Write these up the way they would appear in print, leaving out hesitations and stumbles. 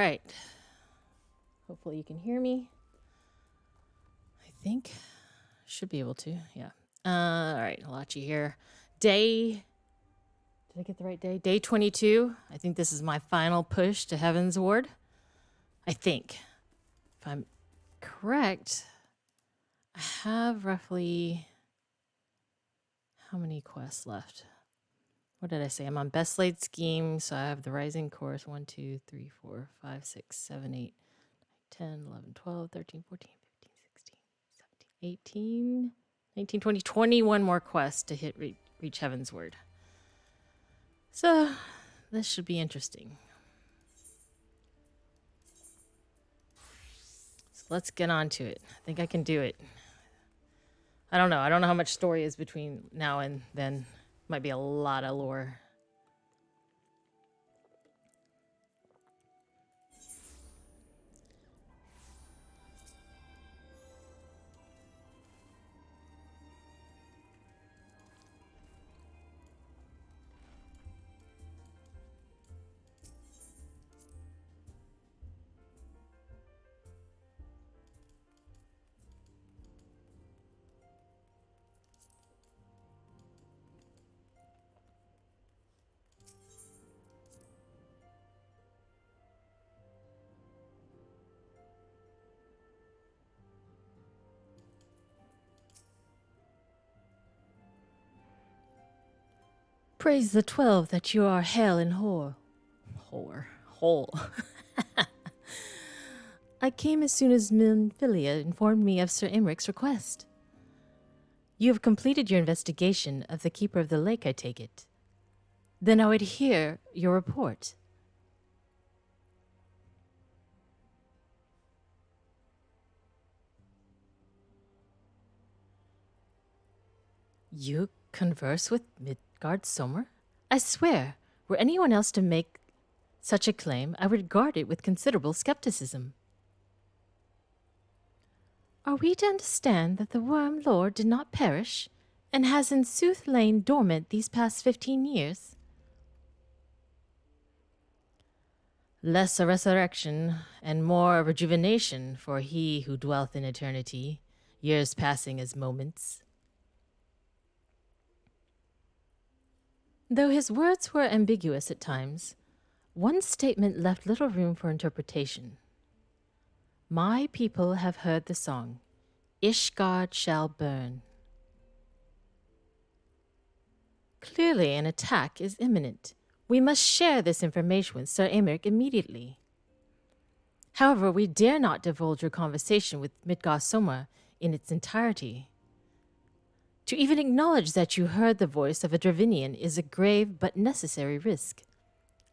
right. Hopefully you can hear me. I think. Should be able to, yeah. All right, Halachi here. Did I get the right day? Day 22. I think this is my final push to Heavenward. I think. If I'm correct, I have roughly... How many quests left? What did I say? I'm on Best Laid Scheme, so I have the Rising Course. 1, 2, 3, 4, 5, 6, 7, 8, 10, 11, 12, 13, 14, 15, 16, 17, 18, 19, 20, 21 more quests to reach Heavenward. So, this should be interesting. So let's get on to it. I think I can do it. I don't know. I don't know how much story is between now and then. Might be a lot of lore. Praise the 12 that you are hale and whole. Whole. I came as soon as Minfilia informed me of Sir Imric's request. You have completed your investigation of the Keeper of the Lake, I take it. Then I would hear your report. You converse with Midgard Sommer? I swear, were anyone else to make such a claim, I would regard it with considerable skepticism. Are we to understand that the Worm Lord did not perish, and has in sooth lain dormant these past 15 years? Less a resurrection, and more a rejuvenation for he who dwelleth in eternity, years passing as moments. Though his words were ambiguous at times, one statement left little room for interpretation. My people have heard the song, Ishgard shall burn. Clearly an attack is imminent. We must share this information with Sir Imric immediately. However, we dare not divulge your conversation with Midgard Sommer in its entirety. To even acknowledge that you heard the voice of a Dravinian is a grave but necessary risk,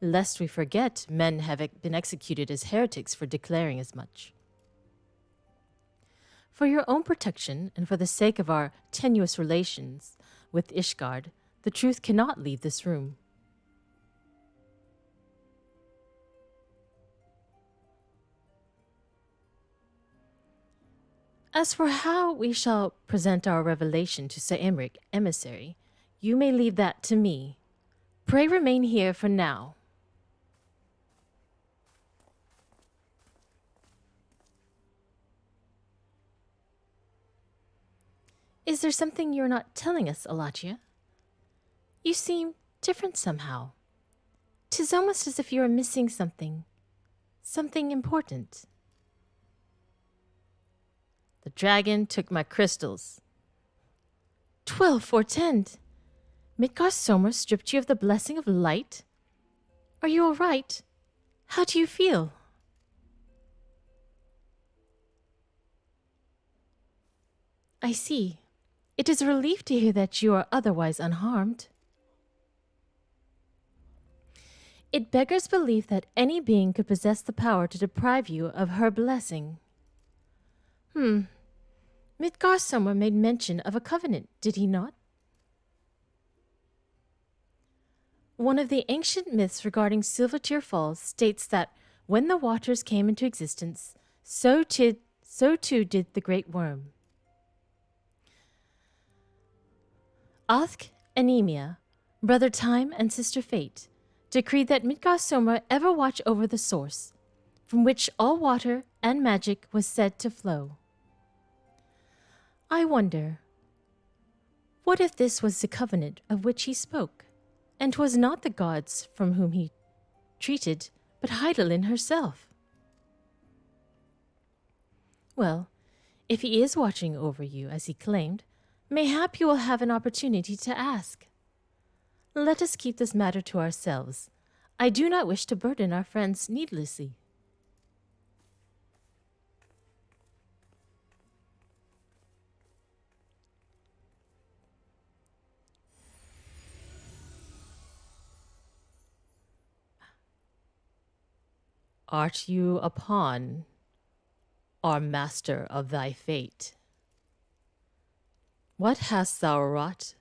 lest we forget men have been executed as heretics for declaring as much. For your own protection and for the sake of our tenuous relations with Ishgard, the truth cannot leave this room. As for how we shall present our revelation to Sir Imric, emissary, you may leave that to me. Pray remain here for now. Is there something you're not telling us, Alachia? You seem different somehow. 'Tis almost as if you are missing something. Something important. The dragon took my crystals. 12 fortend. Midgard Sommer stripped you of the blessing of light? Are you all right? How do you feel? I see. It is a relief to hear that you are otherwise unharmed. It beggars belief that any being could possess the power to deprive you of her blessing. Midgard Sommer made mention of a covenant, did he not? One of the ancient myths regarding Silvertear Falls states that when the waters came into existence, so too did the great worm. Athk and Emia, Brother Time and Sister Fate, decreed that Midgard Sommer ever watch over the source, from which all water and magic was said to flow. I wonder, what if this was the covenant of which he spoke, and 'twas not the gods from whom he treated, but Heidelin herself? Well, if he is watching over you as he claimed, mayhap you will have an opportunity to ask. Let us keep this matter to ourselves. I do not wish to burden our friends needlessly. Art you a pawn, or master of thy fate? What hast thou wrought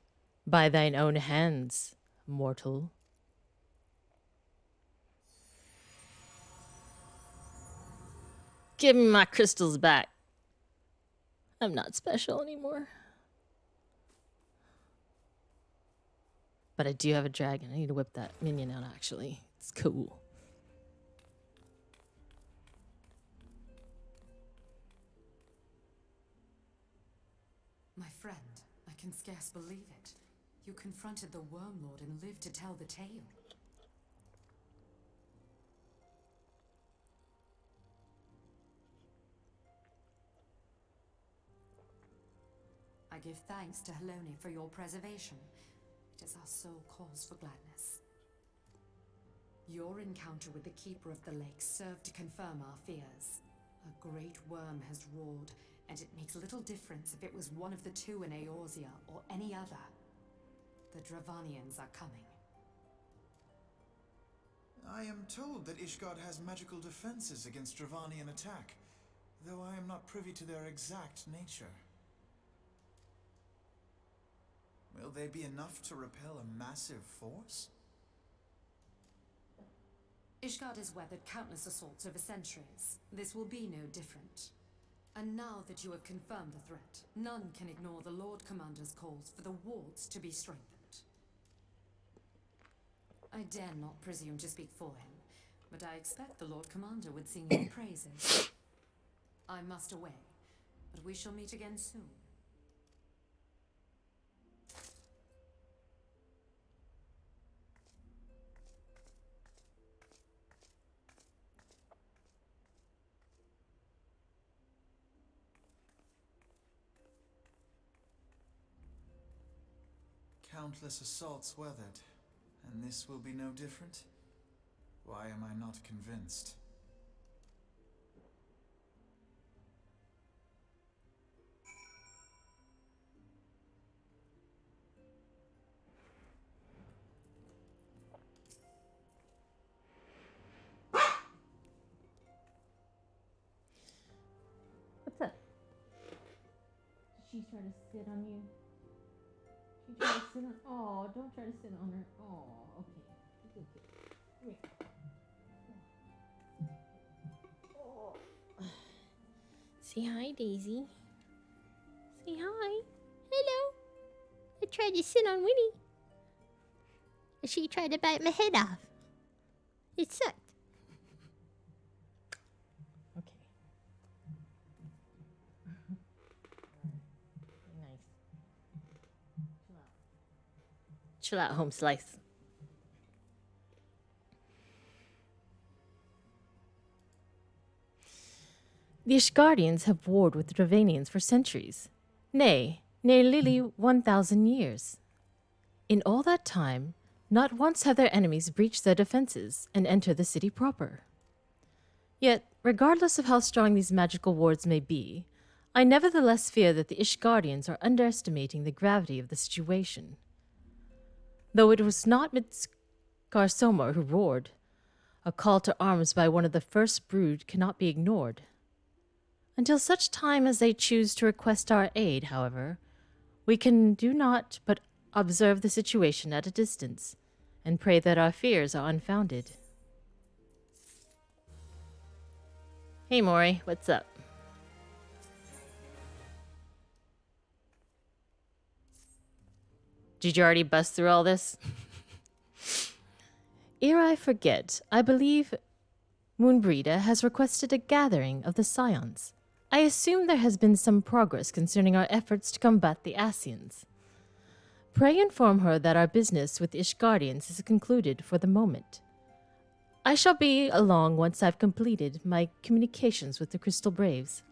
by thine own hands, mortal? Give me my crystals back. I'm not special anymore. But I do have a dragon. I need to whip that minion out, actually. It's cool. My friend, I can scarce believe it. You confronted the Worm Lord and lived to tell the tale. I give thanks to Helone for your preservation. It is our sole cause for gladness. Your encounter with the Keeper of the Lake served to confirm our fears. A great worm has roared, and it makes little difference if it was one of the two in Eorzea or any other. The Dravanians are coming. I am told that Ishgard has magical defenses against Dravanian attack, though I am not privy to their exact nature. Will they be enough to repel a massive force? Ishgard has weathered countless assaults over centuries. This will be no different. And now that you have confirmed the threat, none can ignore the Lord Commander's calls for the wards to be strengthened. I dare not presume to speak for him, but I expect the Lord Commander would sing your praises. I must away, but we shall meet again soon. Countless assaults weathered, and this will be no different? Why am I not convinced? What's up? Did she try to sit on you? She tried to sit on. Oh, don't try to sit on her. Oh, okay. Come here. Oh. Say hi, Daisy. Say hi. Hello. I tried to sit on Winnie. And she tried to bite my head off. It sucked. Okay. Nice. Chill out, home slice. The Ishgardians have warred with the Dravanians for centuries. Nay, nearly 1,000 years. In all that time, not once have their enemies breached their defenses and entered the city proper. Yet, regardless of how strong these magical wards may be, I nevertheless fear that the Ishgardians are underestimating the gravity of the situation. Though it was not Midgarsomar who roared, a call to arms by one of the first brood cannot be ignored. Until such time as they choose to request our aid, however, we can do not but observe the situation at a distance and pray that our fears are unfounded. Hey, Maury, what's up? Did you already bust through all this? Ere I forget, I believe Moonbreeder has requested a gathering of the Scions. I assume there has been some progress concerning our efforts to combat the Ascians. Pray inform her that our business with Ishgardians is concluded for the moment. I shall be along once I've completed my communications with the Crystal Braves.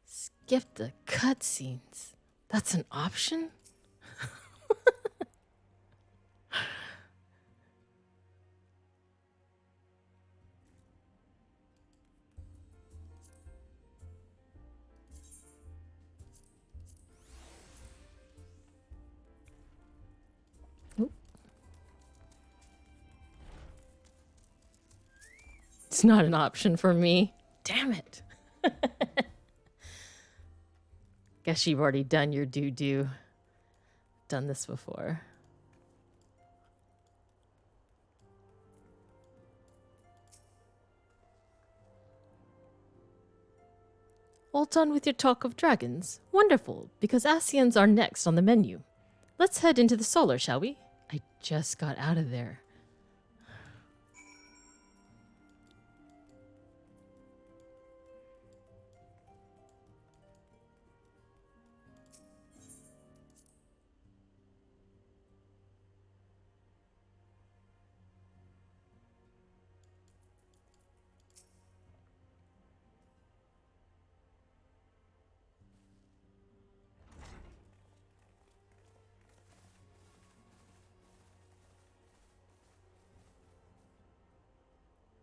Skip the cutscenes. That's an option? Oop. It's not an option for me. Damn it. Guess you've already done your doo-doo. Done this before. All done with your talk of dragons? Wonderful, because Ascians are next on the menu. Let's head into the solar, shall we? I just got out of there.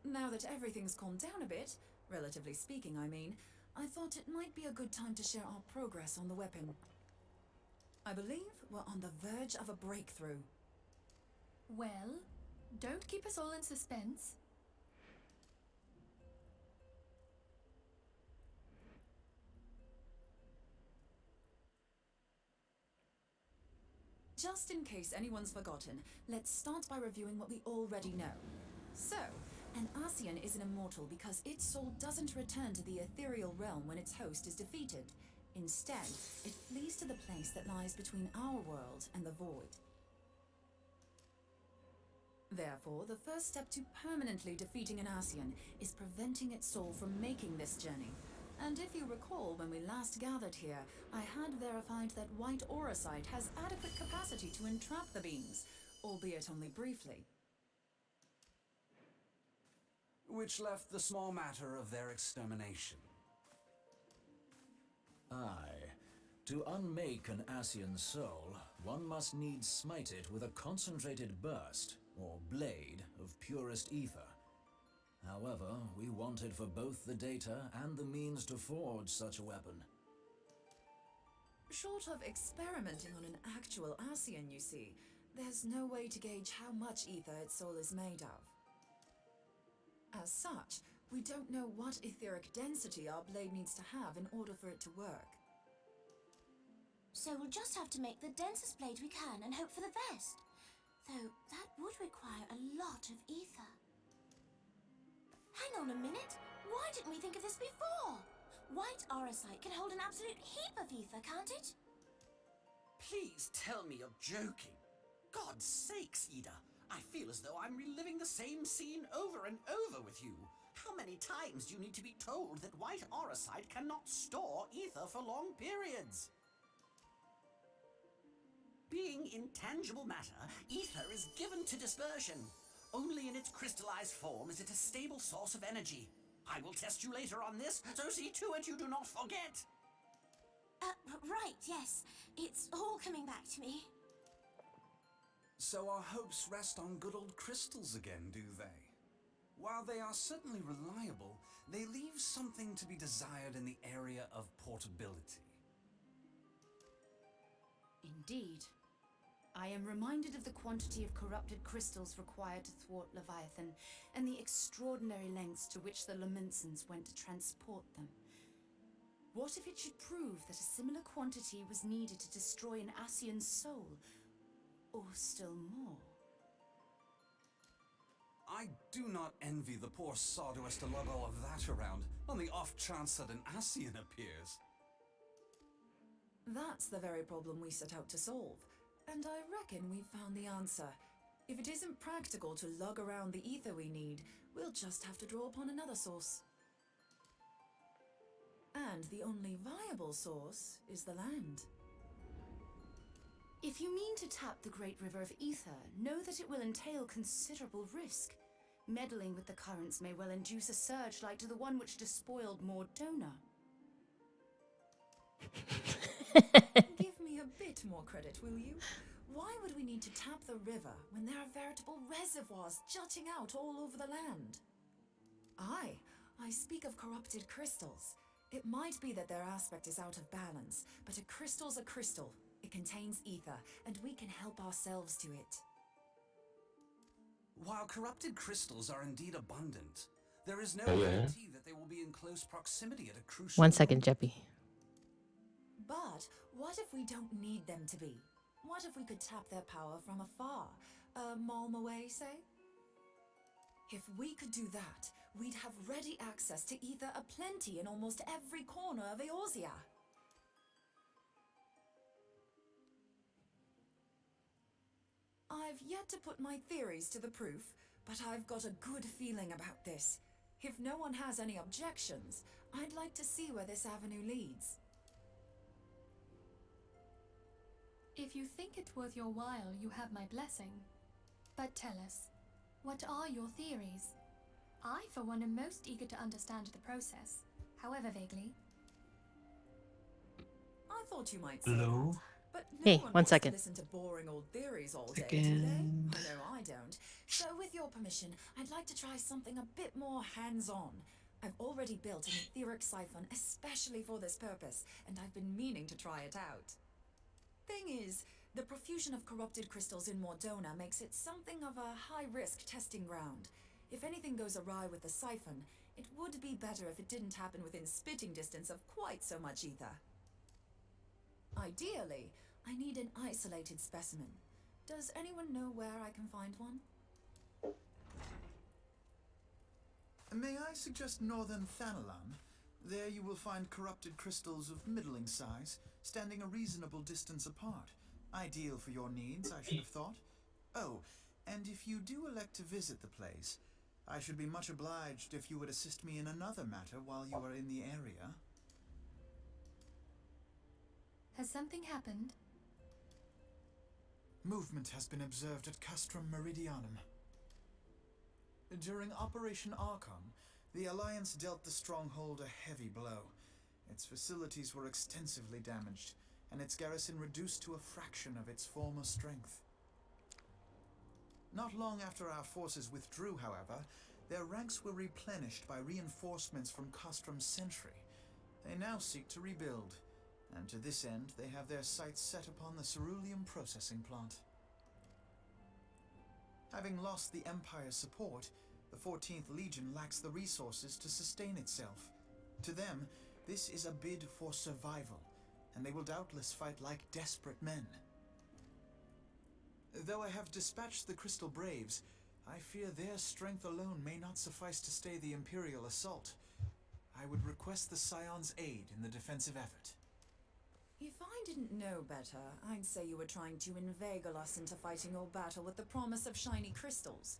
Now that everything's calmed down a bit, relatively speaking, I mean, I thought it might be a good time to share our progress on the weapon. I believe we're on the verge of a breakthrough. Well, don't keep us all in suspense. Just in case anyone's forgotten, let's start by reviewing what we already know. So, an Ascian is an immortal because its soul doesn't return to the ethereal realm when its host is defeated. Instead, it flees to the place that lies between our world and the void. Therefore, the first step to permanently defeating an Ascian is preventing its soul from making this journey. And if you recall, when we last gathered here, I had verified that white auracite has adequate capacity to entrap the beings, albeit only briefly. Which left the small matter of their extermination. Aye. To unmake an Ascian soul, one must needs smite it with a concentrated burst, or blade, of purest ether. However, we wanted for both the data and the means to forge such a weapon. Short of experimenting on an actual Ascian, you see, there's no way to gauge how much ether its soul is made of. As such, we don't know what etheric density our blade needs to have in order for it to work. So we'll just have to make the densest blade we can and hope for the best. Though that would require a lot of ether. Hang on a minute. Why didn't we think of this before? White auracite can hold an absolute heap of ether, can't it? Please tell me you're joking. God's sakes, Ida. I feel as though I'm reliving the same scene over and over with you. How many times do you need to be told that white auracite cannot store ether for long periods? Being intangible matter, ether is given to dispersion. Only in its crystallized form is it a stable source of energy. I will test you later on this, so see to it you do not forget. Right, yes. It's all coming back to me. So our hopes rest on good old crystals again, do they? While they are certainly reliable, they leave something to be desired in the area of portability. Indeed. I am reminded of the quantity of corrupted crystals required to thwart Leviathan, and the extraordinary lengths to which the Lamentsons went to transport them. What if it should prove that a similar quantity was needed to destroy an Ascian's soul? Or still more? I do not envy the poor sod who has to lug all of that around, on the off chance that an Ascian appears. That's the very problem we set out to solve. And I reckon we've found the answer. If it isn't practical to lug around the ether we need, we'll just have to draw upon another source. And the only viable source is the land. If you mean to tap the Great River of Ether, know that it will entail considerable risk. Meddling with the currents may well induce a surge like to the one which despoiled Mordona. Give me a bit more credit, will you? Why would we need to tap the river when there are veritable reservoirs jutting out all over the land? I speak of corrupted crystals. It might be that their aspect is out of balance, but a crystal's a crystal. It contains ether, and we can help ourselves to it. While corrupted crystals are indeed abundant, there is no guarantee that they will be in close proximity at a crucial 1 second, moment. Jeppy. But what if we don't need them to be? What if we could tap their power from afar? A malm away, say? If we could do that, we'd have ready access to ether aplenty in almost every corner of Eorzea. I've yet to put my theories to the proof, but I've got a good feeling about this. If no one has any objections, I'd like to see where this avenue leads. If you think it worth your while, you have my blessing. But tell us, what are your theories? I, for one, am most eager to understand the process, however vaguely. I thought you might say Hello? that, but no Hey, one 1 wants second. to listen to boring old theories all day, Second. do they? I know I don't. So with your permission, I'd like to try something a bit more hands-on. I've already built an Etheric Siphon especially for this purpose, and I've been meaning to try it out. Thing is, the profusion of corrupted crystals in Mordona makes it something of a high-risk testing ground. If anything goes awry with the siphon, it would be better if it didn't happen within spitting distance of quite so much ether. Ideally, I need an isolated specimen. Does anyone know where I can find one? May I suggest northern Thanalan? There you will find corrupted crystals of middling size, standing a reasonable distance apart. Ideal for your needs, I should have thought. Oh, and if you do elect to visit the place, I should be much obliged if you would assist me in another matter while you are in the area. Has something happened? Movement has been observed at Castrum Meridianum. During Operation Archon, the Alliance dealt the stronghold a heavy blow. Its facilities were extensively damaged, and its garrison reduced to a fraction of its former strength. Not long after our forces withdrew, however, their ranks were replenished by reinforcements from Castrum's sentry. They now seek to rebuild, and to this end they have their sights set upon the ceruleum processing plant. Having lost the Empire's support, the 14th Legion lacks the resources to sustain itself. To them, this is a bid for survival, and they will doubtless fight like desperate men. Though I have dispatched the Crystal Braves, I fear their strength alone may not suffice to stay the Imperial assault. I would request the Scion's aid in the defensive effort. If I didn't know better, I'd say you were trying to inveigle us into fighting your battle with the promise of shiny crystals.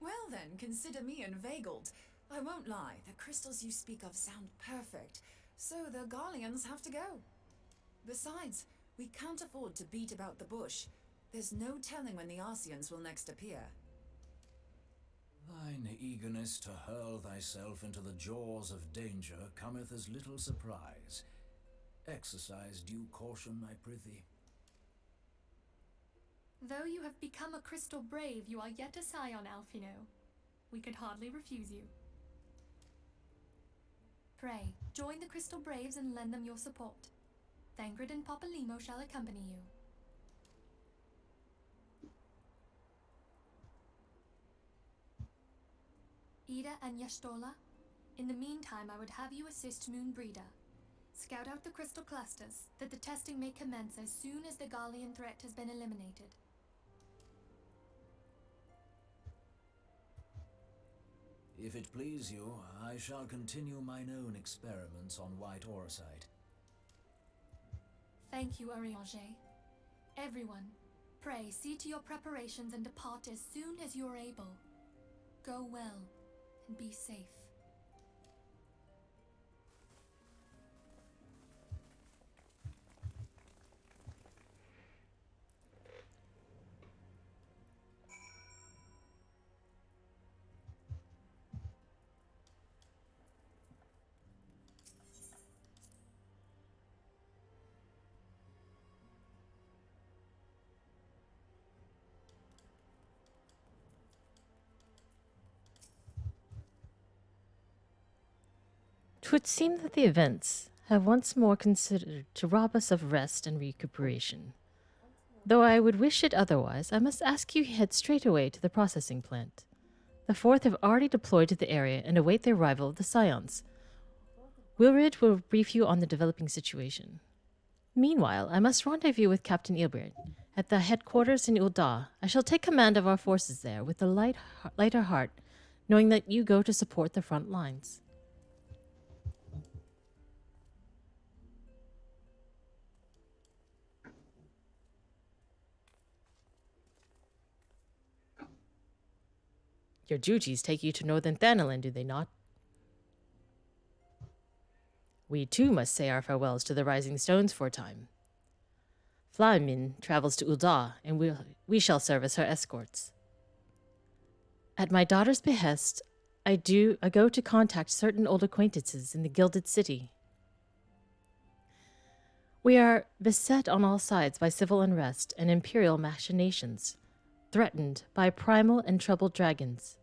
Well then, consider me inveigled. I won't lie, the crystals you speak of sound perfect, so the Garleans have to go. Besides, we can't afford to beat about the bush. There's no telling when the Arceans will next appear. Thine eagerness to hurl thyself into the jaws of danger cometh as little surprise. Exercise due caution, I prithee. Though you have become a crystal brave, you are yet a scion, Alphino. We could hardly refuse you. Pray, join the Crystal Braves and lend them your support. Thangred and Papalymo shall accompany you. Ida and Yashtola, in the meantime I would have you assist Moonbreeder. Scout out the crystal clusters, that the testing may commence as soon as the Garlean threat has been eliminated. If it please you, I shall continue mine own experiments on white orosite. Thank you, Arianger. Everyone, Pray, see to your preparations and depart as soon as you are able. Go well, and be safe. Twould seem that the events have once more considered to rob us of rest and recuperation. Though I would wish it otherwise, I must ask you head straight away to the processing plant. The Fourth have already deployed to the area and await the arrival of the Scions. Wilrid will brief you on the developing situation. Meanwhile, I must rendezvous with Captain Ilbert at the headquarters in Ul'dah. I shall take command of our forces there with a lighter heart, knowing that you go to support the front lines. Your duties take you to northern Thanalan, do they not? We too must say our farewells to the Rising Stones for a time. Flamin travels to Ul'dah, and we shall serve as her escorts. At my daughter's behest, I go to contact certain old acquaintances in the Gilded City. We are beset on all sides by civil unrest and imperial machinations, threatened by primal and troubled dragons.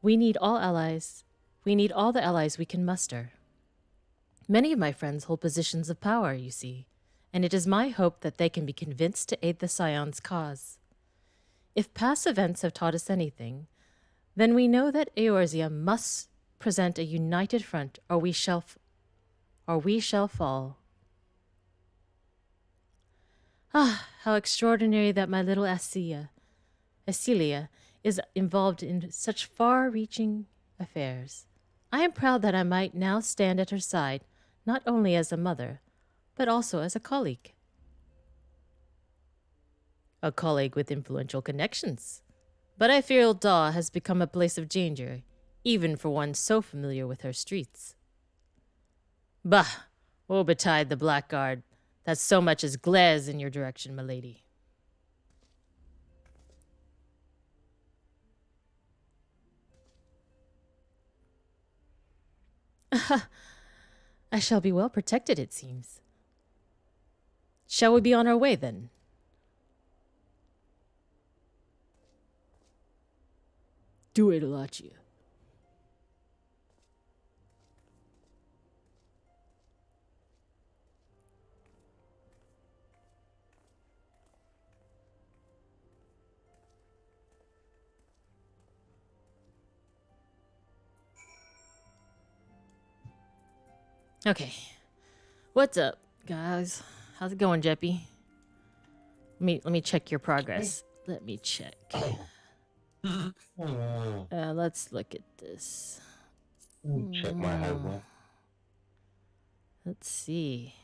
We need all the allies we can muster. Many of my friends hold positions of power, you see, and it is my hope that they can be convinced to aid the Scion's cause. If past events have taught us anything, then we know that Eorzea must present a united front, or we shall fall. Ah, how extraordinary that my little Acelia is involved in such far-reaching affairs. I am proud that I might now stand at her side, not only as a mother, but also as a colleague. A colleague with influential connections. But I fear Ul'dah has become a place of danger, even for one so familiar with her streets. Bah! Woe betide the blackguard that so much as glares in your direction, milady. I shall be well protected, it seems. Shall we be on our way, then? Do it, Alachia. Okay. What's up, guys? How's it going, Jeppy? Let me check your progress. Let me check. Let's look at this. Check my homework. Let's see.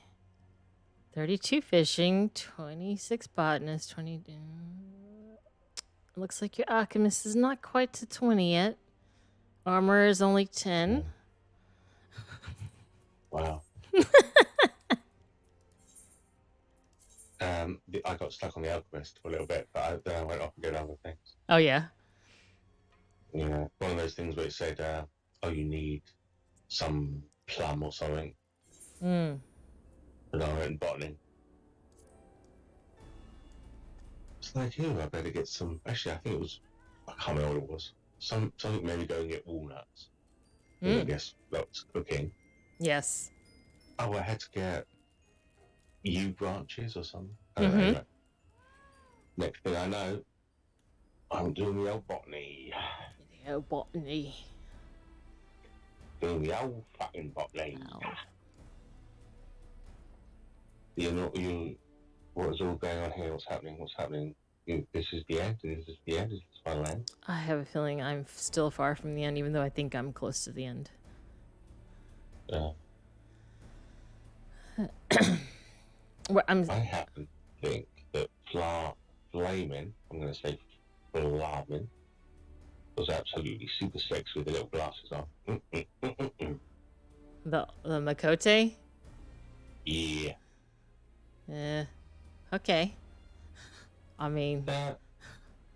32 fishing, 26 botanist, 20... Looks like your alchemist is not quite to 20 yet. Armor is only 10. Wow. I got stuck on the alchemist for a little bit, but then I went off and did other things. Oh, yeah? Yeah, one of those things where it said, oh, you need some plum or something. Mm. And I went botany. It's like, I better get some... Actually, I think it was... I can't remember what it was. Something maybe go and get walnuts. I guess that's cooking. Yes. Oh, I had to get yew branches or something. Anyway. Next thing I know, I'm doing the old botany. The old botany. Doing the old fucking botany. Ow. What's all going on here? What's happening? This is the end. This is the end. This is the final end. I have a feeling I'm still far from the end, even though I think I'm close to the end. Yeah. I happen to think that Fla flaming. I'm going to say flaming. Was absolutely super sexy with the little glasses on. The Makote? Yeah. Okay. I mean...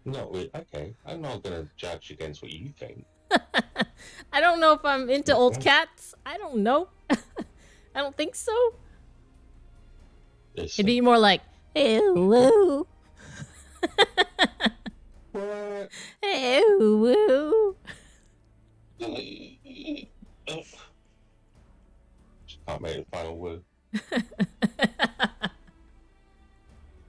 Not really. Okay, I'm not going to judge against what you think. I don't know if I'm into old cats. I don't know. I don't think so. It'd be more like, hello. What? Hello. Just can't make the final word.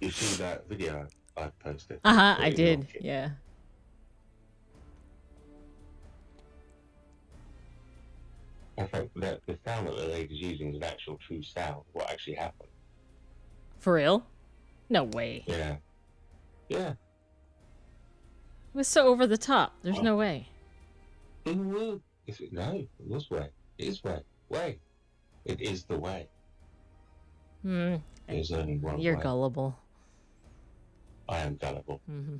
You see that video I posted? I did. Yeah. I think that the sound that the lady's using is an actual true sound. What actually happened? For real? No way. Yeah. Yeah. It was so over the top. There's no way. No, this way. It is way. Way. It is the way. There's only one You're way. gullible. I am gullible. Mm-hmm.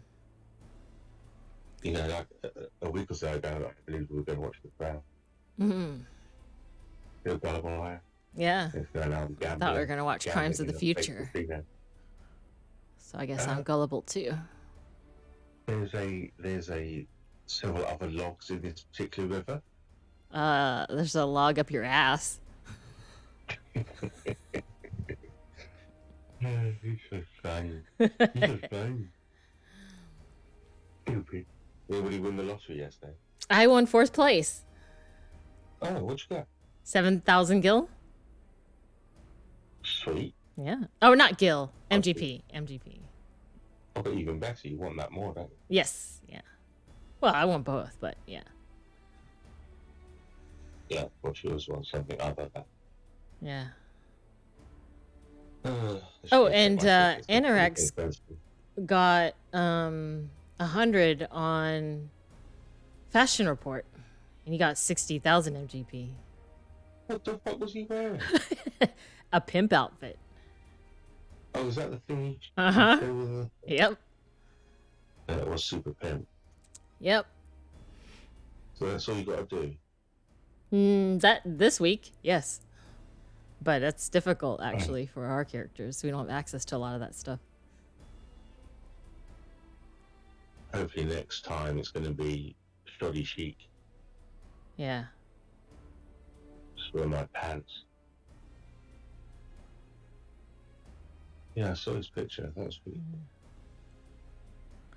You know, like a week or so ago, I believe we were going to watch The Crown. Mm-hmm. Feel gullible, I am. Yeah. I thought we were going to watch Crimes of the Future. So I guess I'm gullible too. There's several other logs in this particular river. There's a log up your ass. He's so funny. He's so funny. Stupid. Anybody win the lottery yesterday? I won 4th place. Oh, what you got? 7,000 gil. Sweet. Yeah. Oh, not gil. MGP. MGP. Oh, but even better, you want that more, don't you? Yes. Yeah. Well, I want both, but yeah. Yeah, but yours want something other than. Yeah. Oh, and Anorex got 100 on Fashion Report, and he got 60,000 MGP. What the fuck was he wearing? A pimp outfit. Oh, is that the thing? Yep. That was super pimp. Yep. So that's all you got to do. That this week, yes. But that's difficult actually for our characters. We don't have access to a lot of that stuff. Hopefully next time it's going to be shoddy chic. Yeah. Just wear my pants. Yeah, I saw his picture. That was pretty.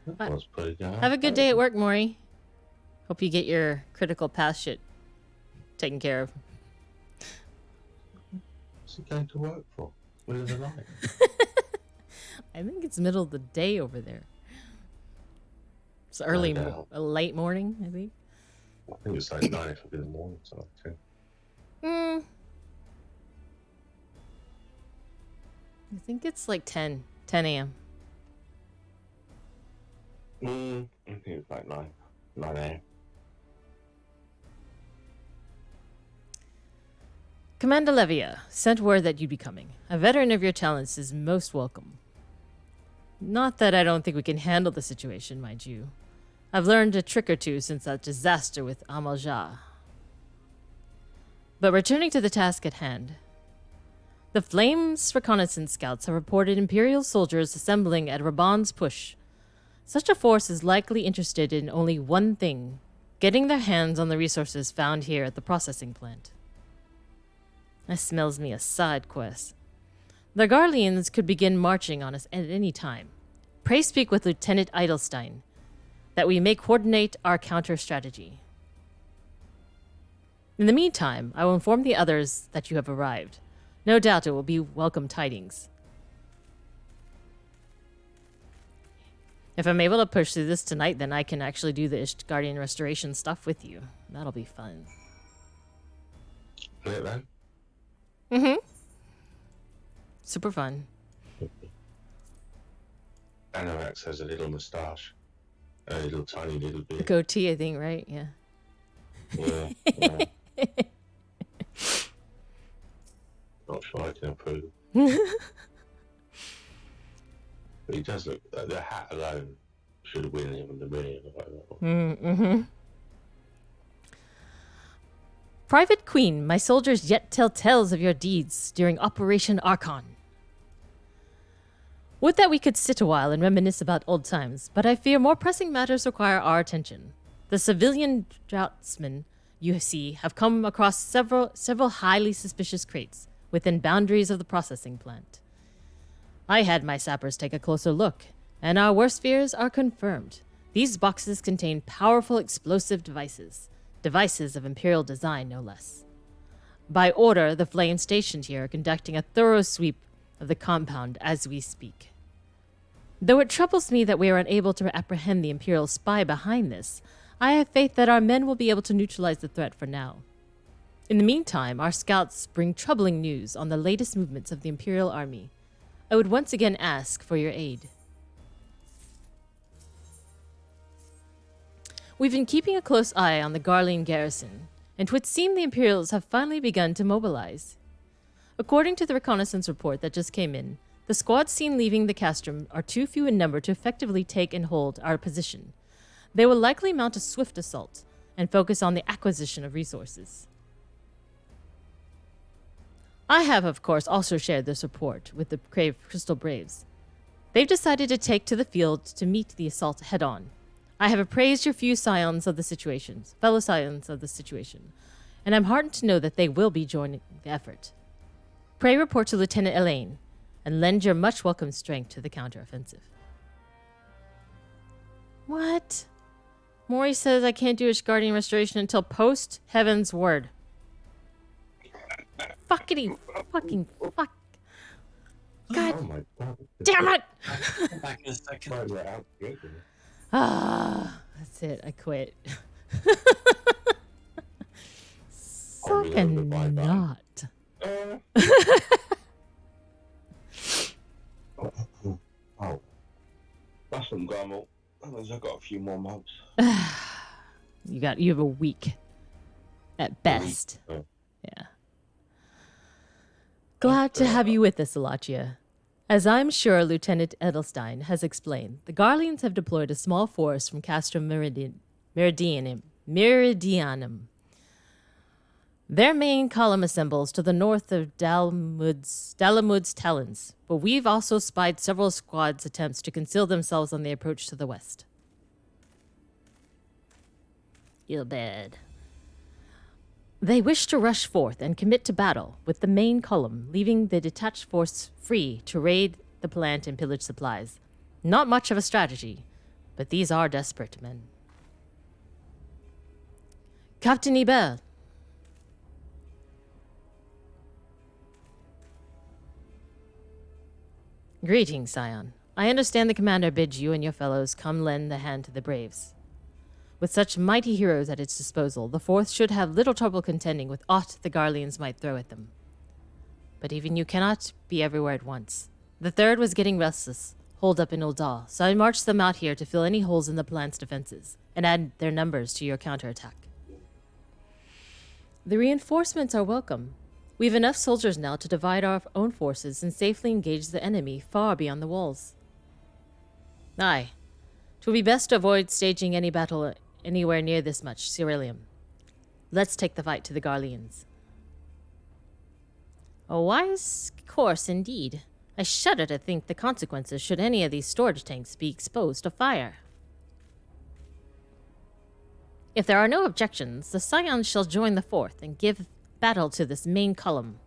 That was pretty good. Have a good day at work, Maury. Hope you get your critical path shit taken care of. What's he going to work for? Middle of the night? I think it's middle of the day over there. It's early, late morning, I think. I think it's like 9 o'clock in the morning, something like that. I think it's like 10 a.m. I think it's like 9 a.m. Commander Levia sent word that you'd be coming. A veteran of your talents is most welcome. Not that I don't think we can handle the situation, mind you. I've learned a trick or two since that disaster with Amalja. But returning to the task at hand. The Flames reconnaissance scouts have reported Imperial soldiers assembling at Raban's push. Such a force is likely interested in only one thing, getting their hands on the resources found here at the processing plant. That smells me a side quest. The Garleans could begin marching on us at any time. Pray speak with Lieutenant Eidelstein, that we may coordinate our counter-strategy. In the meantime, I will inform the others that you have arrived. No doubt it will be welcome tidings. If I'm able to push through this tonight, then I can actually do the Guardian Restoration stuff with you. That'll be fun. Yeah, man. Mm-hmm. Super fun. Anorex has a little moustache. A little tiny little bit. Goatee, I think, right? Yeah. Yeah. Not sure I can approve. But he does look. The hat alone should win him the million or whatever. Mm-hmm. Private Queen, my soldiers yet tell tales of your deeds during Operation Archon. Would that we could sit a while and reminisce about old times, but I fear more pressing matters require our attention. The civilian draughtsmen, you see, have come across several highly suspicious crates within boundaries of the processing plant. I had my sappers take a closer look, and our worst fears are confirmed. These boxes contain powerful explosive devices of Imperial design, no less. By order, the Flame stationed here are conducting a thorough sweep of the compound as we speak. Though it troubles me that we are unable to apprehend the Imperial spy behind this, I have faith that our men will be able to neutralize the threat for now. In the meantime, our scouts bring troubling news on the latest movements of the Imperial army. I would once again ask for your aid. We've been keeping a close eye on the Garlean garrison, and 'twould seem the Imperials have finally begun to mobilize. According to the reconnaissance report that just came in, the squads seen leaving the castrum are too few in number to effectively take and hold our position. They will likely mount a swift assault and focus on the acquisition of resources. I have, of course, also shared this report with the Crystal Braves. They've decided to take to the field to meet the assault head-on. I have appraised your fellow scions of the situation, and I'm heartened to know that they will be joining the effort. Pray report to Lieutenant Elaine, and lend your much welcome strength to the counteroffensive. What? Maury says I can't do Ishgardian restoration until post-Heavenward. Fucking fuck. God. Oh my god. Damn it! Back in a second. That's it. I quit. Fucking not. Oh. That's some grumble. That means I've got a few more months. You have a week. At best. Yeah. Glad to have you with us, Alachia. As I'm sure Lieutenant Edelstein has explained, the Garleans have deployed a small force from Castrum Meridianum. Their main column assembles to the north of Dalamud's Talons, but we've also spied several squads' attempts to conceal themselves on the approach to the west. You're bad. They wish to rush forth and commit to battle with the main column, leaving the detached force free to raid the plant and pillage supplies. Not much of a strategy, but these are desperate men. Captain Ibel. Greetings, Scion. I understand the commander bids you and your fellows come lend a hand to the Braves. With such mighty heroes at its disposal, the Fourth should have little trouble contending with aught the Garleans might throw at them. But even you cannot be everywhere at once. The Third was getting restless, holed up in Uldal, so I marched them out here to fill any holes in the plant's defenses, and add their numbers to your counterattack. The reinforcements are welcome. We have enough soldiers now to divide our own forces and safely engage the enemy far beyond the walls. Aye. 'Twould be best to avoid staging any battle anywhere near this much Ceruleum. Let's take the fight to the Garleans. A wise course indeed. I shudder to think the consequences should any of these storage tanks be exposed to fire. If there are no objections, the Scions shall join the Fourth and give battle to this main column.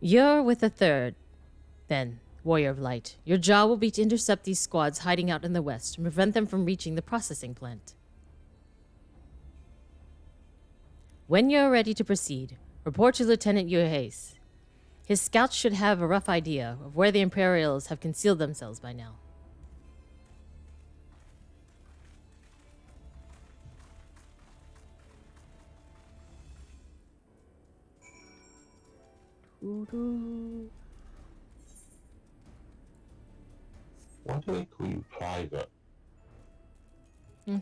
You're with the Third, then, Warrior of Light. Your job will be to intercept these squads hiding out in the west and prevent them from reaching the processing plant. When you're ready to proceed, report to Lieutenant Uhace. His scouts should have a rough idea of where the Imperials have concealed themselves by now. Why do they call you private? I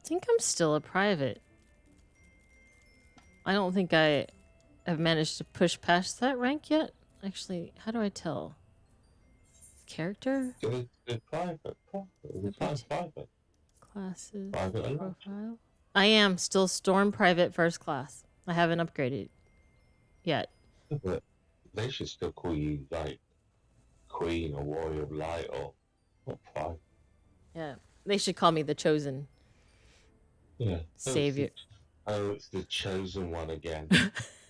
think I'm still a private. I don't think I have managed to push past that rank yet. actually, how do I tell? Character? The private. Private. Classes. Private and Profile. I am still Storm Private First Class. I haven't upgraded yet. But they should still call you like Queen or Warrior of Light or not Private. Yeah. They should call me the Chosen. Yeah. Savior. It's the Chosen One again.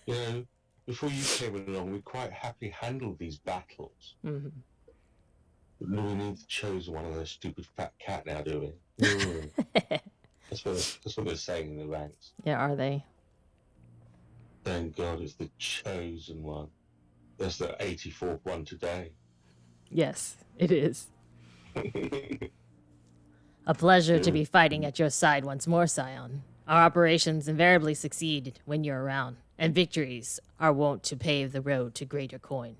You know, before you came along, we quite happily handled these battles. Mm-hmm. But we need the Chosen One of those stupid fat cat now, do we? Mm. That's what they're saying in the ranks. Yeah, are they? Thank God it's the Chosen One. That's the 84th one today. Yes, it is. A pleasure to be fighting at your side once more, Scion. Our operations invariably succeed when you're around, and victories are wont to pave the road to greater coin.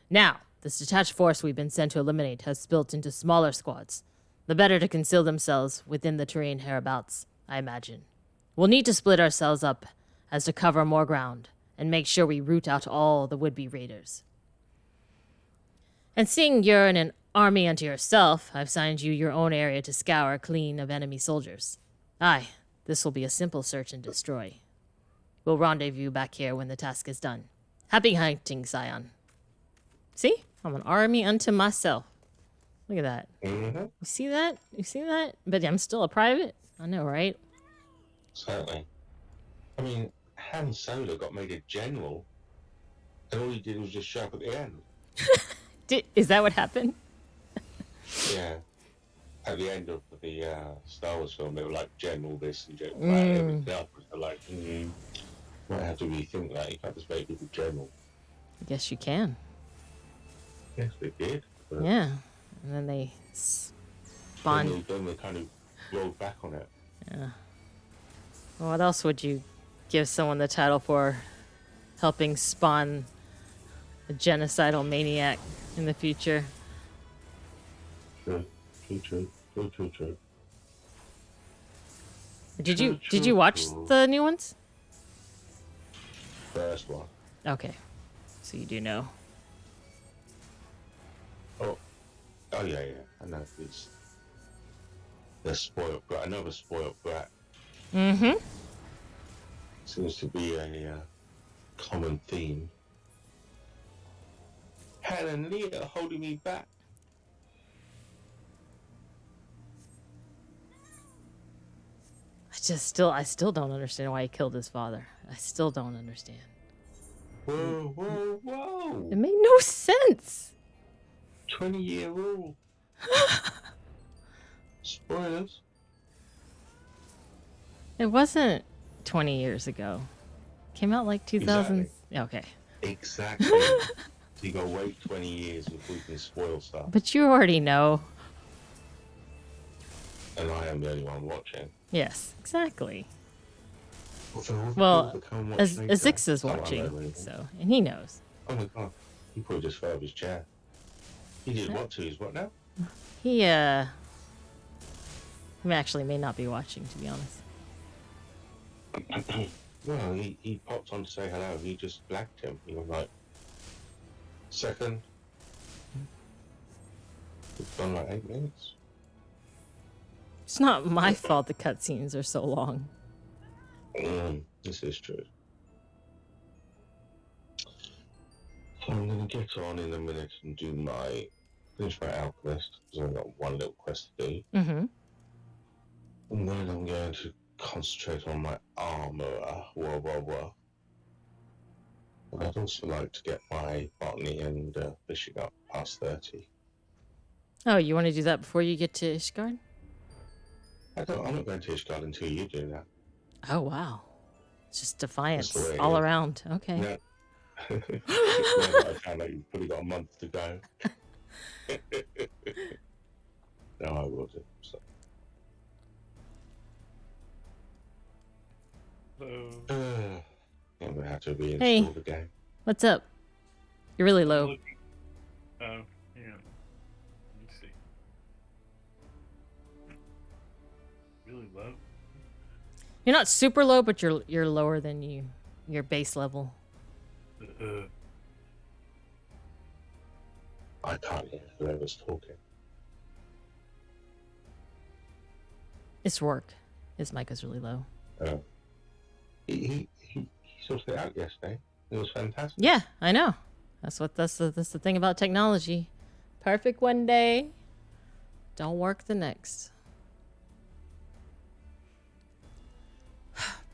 Now, this detached force we've been sent to eliminate has split into smaller squads, the better to conceal themselves within the terrain hereabouts, I imagine. We'll need to split ourselves up as to cover more ground and make sure we root out all the would-be raiders. And seeing you're in an army unto yourself, I've assigned you your own area to scour clean of enemy soldiers. Aye, this will be a simple search and destroy. We'll rendezvous back here when the task is done. Happy hunting, Scion. See? I'm an army unto myself. Look at that. Mm-hmm. You see that? You see that? But I'm still a private. I know, right? Certainly. I mean, Han Solo got made a general, and all he did was just show up at the end. Is that what happened? Yeah. At the end of the Star Wars film, they were like, general this and general that. Everything else was like, might have to rethink that. You can't just make people general. Yes, you can. Yes, they did. But Yeah. And then they spawned. Then they kind of rolled back on it. Yeah. Well, what else would you give someone the title for? Helping spawn a genocidal maniac in the future. True. Did you watch the new ones? First one. Okay. So you do know. Oh yeah. I know it's the spoiled brat. Another spoiled brat. Mm-hmm. Seems to be a common theme. Han and Leia are holding me back. I still don't understand why he killed his father. I still don't understand. Whoa. It made no sense. 20-year rule. Spoilers. It wasn't 20 years ago. Came out like 2000. Exactly. Okay. Exactly. So you gotta wait 20 years before you can spoil stuff. But you already know. And I am the only one watching. Yes, exactly. So well, Azix is watching, so, and he knows. Oh my god, he probably just fell off his chair. He did what to his what now? He actually may not be watching, to be honest. Well, he popped on to say hello. He just blacked him. He was like, second. It's gone like 8 minutes. It's not my fault the cutscenes are so long. This is true. So I'm going to get on in a minute and finish my alchemist, because I've got one little quest to do. Mm-hmm. And then I'm going to concentrate on my armor. But I'd also like to get my botany and fishing up past 30. Oh, you want to do that before you get to Ishgard? I'm not going to Ishgard until you do that. Oh, wow. It's just defiance That's all around. Okay. Yeah. I found out you've probably got a month to go. No, I will do. So. I'm going to have to reinstall the game. What's up? You're really low. Oh, yeah. Let me see. Really low? You're not super low, but you're lower than your base level. I can't hear whoever's talking. It's Rourke. His mic is really low. He sorted it out yesterday. It was fantastic. Yeah, I know. That's the thing about technology. Perfect one day, don't work the next.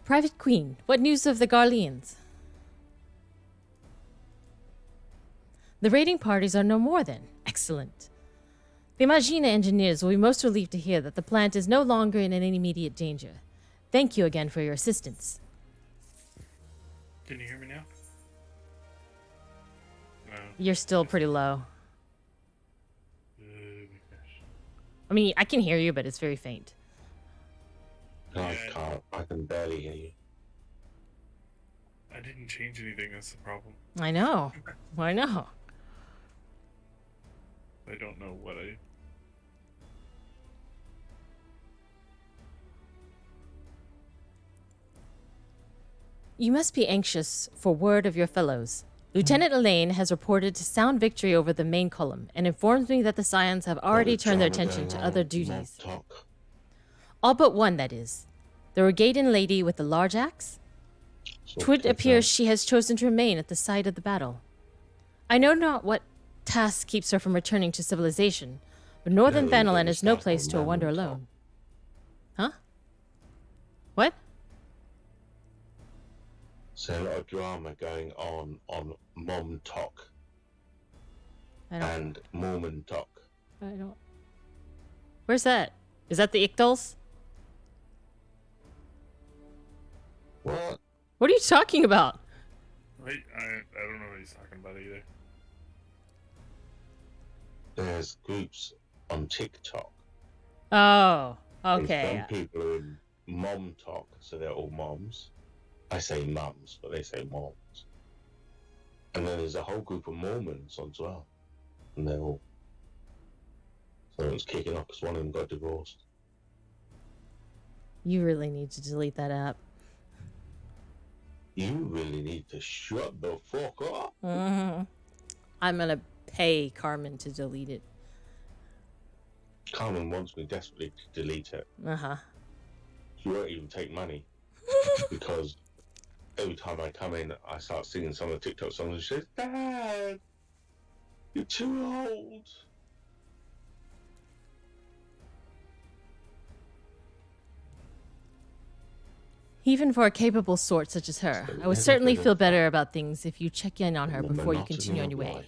Private Queen, what news of the Garleans? The raiding parties are no more then. Excellent. The Imagina engineers will be most relieved to hear that the plant is no longer in any immediate danger. Thank you again for your assistance. Can you hear me now? No. You're still pretty low. Gosh. I mean, I can hear you, but it's very faint. No, I can't. I can barely hear you. I didn't change anything, that's the problem. I know. I know. I don't know what I... You must be anxious for word of your fellows. Lieutenant Elaine has reported sound victory over the main column and informs me that the Scions have already turned their attention to other duties. All but one, that is. The Regadan lady with the large axe? Twould appears she has chosen to remain at the site of the battle. I know not what task keeps her from returning to civilization, but Northern Thanalan is no place to wander alone. Huh? What? So a lot of drama going on Momtok I don't. and Mormontok. I don't. Where's that? Is that the Ictals? What? What are you talking about? Wait, I don't know what he's talking about either. There's groups on TikTok. Oh, And okay. some people are in Momtok, so they're all moms. I say mums, but they say moms. And then there's a whole group of Mormons as well. And they're all... Someone's kicking off because one of them got divorced. You really need to delete that app. You really need to shut the fuck up. I'm gonna pay Carmen to delete it. Carmen wants me desperately to delete it. Uh-huh. She won't even take money. Because every time I come in, I start singing some of the TikTok songs and she says, Dad, you're too old. Even for a capable sort such as her, I would certainly feel better about things if you check in on her before you continue on your way.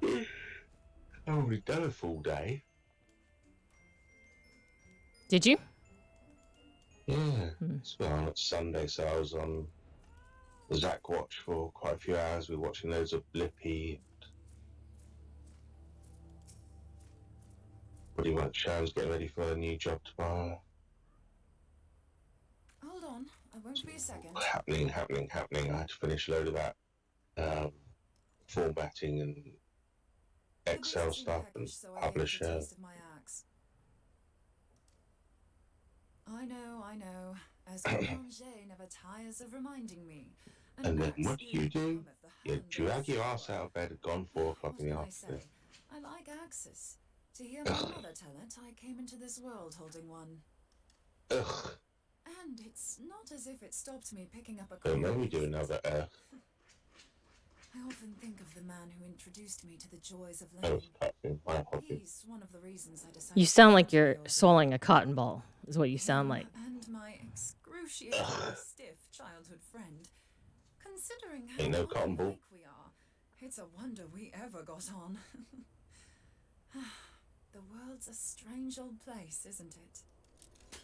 I've already done a full day. Did you? Yeah. Well, it's Sunday, so I was on Zach Watch for quite a few hours. We were watching loads of Blippi. Pretty much Sharon's getting ready for a new job tomorrow. Hold on, I won't be a second. Happening. I had to finish a load of that formatting and Excel stuff and publish her. I know. As Boulanger never tires of reminding me. And then what do? You drag your ass out of bed at gone 4 o'clock in the afternoon. I like axes. To hear my mother tell it, I came into this world holding one. Ugh. And it's not as if it stopped me picking up a Don't make me do another I often think of the man who introduced me to the joys of living. He's one of the reasons I decided. You sound like you're swallowing a cotton ball, is what you sound like. And my excruciatingly stiff childhood friend. Considering how Ain't no cotton ball. alike we are, it's a wonder we ever got on. The world's a strange old place, isn't it?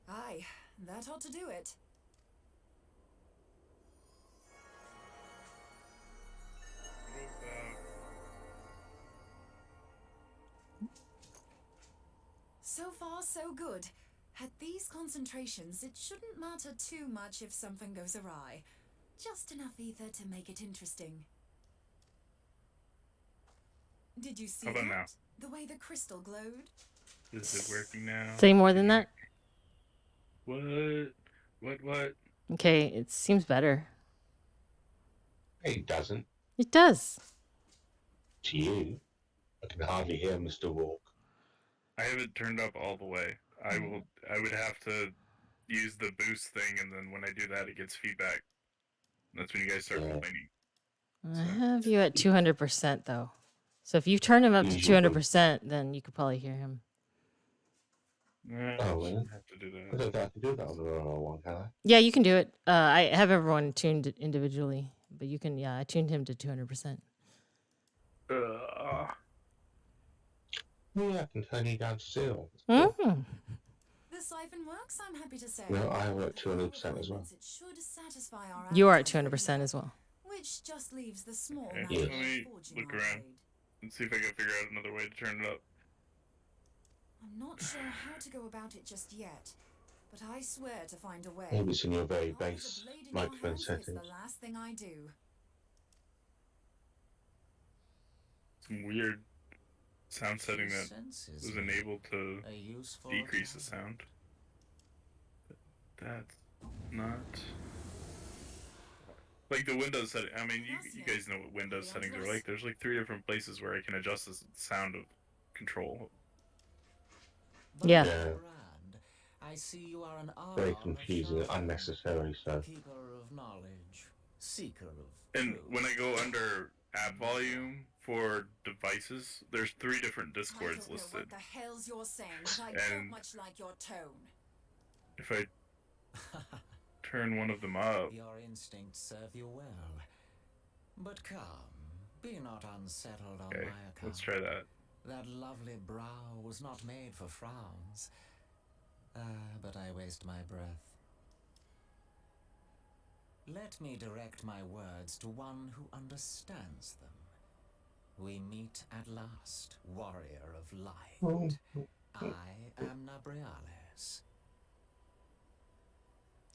Aye, that ought to do it. So far, so good. At these concentrations, it shouldn't matter too much if something goes awry. Just enough ether to make it interesting. Did you see How about that? now? The way the crystal glowed? Is it working now? Say more than that? What? Okay, it seems better. It doesn't. It does. To you, I can hardly hear Mr. Walk. I have it turned up all the way. I would have to use the boost thing, and then when I do that, it gets feedback. That's when you guys start complaining. I have you at 200% though. So if you turn him up to 200%, then you could probably hear him. Oh, really? Have to do I that. don't think I can do that on the normal one, can I? Yeah, you can do it. I have everyone tuned individually, but you can. Yeah, I tuned him to 200%. Yeah, I can turn you down to 0. Mm-hmm. The siphon works, I'm happy to say. No, I work 200% as well. It should satisfy our You are at appetite 200% as well. which just leaves the small Okay, matter let of me forging look our around blade. and see if I can figure out another way to turn it up. I'm not sure how to go about it just yet, but I swear to find a way. Maybe it's in your very As long as base a blade in your microphone hands is settings. the last thing I do. Some weird sound setting that was enabled to decrease the sound. That's not like the Windows setting. I mean, you guys know what Windows settings are like. There's like 3 different places where I can adjust the sound of control. Yeah. I see you are an Very confusing and unnecessary, so. keeper of knowledge, seeker of And when I go under app volume for devices, there's 3 different Discords listed. What the hell's you're saying, but I don't And much like your tone. if I turn one of them up, Your instincts serve you well. But come, be not unsettled on okay, my account. let's try that. That lovely brow was not made for frowns. But I waste my breath. Let me direct my words to one who understands them. We meet at last, warrior of light. I am Nabriales.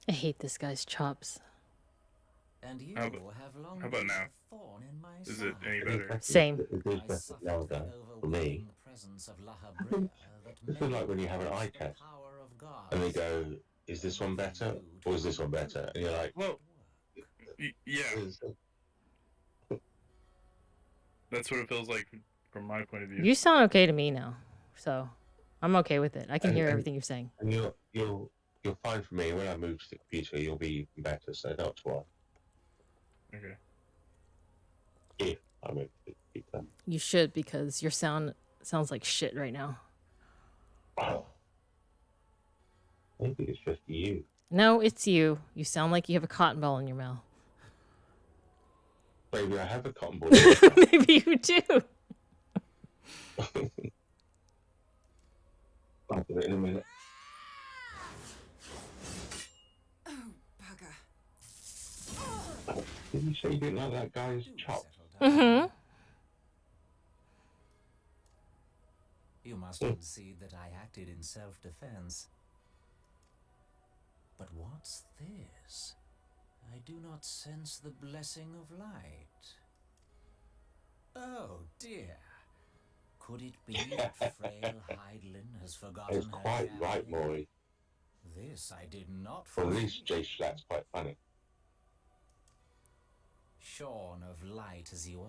I hate this guy's chops. And you How have about now? thorn in my Is it side. any better? Same. It is better now, though, for me. I feel like when you have an eye test and they go, is this one better or is this one better? And you're like, well, yeah. That's what it feels like from my point of view. You sound okay to me now, so I'm okay with it. I can hear everything you're saying. And you're fine for me. When I move to the computer, you'll be even better, so that's why. Okay. If I move to the computer. You should, because your sounds like shit right now. Oh. Maybe it's just you. No, it's you. You sound like you have a cotton ball in your mouth. Maybe I have a cotton ball. Maybe you do. I'll do it in a minute. Oh, bugger. Did you say you didn't like that guy's chop? Mm-hmm. You must concede that I acted in self-defense. But what's this? I do not sense the blessing of light. Oh dear. Could it be that frail Hydelin has forgotten It's her quite right, champion? Maury. This I did not Or at foresee. least Jay Schlatt's quite funny. Shorn of light as you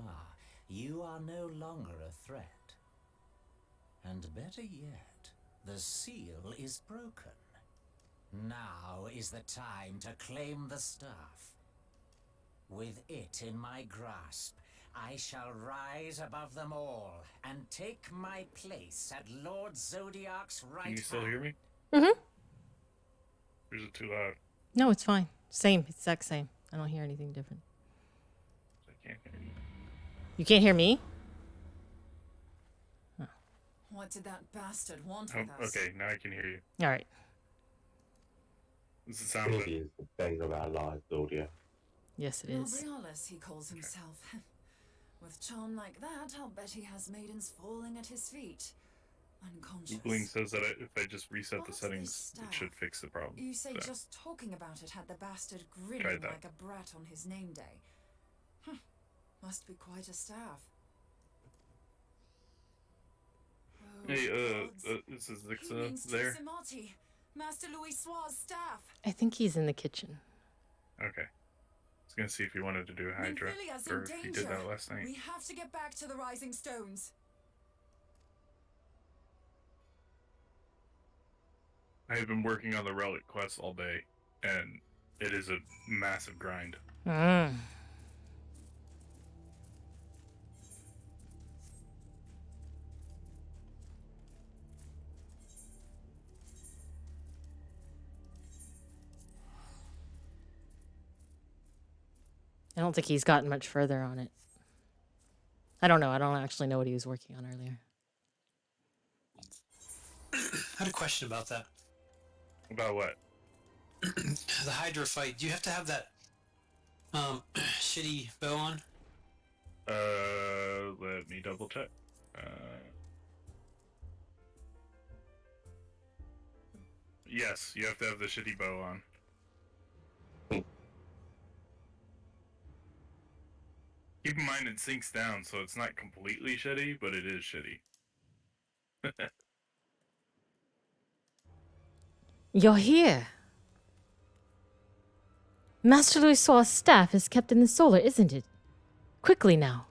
are no longer a threat. And better yet, the seal is broken. Now is the time to claim the staff. With it in my grasp, I shall rise above them all and take my place at Lord Zodiac's right Can you still hear me? Mm-hmm. Or is it too loud? No, it's fine. Same. Exact same. I don't hear anything different. I can't hear you. You can't hear me? Oh. What did that bastard want Oh, with us? okay, now I can hear you. All right. Does it sound Really better? is the bane of our lives, audio. Yes, it is. Nabriales, he calls himself. With charm like that, I'll bet he has maidens falling at his feet. Unconscious. Googling says that if I just reset the What's settings, this it staff? should fix the problem. You say So, just talking about it had the bastard Tried grinning that. like a brat on his name day. Must be quite a staff. Oh, Hey, gods. this is He Zixa means there. Giusimati. Master Louis Soir's staff. I think he's in the kitchen. Okay. I was gonna see if you wanted to do Hydra, Nymphylia's or in if you danger. did that last night. We have to get back to the Rising Stones. I have been working on the relic quest all day, and it is a massive grind. Mm. I don't think he's gotten much further on it. I don't know. I don't actually know what he was working on earlier. I had a question about that. About what? The Hydra fight. Do you have to have that shitty bow on? Let me double check. Yes, you have to have the shitty bow on. Keep in mind it sinks down, so it's not completely shitty, but it is shitty. You're here. Master Louis Soir's staff is kept in the solar, isn't it? Quickly now.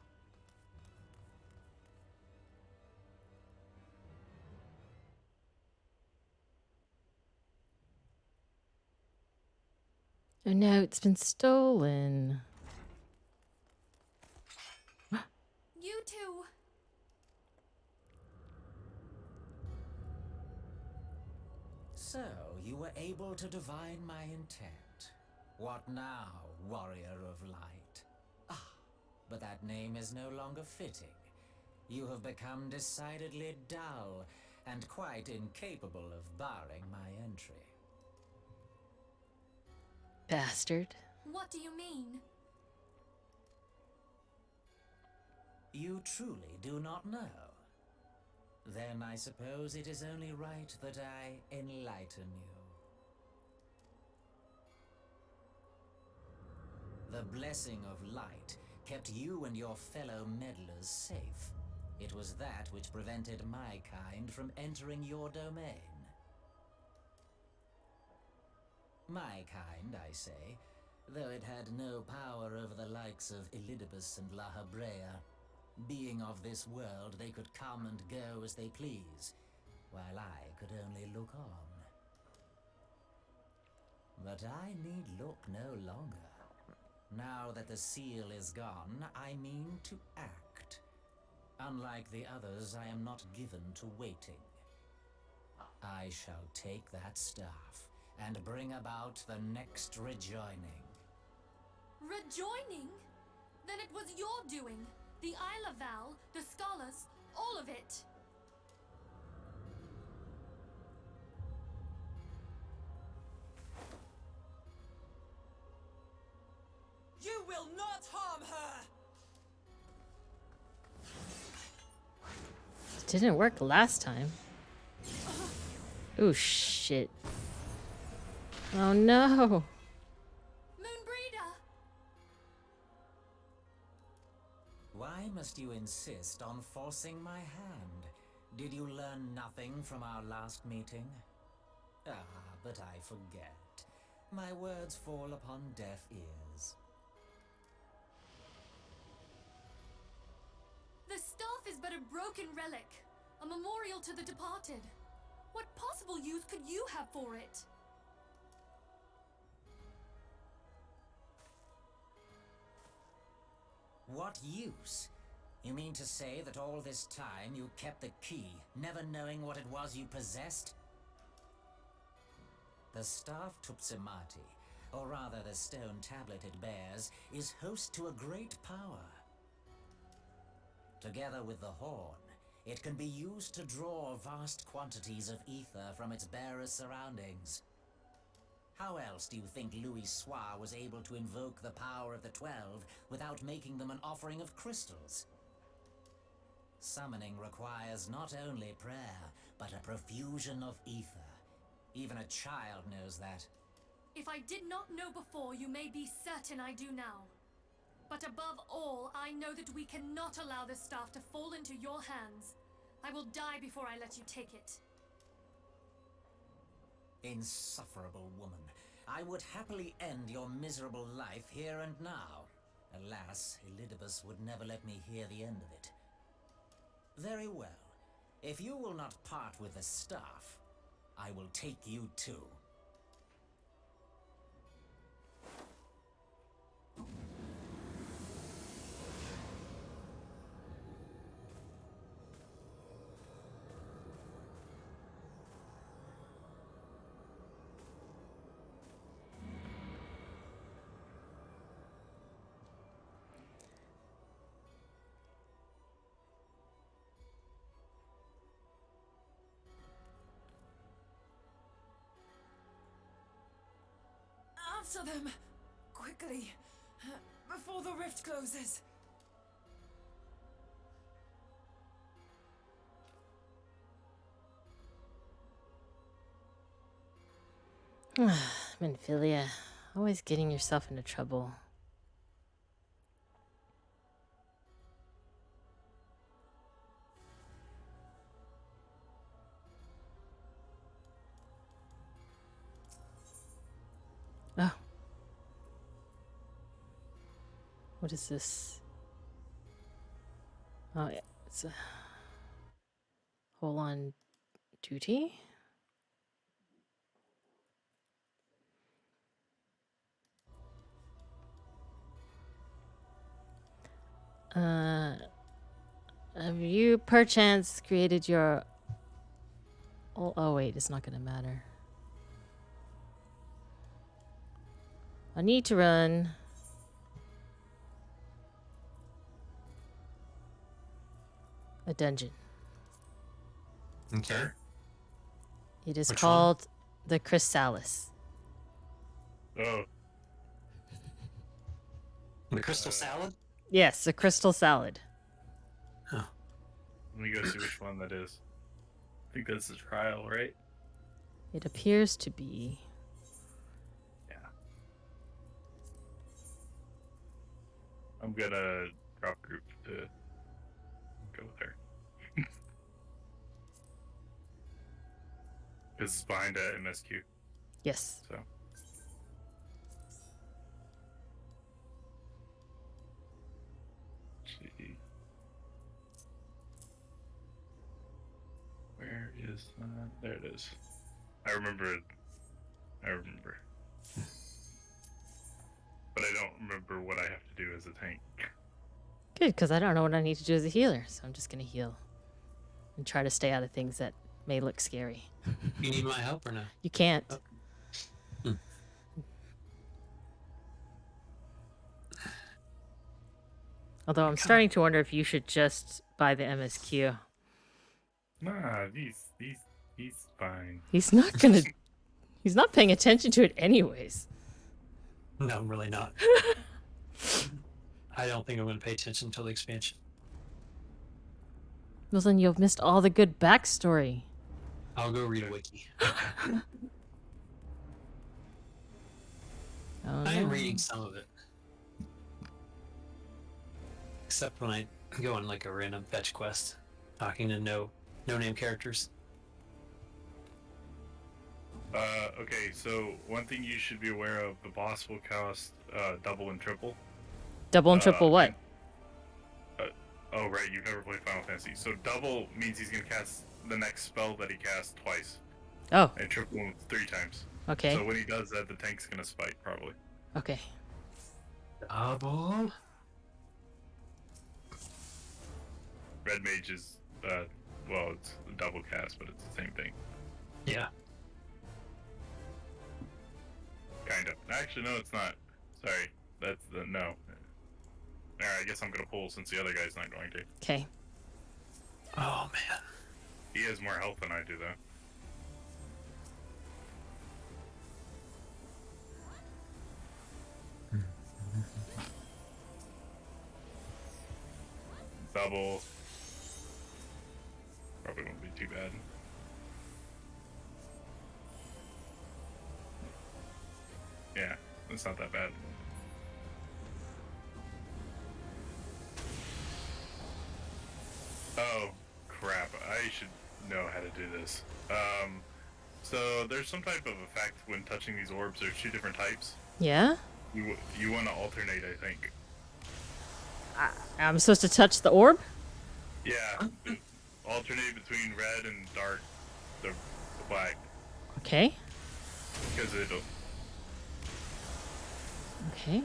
Oh no, it's been stolen. You two. So, you were able to divine my intent. What now, warrior of light? Ah, but that name is no longer fitting. You have become decidedly dull, and quite incapable of barring my entry. Bastard. What do you mean? You truly do not know? Then I suppose it is only right that I enlighten you. The blessing of light kept you and your fellow meddlers safe. It was that which prevented my kind from entering your domain. My kind, I say, though it had no power over the likes of Elidibus and La Habrea. Being of this world, they could come and go as they please, while I could only look on. But I need look no longer. Now that the seal is gone, I mean to act. Unlike the others, I am not given to waiting. I shall take that staff and bring about the next rejoining. Rejoining? Then it was your doing. The Isle of Val, the scholars, all of it. You will not harm her! It didn't work last time. Oh shit. Oh no. Moonbreeder! Why must you insist on forcing my hand? Did you learn nothing from our last meeting? Ah, but I forget. My words fall upon deaf ears. The staff is but a broken relic, a memorial to the departed. What possible use could you have for it? What use? You mean to say that all this time you kept the key, never knowing what it was you possessed? The staff Tupsimati, or rather the stone tablet it bears, is host to a great power. Together with the horn, it can be used to draw vast quantities of ether from its bearer's surroundings. How else do you think Louis Soir was able to invoke the power of the 12 without making them an offering of crystals? Summoning requires not only prayer, but a profusion of ether. Even a child knows that. If I did not know before, you may be certain I do now. But above all, I know that we cannot allow this staff to fall into your hands. I will die before I let you take it. Insufferable woman. I would happily end your miserable life here and now. Alas, Elidibus would never let me hear the end of it. Very well. If you will not part with the staff, I will take you too. After them! Quickly! Before the rift closes! Minfilia, always getting yourself into trouble. Oh. What is this? Oh, yeah. It's a hole on duty? Have you perchance created your... Oh, wait, it's not gonna matter. I need to run. A dungeon. Okay. It is Which called the Chrysalis. Oh. The crystal salad? Yes, the crystal salad. Oh. Let me go see which one that is. I think that's the trial, right? It appears to be. Yeah. I'm gonna drop group to go there. This is behind a MSQ. Yes. So. Let's see. Where is that? There it is. I remember it. I remember. But I don't remember what I have to do as a tank. Good, because I don't know what I need to do as a healer, so I'm just going to heal. And try to stay out of things that may look scary. You need my help or no? You can't. Oh. Although I'm starting to wonder if you should just buy the MSQ. Nah, he's fine. He's not gonna... He's not paying attention to it anyways. No, I'm really not. I don't think I'm going to pay attention until the expansion. Well, then you've missed all the good backstory. I'll go read a wiki. Oh, I am no. reading some of it. Except when I go on like a random fetch quest, talking to no-name characters. Okay, so one thing you should be aware of, the boss will cast double and triple. Double and triple what? Oh, right, you've never played Final Fantasy. So double means he's going to cast the next spell that he casts twice. Oh. And triple 3 times. Okay. So when he does that, the tank's going to spike, probably. Okay. Double? Red Mage is, well, it's a double cast, but it's the same thing. Yeah. Kind of. Actually, no, it's not. Sorry. That's the, no. Alright, I guess I'm going to pull since the other guy's not going to. Okay. Oh, man. He has more health than I do, though. Double. Probably won't be too bad. Yeah, it's not that bad. Oh, crap. I should know how to do this. So there's some type of effect when touching these orbs. There's 2 different types. Yeah? You want to alternate, I think. I'm supposed to touch the orb? Yeah. Alternate between red and dark, the black. Okay. Because it'll... Okay.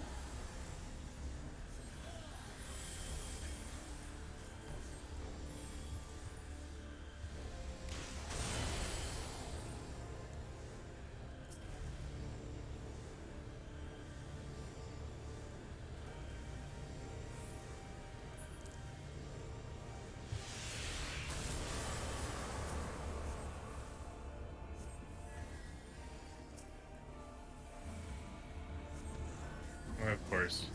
Of course.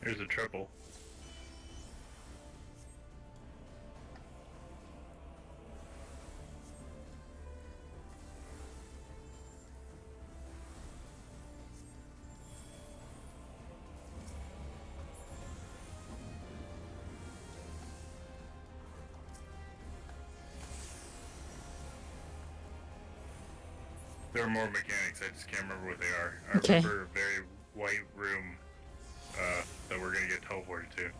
Here's a triple. There are more mechanics, I just can't remember what they are. I Okay. remember a very white room that we're gonna get teleported to.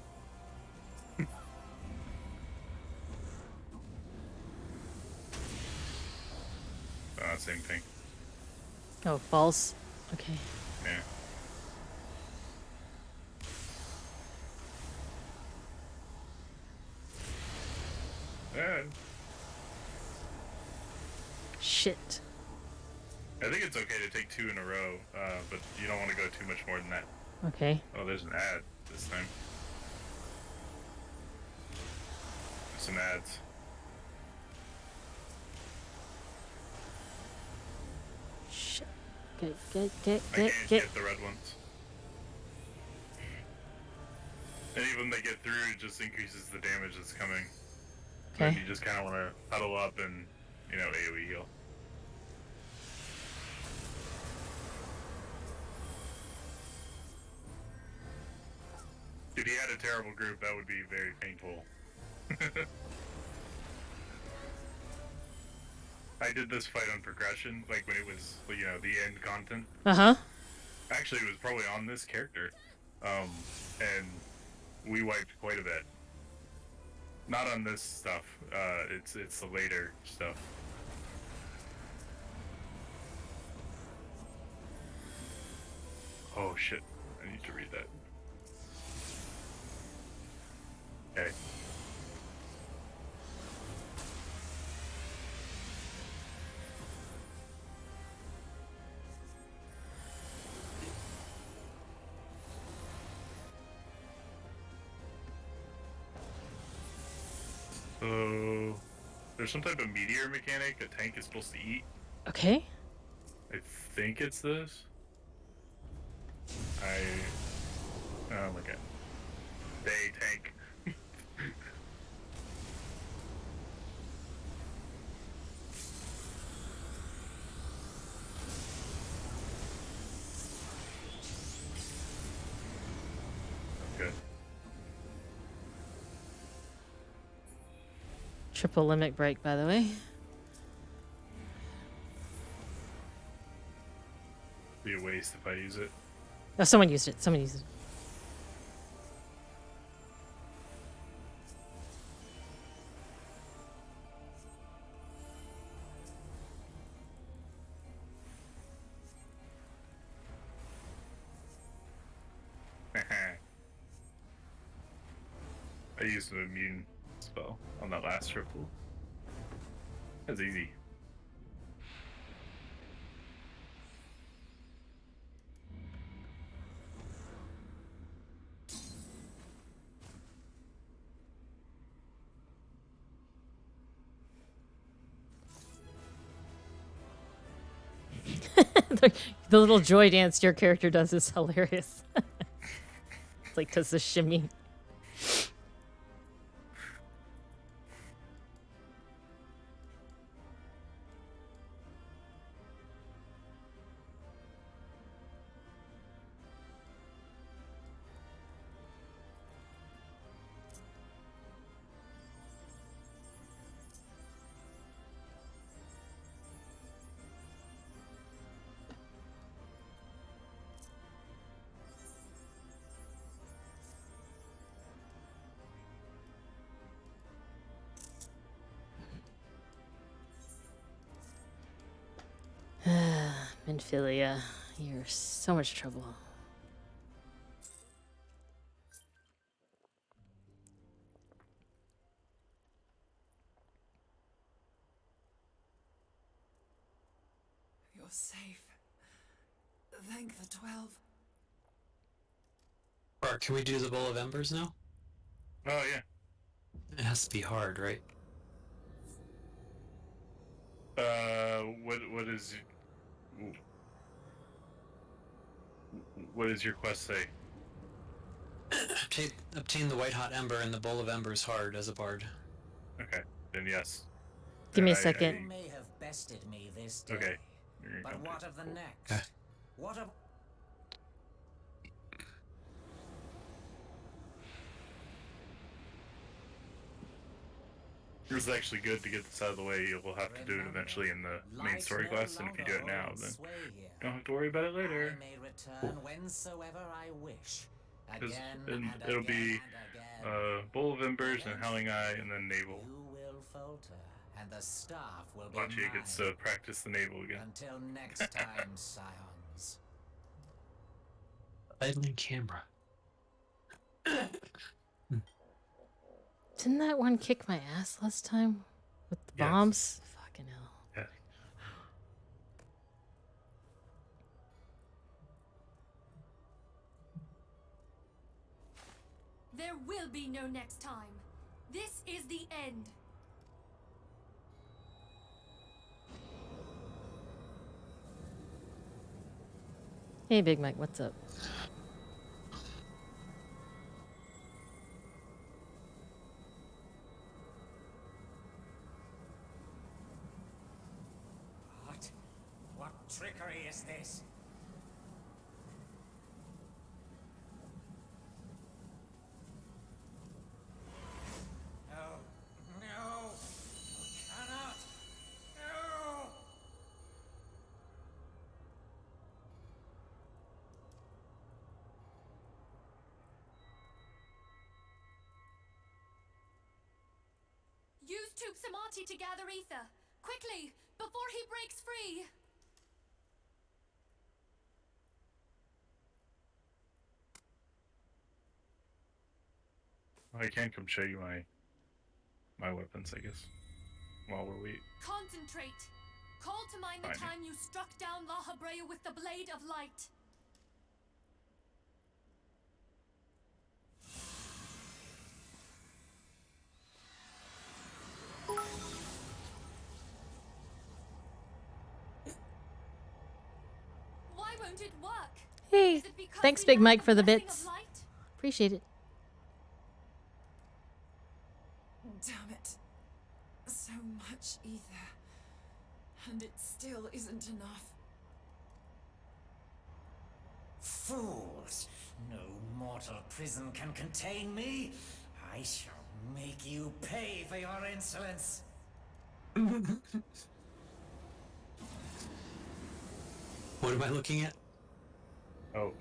Same thing. Oh, false. Okay. Yeah. Yeah. Shit. I think it's okay to take 2 in a row, but you don't want to go too much more than that. Okay. Oh, there's an ad this time. There's some ads. Shit. Get. I can't get the red ones. Any of them that get through, it just increases the damage that's coming. Okay. And you just kind of want to huddle up and, AoE heal. If you had a terrible group, that would be very painful. I did this fight on progression, like when it was, the end content. Uh-huh. Actually, it was probably on this character. And we wiped quite a bit. Not on this stuff. It's the later stuff. Oh shit! I need to read that. Okay. So there's some type of meteor mechanic a tank is supposed to eat. Okay. I think it's this. Oh my god. They tank. Good. Triple limit break, by the way. Be a waste if I use it. Oh, someone used it. Someone used it. I used an immune spell on that last triple. That's easy. The little joy dance your character does is hilarious. It's like does the shimmy. Minfilia, you're so much trouble. You're safe. Thank the 12. Or can we do the Bowl of Embers now? Oh yeah. It has to be hard, right? What does your quest say? Obtain the White Hot Ember and the Bowl of Embers hard as a bard. Okay, then yes. Give me a You second. may have bested me this day, Okay. but what of the next? Okay. What of... It was actually good to get this out of the way. You'll have to do it eventually in the main story quest, and if you do it now, then you don't have to worry about it later. I may return whensoever I wish. It'll be Bowl of Embers and Howling Eye, and then Naval. You will falter, and the staff will be Lachi gets to practice the Naval again. Until next time, scions. Idling camera. Didn't that one kick my ass last time with the Yes. bombs? Fucking hell. Yeah. There will be no next time. This is the end. Hey, Big Mike, what's up? What trickery is this? No, no, cannot, no! Use Tube Samati to gather ether. Quickly, before he breaks free. I can come show you my weapons, I guess, while we're waiting. Concentrate. Call to mind the Fine. time you struck down La Habrea with the Blade of Light. Why won't it work? Hey, Is it because thanks, we Big lack Mike, the for the blessing bits. of light? Appreciate it. Damn it. So much ether. And it still isn't enough. Fools! No mortal prison can contain me. I shall make you pay for your insolence. What am I looking at? Oh,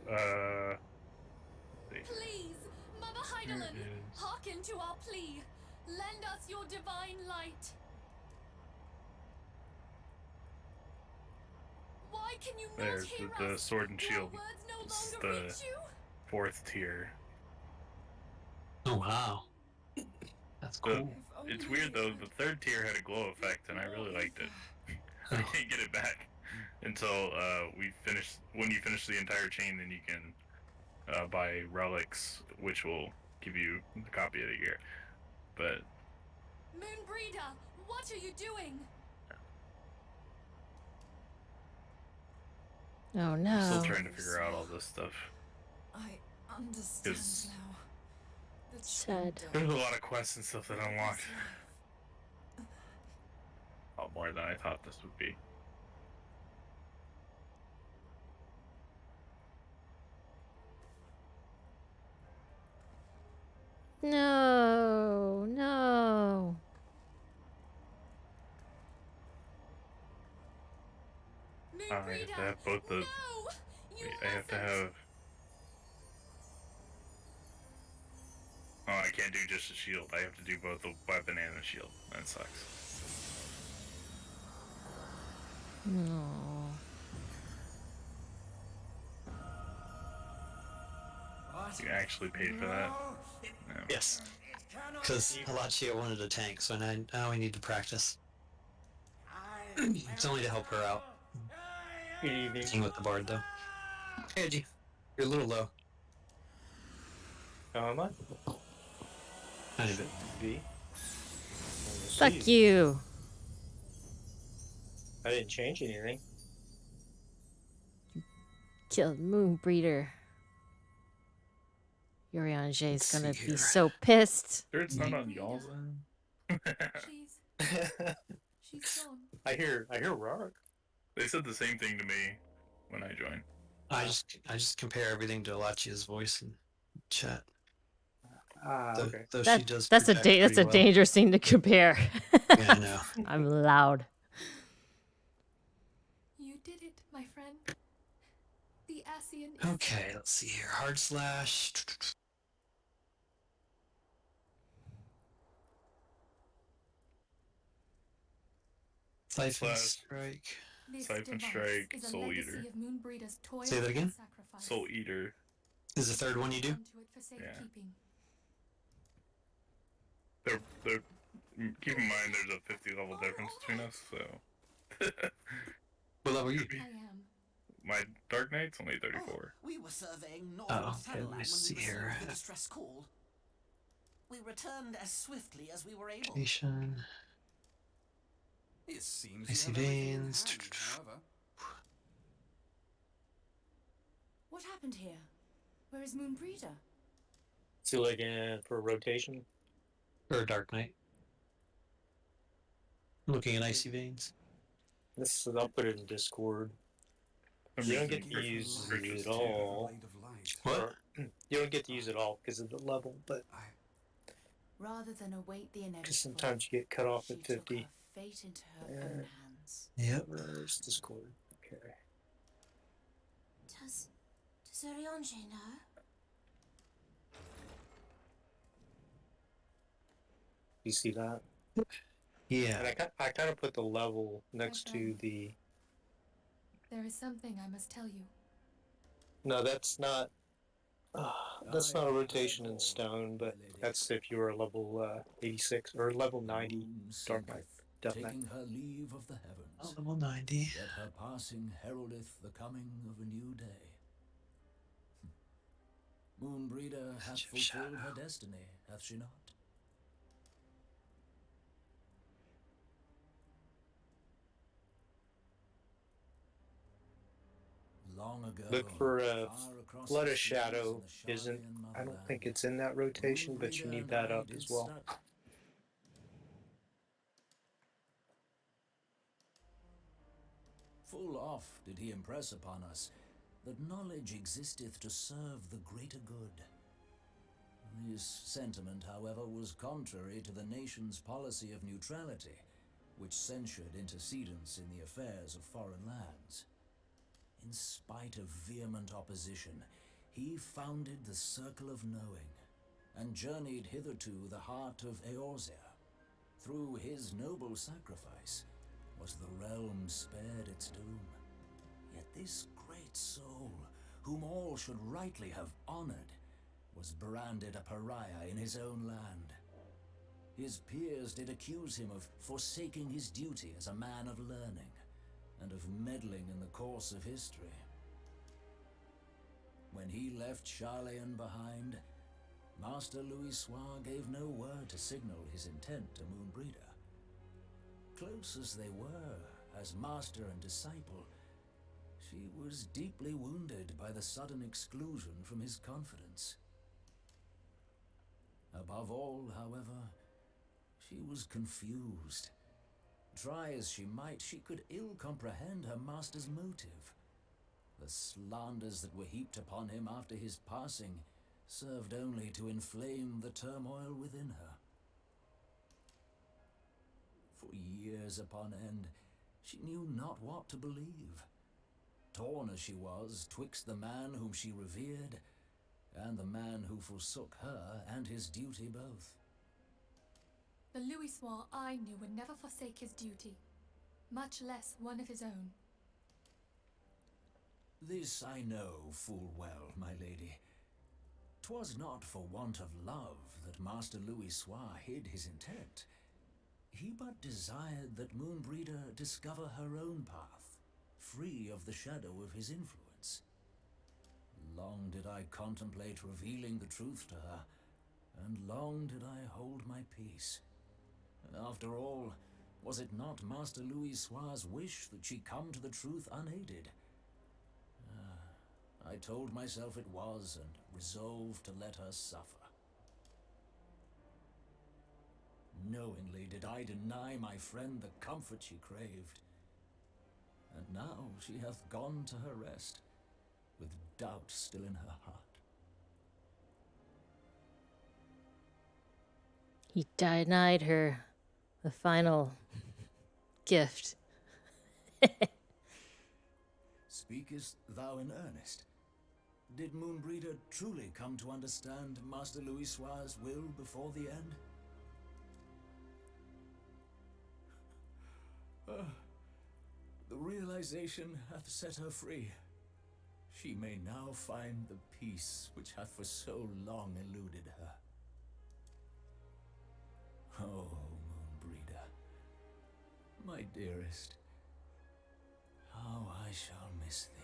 Please, Mother Here Heidelin, it is. hearken to our plea. Lend us your divine light. Why can you not There's hear the us? sword and Do our shield. words no It's longer the reach you? 4th tier. Oh wow, that's The- cool. It's weird though, the 3rd tier had a glow effect, and I really liked it. I can't get it back until when you finish the entire chain, then you can buy relics, which will give you a copy of the gear. But Moonbreeder, what are you doing? Oh I'm no. still trying to figure out all this stuff. I understand Is- now. The Sad. true There's a depth lot of quests and stuff that of unlocked. this life. A lot more than I thought this would be. No, no. I have to have both the. Wait, I have to have. Oh, I can't do just a shield. I have to do both the weapon and the shield. That sucks. No. You actually paid for that? No. Yes. Because Halachia wanted a tank, so now we need to practice. It's only to help her out. Sing with the bard, though. Hey, Edgy. You're a little low. How am I? Tiny bit. V? Fuck you. I didn't change anything. Killed Moonbreeder. Urianger's gonna Let's see be here. so pissed. Sure, it's not on y'all's end. She's gone. I hear Rock. They said the same thing to me when I joined. I just compare everything to Halachia's voice in chat. Okay. Though That- she does. that's a project that's a pretty well. dangerous thing to compare. Yeah, I know. I'm loud. You did it, my friend. The Ascian is Okay, let's see here. Hard slash. Siphon Slash. strike. This Siphon device Strike, is a Soul legacy Eater. of Moonbreeder's toil Say that again? and sacrifice. Soul Eater. Is the third one you do? Onto it for Yeah. safekeeping. They're keep in mind there's a 50 level difference between us, so. What level are you? I am. My Dark Knight's only 34. We were surveying Oh, northern okay, let me Thanalan see when we here. received the distress call. We returned as swiftly as we were able. Station. It seems I see you have everything in veins. hand, however. What happened here? Where is Moonbreeder? So looking for rotation. Or Dark Knight. Looking at icy veins. This I'll put it in Discord. I'm You don't using get to use purchase it too. all. Blade of light. What? You don't get to use it all because of the level, but Rather than await the inevitable, because sometimes you get cut off she at took 50. her fate into her own hands. Yep. Where's Discord? Okay. Does Urianger know? You see that? Yeah. And I kind of put the level next to the. There is something I must tell you. No, that's not. That's not a rotation in stone, but that's if you were a level 86 or level 90 Dark Knight. Death Knight. Taking her leave of the heavens. Oh, level 90. Yet her passing heraldeth the coming of a new day. Moonbreeder hath Ship fulfilled her shadow. destiny, hath she not? Long ago, Look for far across Blood the of seas Shadow in the isn't. Shalian I don't motherland, think it's in that rotation, but you Moonbreeder need and that I up did as well. study. Full oft did he impress upon us that knowledge existeth to serve the greater good. This sentiment, however, was contrary to the nation's policy of neutrality, which censured intercedence in the affairs of foreign lands. In spite of vehement opposition, he founded the Circle of Knowing, and journeyed hitherto the heart of Eorzea. Through his noble sacrifice was the realm spared its doom. Yet this great soul, whom all should rightly have honored, was branded a pariah in his own land. His peers did accuse him of forsaking his duty as a man of learning, and of meddling in the course of history. When he left Charlayan behind, Master Louis Soir gave no word to signal his intent to She was deeply wounded by the sudden exclusion from his confidence. Above all, however, she was confused. Try as she might, she could ill comprehend her master's motive. The slanders that were heaped upon him after his passing served only to inflame the turmoil within her. For years upon end, she knew not what to believe. Torn as she was twixt the man whom she revered and the man who forsook her and his duty both. The Louisois I knew would never forsake his duty, much less one of his own. This I know full well, my lady. 'Twas not for want of love that Master Louisois hid his intent. He but desired that Moonbreeder discover her own path, free of the shadow of his influence. Long did I contemplate revealing the truth to her, and long did I hold my peace. After all, was it not Master Louisois' wish that she come to the truth unaided? I told myself it was, and resolved to let her suffer. Knowingly did I deny my friend the comfort she craved. And now she hath gone to her rest, with doubt still in her heart. He denied her the final gift. Speakest thou in earnest? Did Moonbreeder truly come to understand Master Louisois' will before the end? The realization hath set her free. She may now find the peace which hath for so long eluded her. Oh, Moonbreeder, my dearest, how I shall miss thee.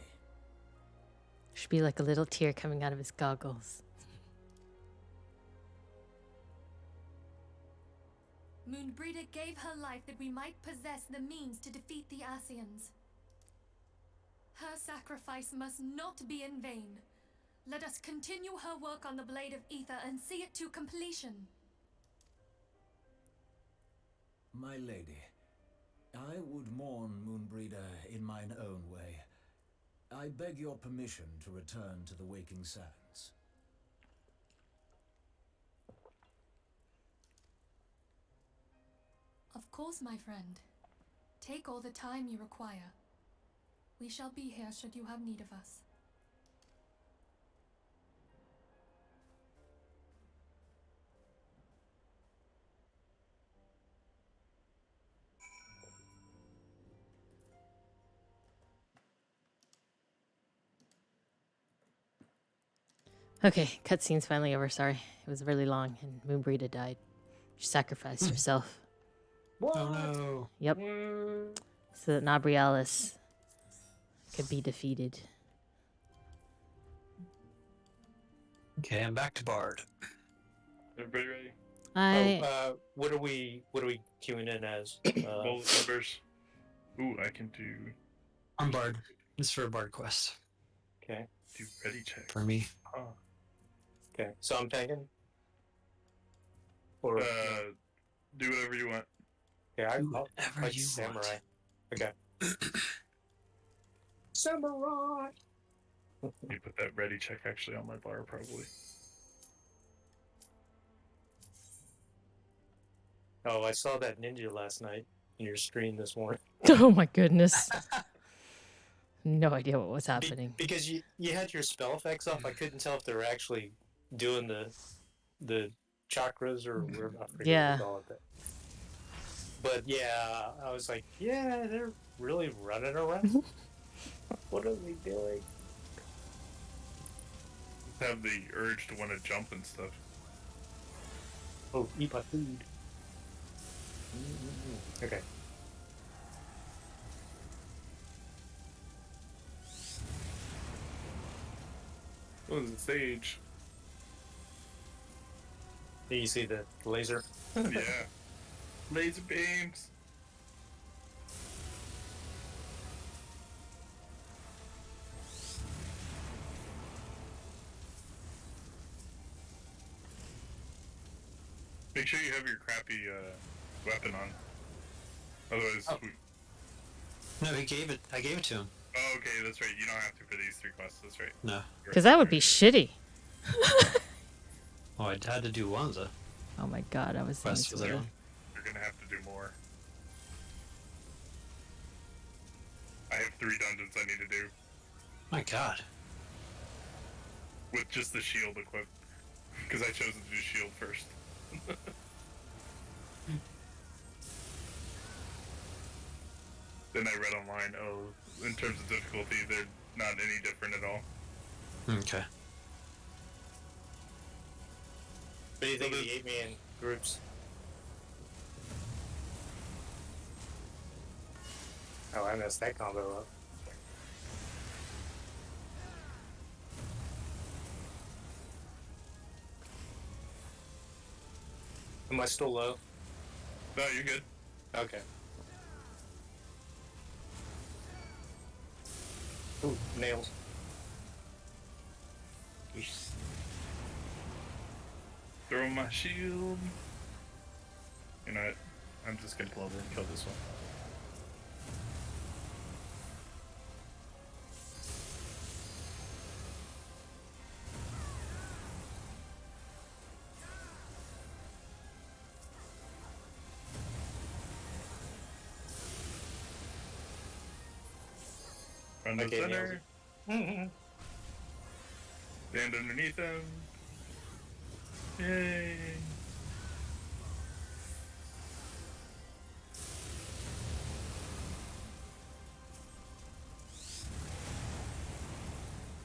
Should be like a little tear coming out of his goggles. Moonbreeder gave her life that we might possess the means to defeat the Ascians. Her sacrifice must not be in vain. Let us continue her work on the Blade of Ether and see it to completion. My lady, I would mourn Moonbreeder in mine own way. I beg your permission to return to the Waking Sands. Of course, my friend. Take all the time you require. We shall be here should you have need of us. Okay, cutscene's finally over. Sorry, it was really long, and Moonbreeder died. She sacrificed herself. What? Oh no. Yep. So that Nabrialis could be defeated. Okay, I'm back to Bard. Everybody ready? What are we queuing in as? Bullet numbers. Ooh, I can do. I'm Bard. This is for a Bard quest. Okay. Do ready check. For me. Oh. Okay, so I'm tanking? Or, do whatever you want. yeah, Do I'll whatever like you samurai. want. Okay. Samurai! Let me put that ready check actually on my bar, probably. Oh, I saw that ninja last night in your stream this morning. Oh my goodness. No idea what was happening. Because you had your spell effects off, I couldn't tell if they were actually doing the chakras or whatever. I forget Yeah. what they call it. But yeah, I was like, yeah, they're really running around. What are they doing? Have the urge to want to jump and stuff. Oh, eat my food. Okay. What was the stage? You see the laser? Yeah. Laser beams. Make sure you have your crappy weapon on. Otherwise, No, he gave it. I gave it to him. Oh, okay, that's right. You don't have to for these 3 quests. That's right. No. Because that would be shitty. Oh, I had to do one though. Oh my god, I was Quest for that one. You're gonna have to do more. I have 3 dungeons I need to do. My god. With just the shield equipped. Because I chose to do shield first. Then I read online, oh, in terms of difficulty, they're not any different at all. Okay. What do you think of the 8-man groups? Oh, I messed that combo up. Am I still low? No, you're good. Okay. Ooh, nails. Yeesh. Throw my shield. You know what? I'm just gonna pull over and kill this one. Run to the center. Stand underneath him. Yay!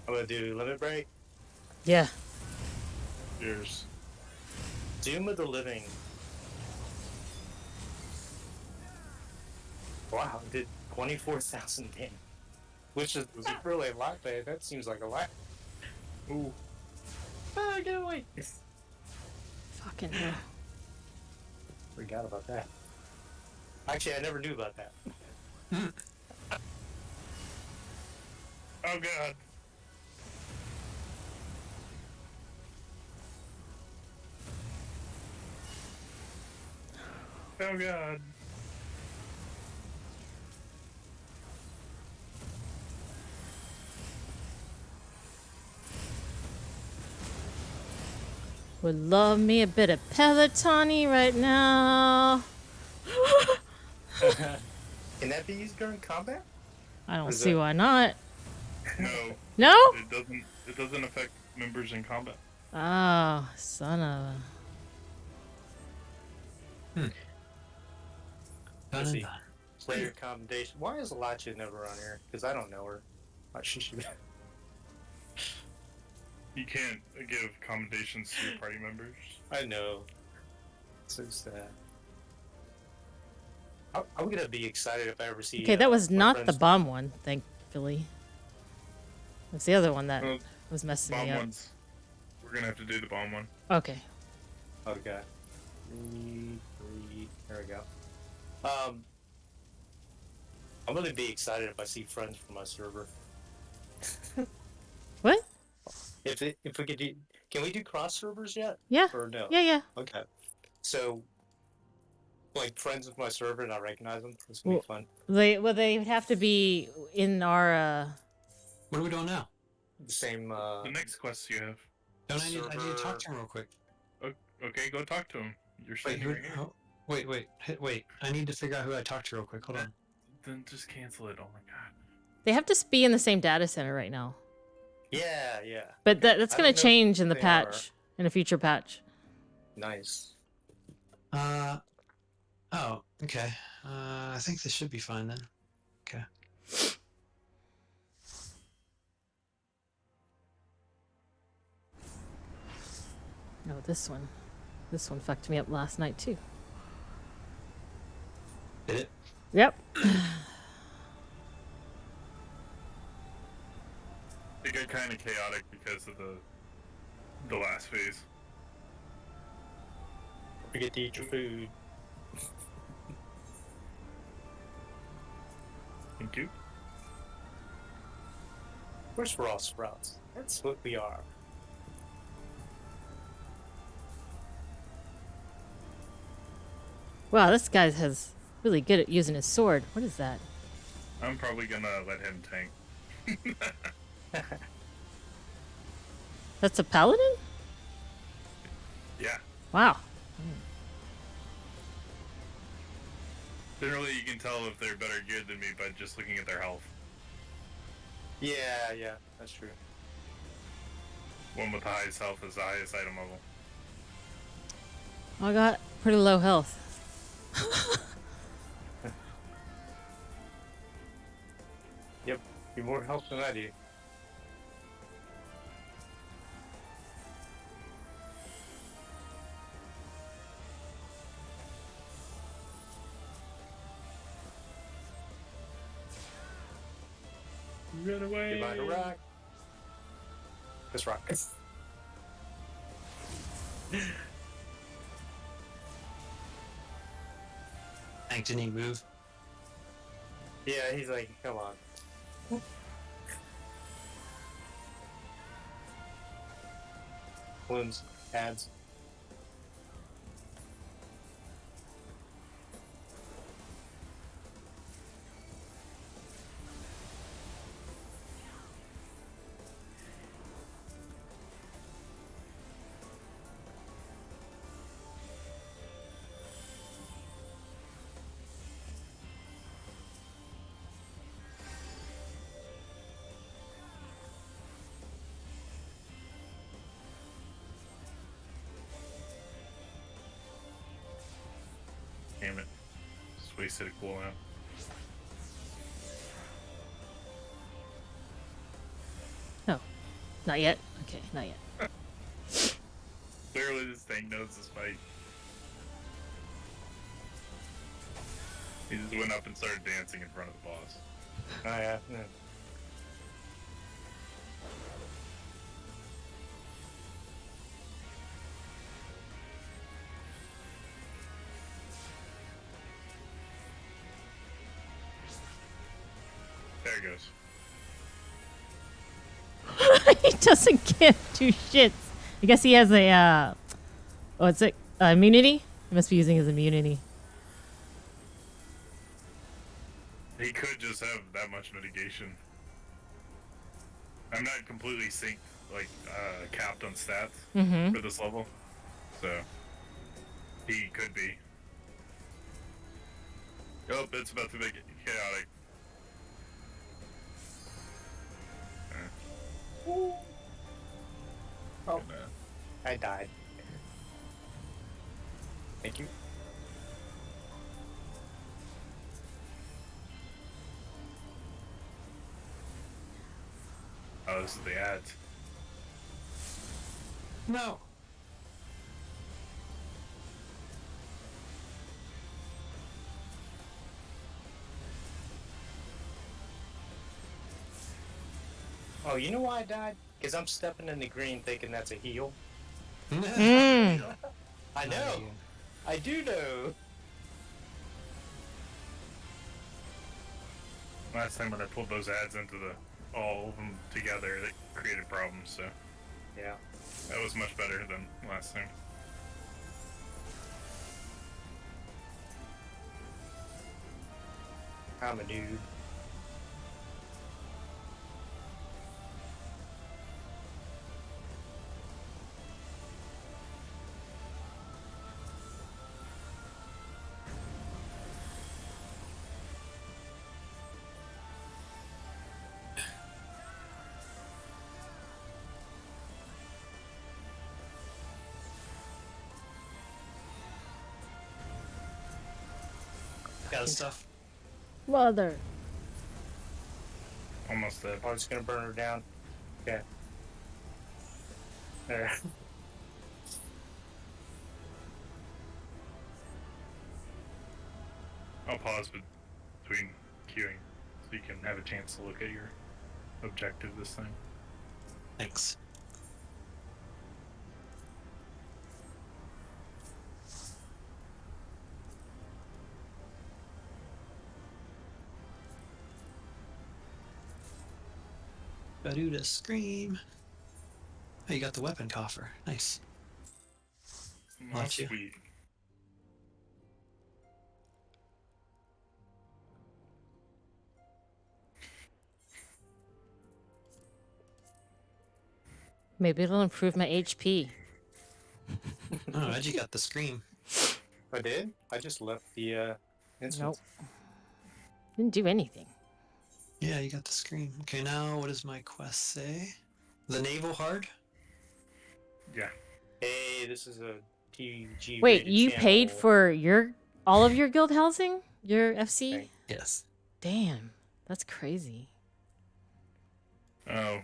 I'm gonna do limit break. Yeah. Cheers. Doom of the Living. Wow, did 24,000 damage. Which is not really a lot, but that seems like a lot. Ooh. Ah, get away! Fucking hell. Forgot about that. Actually, I never knew about that. Oh god. Oh god. Would love me a bit of Pelotoni right now. Can that be used during combat? I don't see why not. No. No? It doesn't affect members in combat. Oh, son of a... Let's see. Player commendation. Why is Alacha never on here? Because I don't know her. Why should she be? You can't give commendations to your party members. I know. So sad. I'm gonna be excited if I ever see. Okay, that was my not the friends- bomb one, thankfully. That's the other one that was messing Bomb me up. ones. We're gonna have to do the bomb one. Okay. Okay. Three. There we go. I'm gonna be excited if I see friends from my server. What? If we could do, can we do cross servers yet? Yeah. Or no? Yeah. Okay. So, like friends of my server, and I recognize them. This would be fun. They would have to be in our. What are we doing now? The same. The next quest you have. Don't I need to talk to him real quick. Okay, go talk to him. You're Wait, standing right here. wait. I need to figure out who I talked to real quick. Hold on. Then just cancel it. Oh my god. They have to be in the same data center right now. Yeah. But that's I going don't to know change in who the they patch, in a future patch. Nice. Oh, okay. I think this should be fine then. Okay. No, this one. This one fucked me up last night too. Did it? Yep. It got kind of chaotic because of the last phase. Don't forget to eat your food. Thank you. Of course, we're all sprouts. That's what we are. Wow, this guy has really good at using his sword. What is that? I'm probably gonna let him tank. That's a paladin? Yeah. Wow. Generally, you can tell if they're better geared than me by just looking at their health. Yeah, that's true. One with the highest health is the highest item level. I got pretty low health. Yep, you're more health than I do. Run away! Goodbye to rock. This rock. Hank, didn't he move? Yeah, he's like, come on. Balloons, ads. Damn it. Just wasted a cooldown. No. Not yet? Okay, not yet. Clearly this thing knows this fight. He just went up and started dancing in front of the boss. Oh, yeah. There it goes. He doesn't give two shits. I guess he has a, what's it? Immunity? He must be using his immunity. He could just have that much mitigation. I'm not completely synced, like, capped on stats for this level. So, he could be. Oh, it's about to make it chaotic. Oh, I died. Thank you. Oh, this is the ads. No. Oh, you know why I died? Because I'm stepping in the green thinking that's a heal. Mm. I know. I do know. Last time when I pulled those ads into all of them together, they created problems, so. Yeah. That was much better than last time. I'm a dude. Got his stuff. Mother. Almost dead. I was gonna burn her down. Okay. There. I'll pause between queuing so you can have a chance to look at your objective this time. Thanks. Baduda scream. Oh, you got the weapon coffer. Nice. Oh, Watch you. sweet. Maybe it'll improve my HP. Oh, Edgy got the scream. I did? I just left the instance. Nope. Didn't do anything. Yeah, you got the scream. Okay, now what does my quest say? The naval hard? Yeah. Hey, this is a TG. Wait, you channel. paid for all of your guild housing? Your FC? Thing. Yes. Damn, that's crazy. Oh.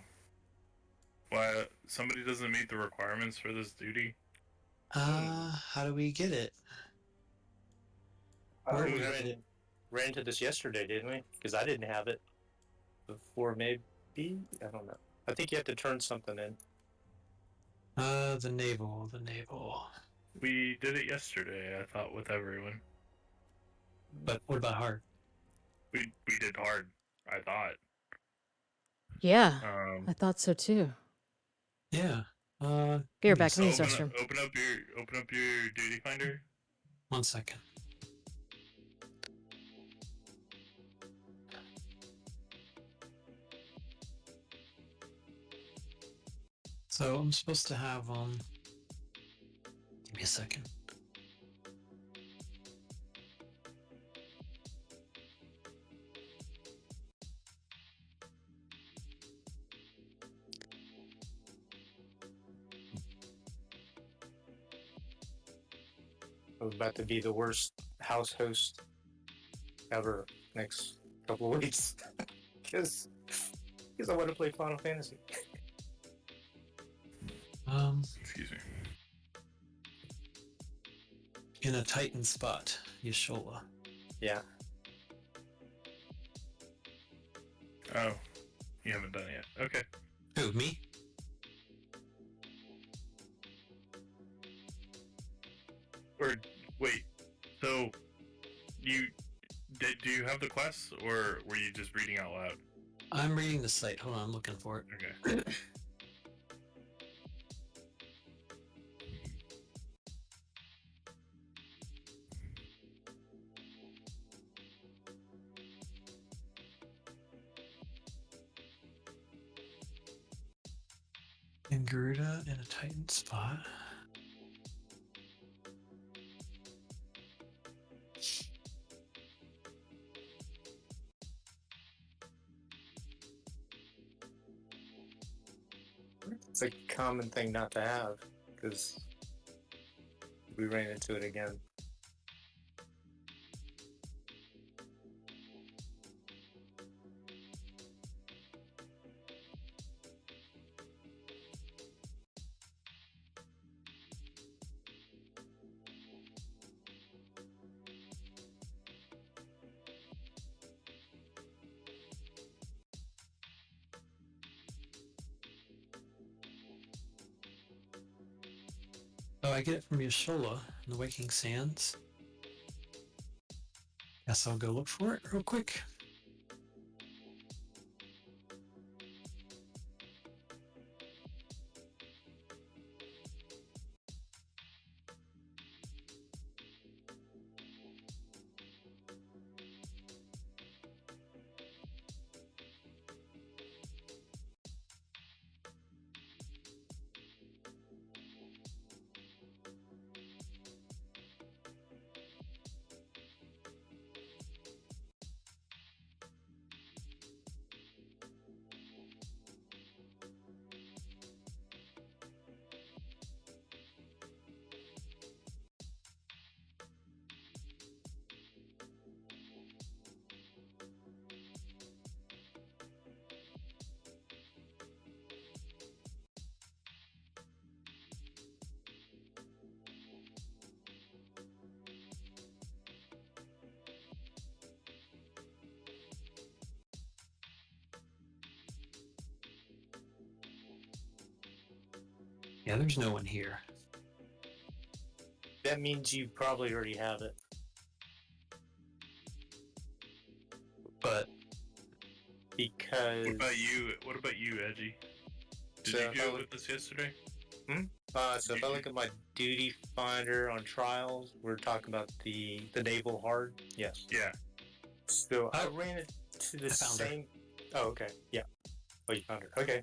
Why somebody doesn't meet the requirements for this duty? How do we get it? Oh, Where we was ran into this yesterday, didn't we? Because I didn't have it before, maybe? I don't know. I think you have to turn something in. The naval. We did it yesterday, I thought, with everyone. But what about hard? We did hard, I thought. Yeah, I thought so too. Yeah. Get her back in the restroom. Open up your duty finder. 1 second. So I'm supposed to have give me a second. I was about to be the worst house host ever next couple of weeks. Because I want to play Final Fantasy. Excuse me. In a Titan spot, Yashola. Yeah. Oh, you haven't done it yet. Okay. Who, me? Or wait, so do you have the quest, or were you just reading out loud? I'm reading the site. Hold on, I'm looking for it. Okay. In Garuda in a Titan spot. It's a common thing not to have, because we ran into it again. Oh, I get it from Yashola in the Waking Sands. Guess I'll go look for it real quick. Yeah, there's no one here. That means you probably already have it. But because What about you, Edgy? Did So you if do I it look- with us yesterday? So if I look at my duty finder on trials, we're talking about the naval hard. Yes. Yeah. So I ran it to the I found her. same. Oh, okay. Yeah. Oh, you found her. Okay.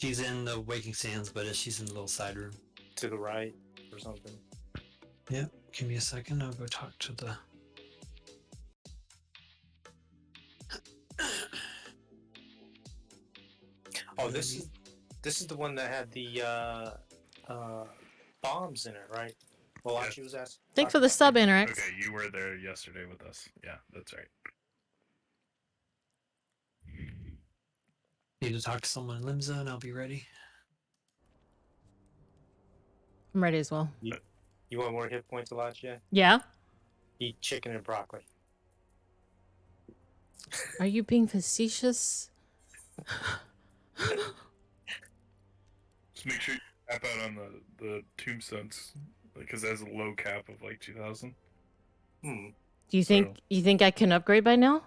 She's in the Waking Sands, but she's in the little side room. To the right or something. Yeah, give me a second. I'll go talk to the. Oh, this is the one that had the bombs in it, right? Well, Yeah. she was asking. Thanks for the sub, Interact. Okay, you were there yesterday with us. Yeah, that's right. Need to talk to someone in Limsa, and I'll be ready. I'm ready as well. You want more hit points, Alachia? Yeah? Eat chicken and broccoli. Are you being facetious? Just make sure you tap out on the tombstones, because there's a low cap of like 2,000. Hmm. Do you think I can upgrade by now?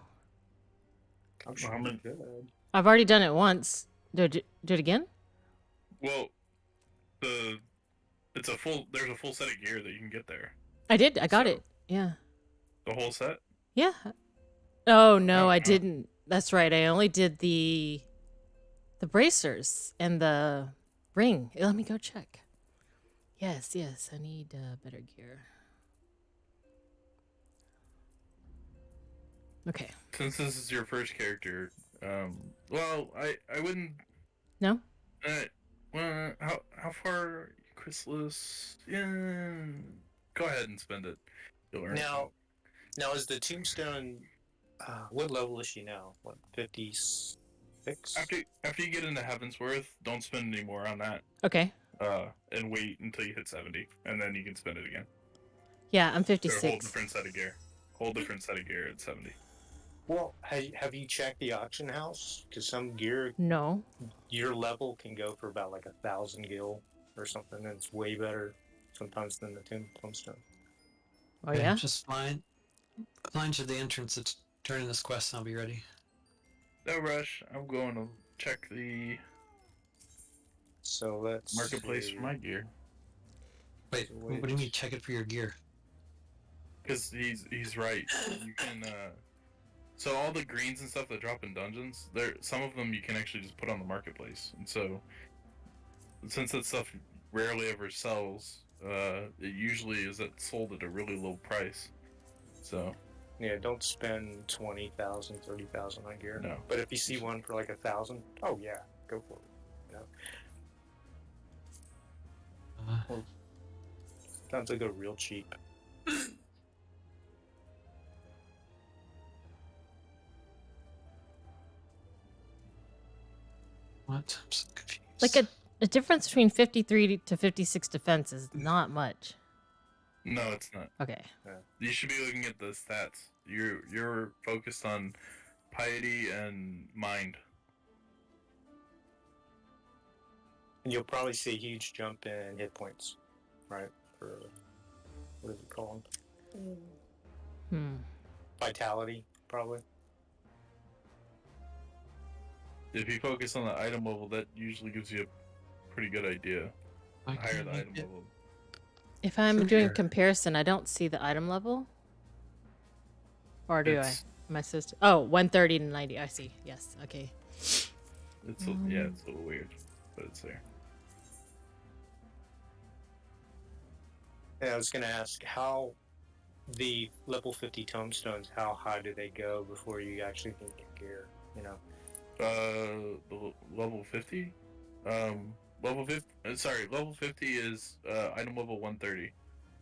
I'm sure you could. I've already done it once. Do it again? Well, there's a full set of gear that you can get there. I did. I got it. Yeah. The whole set? Yeah. Oh no, I didn't. That's right. I only did the bracers and the ring. Let me go check. Yes, I need better gear. Okay. Since this is your first character, well, I wouldn't. No. Well, how far are you, Chrysalis? Yeah. Go ahead and spend it. You'll earn Now is the tombstone? What level is she now? What, 56? After you get into Heavenward, don't spend any more on that. Okay. And wait until you hit 70, and then you can spend it again. Yeah, I'm 56. They're a whole different set of gear. Whole different set of gear at 70. Well, have you checked the auction house? Because some gear, No. your level can go for about like 1,000 gil or something, and it's way better sometimes than the tombstone. Oh yeah. Just flying to the entrance to turn in this quest, and I'll be ready. No rush. I'm going to check the marketplace for my gear. Wait, what do you mean check it for your gear? Because he's right. You can so all the greens and stuff that drop in dungeons, some of them you can actually just put on the marketplace. And so since that stuff rarely ever sells, it usually is sold at a really low price. So yeah, don't spend 20,000, 30,000 on gear. No. But if you see one for like 1,000, oh yeah, go for it. You know? Well, sometimes they go real cheap. What? I'm so confused. Like a difference between 53 to 56 defense is not much. no, it's not. Okay. You should be looking at the stats. You're focused on piety and mind. And you'll probably see a huge jump in hit points, right? For what is it called? Vitality, probably. If you focus on the item level, that usually gives you a pretty good idea. The higher the item level. If I'm doing comparison, I don't see the item level. Or do I? Am I supposed to? Oh, 130 to 90. I see. Yes. Okay. It's it's a little weird, but it's there. Yeah, I was gonna ask how the level 50 tombstones, how high do they go before you actually can get gear? You know. Level 50. Level 50 is item level 130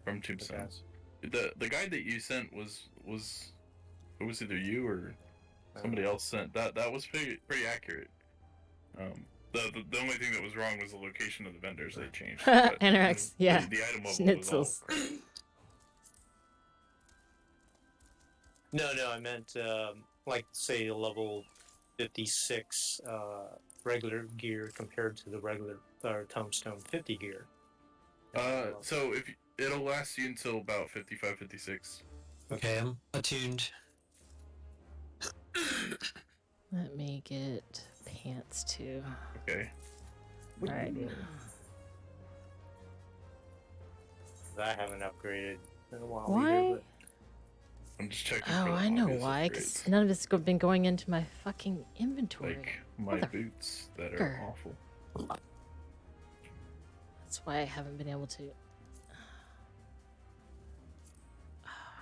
from tombstones. Okay. The guide that you sent was it was either you or somebody else sent that was pretty accurate. The only thing that was wrong was the location of the vendors they changed. Anorex, yeah. The item level Schnitzels. was all No, I meant like say level 56 regular gear compared to the regular tombstone 50 gear. So if it'll last you until about 55, 56. Okay, I'm attuned. Let me get pants too. Okay. All right. I haven't upgraded in a while. Why? Either, but... I'm just checking. Oh, I know why. Because none of it's been going into my fucking inventory. Like my boots that are awful. That's why I haven't been able to.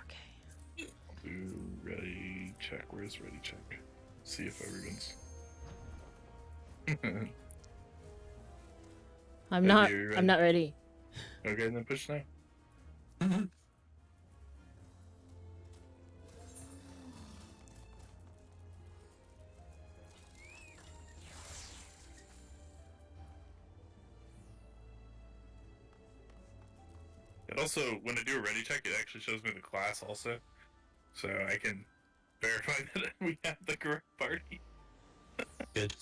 Okay. Do ready check. Where's ready check? See if everyone's. I'm not ready. Okay, then push now. It also, when I do a ready check, it actually shows me the class also, so I can verify that we have the correct party. Good.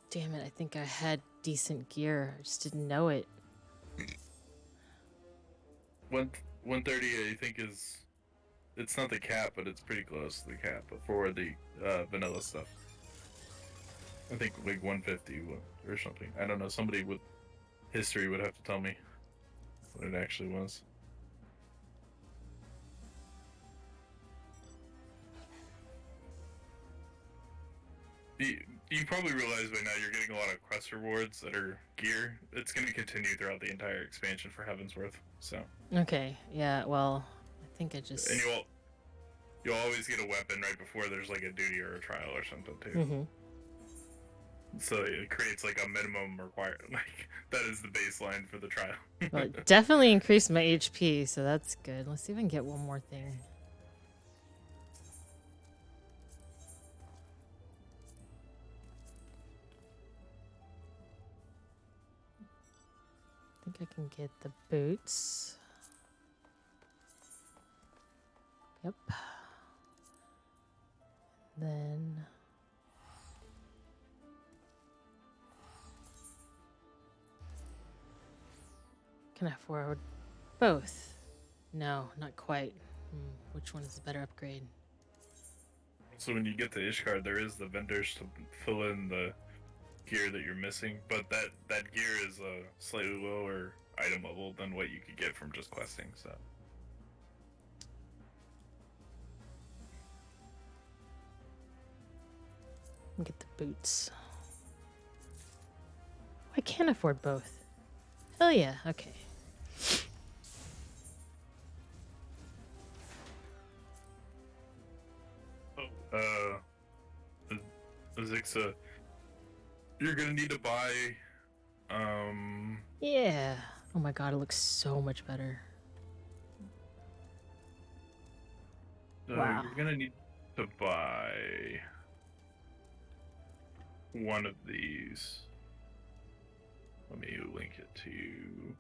Damn it, I think I had decent gear. I just didn't know it. 130, I think, is... It's not the cap, but it's pretty close to the cap for the vanilla stuff. I think like 150 or something. I don't know. Somebody with history would have to tell me what it actually was. You probably realize by now you're getting a lot of quest rewards that are gear. It's going to continue throughout the entire expansion for Heavenward. So. Okay. Yeah. Well, I think I just. And you'll always get a weapon right before there's like a duty or a trial or something too. Mm-hmm. So it creates like a minimum required. Like that is the baseline for the trial. Well, it definitely increased my HP, so that's good. Let's see if I can get one more thing. I think I can get the boots. Yep. Then can I afford both? No, not quite. Which one is the better upgrade? So when you get the Ishkard, there is the vendors to fill in the gear that you're missing, but that gear is a slightly lower item level than what you could get from just questing. So. Get the boots. I can't afford both. Hell yeah, okay. Azixa, you're gonna need to buy, Yeah. Oh my god, it looks so much better. Wow. You're gonna need to buy one of these. Let me link it to you.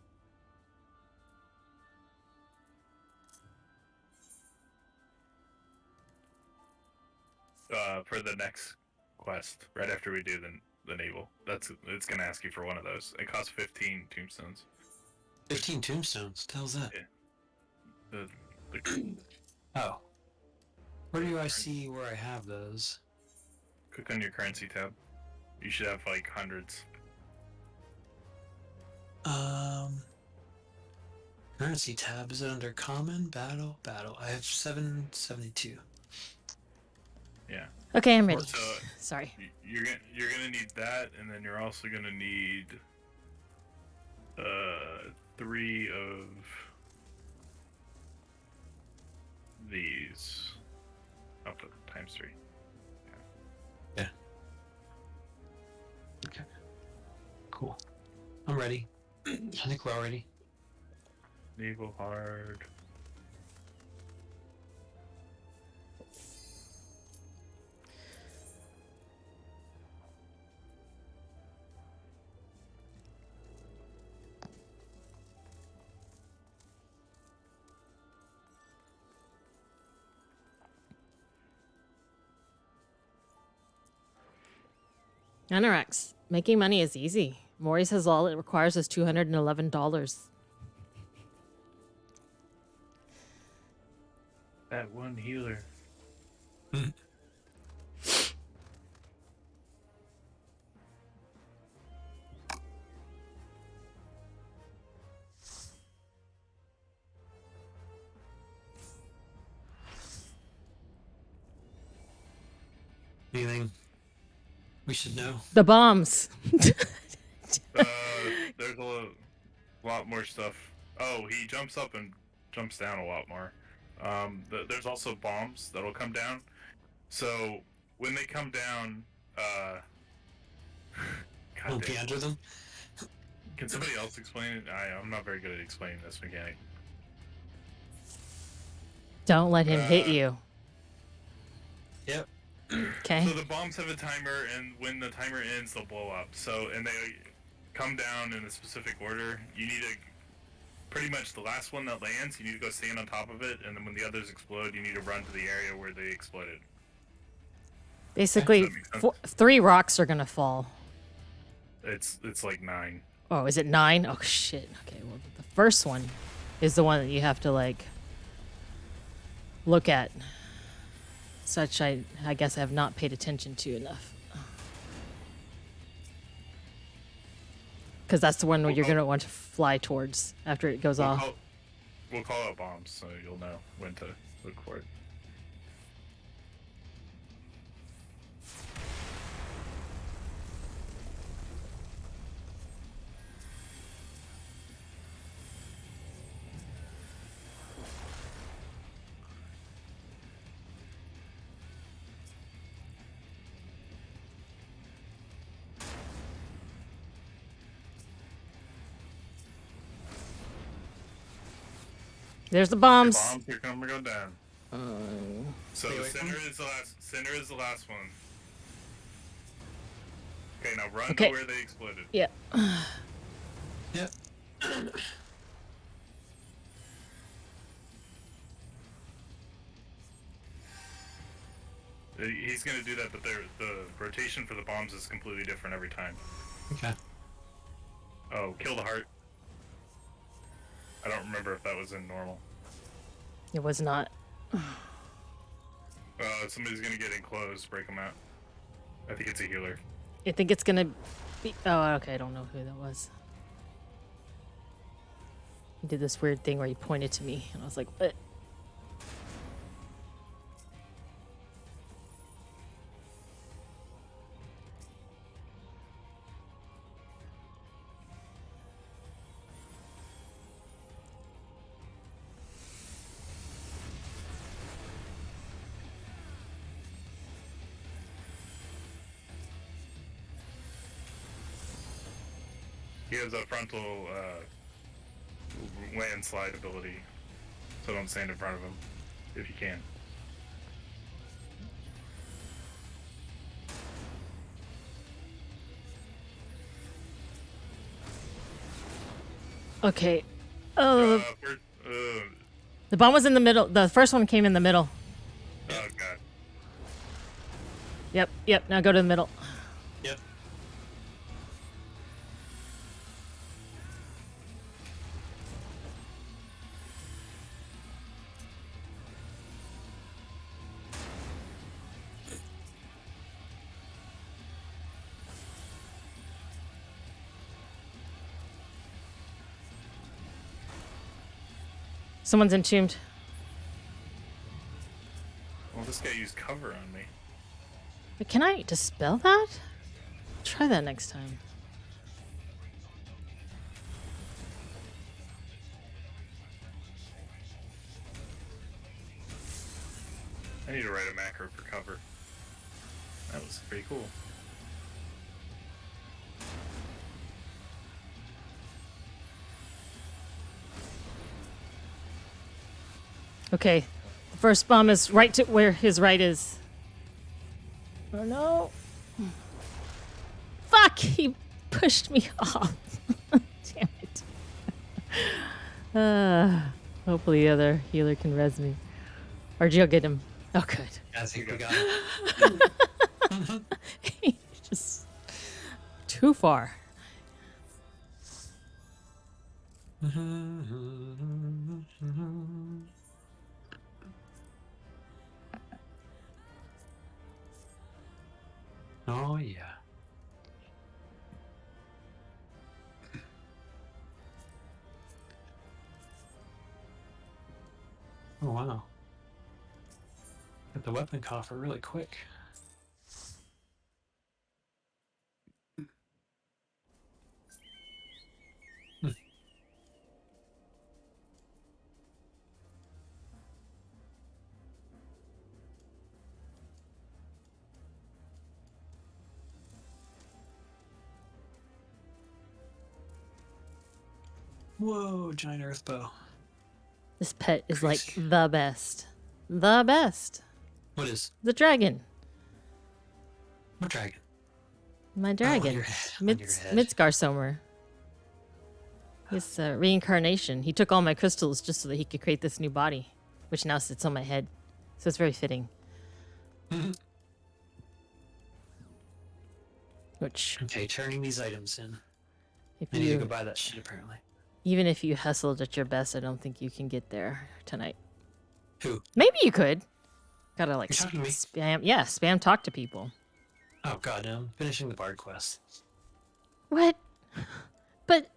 For the next quest, right after we do the naval. It's gonna ask you for one of those. It costs 15 tombstones. 15 tombstones? What the hell's that? Yeah. Oh. Where do I see where I have those? Click on your currency tab. You should have like hundreds. Currency tab, is it under common? Battle? I have 772. Yeah. Okay, I'm ready. So, sorry. You're gonna need that, and then you're also gonna need 3 of these. I'll put times 3. Yeah. Okay. Cool. I'm ready. I think we're all ready. Naval hard. Anorax, making money is easy. Maury says all it requires is $211. That one healer. Anything we should know? The bombs. There's a lot more stuff. Oh, he jumps up and jumps down a lot more. There's also bombs that'll come down. So when they come down, Won't be under them. Can somebody else explain it? I'm not very good at explaining this mechanic. Don't let him hit you. Yep. Okay. So the bombs have a timer, and when the timer ends, they'll blow up. So, and they come down in a specific order. You need to, pretty much the last one that lands, you need to go stand on top of it, and then when the others explode, you need to run to the area where they exploded. Basically, 3 rocks are gonna fall. It's like 9. Oh, is it 9? Oh shit. Okay, well the first one is the one that you have to like look at. Such I guess I have not paid attention to enough. Because that's the one where you're gonna want to fly towards after it goes off. We'll call out bombs, so you'll know when to look for it. There's the bombs. The bombs are gonna go down. So the center is the last. Center is the last one. Okay, now run to where they exploded. Yeah. Yep. He's gonna do that, but the rotation for the bombs is completely different every time. Okay. Oh, kill the heart. I don't remember if that was in normal. It was not. Somebody's gonna get enclosed, break them out. I think it's a healer. I think it's gonna be. Oh, okay. I don't know who that was. He did this weird thing where he pointed to me, and I was like, "What?" He has a frontal landslide ability, so don't stand in front of him if you can. Okay. Oh. The bomb was in the middle. The first one came in the middle. Oh god. Yep. Now go to the middle. Yep. Someone's entombed. Well, this guy used cover on me. But can I dispel that? Try that next time. I need to write a macro for cover. That was pretty cool. Okay. The first bomb is right to where his right is. Oh no. Fuck! He pushed me off. Damn it. Hopefully the other healer can res me. Or Jill get him. Oh, good. I think we got it. He's just too far. Oh, yeah. Oh, wow. Got the weapon coffer really quick. Whoa, giant earth bow. This pet is like Crazy. the best. The best. What is? The dragon. What dragon? My on dragon. your head, on your head. Midgar Somer. His reincarnation. He took all my crystals just so that he could create this new body, which now sits on my head. So it's very fitting. Which, Okay, turning these items in. if I need to you, go buy that shit, apparently. even if you hustled at your best, I don't think you can get there tonight. Who? Maybe you could. Gotta like You're talking to me? spam. Yeah, spam talk to people. Oh god, no. I'm finishing the bard quest. What? But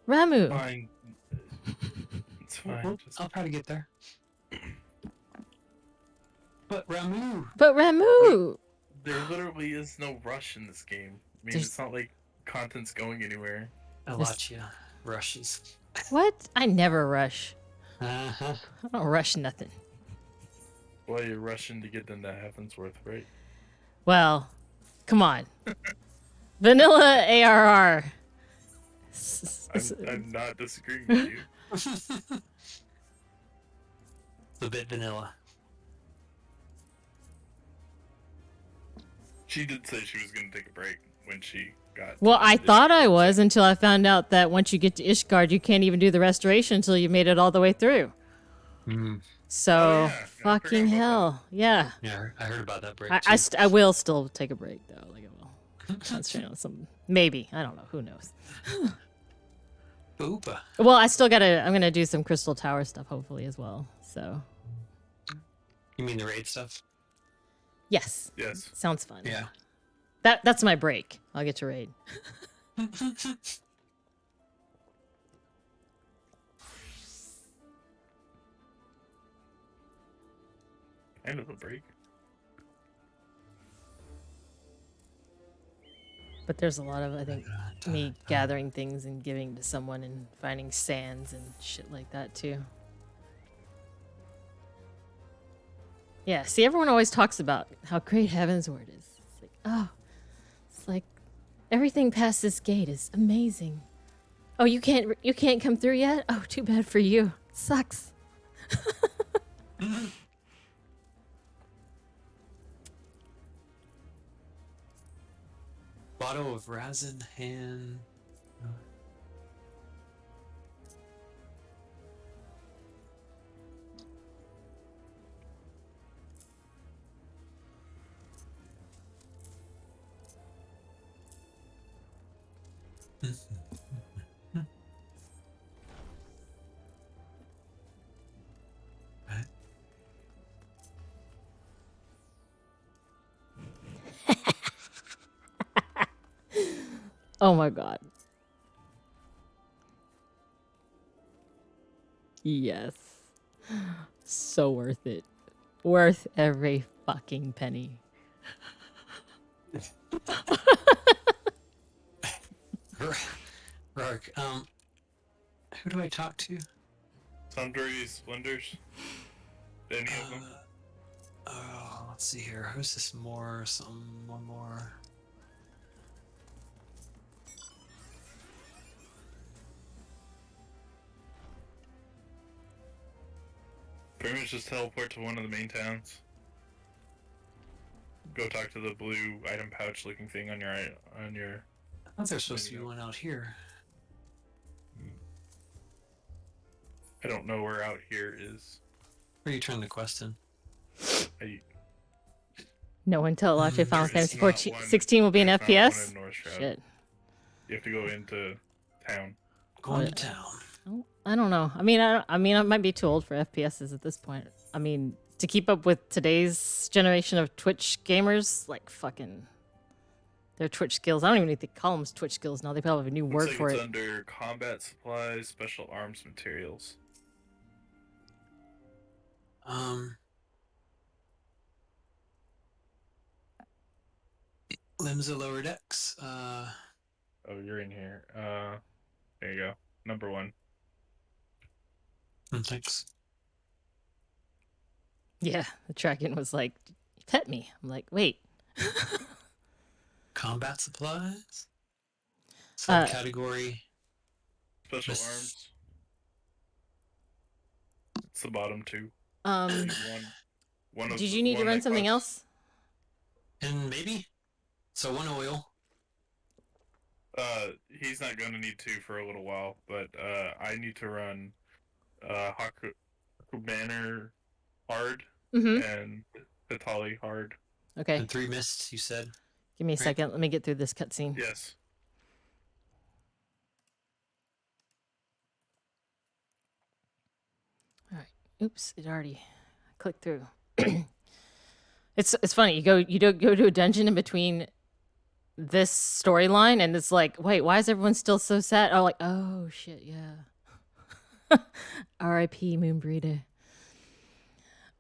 Ramu. Fine. It's fine. Well, Just... I'll try to get there. But Ramu! But Ramu. There literally is no rush in this game. I mean, There's- it's not like content's going anywhere. Alachia rushes. What? I never rush. Uh-huh. I don't rush nothing. Well, you're rushing to get into Heavenward, right? Well, come on. Vanilla ARR. I'm not disagreeing with you. A bit vanilla. She did say she was going to take a break when she got... Well, I to thought I Ishgard. was until I found out that once you get to Ishgard, you can't even do the restoration until you made it all the way through. Mm. So, Oh, yeah. I fucking forgot about hell. Yeah. Yeah, I heard about that break. I will still take a break, though. Like, I will concentrate on some... Maybe. I don't know. Who knows? Boopa. Well, I'm going to do some Crystal Tower stuff, hopefully, as well. So, You mean the raid stuff? yes. Yes. Sounds fun. Yeah. That's my break. I'll get to raid. End of a break. But there's a lot of, I think, me gathering things and giving to someone and finding sands and shit like that, too. Yeah, see, everyone always talks about how great Heavenward is. It's like, oh, it's like everything past this gate is amazing. Oh, you can't come through yet? Oh, too bad for you. Sucks. Bottle of Razin hand. Oh my god. Yes. So worth it. Worth every fucking penny. Rark, who do I talk to? Sundry Splendors. Any of them? Oh, let's see here. Who's this more? One more. Pretty much just teleport to one of the main towns. Go talk to the blue item pouch looking thing on your I thought there's supposed to be one out here. I don't know where out here is. Where are you trying to quest in? No, until Latte Final There is Fantasy not 14, one- 16 will be an there's not one FPS. in North Shroud. Shit. You have to go into town. Going to town. I don't know. I mean, I might be too old for FPSs at this point. I mean, to keep up with today's generation of Twitch gamers, like fucking their Twitch skills. I don't even think they call them Twitch skills now. They probably have a new word Looks like for it's it. under combat supplies, special arms materials. Limbs of lower decks. Oh, you're in here. There you go. Number 1. Thanks. Yeah, the Dragon was like, pet me. I'm like, wait. Combat supplies. Subcategory. Special arms. It's the bottom two. Did you need to run something else? And maybe. So 1 oil. He's not going to need to for a little while, but I need to run Haku Banner hard and Hitali hard. Okay. And 3 mists, you said. Give me a second. Let me get through this cutscene. Yes. All right. Oops, it already clicked through. It's funny. You don't go to a dungeon in between this storyline, and it's like, wait, why is everyone still so sad? Oh, like, oh shit, yeah. R.I.P. Moonbreeder.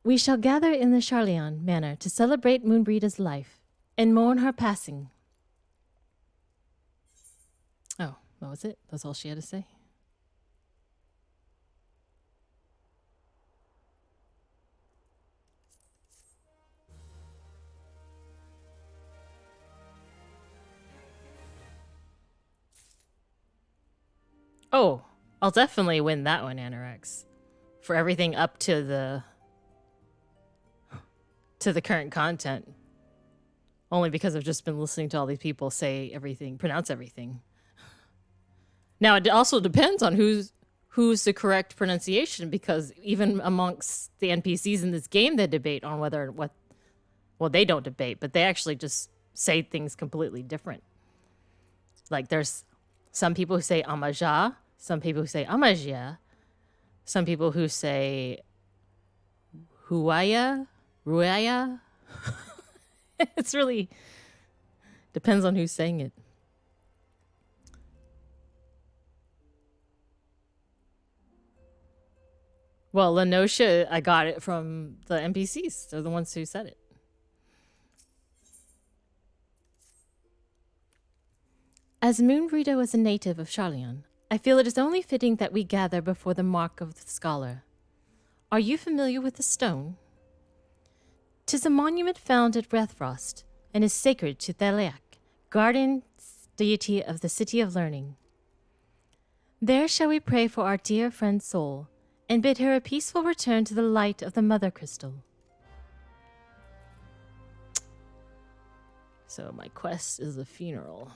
We shall gather in the Charleon Manor to celebrate Moonbreeder's life and mourn her passing. Oh, that was it? That's all she had to say? Oh, I'll definitely win that one, Anorex. For everything up to the current content. Only because I've just been listening to all these people say everything, pronounce everything. Now, it also depends on who's the correct pronunciation, because even amongst the NPCs in this game, they debate on well, they don't debate, but they actually just say things completely different. Like, there's some people who say Amaja, some people who say Amajia, some people who say Ruaya. It's really depends on who's saying it. Well, Lenosha, I got it from the NPCs. They're the ones who said it. As Moonbreeder was a native of Charleon, I feel it is only fitting that we gather before the mark of the scholar. Are you familiar with the stone? 'Tis a monument found at Brethfrost, and is sacred to Thaliak, guardian deity of the City of Learning. There shall we pray for our dear friend's soul, and bid her a peaceful return to the light of the Mother Crystal. So my quest is a funeral.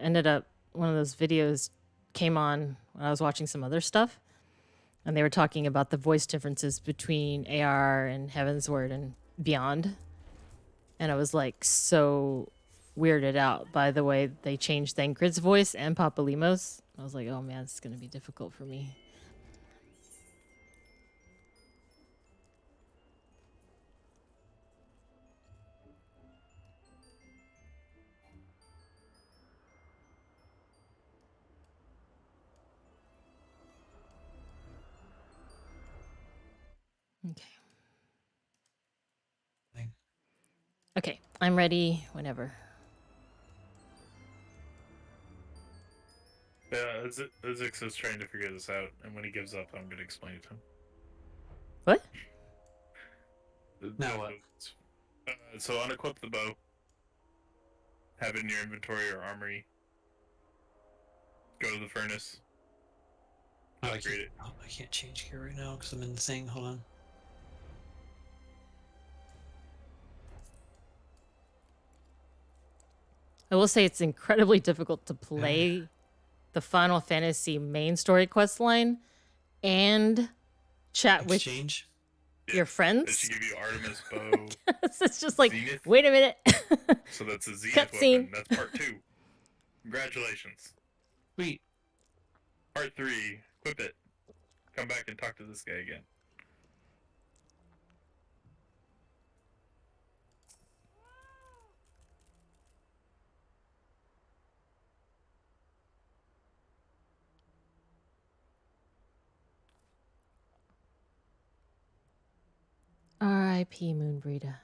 Ended up, one of those videos came on when I was watching some other stuff, and they were talking about the voice differences between AR and Heavenward and Beyond. And I was like so weirded out by the way they changed Thancred's voice and Papalimos. I was like, oh man, this is going to be difficult for me. Okay, I'm ready whenever. Yeah, Azix is trying to figure this out, and when he gives up, I'm going to explain it to him. What? Now what? So unequip the bow. Have it in your inventory or armory. Go to the furnace. I can't change gear right now because I'm in the thing. Hold on. I will say it's incredibly difficult to play the Final Fantasy main story quest line and chat with your friends. It should give you Artemis bow. It's just like, Zenith. wait a minute. So that's a Zenith Cutscene. weapon. That's part 2. Congratulations. Sweet. Part 3. Equip it. Come back and talk to this guy again. R.I.P. Moonbreeder.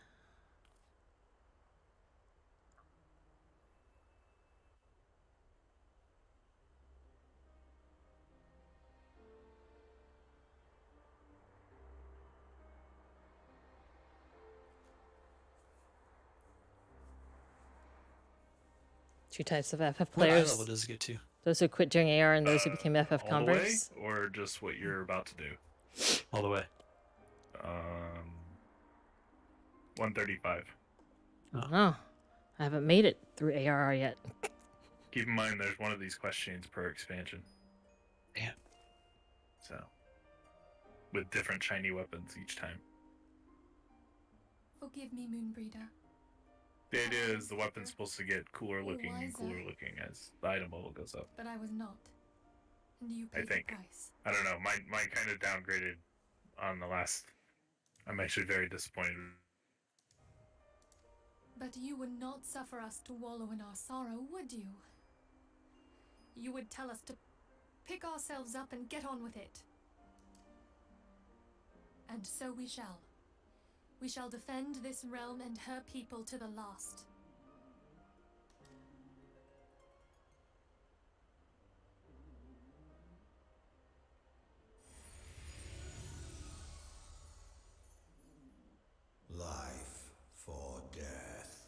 Two types of FF What eye players. level does it get to? Those who quit during AR and those who became FF All the way, converts. or just what you're about to do? All the way. 135. Oh, I haven't made it through ARR yet. Keep in mind, there's one of these questions per expansion. Damn. So, with different shiny weapons each time. Forgive me, Moonbreeder. The idea is the weapon's supposed to get cooler looking and cooler looking as the item level goes up. But I was not. And you paid I think. the price. I don't know. Mine kind of downgraded on the last. I'm actually very disappointed. But you would not suffer us to wallow in our sorrow, would you? You would tell us to pick ourselves up and get on with it. And so we shall. We shall defend this realm and her people to the last. Life for death,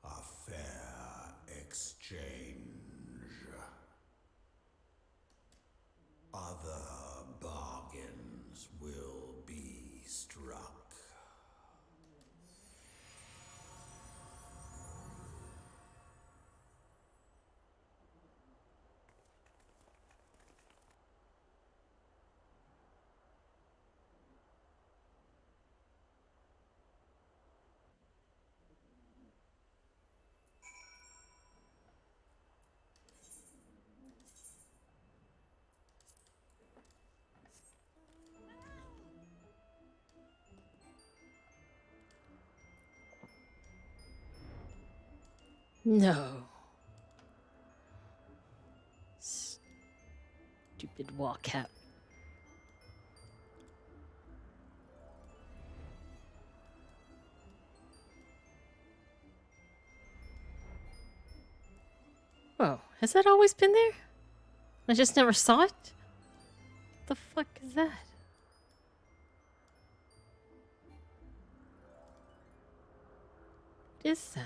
a fair exchange. Other bargains will be struck. No. Stupid wall cap. Whoa, has that always been there? I just never saw it? What the fuck is that? What is that?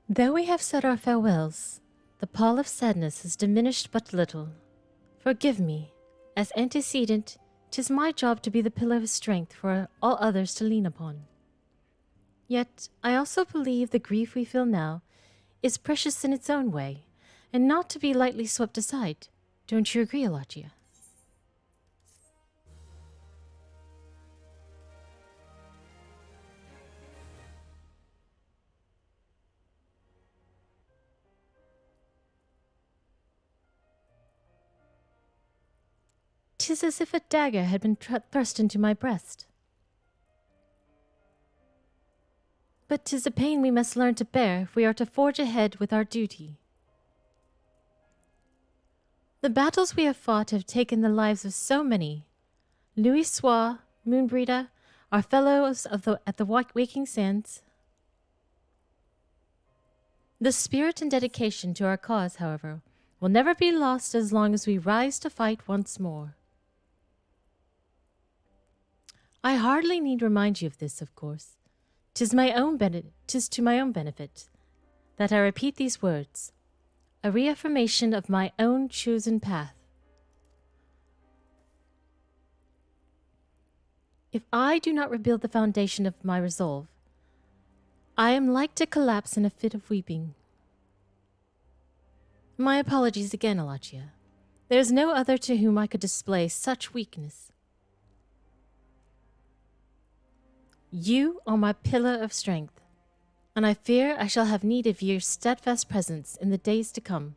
Though we have said our farewells, the pall of sadness has diminished but little. Forgive me. As antecedent, 'tis my job to be the pillar of strength for all others to lean upon. Yet I also believe the grief we feel now is precious in its own way, and not to be lightly swept aside. Don't you agree, Elagia? "'Tis as if a dagger had been thrust into my breast. But 'tis a pain we must learn to bear if we are to forge ahead with our duty. The battles we have fought have taken the lives of so many. Louis Soir, Moonbreeder, our fellows at the Waking Sands. The spirit and dedication to our cause, however, will never be lost as long as we rise to fight once more. I hardly need remind you of this, of course. 'Tis to my own benefit that I repeat these words, a reaffirmation of my own chosen path. If I do not rebuild the foundation of my resolve, I am like to collapse in a fit of weeping. My apologies again, Alachia. There is no other to whom I could display such weakness. You are my pillar of strength, and I fear I shall have need of your steadfast presence in the days to come.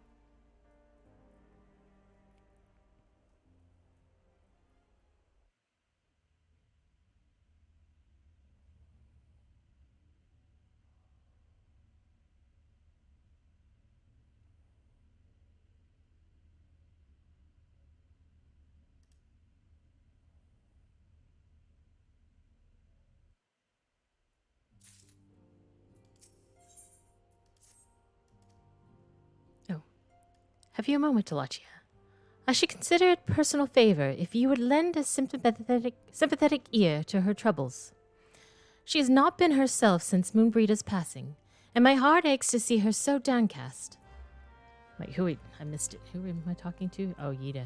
Oh, have you a moment, Alachia? I should consider it personal favor if you would lend a sympathetic ear to her troubles. She has not been herself since Moonbreeder's passing, and my heart aches to see her so downcast. Wait, I missed it. Who am I talking to? Oh, Yida.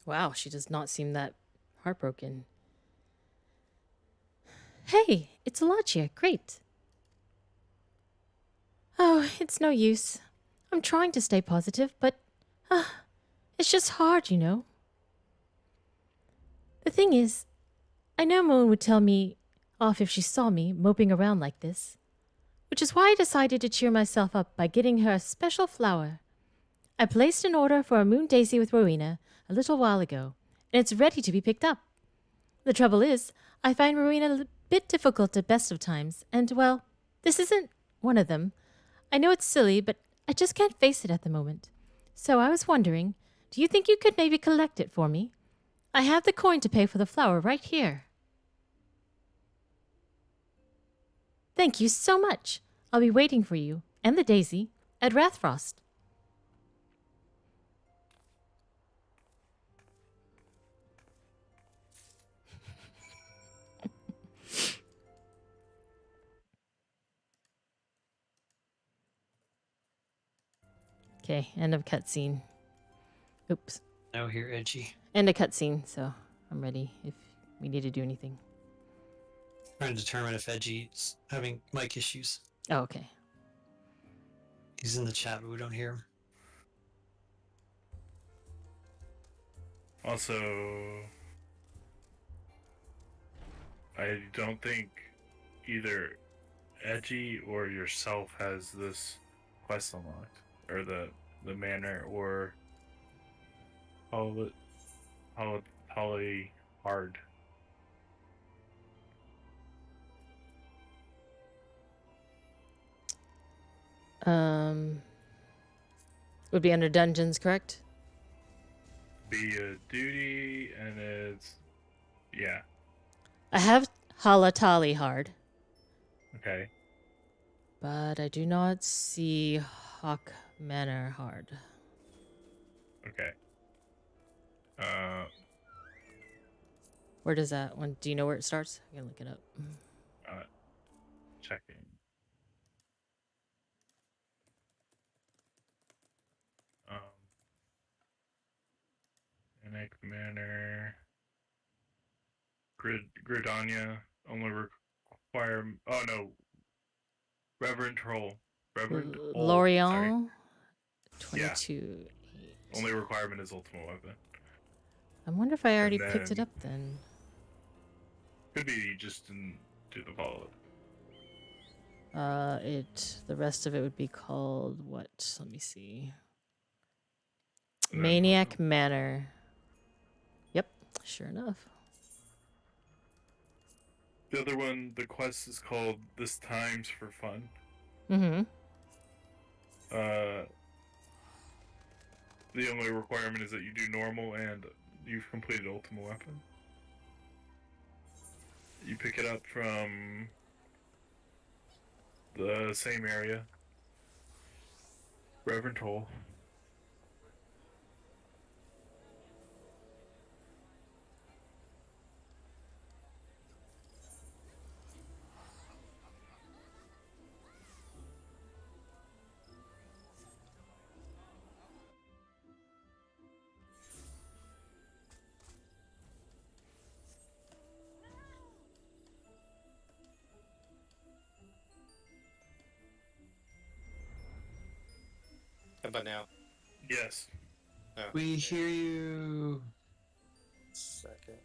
Wow, she does not seem that heartbroken. Hey, it's Alachia. Great. Oh, it's no use. I'm trying to stay positive, but it's just hard, you know. The thing is, I know Moon would tell me off if she saw me moping around like this, which is why I decided to cheer myself up by getting her a special flower. I placed an order for a moon daisy with Rowena a little while ago, and it's ready to be picked up. The trouble is, I find Rowena a bit difficult at best of times, and, well, this isn't one of them. I know it's silly, but I just can't face it at the moment. So I was wondering, do you think you could maybe collect it for me? I have the coin to pay for the flower right here. Thank you so much. I'll be waiting for you, and the daisy, at Rathfrost. Okay, end of cutscene. Oops. Now here, Edgy. End of cutscene, so I'm ready if we need to do anything. Trying to determine if Edgy's having mic issues. Oh, okay. He's in the chat, but we don't hear him. Also, I don't think either Edgy or yourself has this quest unlocked, or the manor, or Holly Hard. Would be under dungeons, correct? Be a duty, and it's yeah. I have Halatali hard. Okay. But I do not see Hawk Manor hard. Okay. Where does that one? Do you know where it starts? I can look it up. Checking. Anic Manor. Gridania only require. Oh no. Reverend Troll. Reverend Lorient. 22. Yeah. Only requirement is ultimate weapon. I wonder if I already picked it up then. Could be you just didn't do the follow-up. The rest of it would be called what? Let me see. Maniac Manor. Yep, sure enough. The other one, the quest is called This Time's for Fun. Mm-hmm. The only requirement is that you do normal and you've completed ultimate weapon. You pick it up from the same area. Reverend Toll. How about now? Yes. Oh, We hear you. second.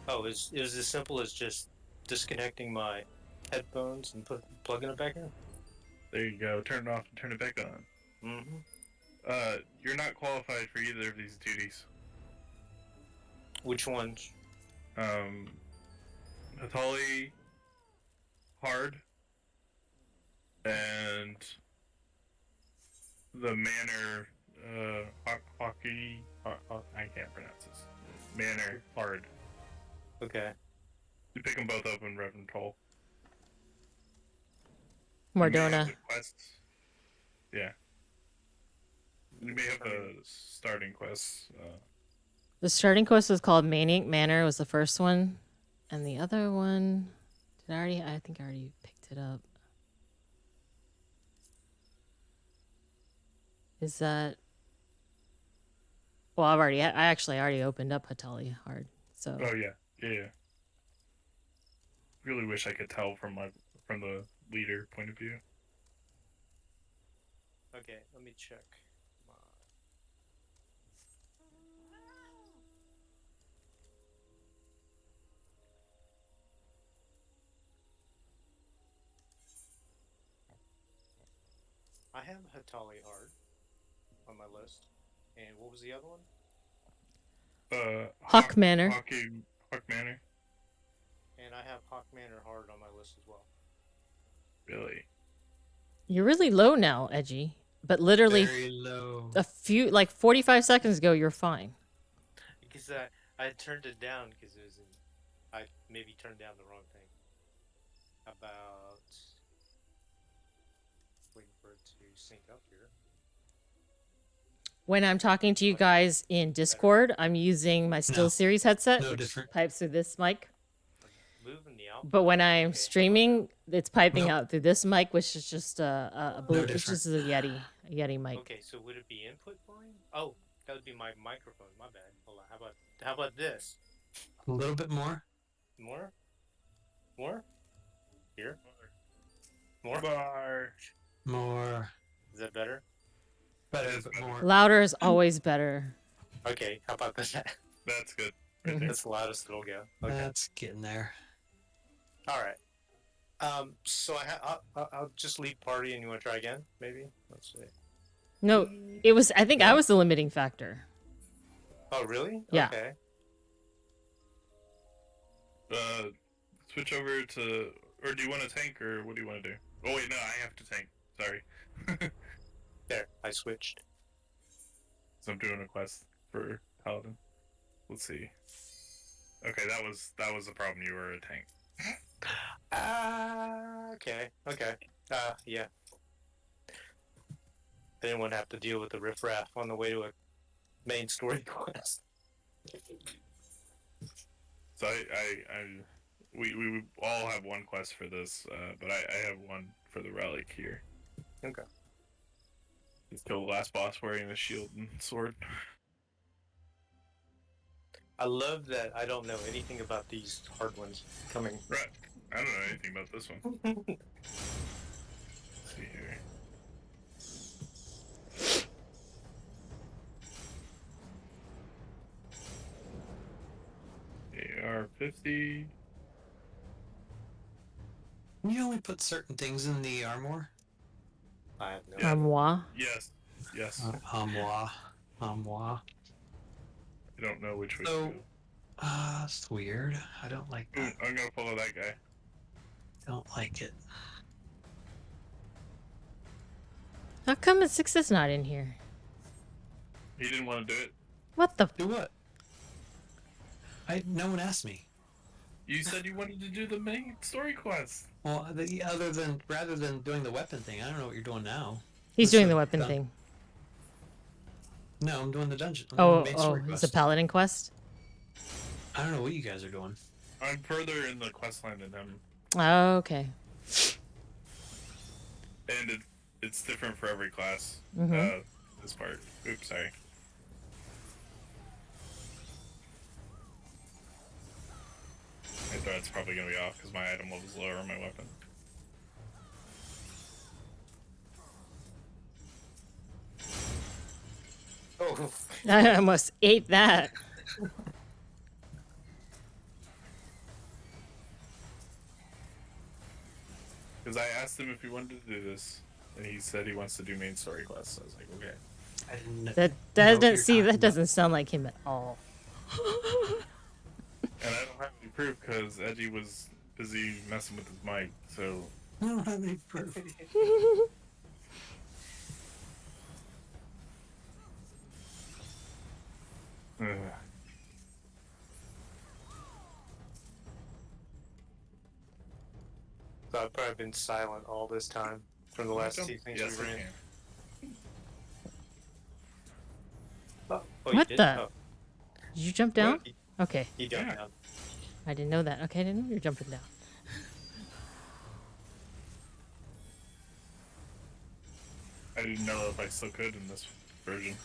Oh, it was as simple as just disconnecting my headphones and plugging it back in. There you go. Turn it off and turn it back on. Mm-hmm. You're not qualified for either of these duties. Which ones? Hatali Hard and the Manor Hockey. I can't pronounce this. Manor Hard. Okay. You pick them both up in Reverend Toll. Mordona. Quests. Yeah. You may have a starting quest. The starting quest was called Maniac Manor, was the first one. And the other one, I think I already picked it up. Is that... Well, I actually already opened up Hatali Hard, so... Oh, yeah. Really wish I could tell from the leader point of view. Okay, let me check. I have Hatali Hard on my list. And what was the other one? Hawk Manor. Hawk Manor. And I have Hawk Manor Hard on my list as well. Really? You're really low now, Edgy. But literally, Very low. a few, like 45 seconds ago, you're fine. Because I turned it down because it was I maybe turned down the wrong thing. About... waiting for it to sync up here. When I'm talking to you guys in Discord, I'm using my SteelSeries headset, No which different. pipes through this mic. Moving the output. But when I'm streaming, it's piping out through this mic, which is just a No which is a Yeti mic. Okay, so would it be input volume? Oh, that would be my microphone. My bad. Hold on. How about this? A little bit more. More? Here? More? More. Is that better? Better, but more. Louder is always better. Okay, how about that? That's good. That's the loudest it'll go. Okay. That's getting there. All right. So I'll just leave party, and you want to try again? Maybe. Let's see. No, it was. I think I was the limiting factor. Oh, really? Yeah. Okay. Switch over to, or do you want to tank, or what do you want to do? Oh wait, no, I have to tank. Sorry. There, I switched. So I'm doing a quest for Paladin. Let's see. Okay, that was the problem. You were a tank. Okay. Yeah. I didn't want to have to deal with the riffraff on the way to a main story quest. So we all have one quest for this, but I have one for the relic here. Okay. Let's kill the last boss wearing a shield and sword. I love that I don't know anything about these hard ones coming. Right. I don't know anything about this one. Let's see here. AR-50. Can you only put certain things in the armor? I have no Yeah. Armoire. Yes. Armoire. I don't know which way to So, go. that's weird. I don't like Ooh, that. I'm gonna follow that guy. Don't like it. How come Six is not in here? He didn't want to do it. What the? Do what? No one asked me. You said you wanted to do the main story quest. Well, rather than doing the weapon thing, I don't know what you're doing now. He's What's doing the weapon thing. No, I'm doing the dungeon. I'm Oh, doing the main story it's a quest. paladin quest? I don't know what you guys are doing. I'm further in the quest line than him. Oh, okay. And it's different for every class. Mhm. This part. Oops, sorry. My threat's probably gonna be off because my item level's lower on my weapon. Oh. I almost ate that. Because I asked him if he wanted to do this, and he said he wants to do main story quests. So I was like, okay. I didn't That doesn't sound like him at all. And I don't have any proof because Edgy was busy messing with his mic, so... I don't have any proof. So I've probably been silent all this time from the last two things Yes, we I ran. can. Oh, you What did? the? Oh. Did you jump down? He- Okay. He jumped down. I didn't know that. Okay, I didn't know you were jumping down. I didn't know if I still could in this version.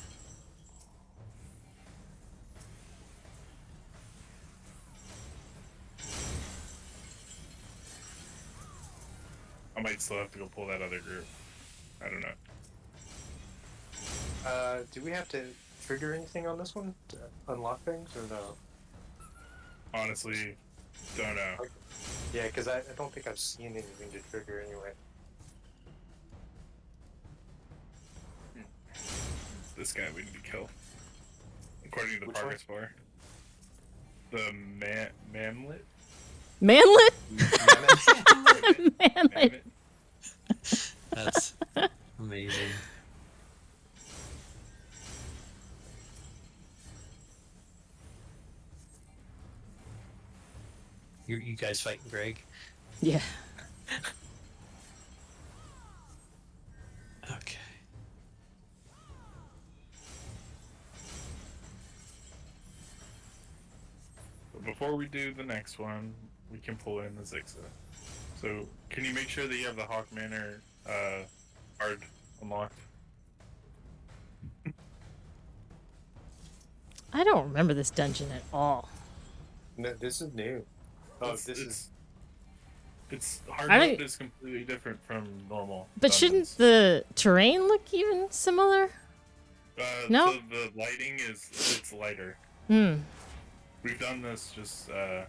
I might still have to go pull that other group. I don't know. Do we have to trigger anything on this one to unlock things, or no? Honestly, don't know. Okay. Yeah, because I don't think I've seen anything to trigger anyway. This guy we need to kill. According to the Which progress bar. The Mamlet? Manlet? Mammoth? Manlet. That's amazing. You guys fighting Greg? Yeah. Okay. But before we do the next one, we can pull in the Zixa. So, can you make sure that you have the Hawk Manor card unlocked? I don't remember this dungeon at all. No, this is new. Oh, It's hard I mode don't- is completely different from normal. But shouldn't the terrain look even similar? No? So the lighting it's lighter. Hmm. We've done this just the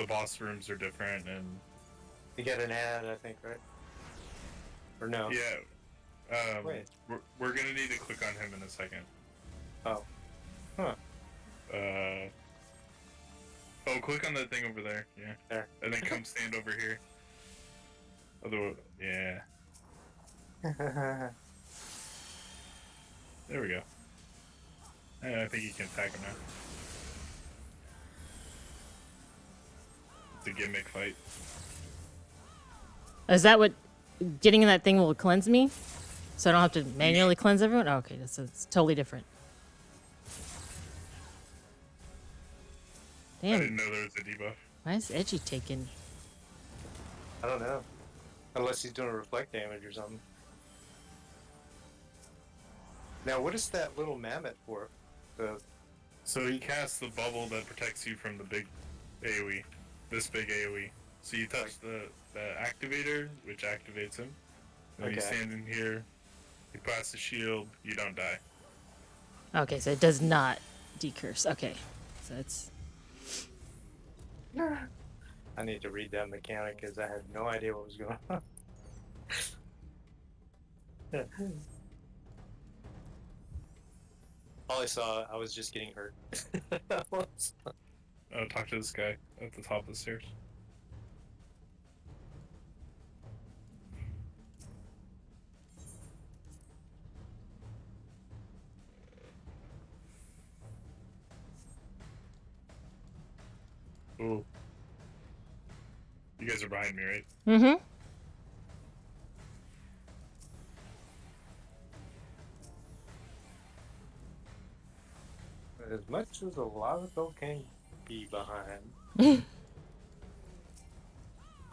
boss rooms are different and You get an ad, I think, right? Or no? yeah. Wait. We're gonna need to click on him in a second. Oh. Huh. Oh, click on that thing over there. Yeah. There. And then come stand over here. Otherwise, yeah. There we go. I think you can attack him now. It's a gimmick fight. Is that what getting in that thing will cleanse me? So I don't have to manually cleanse everyone? Oh, okay, so it's totally different. I Damn. didn't know there was a debuff. Why is Edgy taking? I don't know. Unless he's doing reflect damage or something. Now, what is that little mammoth for? So he casts the bubble that protects you from the big AoE. This big AoE. So you touch the activator, which activates him. And you Okay. stand in here, you pass the shield, you don't die. Okay, so it does not decurse. Okay, so it's. I need to read that mechanic because I had no idea what was going on. All I saw, I was just getting hurt. Oh, talk to this guy at the top of the stairs. Ooh. You guys are behind me, right? Mm-hmm. As much as a Lavaco can be behind.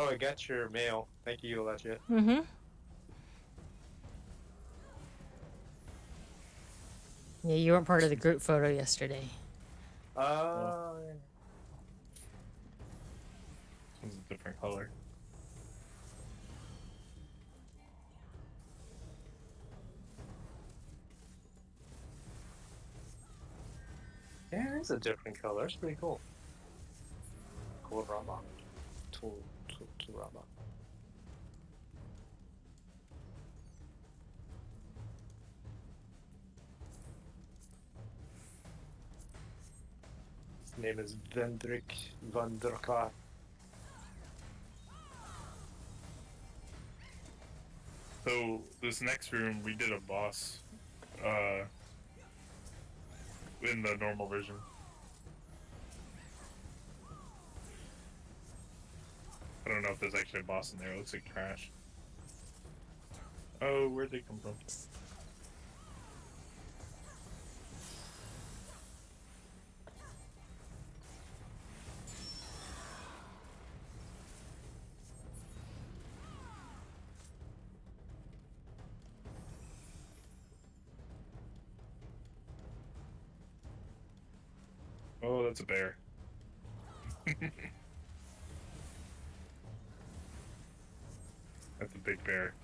Oh, I got your mail. Thank you, Alachia. Mm-hmm. Yeah, you weren't part of the group photo yesterday. This one's a different color. Yeah, it's a different color. It's pretty cool. Cool Rama. Tool Rama. His name is Vendrik van der Klaar. So this next room, we did a boss in the normal version. I don't know if there's actually a boss in there. It looks like trash. Oh, where'd they come from? Oh, that's a bear. That's a big bear.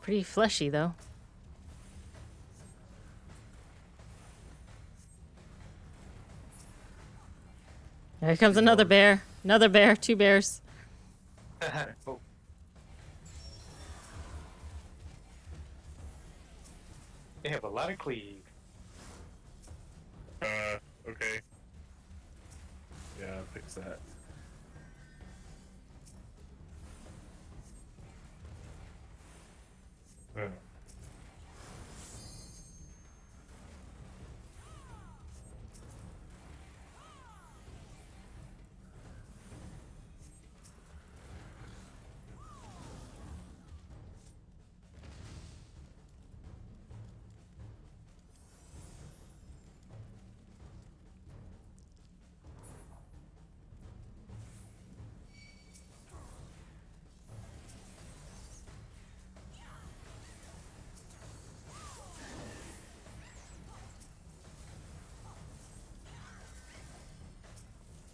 Pretty fleshy, though. Here comes another bear. Another bear. 2 bears. Oh. They have a lot of cleave. Okay. Yeah, fix that.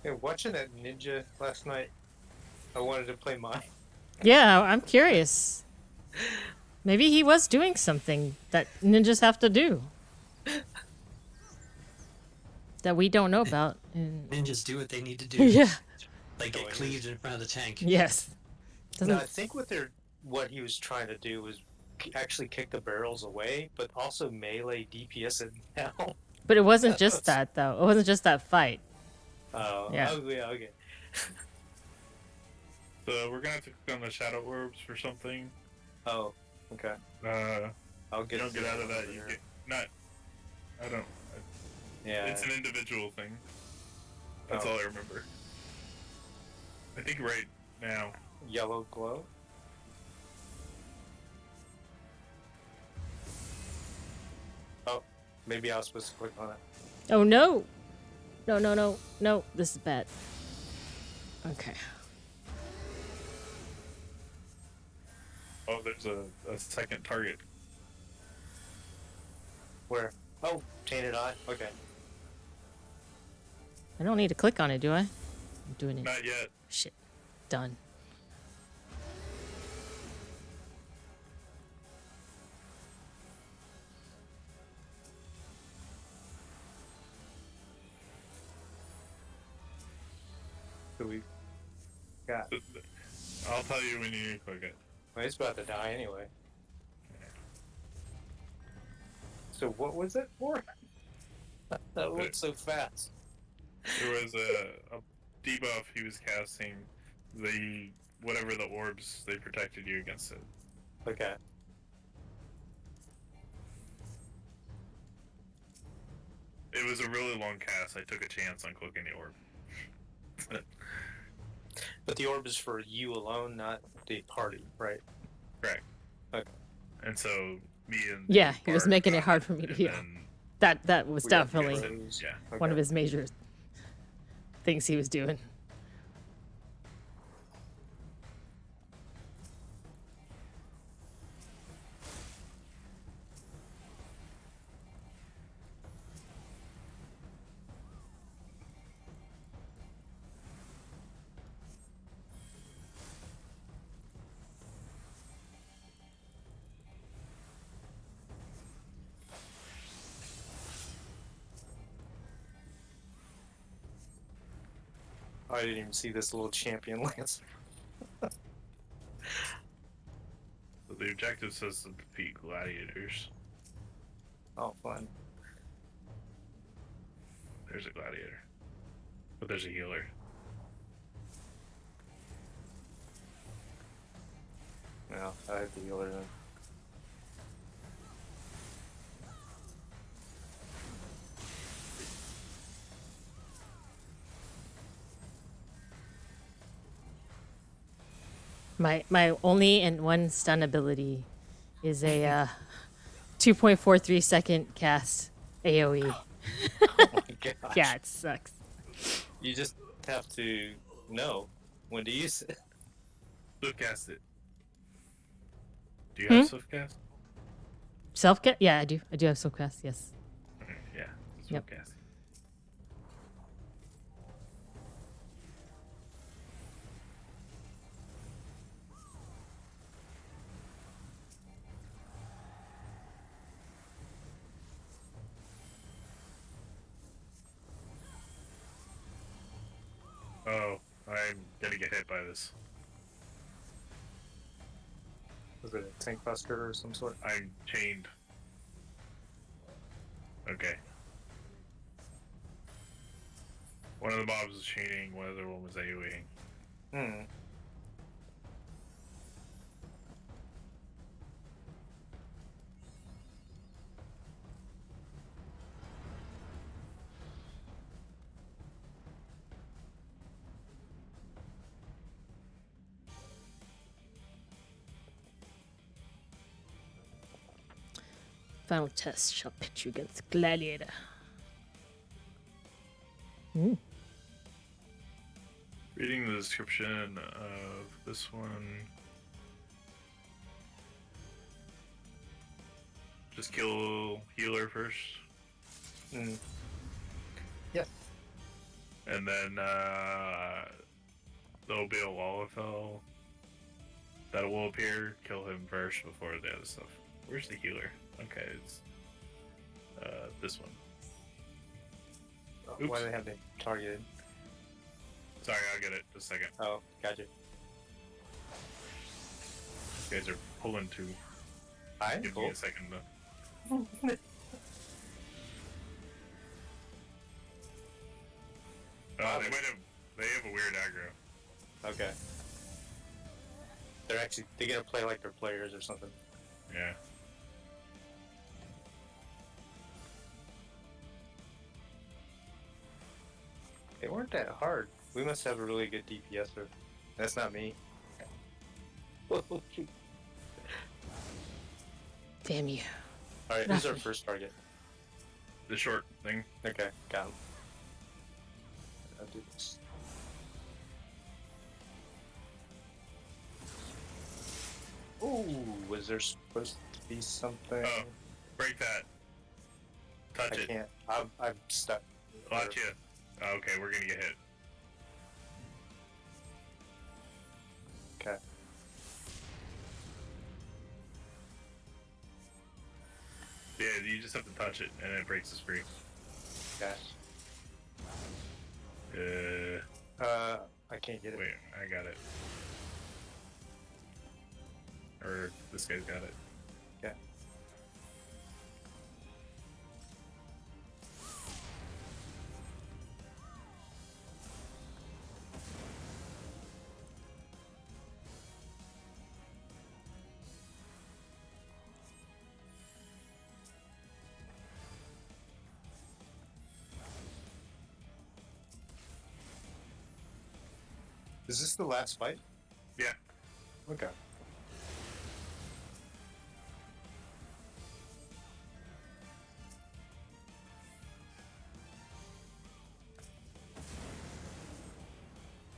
Hey, watching that ninja last night, I wanted to play mine. Yeah, I'm curious. Maybe he was doing something that ninjas have to do. That we don't know about. Ninjas do what they need to do. Yeah. Like get cleaved in front of the tank. Yes. No, I think what he was trying to do was actually kick the barrels away, but also melee DPS it down. But it wasn't just that, though. It wasn't just that fight. Oh, Yeah. Okay. So we're gonna have to click on the shadow orbs for something. Oh, okay. I'll get. You don't get out of that. You get not. I don't. Yeah. It's an individual thing. That's all I remember. I think right now. Yellow glow. Oh, maybe I was supposed to click on it. Oh, no. No. This is bad. Okay. Oh, there's a second target. Where? Oh, Tainted Eye. Okay. I don't need to click on it, do I? I'm doing it. Not yet. Shit. Done. So we got. I'll tell you when you need to click it. Well, he's about to die anyway. So what was it for? That went so fast. There was a debuff he was casting. Whatever the orbs, they protected you against it. Okay. It was a really long cast. I took a chance on cloaking the orb. But the orb is for you alone, not the party, right? Correct. Okay. And so me and Yeah, he was Bard making it got hard for me to and heal. then That was We got definitely froze. yeah. one of Okay. his major things he was doing. I didn't even see this little champion lance. So the objective says to defeat gladiators. Oh, fun. There's a gladiator. But there's a healer. Yeah, I have the healer then. My only and one stun ability is a 2.43 second cast AoE. Oh my gosh. Yeah, it sucks. You just have to know when to use it. Swift cast it. Do you have swift cast? Self cast? Yeah, I do. I do have self cast. Yes. Okay, yeah. Swift Yep. cast. Oh, I'm gonna get hit by this. Was it a tank buster or some sort? I'm chained. Okay. One of the mobs was chaining, one other one was AoEing. Hmm. Final test shall pit you against Gladiator. Hmm. Reading the description of this one. Just kill healer first. Hmm. Yeah. And then there'll be a Wallafell that will appear. Kill him first before the other stuff. Where's the healer? Okay, it's this one. Why do they have it targeted? Sorry, I'll get it. Just a second. Oh, gotcha. You guys are pulling too. Give me a second though. They have a weird aggro. Okay. They're gonna play like they're players or something. Yeah. They weren't that hard. We must have a really good DPSer. That's not me. Damn you. Alright, who's our first target? The short thing. Okay, got him. I'll do this. Ooh, was there supposed to be something? Oh, break that. Touch it. I can't. I'm stuck. Watch you. Okay, we're gonna get hit. Okay. Yeah, you just have to touch it, and it breaks the spree. Okay. I can't get it. Wait, I got it. Or this guy's got it. Okay. Is this the last fight? Yeah. Okay.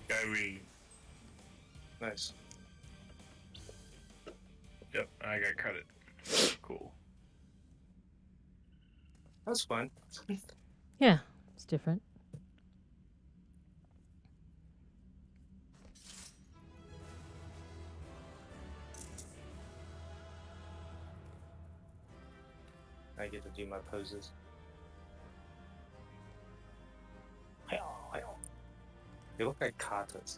Guy, Nice. Yep, I got credit. Cool. That's fun. Yeah, it's different. I get to do my poses. They look like katas.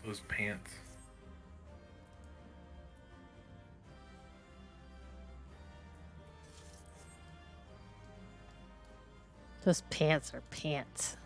Those pants. Those pants are pants.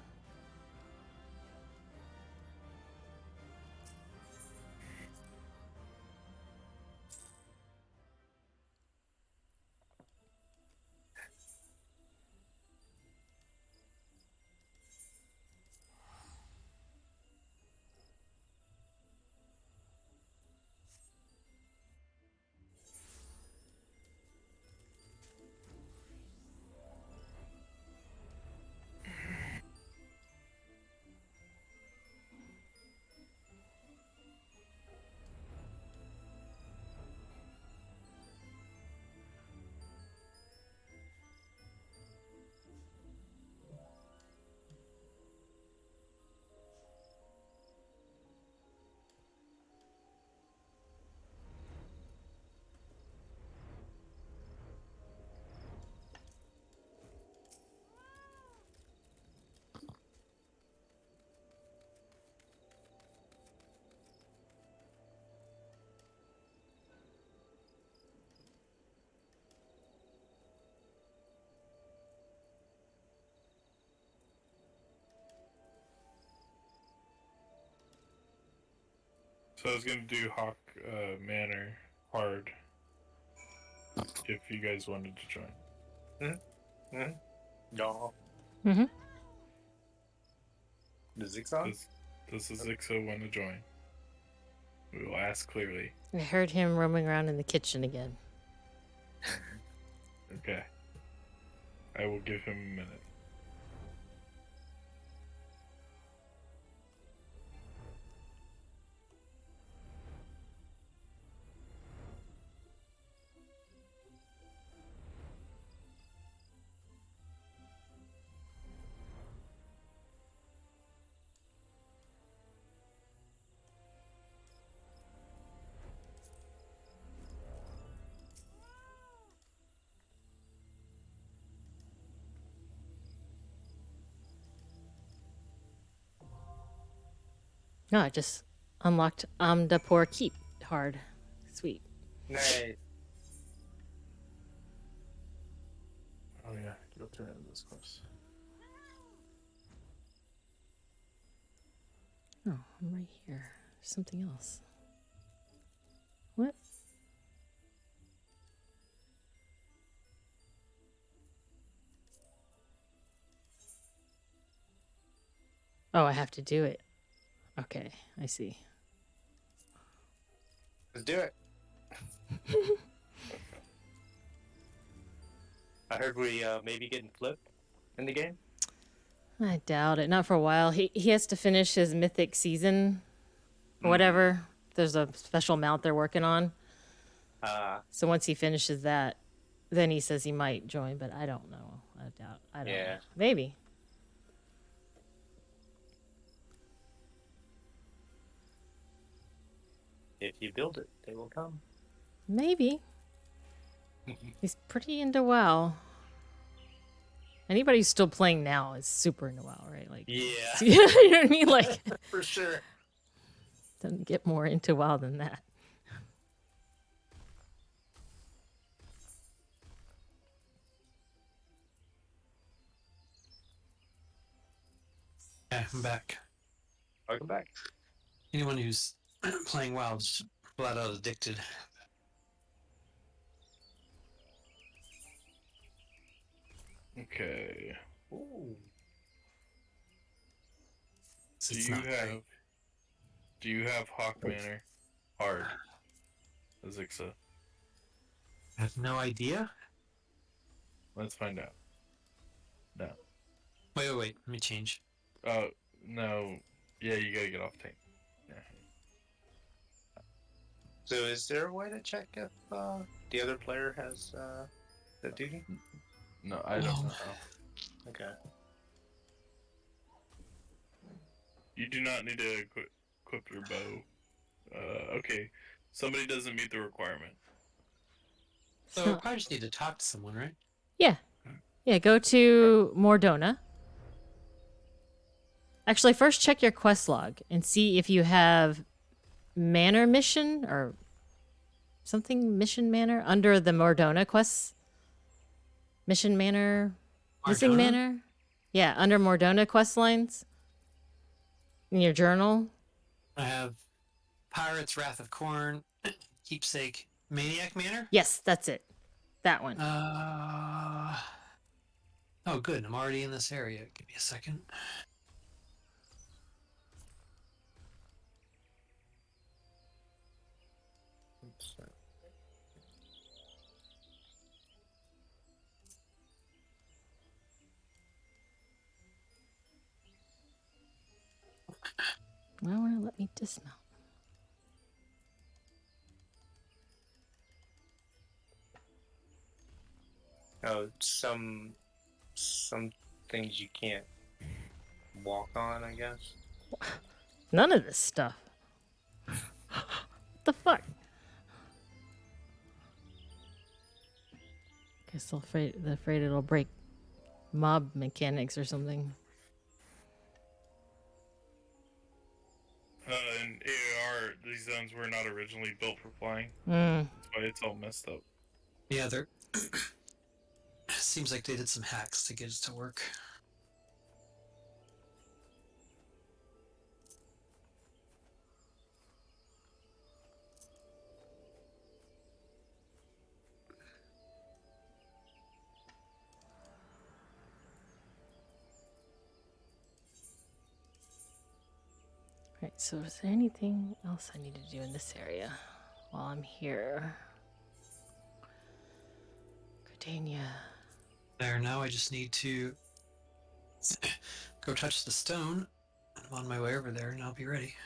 So I was gonna do Hawk Manor hard if you guys wanted to join. No. Mm-hmm. Does Zixon? Does Zixo want to join? We will ask clearly. I heard him roaming around in the kitchen again. Okay. I will give him a minute. No, I just unlocked Amdapur Keep hard. Sweet. Nice. Oh yeah, go turn into this course. Oh, I'm right here. There's something else. What? Oh, I have to do it. Okay, I see. Let's do it. I heard we maybe getting flipped in the game. I doubt it. Not for a while. He has to finish his mythic season or whatever. There's a special mount they're working on. So once he finishes that, then he says he might join, but I don't know. I don't know. Maybe. If you build it, they will come. Maybe. He's pretty into WoW. Anybody who's still playing now is super into WoW, right? Like, yeah. You know what I mean? Like, for sure. Doesn't get more into WoW than that. Yeah, I'm back. Welcome back. Anyone who's playing WoW is flat out addicted. Okay. Ooh. It's not great. Do you have Hawk Manor hard? Azixa. I have no idea. Let's find out. No. Wait. Let me change. Oh, no. Yeah, you gotta get off tank. Yeah. So is there a way to check if the other player has the duty? No, I don't know. Okay. You do not need to equip your bow. Okay. Somebody doesn't meet the requirement. So we probably just need to talk to someone, right? Yeah. Yeah, go to Mordona. Actually, first check your quest log and see if you have Manor mission or something mission manor under the Mordona quests. Mission manor, missing Mordona? manor. Yeah, under Mordona quest lines in your journal. I have Pirates, Wrath of Corn, Keepsake, Maniac Manor. Yes, that's it. That one. Oh, good. I'm already in this area. Give me a second. I want to let me dismount. Oh, some things you can't walk on, I guess. None of this stuff. What the fuck? Guess they're afraid it'll break mob mechanics or something. In AAR, these zones were not originally built for flying. Mm. That's why it's all messed up. Yeah, they're. Seems like they did some hacks to get it to work. Right, so is there anything else I need to do in this area while I'm here? Gardania. There, now I just need to go touch the stone. I'm on my way over there and I'll be ready.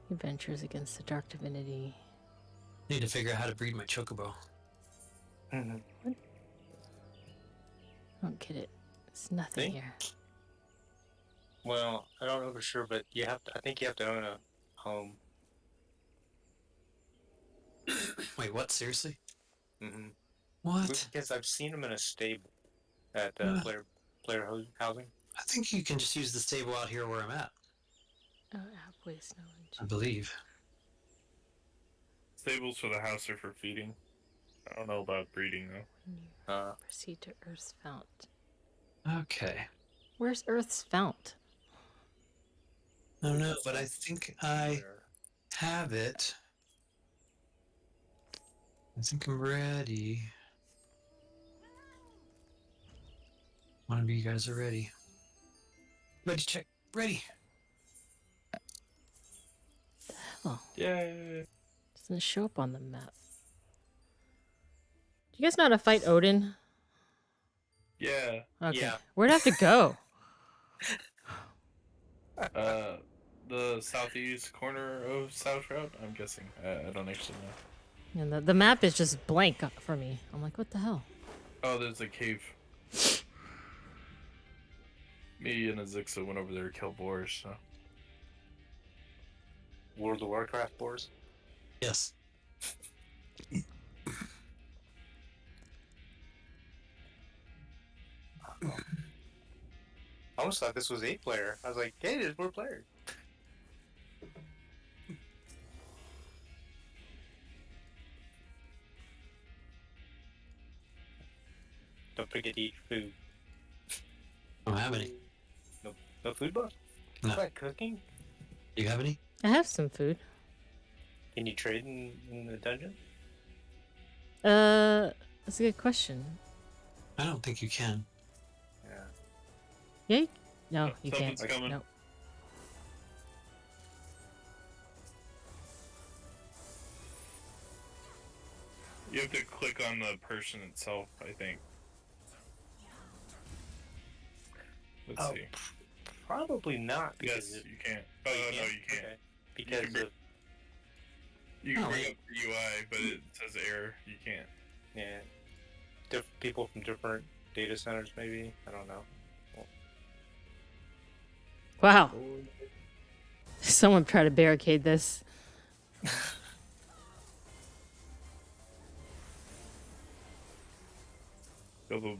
Adventures against the Dark Divinity. Need to figure out how to breed my chocobo. Mm-hmm. What? I don't get it. There's nothing here. Well, I don't know for sure, but you have to. I think you have to own a home. Wait, what? Seriously? Mm-hmm. What? Because I've seen them in a stable at player housing. I think you can just use the stable out here where I'm at. Oh, halfway snow. I believe. Stables for the house are for feeding. I don't know about breeding though. Proceed to Earth's Fount. Okay. Where's Earth's Fount? I don't know, but I think I have it. I think I'm ready. One of you guys are ready. Ready, check. Ready. Oh. Yeah. Doesn't show up on the map. Do you guys know how to fight Odin? Yeah. Okay. Yeah. Where'd I have to go? The southeast corner of South Route, I'm guessing. I don't actually know. And the map is just blank for me. I'm like, what the hell? Oh, there's a cave. Me and Azixa went over there to kill boars, so. World of Warcraft boars? Yes. I almost thought this was 8-player. I was like, hey, there's 4 players. Don't forget to eat food. I don't have any. Nope. No food buff? No. Is that cooking? Do you have any? I have some food. Can you trade in the dungeon? That's a good question. I don't think you can. Yeah. Yeah? No, you can't. Something's coming. Nope. You have to click on the person itself, I think. Let's see. Probably not. Yes, Because you can't. Oh, No, you can't. Okay. Because You can Oh, bring wait. up the UI, but it says error. You can't. yeah, people from different data centers, maybe. I don't know. Wow. Someone try to barricade this. Kill the.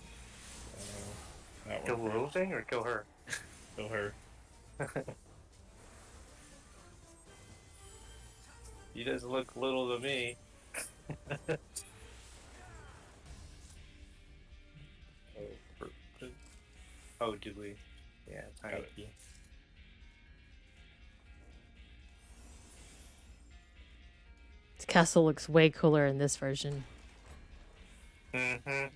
That Kill the one. little thing or kill her? Kill her. He doesn't look little to me. Oh, did we? Yeah, tiny key. The castle looks way cooler in this version. Mm-hmm.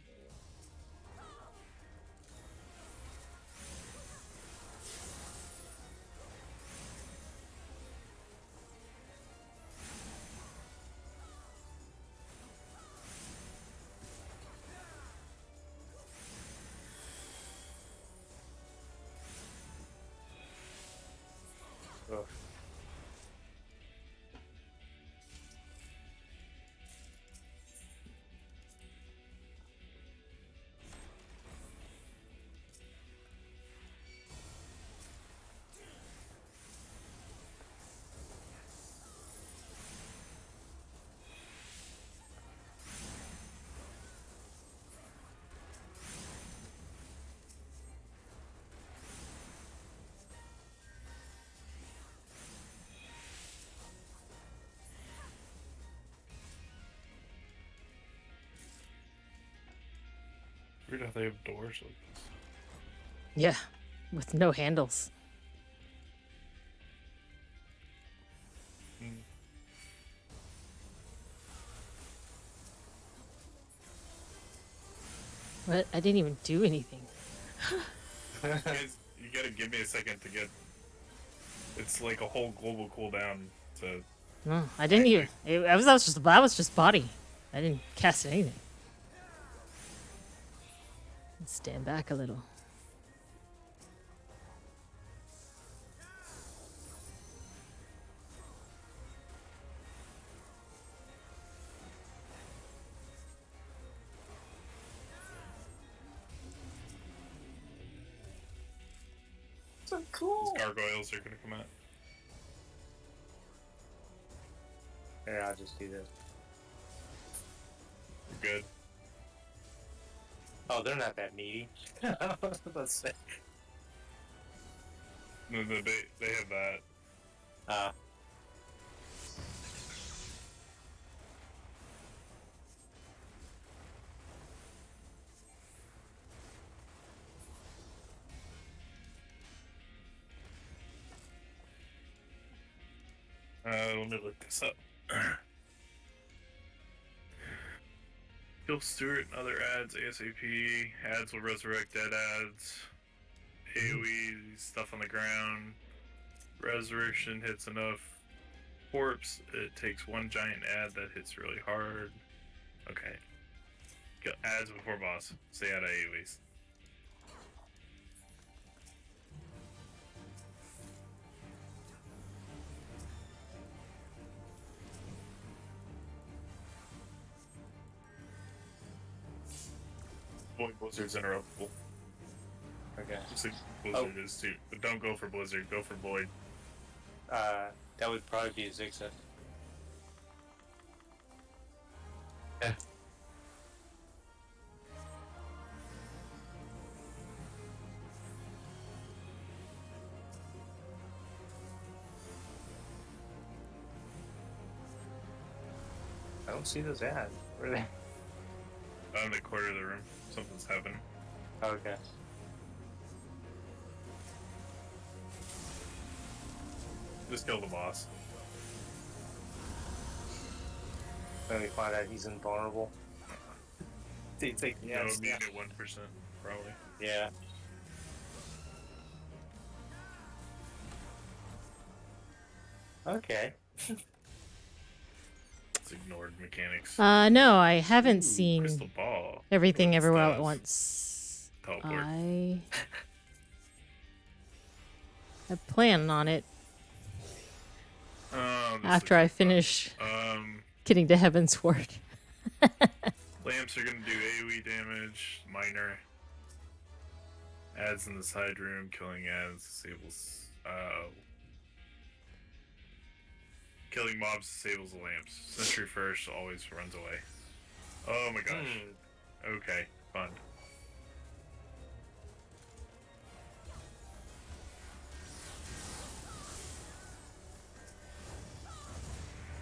Ugh. Weird how they have doors like this. Yeah, with no handles. What? I didn't even do anything. Guys, you gotta give me a second to get. It's like a whole global cooldown to. No, I didn't even. That was just body. I didn't cast anything. Let's stand back a little. So cool. These gargoyles are gonna come out. Here, I'll just do this. You're good. Oh, they're not that meaty. I was about to say. No, they have that. Let me look this up. Kill Stewart and other ads ASAP. Ads will resurrect dead ads. AoE, stuff on the ground. Resurrection hits enough corpse. It takes one giant ad that hits really hard. Okay. Kill ads before boss. Stay out of AoEs. Void Blizzard's interruptible. Okay. Just like Blizzard is too. But don't go for Blizzard, go for Void. That would probably be a Zigzag. Yeah. I don't see those ads. Where are they? Out in the corner of the room. Something's happening. Okay. Just kill the boss. Then we find out he's invulnerable. It's like, No, immune at 1%, probably. Yeah. Okay. It's ignored mechanics. No, I haven't seen crystal ball. Everything What's Everywhere All that? at Once. Teleport. I plan on it after I finish getting to Heavenward. Lamps are going to do AoE damage, minor. Adds in the side room, killing ads, disables. Killing mobs disables the lamps. Sentry first always runs away. Oh my gosh. Okay, fun.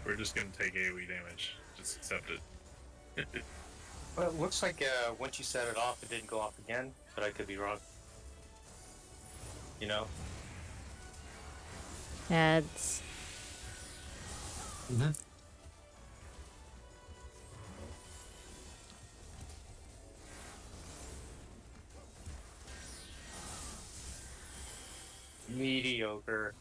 We're just gonna take AoE damage. Just accept it. Well, it looks like once you set it off, it didn't go off again, but I could be wrong. You know? Ads. Mm-hmm. Mediocre.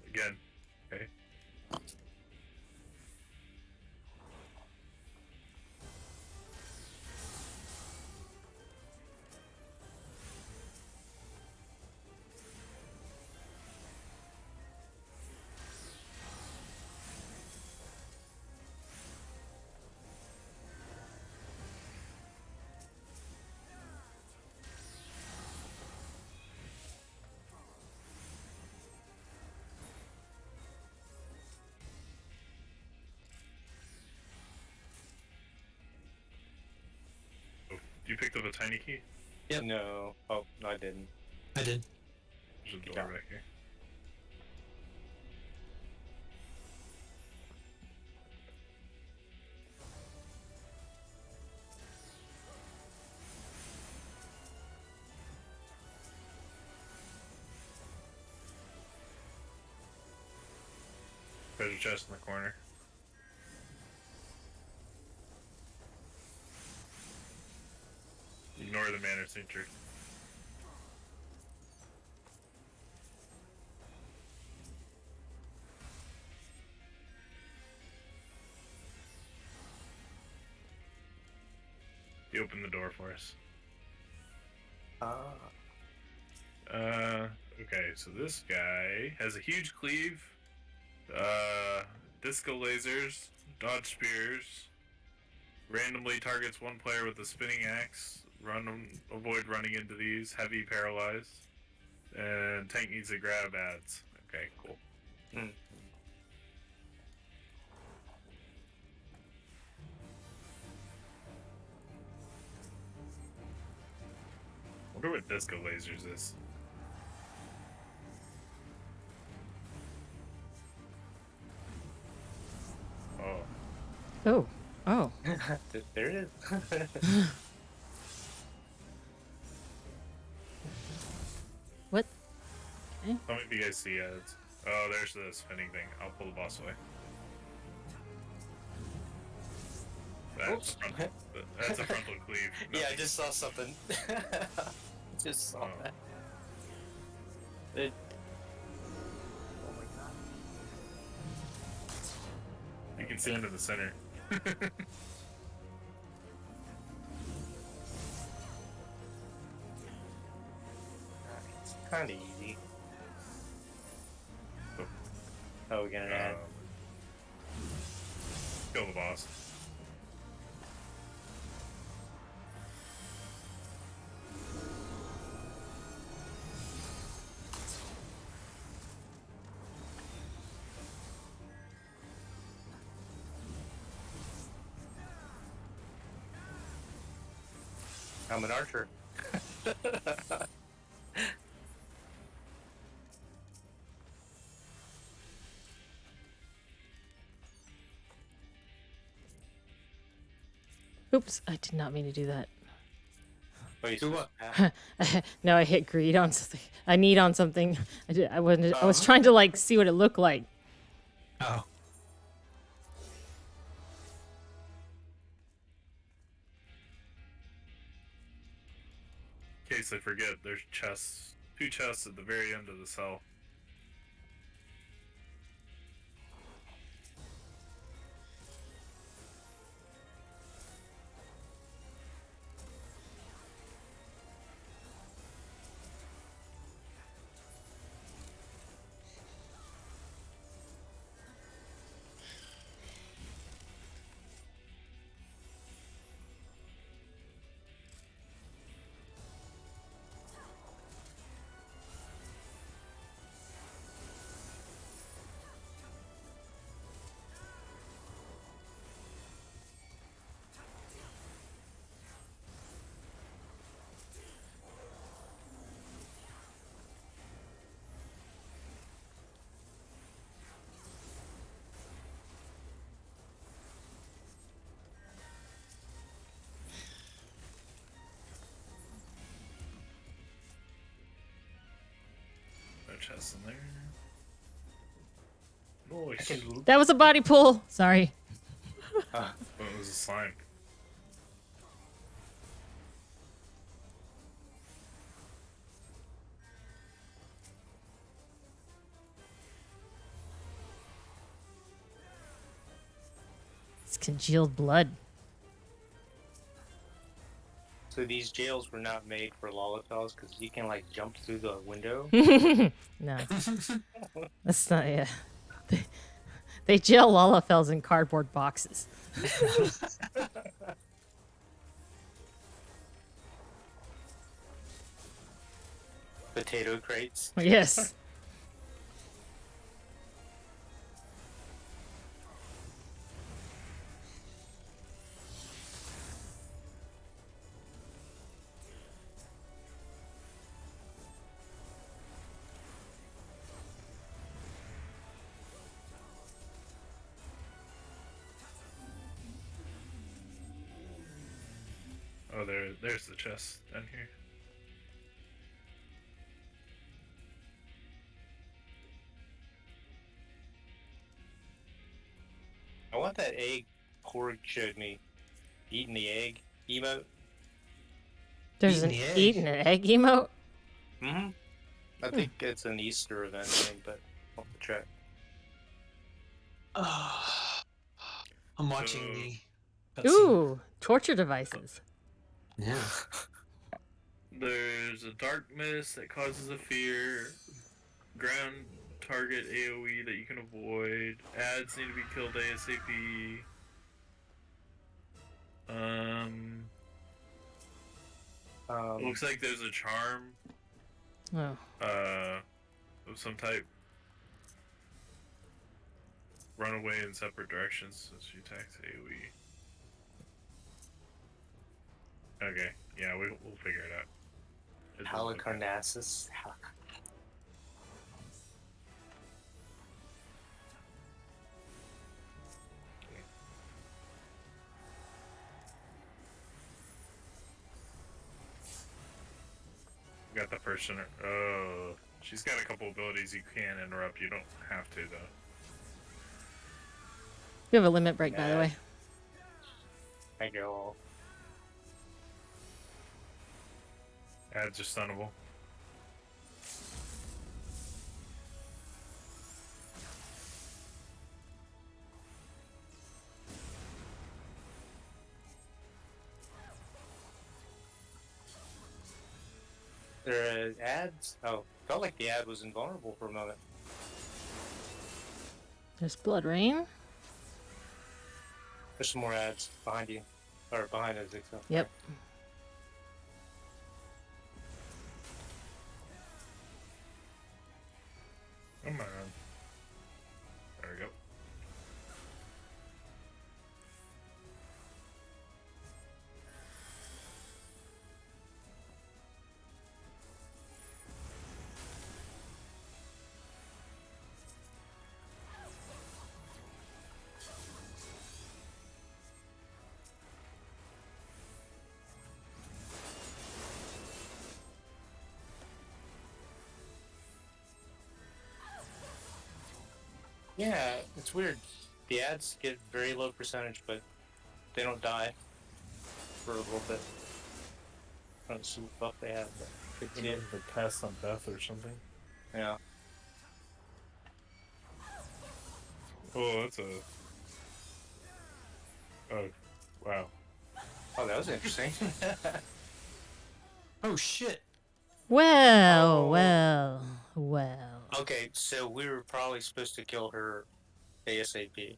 Again. Okay. You picked up a tiny key? Yep. No. Oh, no, I didn't. I did. There's a door back here. Treasure chest in the corner. Ignore the mana signature. You open the door for us. Okay, so this guy has a huge cleave, disco lasers, dodge spears, randomly targets one player with a spinning axe, avoid running into these, heavy paralyzed, and tank needs to grab ads. Okay, cool. Wonder what disco lasers is. Oh. Oh. There it is. What? Okay. Tell me if you guys see ads. Oh, there's the spinning thing. I'll pull the boss away. That's a frontal cleave. Yeah, I just saw something. Just saw that. Oh my god. You can see into the center. It's kind of easy. Oh, we got an ad. Kill the boss. I'm an archer. Oops, I did not mean to do that. Do what? No, I hit greed on something. I need on something. I wasn't. I was trying to like see what it looked like. Oh. In case I forget, there's chests, 2 chests at the very end of the cell. No chest in there. Nice. That was a body pull. Sorry. Oh, it was a slime. It's congealed blood. So these jails were not made for Lolitels because you can like jump through the window. No, that's not. Yeah, they jail Lalafels in cardboard boxes. Potato crates. Yes. Oh, there's the chest down here. I want that egg Korg showed me. Eating the egg emote. There's an eating an egg emote. Mm-hmm. I think it's an Easter event thing, but I'll have to check. I'm watching the cutscene. Ooh, torture devices. Yeah. There's a dark mist that causes a fear. Ground target AoE that you can avoid. Ads need to be killed ASAP. Looks like there's a charm. Oh. Of some type. Run away in separate directions as she attacks AoE. Okay, yeah, we'll figure it out. Halicarnassus. Got the person. Oh, she's got a couple abilities you can interrupt. You don't have to though. We have a limit break, by the way. I go. Ads are stunnable. There are ads? Oh, felt like the ad was invulnerable for a moment. There's blood rain. There's some more ads behind you. Or behind us, Zixo. Yep. Come on. There we go. Yeah, it's weird. The ads get very low percentage, but they don't die for a little bit. I don't see what buff they have, but I don't know if they passed on death or something. yeah. Oh, that's a... Oh, wow. Oh, that was interesting. Oh shit. Well, well, well. Okay, so we were probably supposed to kill her ASAP.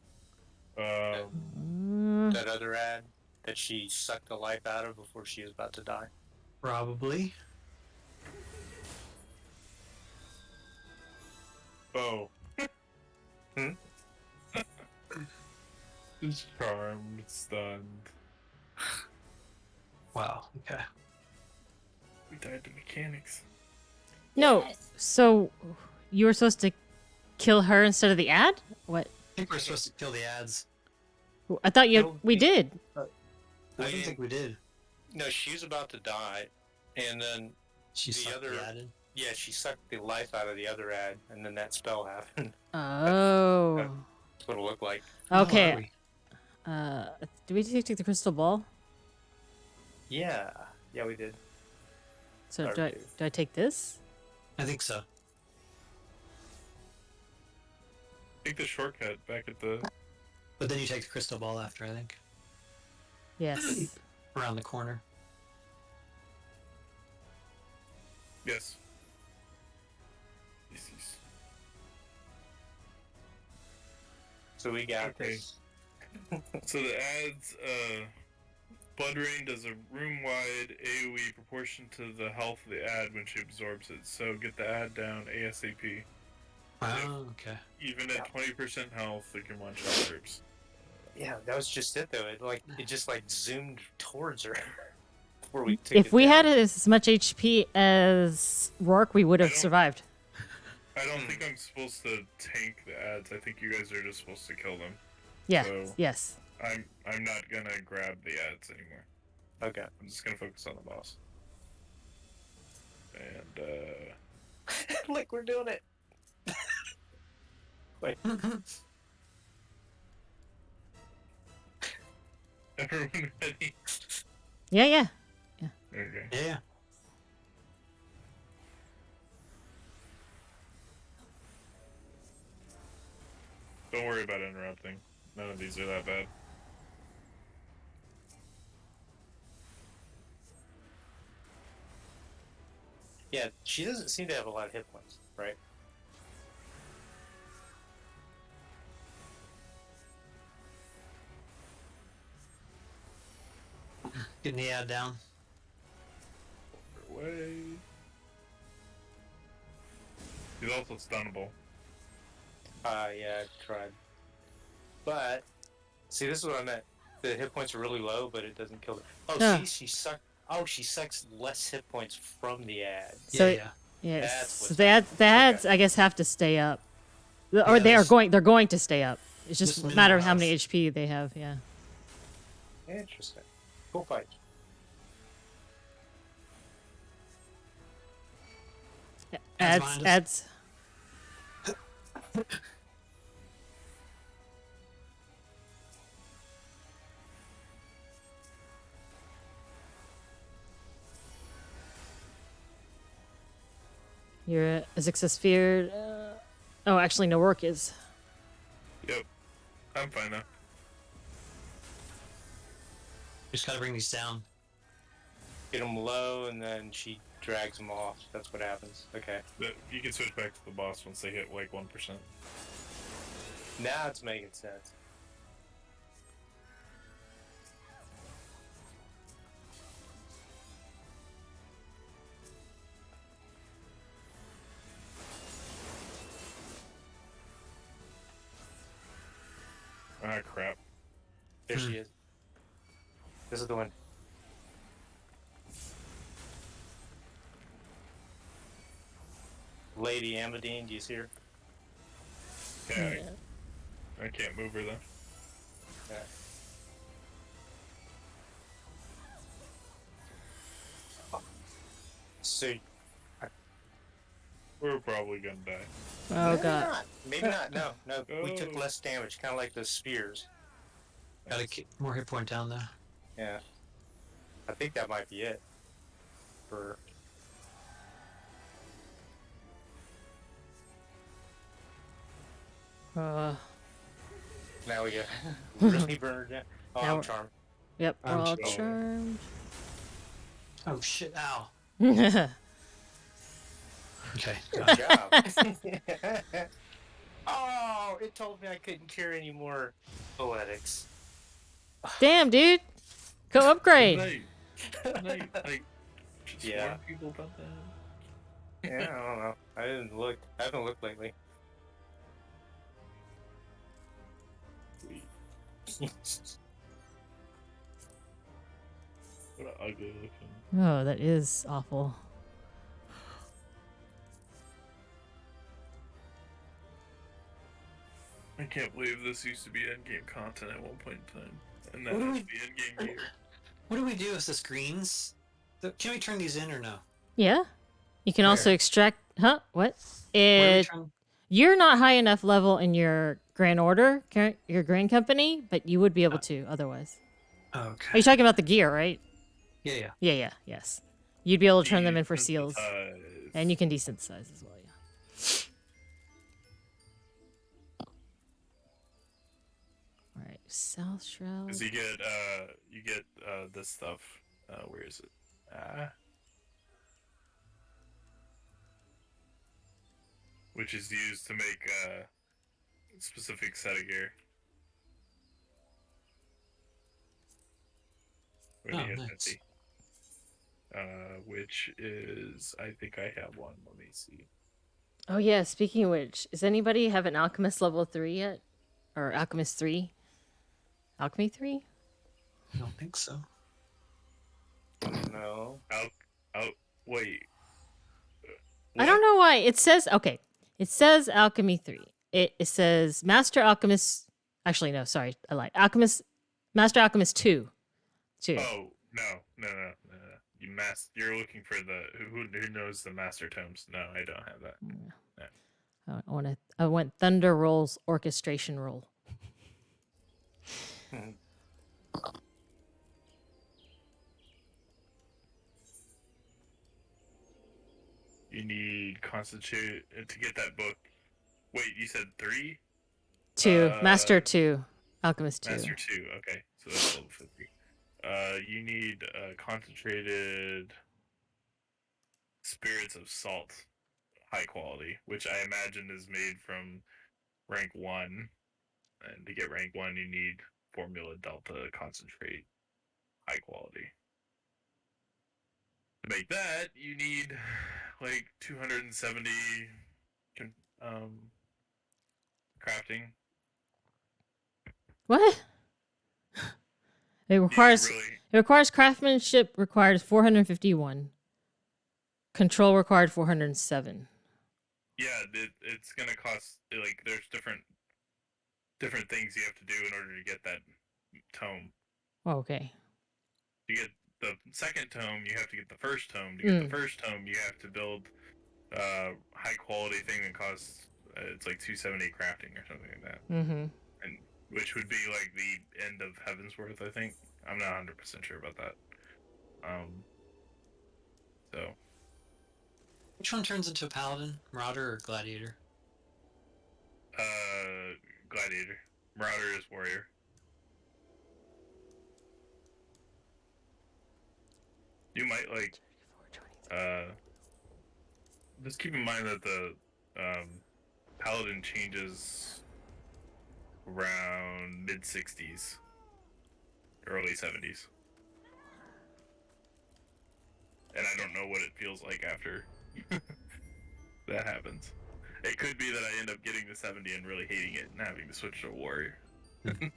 That other ad that she sucked the life out of before she was about to die. Probably. Oh. Hmm? It's charmed, stunned. Wow, okay. We died to mechanics. No, so you were supposed to kill her instead of the ad? What? I think we're supposed to kill the ads. I thought we did. I don't think we did. No, she was about to die, and then She the sucked other the ad in? Yeah, she sucked the life out of the other ad, and then that spell happened. Oh. That's what it looked like. Okay. Do we take the crystal ball? Yeah, we did. So do I take this? I think so. Take the shortcut back at the... But then you take the crystal ball after, I think. Yes. Around the corner. Yes. So we got this. So the ads, Blood Rain does a room-wide AoE proportion to the health of the ad when she absorbs it. So get the ad down ASAP. Oh, okay. Even at 20% health, it can one-shot groups. Yeah, that was just it though. It just zoomed towards her before we took If we had as much HP as Rourke, we would have survived. I don't think I'm supposed to tank the ads. I think you guys are just supposed to kill them. Yeah. So yes. I'm not gonna grab the ads anymore. Okay. I'm just gonna focus on the boss. And Look, we're doing it. Wait. Everyone ready? Yeah. Okay. Yeah. Don't worry about interrupting. None of these are that bad. Yeah, she doesn't seem to have a lot of hit points, right? Getting the ad down. Away. He's also stunnable. Yeah, I tried. But, see, this is what I meant. The hit points are really low, but it doesn't kill them. Oh, see, she sucks less hit points from the ad. So so the ads I guess have to stay up, or they're going to stay up. It's just a matter of how many HP they have. Yeah. Interesting. Cool fight. Ads. You're a success feared. Oh, actually, no work is. Yep. I'm fine now. Just gotta bring these down. Get them low, and then she drags them off. That's what happens. Okay. But you can switch back to the boss once they hit like 1%. Now it's making sense. Ah, crap. There she is. This is the one. Lady Amadine, do you see her? Yeah. I can't move her though. Yeah. So, We're probably gonna die. Oh Maybe god. not. Maybe not. No, no. We took Oh. less damage, kind of like those spears. Gotta keep more hit point down there. Yeah. I think that might be it. For now we get really burned down. Oh, Now I'm we're- charmed. Yep, we're I'm all charmed. charmed. Oh shit! Ow. Okay. Good job. Oh, it told me I couldn't cure any more poetics. Damn, dude. Go upgrade. Like, just Yeah. warn people about that. Yeah, I don't know. I haven't looked lately. What an ugly looking. Oh, that is awful. I can't believe this used to be endgame content at one point in time. And that What do has we- to be endgame gear. What do we do with the screens? Can we turn these in or no? Yeah. You can also Where? extract. Huh? What? Where do we It. turn- You're not high enough level in your grand order, your grand company, but you would be able to otherwise. Okay. Are you talking about the gear, right? Yeah, yeah. Yeah, yeah, yes. You'd be able to turn them in for seals. Desynthesize. And you can desynthesize as well, yeah. Alright, South Shroud. Cause you get this stuff. Where is it? Which is used to make a specific set of gear. When Oh, you hit nice. 50. Which is, I think I have one. Let me see. Oh yeah, speaking of which, does anybody have an Alchemist level 3 yet? Or Alchemist 3? Alchemy 3? I don't think so. No. Wait. I don't know why. It says, okay, it says Alchemy 3. It says Master Alchemist, actually no, sorry, I lied. Master Alchemist 2. 2. Oh, no. You're looking for the, who knows the Master Tomes? No, I don't have that. No. I went Thunder Roll's orchestration roll. You need constitute to get that book. Wait, you said 3? 2. Master 2. Alchemist 2. Master 2, okay. So that's level 50. You need concentrated spirits of salt, high quality, which I imagine is made from rank 1. And to get rank 1, you need Formula Delta concentrate, high quality. To make that, you need like 270 crafting. What? It requires craftsmanship requires 451. Control required 407. Yeah, it's gonna cost, like, there's different things you have to do in order to get that tome. Oh, okay. To get the second tome, you have to get the first tome. To get the first tome, you have to build high quality thing that costs it's like 270 crafting or something like that. Mm-hmm. And which would be like the end of Heavensworth, I think. I'm not 100% sure about that. So Which one turns into a paladin? Marauder or gladiator? Gladiator. Marauder is warrior. You might like just keep in mind that the paladin changes around mid-60s, early 70s. And I don't know what it feels like after that happens. It could be that I end up getting to 70 and really hating it and having to switch to a warrior. Like,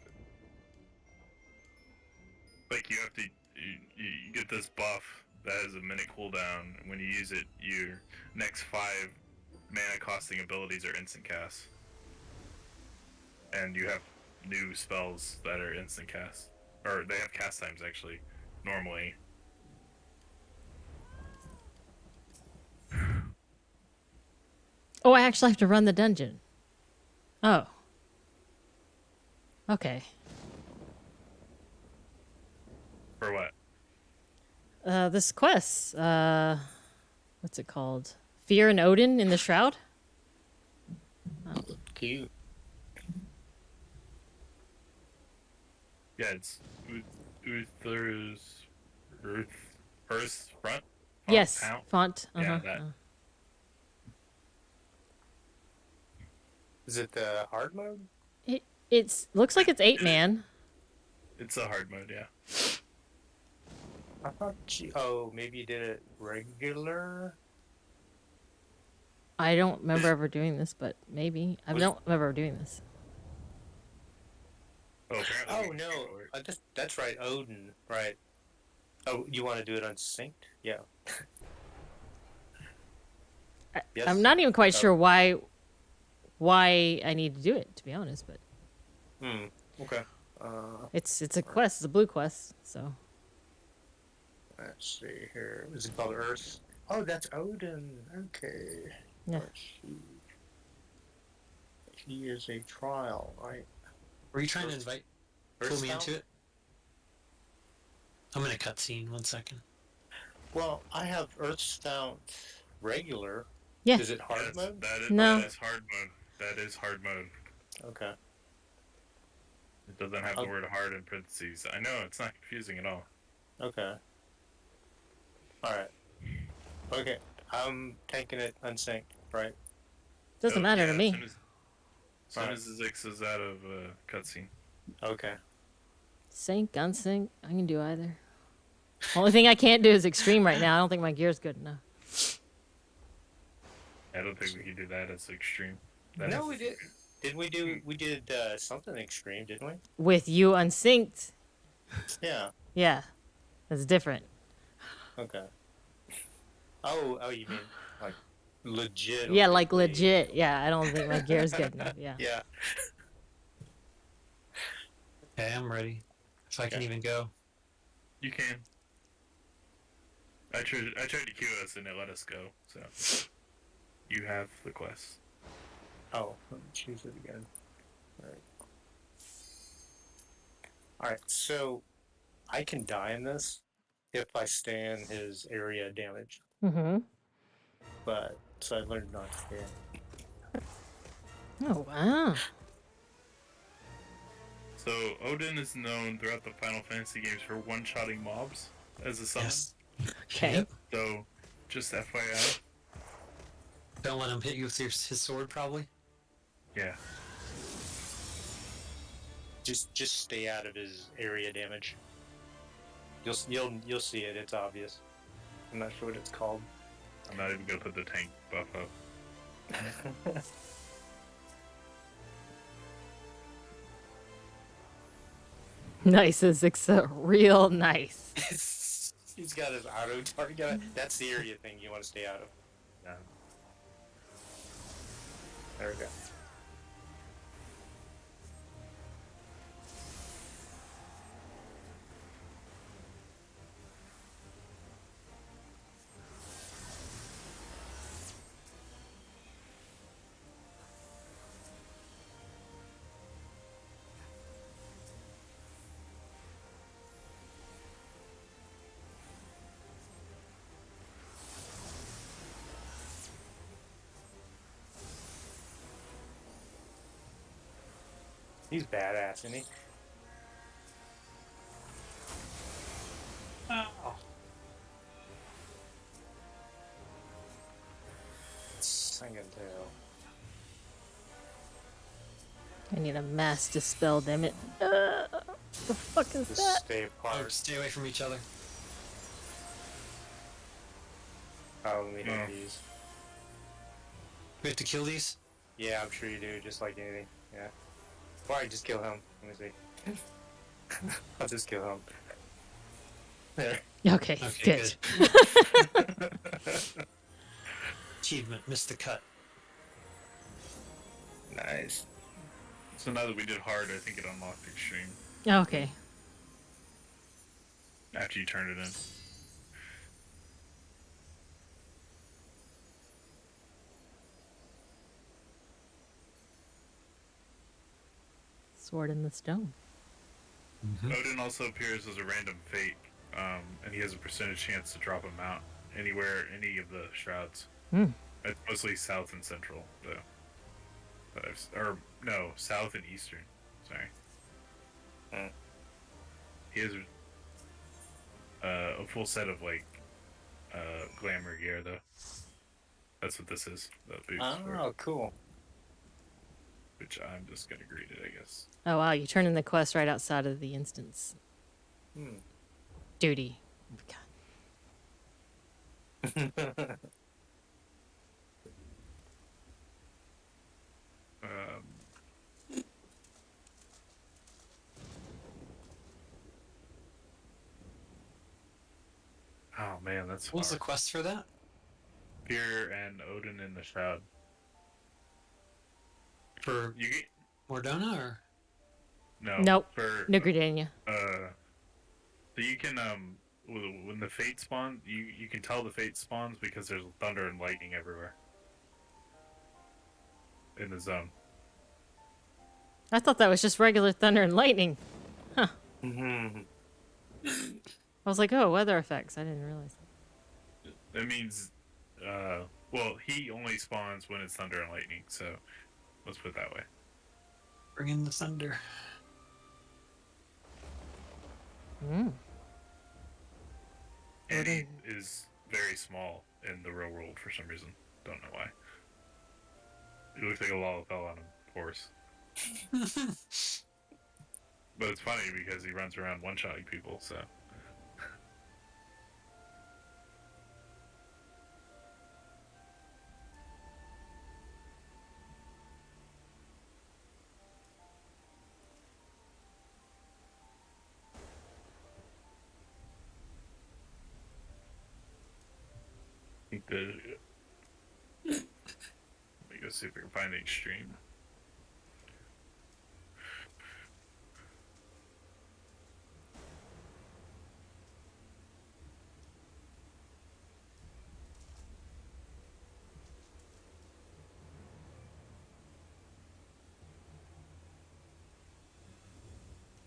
you have to, you get this buff that has a minute cooldown, and when you use it, your next 5 mana costing abilities are instant cast. And you have new spells that are instant cast. Or they have cast times, actually, normally. Oh, I actually have to run the dungeon. Oh. Okay. For what? This quest. What's it called? Fear and Odin in the Shroud? Oh. Cute. Yeah, it's Uther's Earth's front. Yes, Town? font. Yeah, that. Is it the hard mode? It's looks like it's 8-man. It's a hard mode, yeah. I thought maybe you did it regular. I don't remember ever doing this, but maybe. I don't remember doing this. Oh no, that's right, Odin, right? Oh, you want to do it unsynced? Yeah. Yes? I'm not even quite sure why I need to do it, to be honest, but okay. it's a quest, it's a blue quest, so Let's see here. Is it called Earth? Oh, that's Odin. Okay. yeah. He is a trial, right? Were you trying to invite pull me Earthbound? into it? I'm in a cutscene. 1 second. Well, I have Earthbound regular. Yeah. Is it hard mode? No. That is hard mode. That is hard mode. Okay. It doesn't have the word hard in parentheses. I know, it's not confusing at all. Okay. Alright. Okay. I'm taking it unsynced, right? Doesn't matter to me. As soon as the Zix is out of cutscene. Okay. Sync, unsync, I can do either. Only thing I can't do is extreme right now. I don't think my gear's good enough. I don't think we can do that as extreme. No, we did. We did something extreme, didn't we? With you unsynced, Yeah. yeah, that's different. Okay. Oh, you mean like legit? Yeah, like legit. Yeah, I don't think my gear's good enough. Yeah. Yeah. Okay, I'm ready. If I can even go. You can. I tried to queue us and it let us go, so you have the quest. Oh, let me choose it again. Alright, so I can die in this if I stand his area damage. Mm-hmm. But, so I learned not to stand. Oh, wow. So, Odin is known throughout the Final Fantasy games for one-shotting mobs as a summon. Yes. Okay. So, just FYI. Don't let him hit you with his sword, probably. Yeah. Just stay out of his area damage. You'll see it. It's obvious. I'm not sure what it's called. I'm not even gonna put the tank buff up. Nice is real nice. He's got his auto target. That's the area thing you want to stay out of. Yeah. There we go. He's badass, isn't he? Oh. Sing and tail. I need a mass dispel, damn it. The fuck is Just that? stay apart. Stay away from each other. Oh, we need these. We have to kill these? Yeah, I'm sure you do, just like anything. Yeah. Why, just kill him. Let me see. I'll just kill him. There. Okay, good. Achievement, missed the cut. Nice. So now that we did hard, I think it unlocked extreme. Okay. After you turn it in. sword in the stone. Odin also appears as a random fate, and he has a percentage chance to drop him out anywhere, any of the shrouds. It's mostly south and central, though. Or no, south and eastern. Sorry. He has a full set of like glamour gear, though. That's what this is. Oh, cool. Which I'm just gonna greet it, I guess. Oh wow, you turn in the quest right outside of the instance. Duty. Oh man, that's What was the hard. quest for that? Fear and Odin in the Shroud. For you get Mordona or? no? Nope. For Nigridania. So you can when the fate spawns, you can tell the fate spawns because there's thunder and lightning everywhere in the zone. I thought that was just regular thunder and lightning. Huh. I was like, oh, weather effects. I didn't realize that. That means, well, he only spawns when it's thunder and lightning, so let's put it that way. Bring in the thunder. And he is very small in the real world for some reason. Don't know why. He looks like a Lalafell on a horse. But it's funny because he runs around one-shotting people, so... Let me go see if we can find the extreme.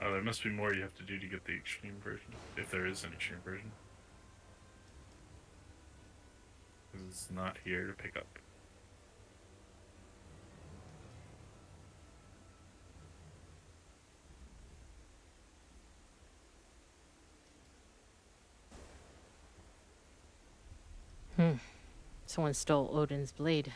Oh, there must be more you have to do to get the extreme version, if there is an extreme version. Because it's not here to pick up. Someone stole Odin's blade.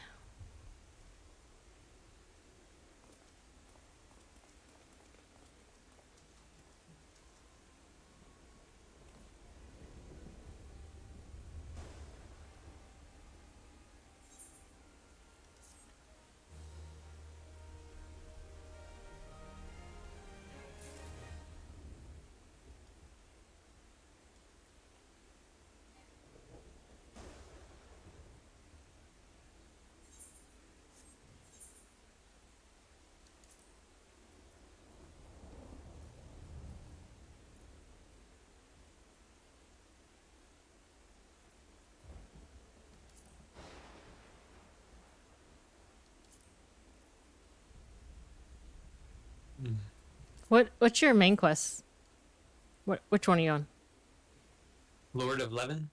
What's your main quest? Which one are you on? Lord of Levin?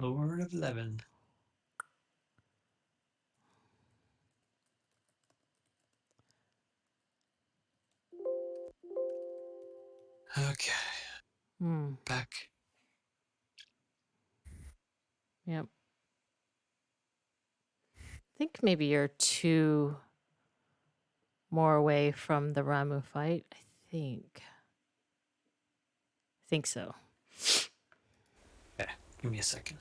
Lord of Levin. Okay. Back. Yep. I think maybe you're 2 more away from the Ramu fight. I think so. Okay, give me a second.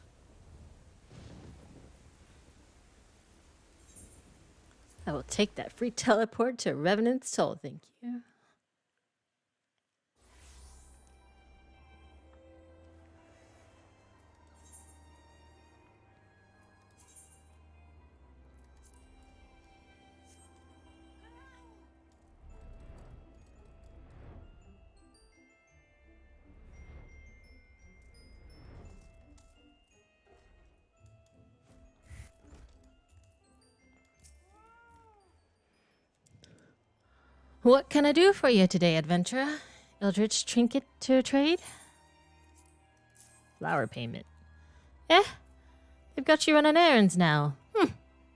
I will take that free teleport to Revenant's Toll. Thank you. What can I do for you today, adventurer? Eldritch trinket to trade? Flower payment. Eh? They've got you running errands now.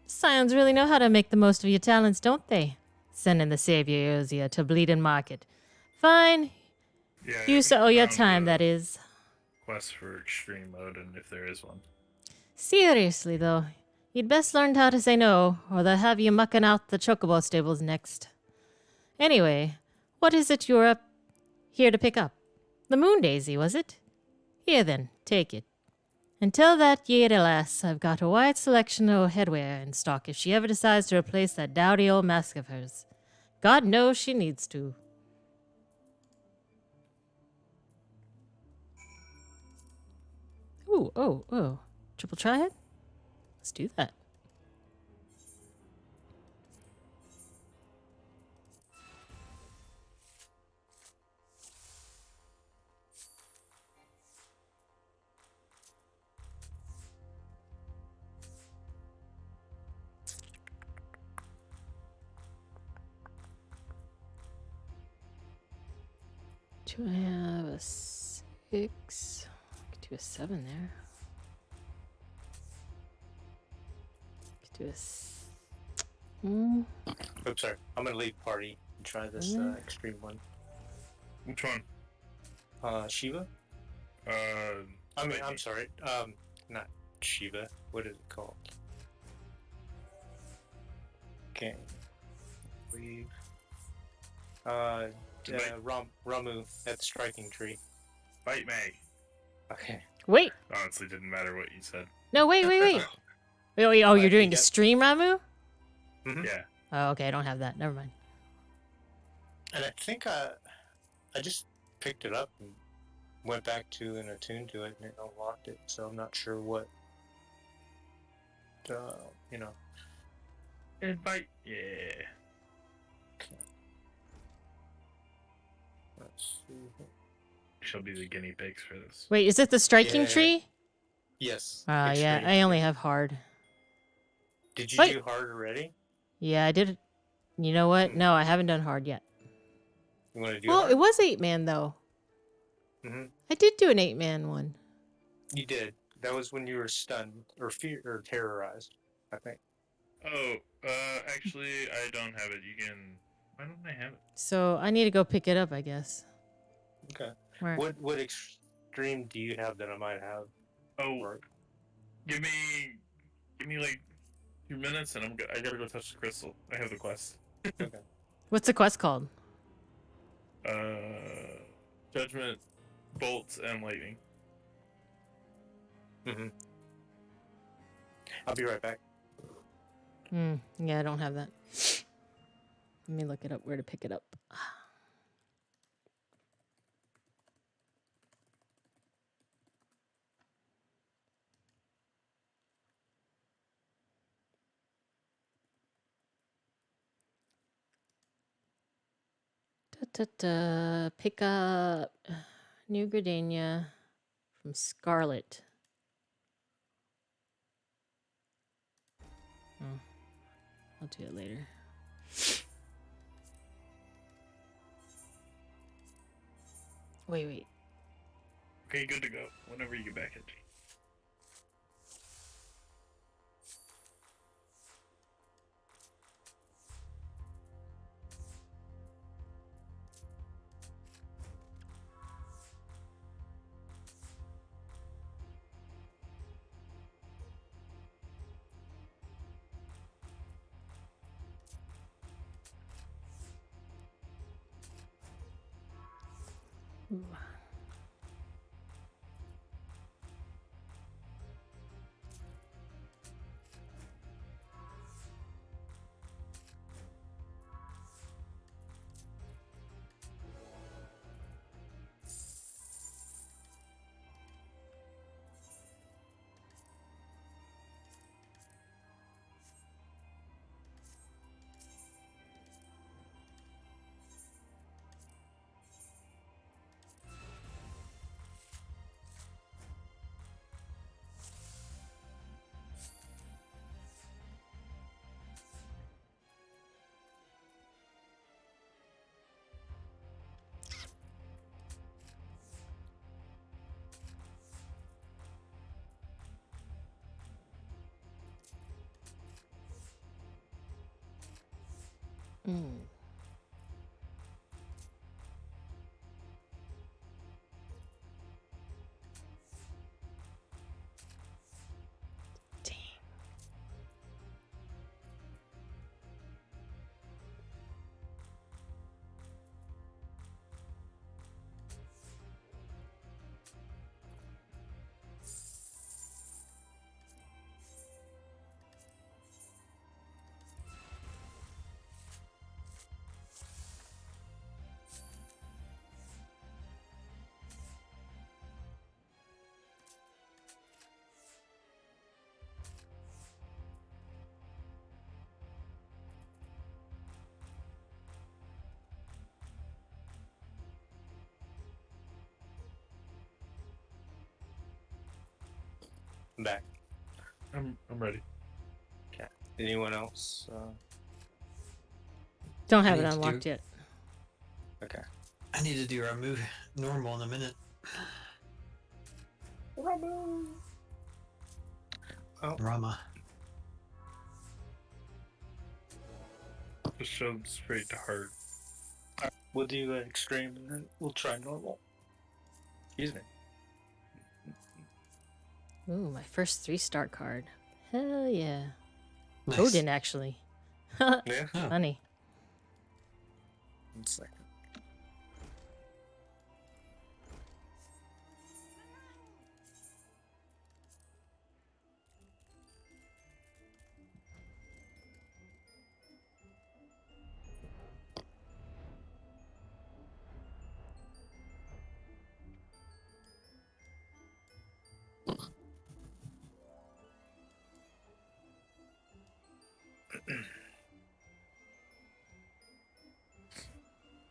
Scions really know how to make the most of your talents, don't they? Sending the savior Eosia to Bleeding Market. Fine. Yeah, I You sell your haven't time, found that the is. quest for extreme mode, and if there is one. Seriously, though, you'd best learn how to say no, or they'll have you mucking out the chocobo stables next. Anyway, what is it you're up here to pick up? The moon daisy, was it? Here then, take it. And tell that Yada lass I've got a wide selection of headwear in stock if she ever decides to replace that dowdy old mask of hers. God knows she needs to. Ooh, oh. Triple triad? Let's do that. Do I have a 6? I could do a 7 there. Could do a Oops, sorry. I'm gonna leave party and try this extreme one. Which one? Shiva? I'm sorry. Not Shiva. What is it called? Okay. Leave. Ramu at the striking tree. Fight me. Okay. Wait. Honestly, didn't matter what you said. No, wait. Wait, oh, you're doing extreme Ramu? Mm-hmm. Yeah. Oh, okay, I don't have that. Never mind. And I think I just picked it up and went back to and attuned to it and it unlocked it. So I'm not sure what. Invite. Yeah. Okay. Let's see. She'll be the guinea pigs for this. Wait, is it the striking tree? Yes. Yeah, I only have hard. Did you do hard already? Yeah, I did. You know what? No, I haven't done hard yet. You want to do Well, hard? it was 8-man, though. Mm-hmm. I did do an 8-man one. You did. That was when you were stunned or terrorized, I think. Oh, actually, I don't have it. You can. Why don't I have it? So I need to go pick it up, I guess. Okay. Where? What extreme do you have that I might have? Oh, give me like 2 minutes, and I gotta go touch the crystal. I have the quest. Okay. What's the quest called? Judgment, bolts, and lightning. Mm-hmm. I'll be right back. Yeah, I don't have that. Let me look it up where to pick it up. Pick up New Gardenia from Scarlet. Oh, I'll do it later. Wait. Okay, good to go. Whenever you get back, Edgy. Ooh. Mm. I'm back. I'm ready. Okay. Anyone else? Don't I have it need to unlocked do- yet. Okay. I need to do remove normal in a minute. Oh. Rama. Just show straight to hard. We'll do extreme and then we'll try normal. Excuse me. Ooh, my first 3-star card. Hell yeah. Nice. Odin, actually. Yeah. Funny. 1 second.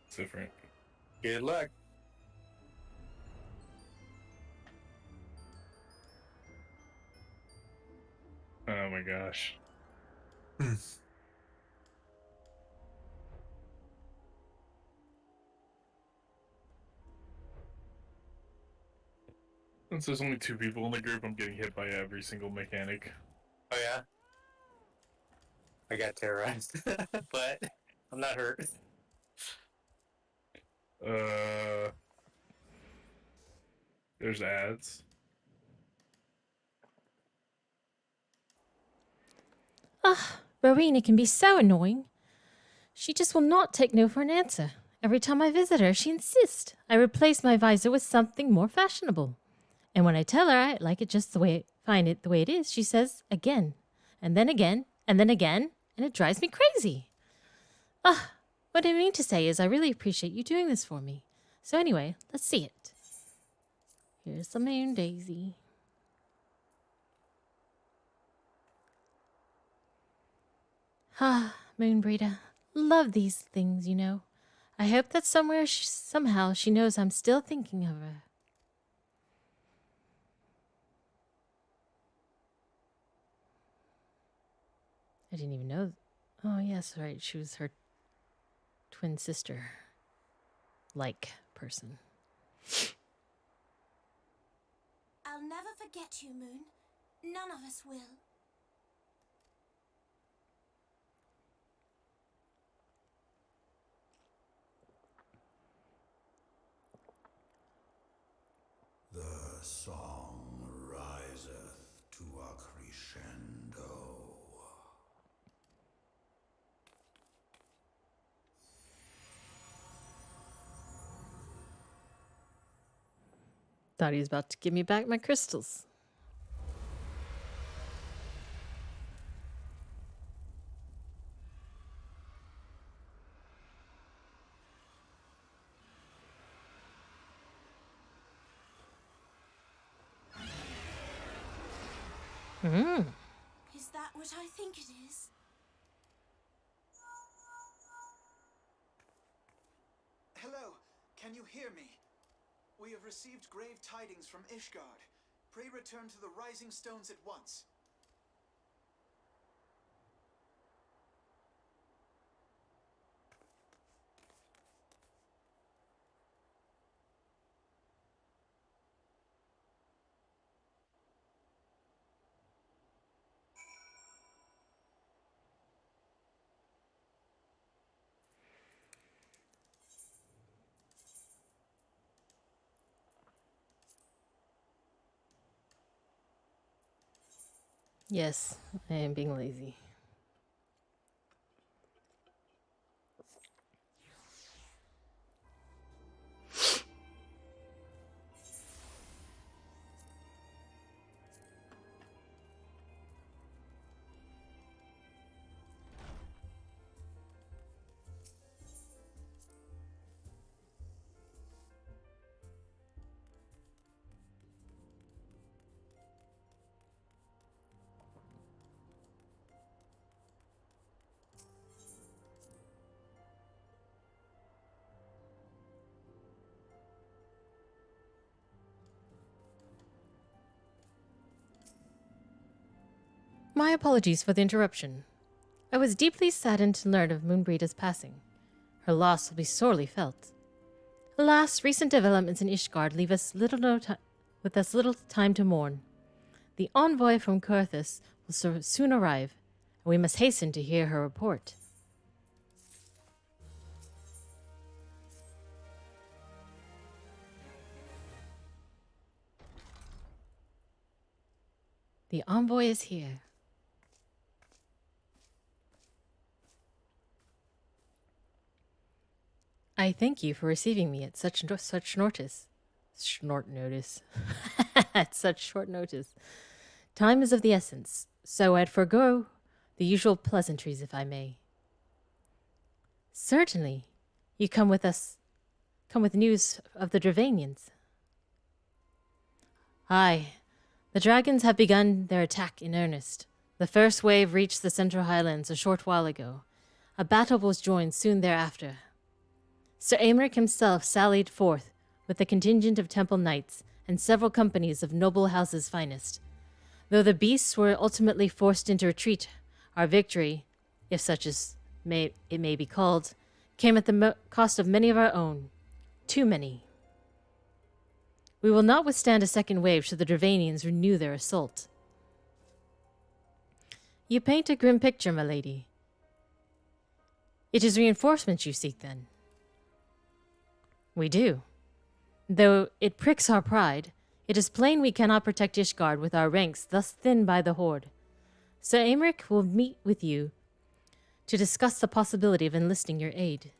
It's different. Good luck. Oh my gosh. Since there's only 2 people in the group, I'm getting hit by every single mechanic. Oh yeah. I got terrorized, but I'm not hurt. There's ads. Ah, Rowena can be so annoying. She just will not take no for an answer. Every time I visit her, she insists I replace my visor with something more fashionable. And when I tell her I like it just the way find it the way it is, she says again, and then again, and then again, and it drives me crazy. Ah, what I mean to say is I really appreciate you doing this for me. So anyway, let's see it. Here's the moon daisy. Ah, Moonbreeder. Love these things, you know. I hope that somehow she knows I'm still thinking of her. I didn't even know. Oh, yes, right. She was her twin sister. Like person. I'll never forget you, Moon. None of us will. The song riseth to a crescendo. Thought he was about to give me back my crystals. Is that what I think it is? Hello, can you hear me? We have received grave tidings from Ishgard. Pray return to the Rising Stones at once. Yes, I am being lazy. My apologies for the interruption. I was deeply saddened to learn of Moonbreeda's passing. Her loss will be sorely felt. Alas, recent developments in Ishgard leave us with us little time to mourn. The envoy from Kurthus will soon arrive, and we must hasten to hear her report. The envoy is here. I thank you for receiving me at such notice. Snort notice. At such short notice. Time is of the essence, so I'd forego the usual pleasantries if I may. Certainly. You come with news of the Dravanians. Aye. The dragons have begun their attack in earnest. The first wave reached the Central Highlands a short while ago. A battle was joined soon thereafter. Sir Aymeric himself sallied forth with a contingent of temple knights and several companies of noble houses' finest. Though the beasts were ultimately forced into retreat, our victory, if such as it may be called, came at the cost of many of our own. Too many. We will not withstand a second wave should the Dravanians renew their assault. You paint a grim picture, my lady. It is reinforcements you seek, then? We do. Though it pricks our pride, it is plain we cannot protect Ishgard with our ranks thus thinned by the Horde. Sir Aymeric will meet with you to discuss the possibility of enlisting your aid.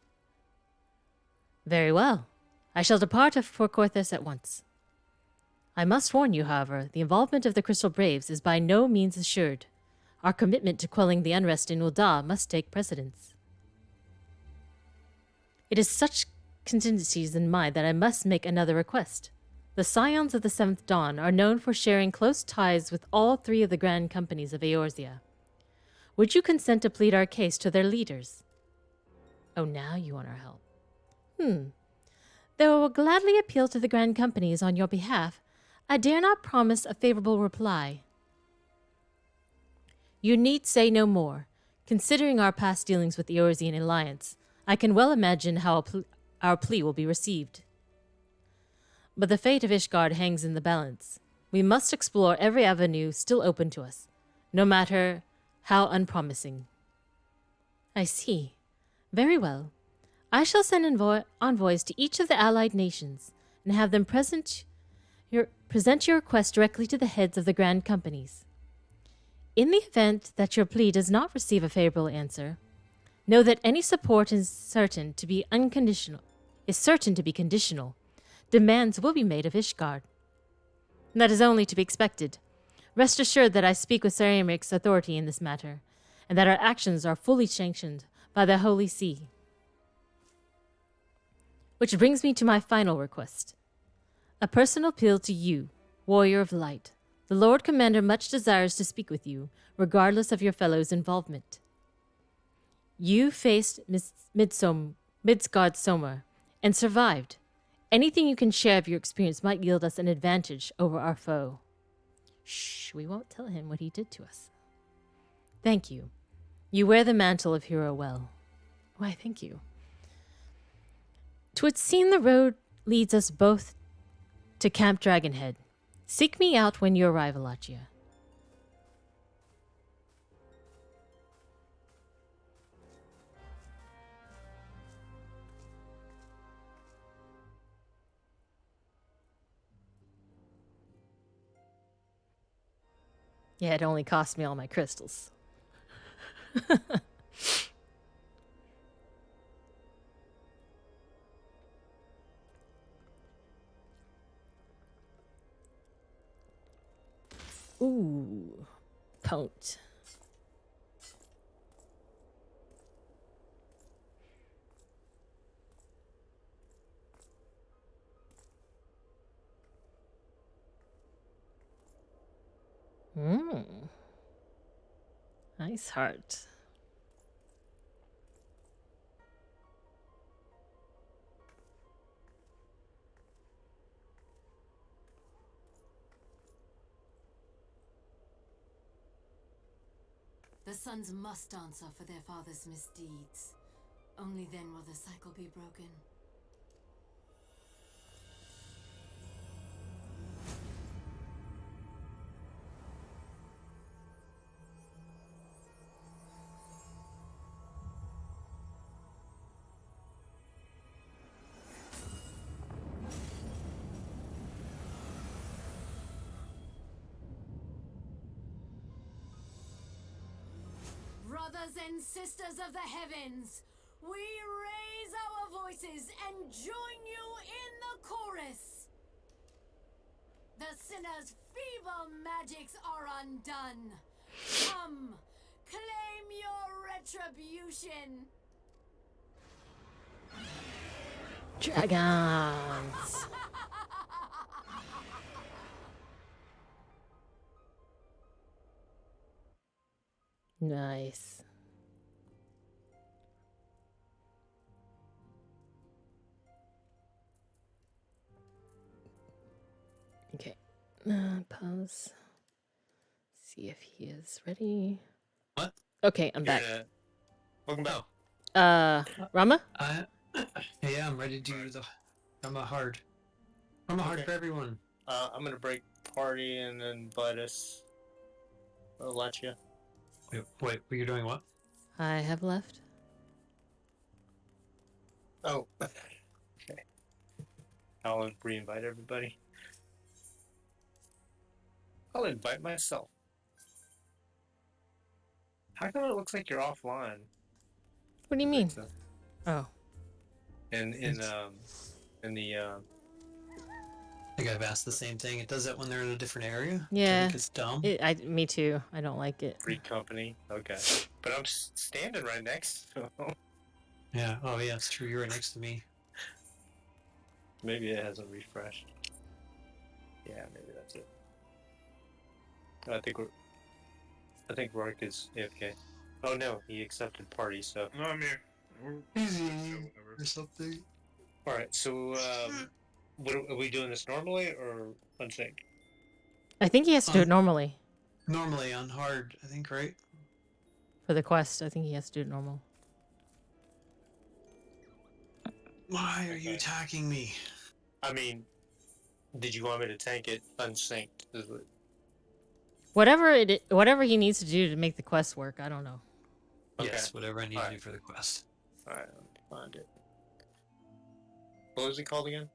Very well. I shall depart for Korthus at once. I must warn you, however, the involvement of the Crystal Braves is by no means assured. Our commitment to quelling the unrest in Ul'dah must take precedence. It is such contingencies in mind that I must make another request. The Scions of the Seventh Dawn are known for sharing close ties with all three of the grand companies of Eorzea. Would you consent to plead our case to their leaders? Oh, now you want our help. Though I will gladly appeal to the grand companies on your behalf, I dare not promise a favorable reply. You need say no more. Considering our past dealings with the Eorzean Alliance, I can well imagine how our plea will be received. But the fate of Ishgard hangs in the balance. We must explore every avenue still open to us, no matter how unpromising. I see. Very well. I shall send envoys to each of the allied nations and have them present your request directly to the heads of the grand companies. In the event that your plea does not receive a favorable answer, know that any support is certain to be conditional. Demands will be made of Ishgard. That is only to be expected. Rest assured that I speak with Sir Aymeric's authority in this matter, and that our actions are fully sanctioned by the Holy See. Which brings me to my final request. A personal appeal to you, Warrior of Light. The Lord Commander much desires to speak with you, regardless of your fellow's involvement. You faced Midgard Sommer and survived. Anything you can share of your experience might yield us an advantage over our foe. Shh, we won't tell him what he did to us. Thank you. You wear the mantle of hero well. Why, thank you. 'Twould seem the road leads us both to Camp Dragonhead. Seek me out when you arrive, Alachia. Yeah, it only cost me all my crystals. Ooh, potent. Nice heart. The sons must answer for their father's misdeeds. Only then will the cycle be broken. Brothers and sisters of the heavens, we raise our voices and join you in the chorus. The sinner's feeble magics are undone. Come, claim your retribution. Dragons. Nice. Okay. Pause. See if he is ready. What? Okay, I'm back. Welcome back. Rama? Yeah, I'm ready to do the Rama hard. Rama hard for everyone. I'm gonna break party and then invite us. I'll let you. Wait, you're doing what? I have left. Oh. Okay. I'll re-invite everybody. I'll invite myself. How come it looks like you're offline? What do you mean? Oh. In the I think I've asked the same thing. It does that when they're in a different area. Yeah. I think it's dumb. Me too. I don't like it. free company. Okay. But I'm standing right next to him. Yeah. Oh yeah, it's true. You're right next to me. Maybe it hasn't refreshed. Yeah, maybe that's it. I think Rourke is AFK. Oh no, he accepted party, so. No, I'm here. Easy or something. Alright, so are we doing this normally or unsynced? I think he has to do it normally. Normally on hard, I think, right? For the quest, I think he has to do it normal. Why are you attacking me? I mean, did you want me to tank it unsynced? Whatever he needs to do to make the quest work, I don't know. Okay. Yes, whatever I need to do for the quest. Alright, let me find it. What was it called again?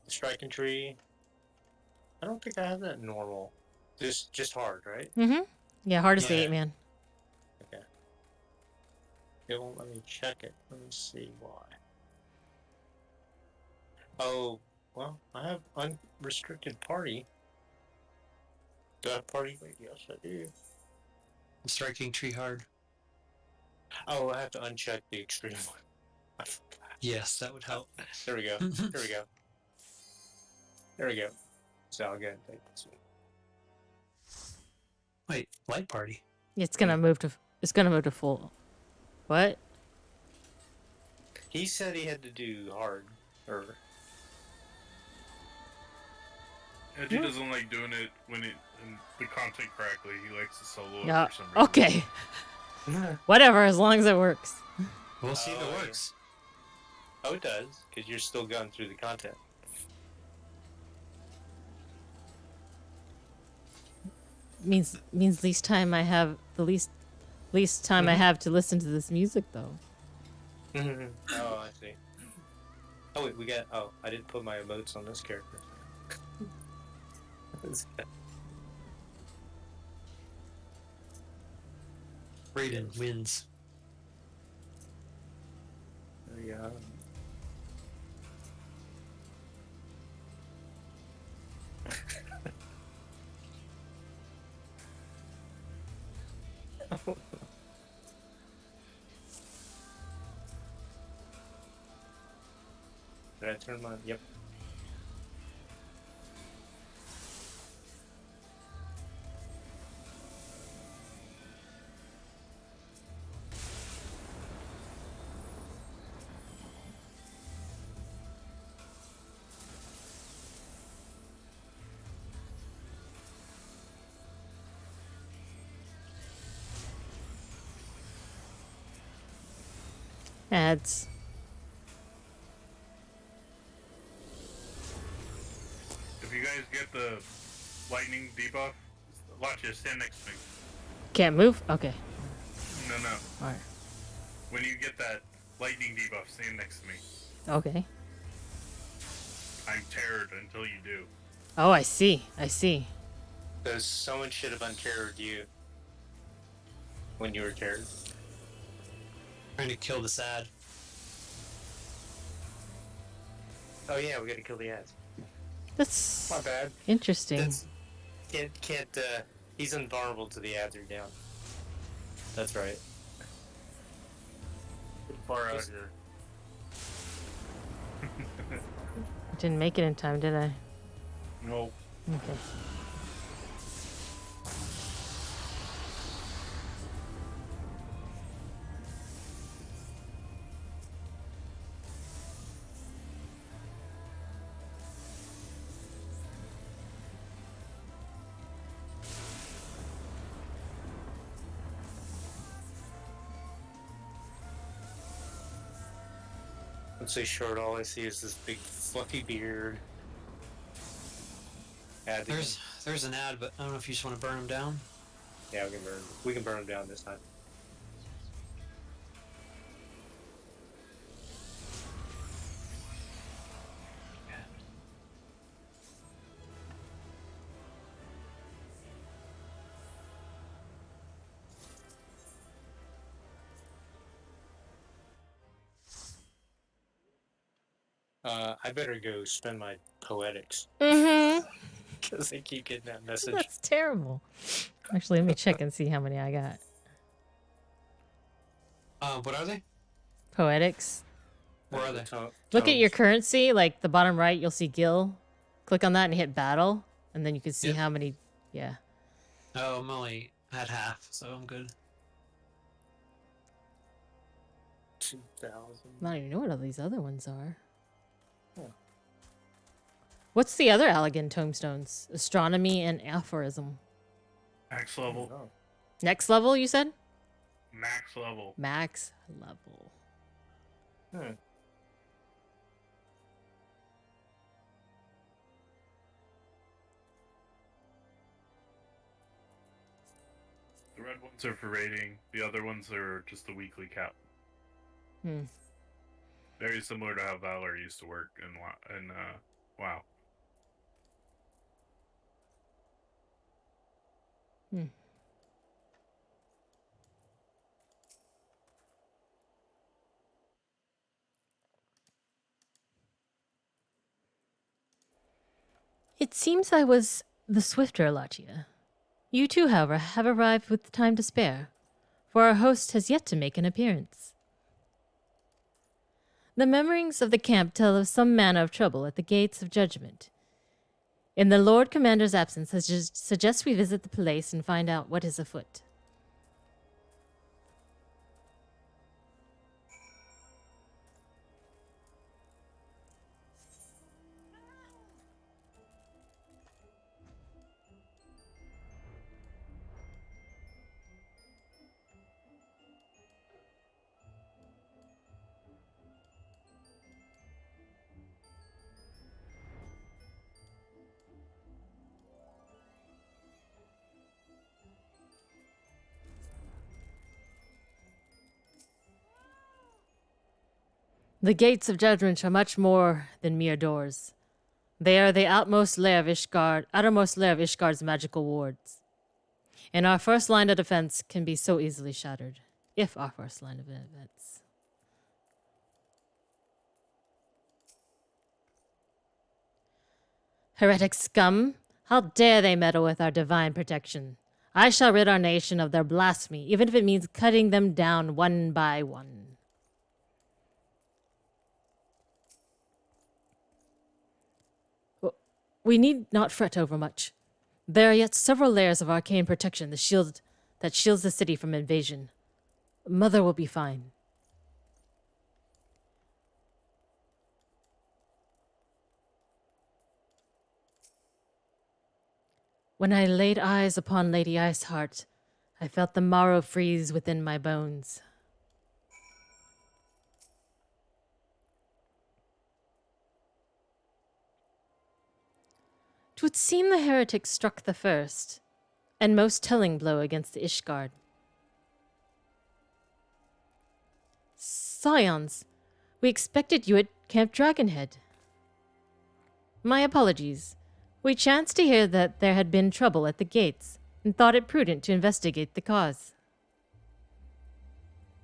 Striking Tree. I don't think I have that normal. Just hard, right? Mm-hmm. Yeah, hard as the 8-man. Okay. It won't let me check it. Let me see why. Oh, well, I have unrestricted party. Do I have party? Wait, yes, I do. Striking Tree hard. Oh, I have to uncheck the extreme one. Yes, that would help. There we go. Here we go. There we go. So I'll go ahead and take this one. Wait, light party. It's gonna move to full. What? He said he had to do hard, or Edgy doesn't like doing it when in the content correctly. He likes to solo it Yeah. for some reason. Okay. Whatever, as long as it works. We'll see if it works. Oh, it does, because you're still going through the content. Means least time I have least time I have to listen to this music though. Oh, I see. Oh wait, we got. Oh, I didn't put my emotes on this character. Raiden wins. Yeah. Did I turn mine? Yep. Ads. If you guys get the lightning debuff, watch it. Stand next to me. Can't move? Okay. No. Alright. When you get that lightning debuff, stand next to me. Okay. I'm terrored until you do. Oh, I see. I see. Because someone should have unterrored you when you were terrored. Trying to kill this ad. Oh yeah, we gotta kill the ads. That's My bad. interesting. That's, can't, he's invulnerable to the ads are down. That's right. Too far out here. Didn't make it in time, did I? No. Okay. Once they short, all I see is this big fluffy beard. Ad There's an ad, but I don't know if you just want to burn them down. Yeah, we can burn them down this time. I better go spend my poetics. Mm-hmm. Because they keep getting that message. That's terrible. Actually, let me check and see how many I got. What are they? Poetics. Where are they? Look at your currency, like the bottom right, you'll see Gil. Click on that and hit battle, and then you can see how many. Yeah. Oh, I'm only at half, so I'm good. 2,000. I don't even know what all these other ones are. Yeah. What's the other elegant tombstones? Astronomy and aphorism. Max level. Next level, you said? Max level. Max level. The red ones are for rating. The other ones are just the weekly cap. Very similar to how Valor used to work in WoW. It seems I was the swifter, Lachia. You too, however, have arrived with time to spare, for our host has yet to make an appearance. The murmurings of the camp tell of some manner of trouble at the gates of judgment. In the Lord Commander's absence, I suggest we visit the place and find out what is afoot. The gates of judgment are much more than mere doors. They are the outermost lair of Ishgard's magical wards. And our first line of defense can be so easily shattered. If our first line of defense. Heretic scum! How dare they meddle with our divine protection? I shall rid our nation of their blasphemy, even if it means cutting them down one by one. We need not fret over much. There are yet several layers of arcane protection that shields the city from invasion. Mother will be fine. When I laid eyes upon Lady Iceheart, I felt the marrow freeze within my bones. Twould seem the heretic struck the first and most telling blow against the Ishgard. Scions, we expected you at Camp Dragonhead. My apologies. We chanced to hear that there had been trouble at the gates, and thought it prudent to investigate the cause.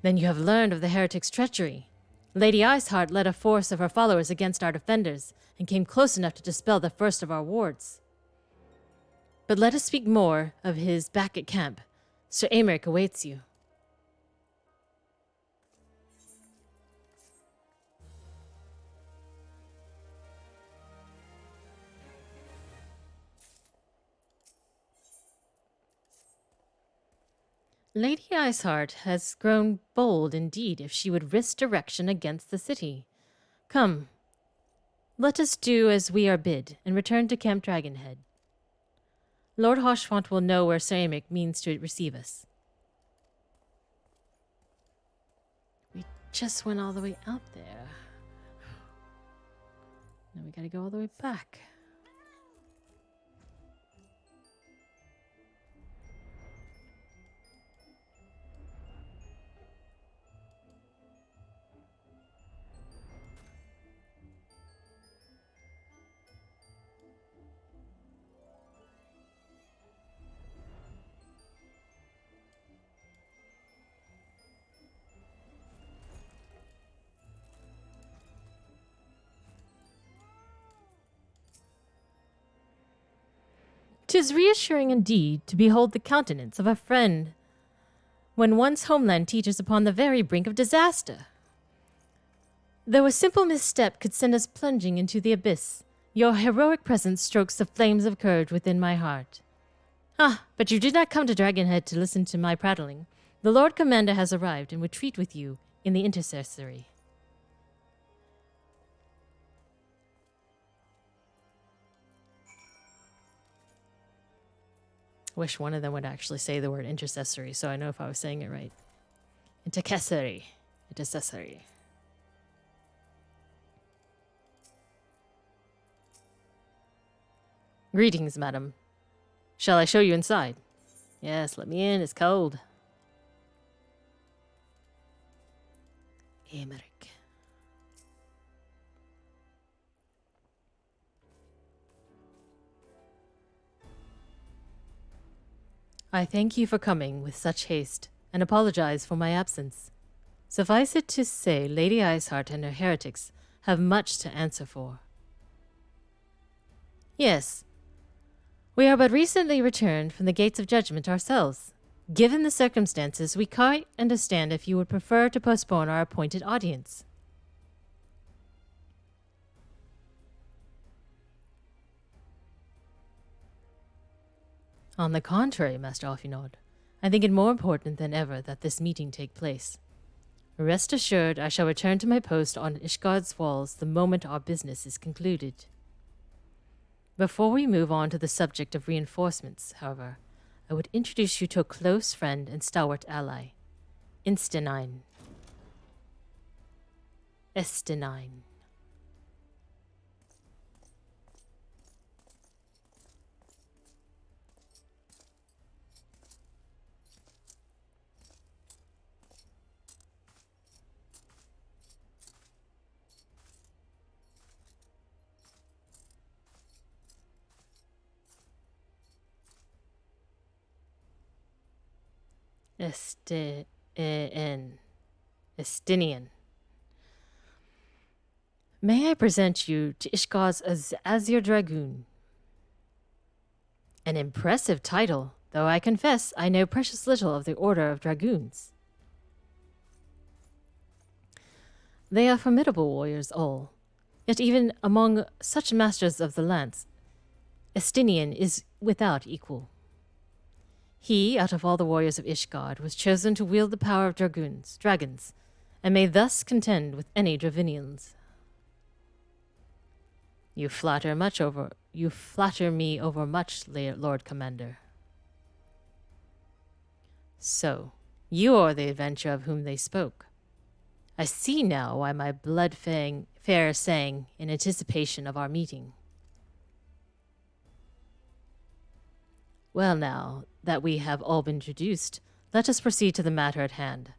Then you have learned of the heretic's treachery. Lady Iceheart led a force of her followers against our defenders, and came close enough to dispel the first of our wards. But let us speak more of his back at camp. Sir Aymeric awaits you. Lady Iceheart has grown bold indeed if she would risk direction against the city. Come, let us do as we are bid, and return to Camp Dragonhead. Lord Hoshfont will know where Sir Aymeric means to receive us. We just went all the way out there. Now we gotta go all the way back. "'Tis reassuring indeed to behold the countenance of a friend when one's homeland teeters upon the very brink of disaster. Though a simple misstep could send us plunging into the abyss, your heroic presence strokes the flames of courage within my heart. Ah, but you did not come to Dragonhead to listen to my prattling. The Lord Commander has arrived and would treat with you in the intercessory." Wish one of them would actually say the word intercessory so I know if I was saying it right. Intercessory. Intercessory. "Greetings, madam. Shall I show you inside?" "Yes, let me in. It's cold." Aymeric. "I thank you for coming with such haste, and apologize for my absence. Suffice it to say, Lady Iceheart and her heretics have much to answer for." "Yes. We are but recently returned from the Gates of Judgment ourselves. Given the circumstances, we quite understand if you would prefer to postpone our appointed audience." "On the contrary, Master Alfinod, I think it more important than ever that this meeting take place. Rest assured, I shall return to my post on Ishgard's walls the moment our business is concluded. Before we move on to the subject of reinforcements, however, I would introduce you to a close friend and stalwart ally, Instanine. Estenine. Estinian. May I present you to Ishgar's Azure Dragoon? An impressive title, though I confess I know precious little of the Order of Dragoons. They are formidable warriors all, yet even among such masters of the lance, Estinian is without equal. He, out of all the warriors of Ishgard, was chosen to wield the power of dragons, and may thus contend with any Dravinians. You flatter me over much, Lord Commander. So, you are the adventurer of whom they spoke. I see now why my blood fair sang in anticipation of our meeting. Well now, that we have all been introduced, let us proceed to the matter at hand.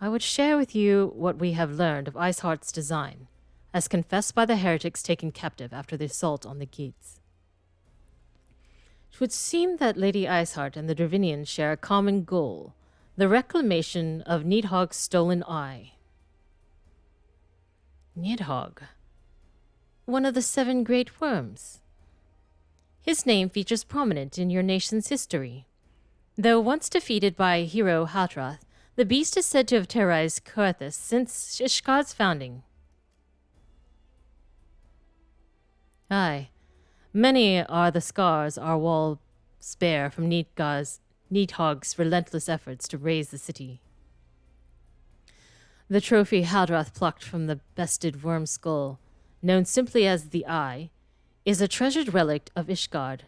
I would share with you what we have learned of Iceheart's design, as confessed by the heretics taken captive after the assault on the gates. It would seem that Lady Iceheart and the Dravinians share a common goal, the reclamation of Nidhogg's stolen eye. Nidhogg, one of the 7 great worms. His name features prominent in your nation's history. Though once defeated by hero Hatrath, the beast is said to have terrorized Coerthas since Ishgard's founding. Aye, many are the scars our walls bear from Nidhogg's relentless efforts to raise the city. The trophy Hadrath plucked from the bested worm skull, known simply as the Eye, is a treasured relic of Ishgard,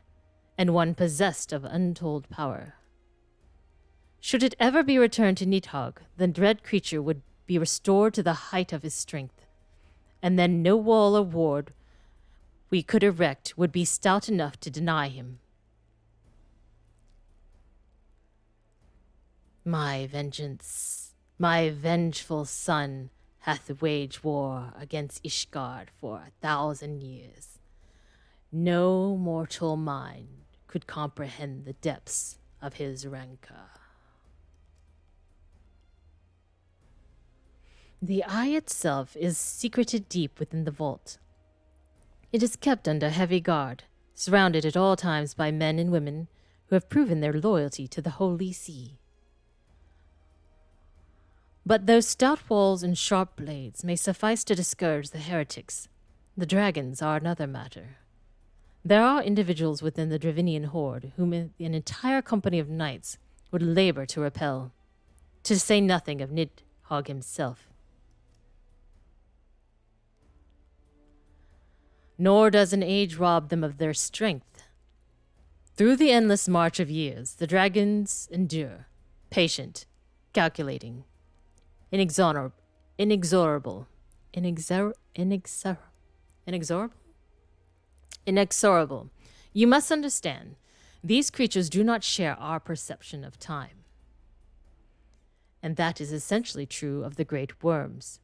and one possessed of untold power. Should it ever be returned to Nidhogg, the dread creature would be restored to the height of his strength, and then no wall or ward we could erect would be stout enough to deny him. My vengeful son hath waged war against Ishgard for 1,000 years. No mortal mind could comprehend the depths of his rancor. The eye itself is secreted deep within the vault. It is kept under heavy guard, surrounded at all times by men and women who have proven their loyalty to the Holy See. But though stout walls and sharp blades may suffice to discourage the heretics, the dragons are another matter. There are individuals within the Dravinian horde whom an entire company of knights would labor to repel, to say nothing of Nidhogg himself. Nor does an age rob them of their strength. Through the endless march of years, the dragons endure, patient, calculating, inexorable. You must understand, these creatures do not share our perception of time. And that is essentially true of the great worms.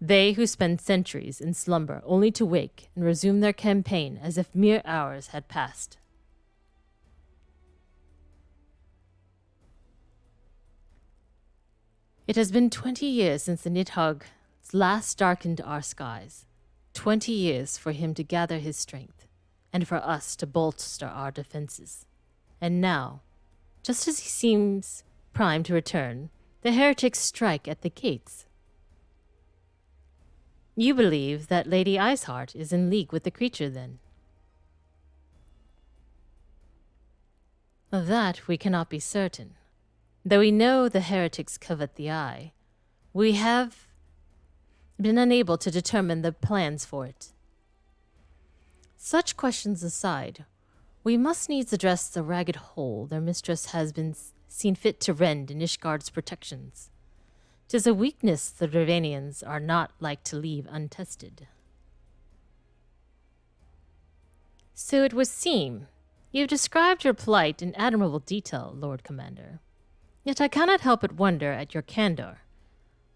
They who spend centuries in slumber only to wake and resume their campaign as if mere hours had passed. It has been 20 years since the Nidhogg last darkened our skies. 20 years for him to gather his strength, and for us to bolster our defenses. And now, just as he seems primed to return, the heretics strike at the gates. You believe that Lady Iceheart is in league with the creature, then? Of that we cannot be certain. Though we know the heretics covet the eye, we have been unable to determine the plans for it. Such questions aside, we must needs address the ragged hole their mistress has been seen fit to rend in Ishgard's protections. 'Tis a weakness the Dravanians are not like to leave untested. So it would seem you have described your plight in admirable detail, Lord Commander. Yet I cannot help but wonder at your candor.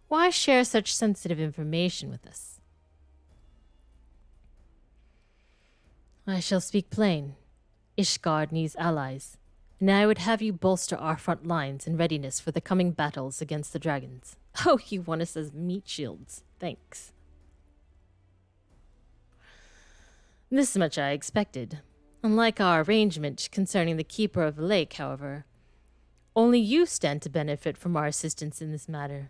Why share such sensitive information with us? I shall speak plain. Ishgard needs allies, and I would have you bolster our front lines in readiness for the coming battles against the dragons. Oh, you want us as meat shields. Thanks. This much I expected. Unlike our arrangement concerning the Keeper of the Lake, however, only you stand to benefit from our assistance in this matter.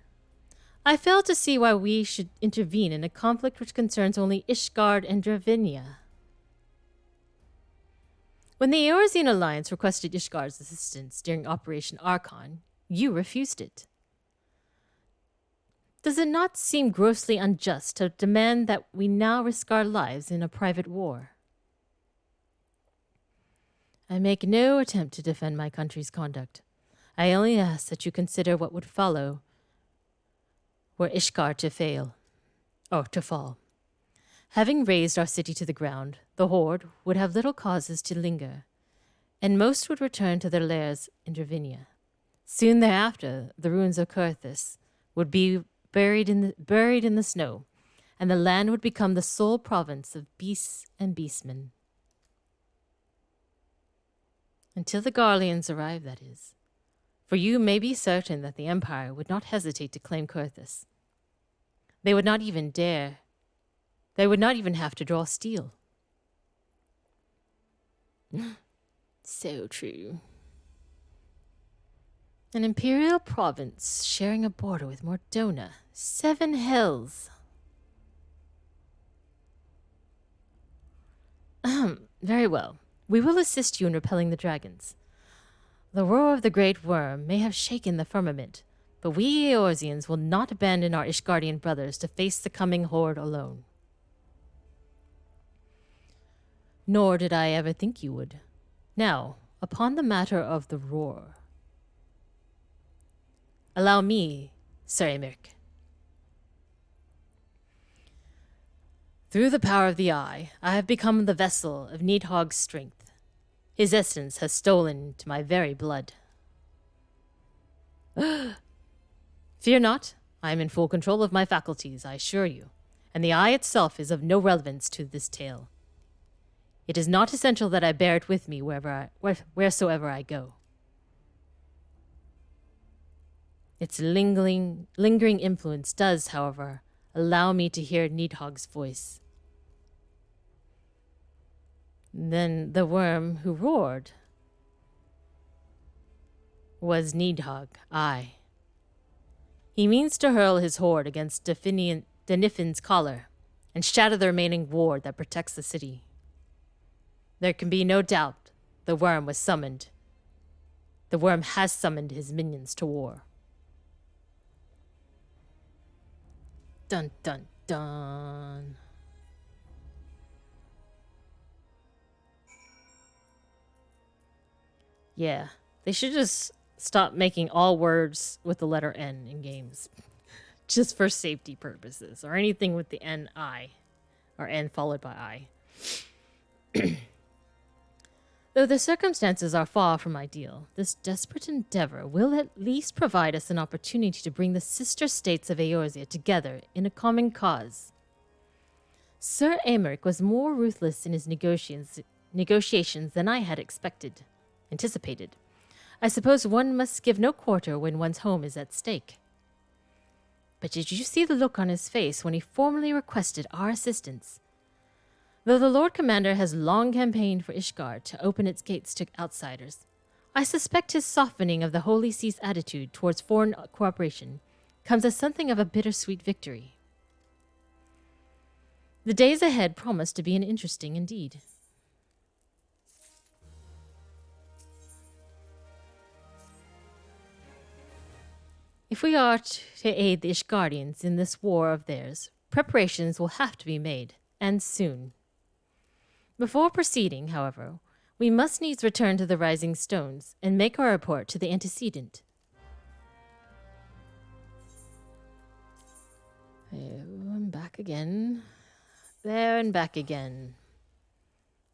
I fail to see why we should intervene in a conflict which concerns only Ishgard and Dravinia. When the Eorzean Alliance requested Ishgard's assistance during Operation Archon, you refused it. Does it not seem grossly unjust to demand that we now risk our lives in a private war? I make no attempt to defend my country's conduct. I only ask that you consider what would follow were Ishgard to fall. Having razed our city to the ground, the Horde would have little causes to linger, and most would return to their lairs in Dravinia. Soon thereafter, the ruins of Kurthis would be buried in the snow, and the land would become the sole province of beasts and beastmen. Until the Garleans arrive, that is. For you may be certain that the Empire would not hesitate to claim Kurthis. They would not even have to draw steel. So true. An imperial province sharing a border with Mordona. 7 hills. Very well. We will assist you in repelling the dragons. The roar of the great worm may have shaken the firmament, but we Eorzeans will not abandon our Ishgardian brothers to face the coming horde alone. Nor did I ever think you would. Now, upon the matter of the roar. Allow me, Sir Emeric. Through the power of the Eye, I have become the vessel of Nidhogg's strength. His essence has stolen to my very blood. Fear not, I am in full control of my faculties, I assure you, and the Eye itself is of no relevance to this tale. It is not essential that I bear it with me wheresoever I go. Its lingering influence does, however, allow me to hear Nidhogg's voice. Then the worm who roared was Nidhogg, aye. He means to hurl his horde against Denifin's collar and shatter the remaining ward that protects the city. There can be no doubt the worm was summoned. The worm has summoned his minions to war. Dun dun dun. Yeah, they should just stop making all words with the letter N in games. Just for safety purposes, or anything with the N-I, or N followed by I. Though the circumstances are far from ideal, this desperate endeavor will at least provide us an opportunity to bring the sister states of Eorzea together in a common cause. Sir Emeric was more ruthless in his negotiations than I had anticipated. I suppose one must give no quarter when one's home is at stake. But did you see the look on his face when he formally requested our assistance? Though the Lord Commander has long campaigned for Ishgard to open its gates to outsiders, I suspect his softening of the Holy See's attitude towards foreign cooperation comes as something of a bittersweet victory. The days ahead promise to be interesting indeed. If we are to aid the Ishgardians in this war of theirs, preparations will have to be made, and soon. Before proceeding, however, we must needs return to the Rising Stones and make our report to the antecedent. I'm back again. There and back again.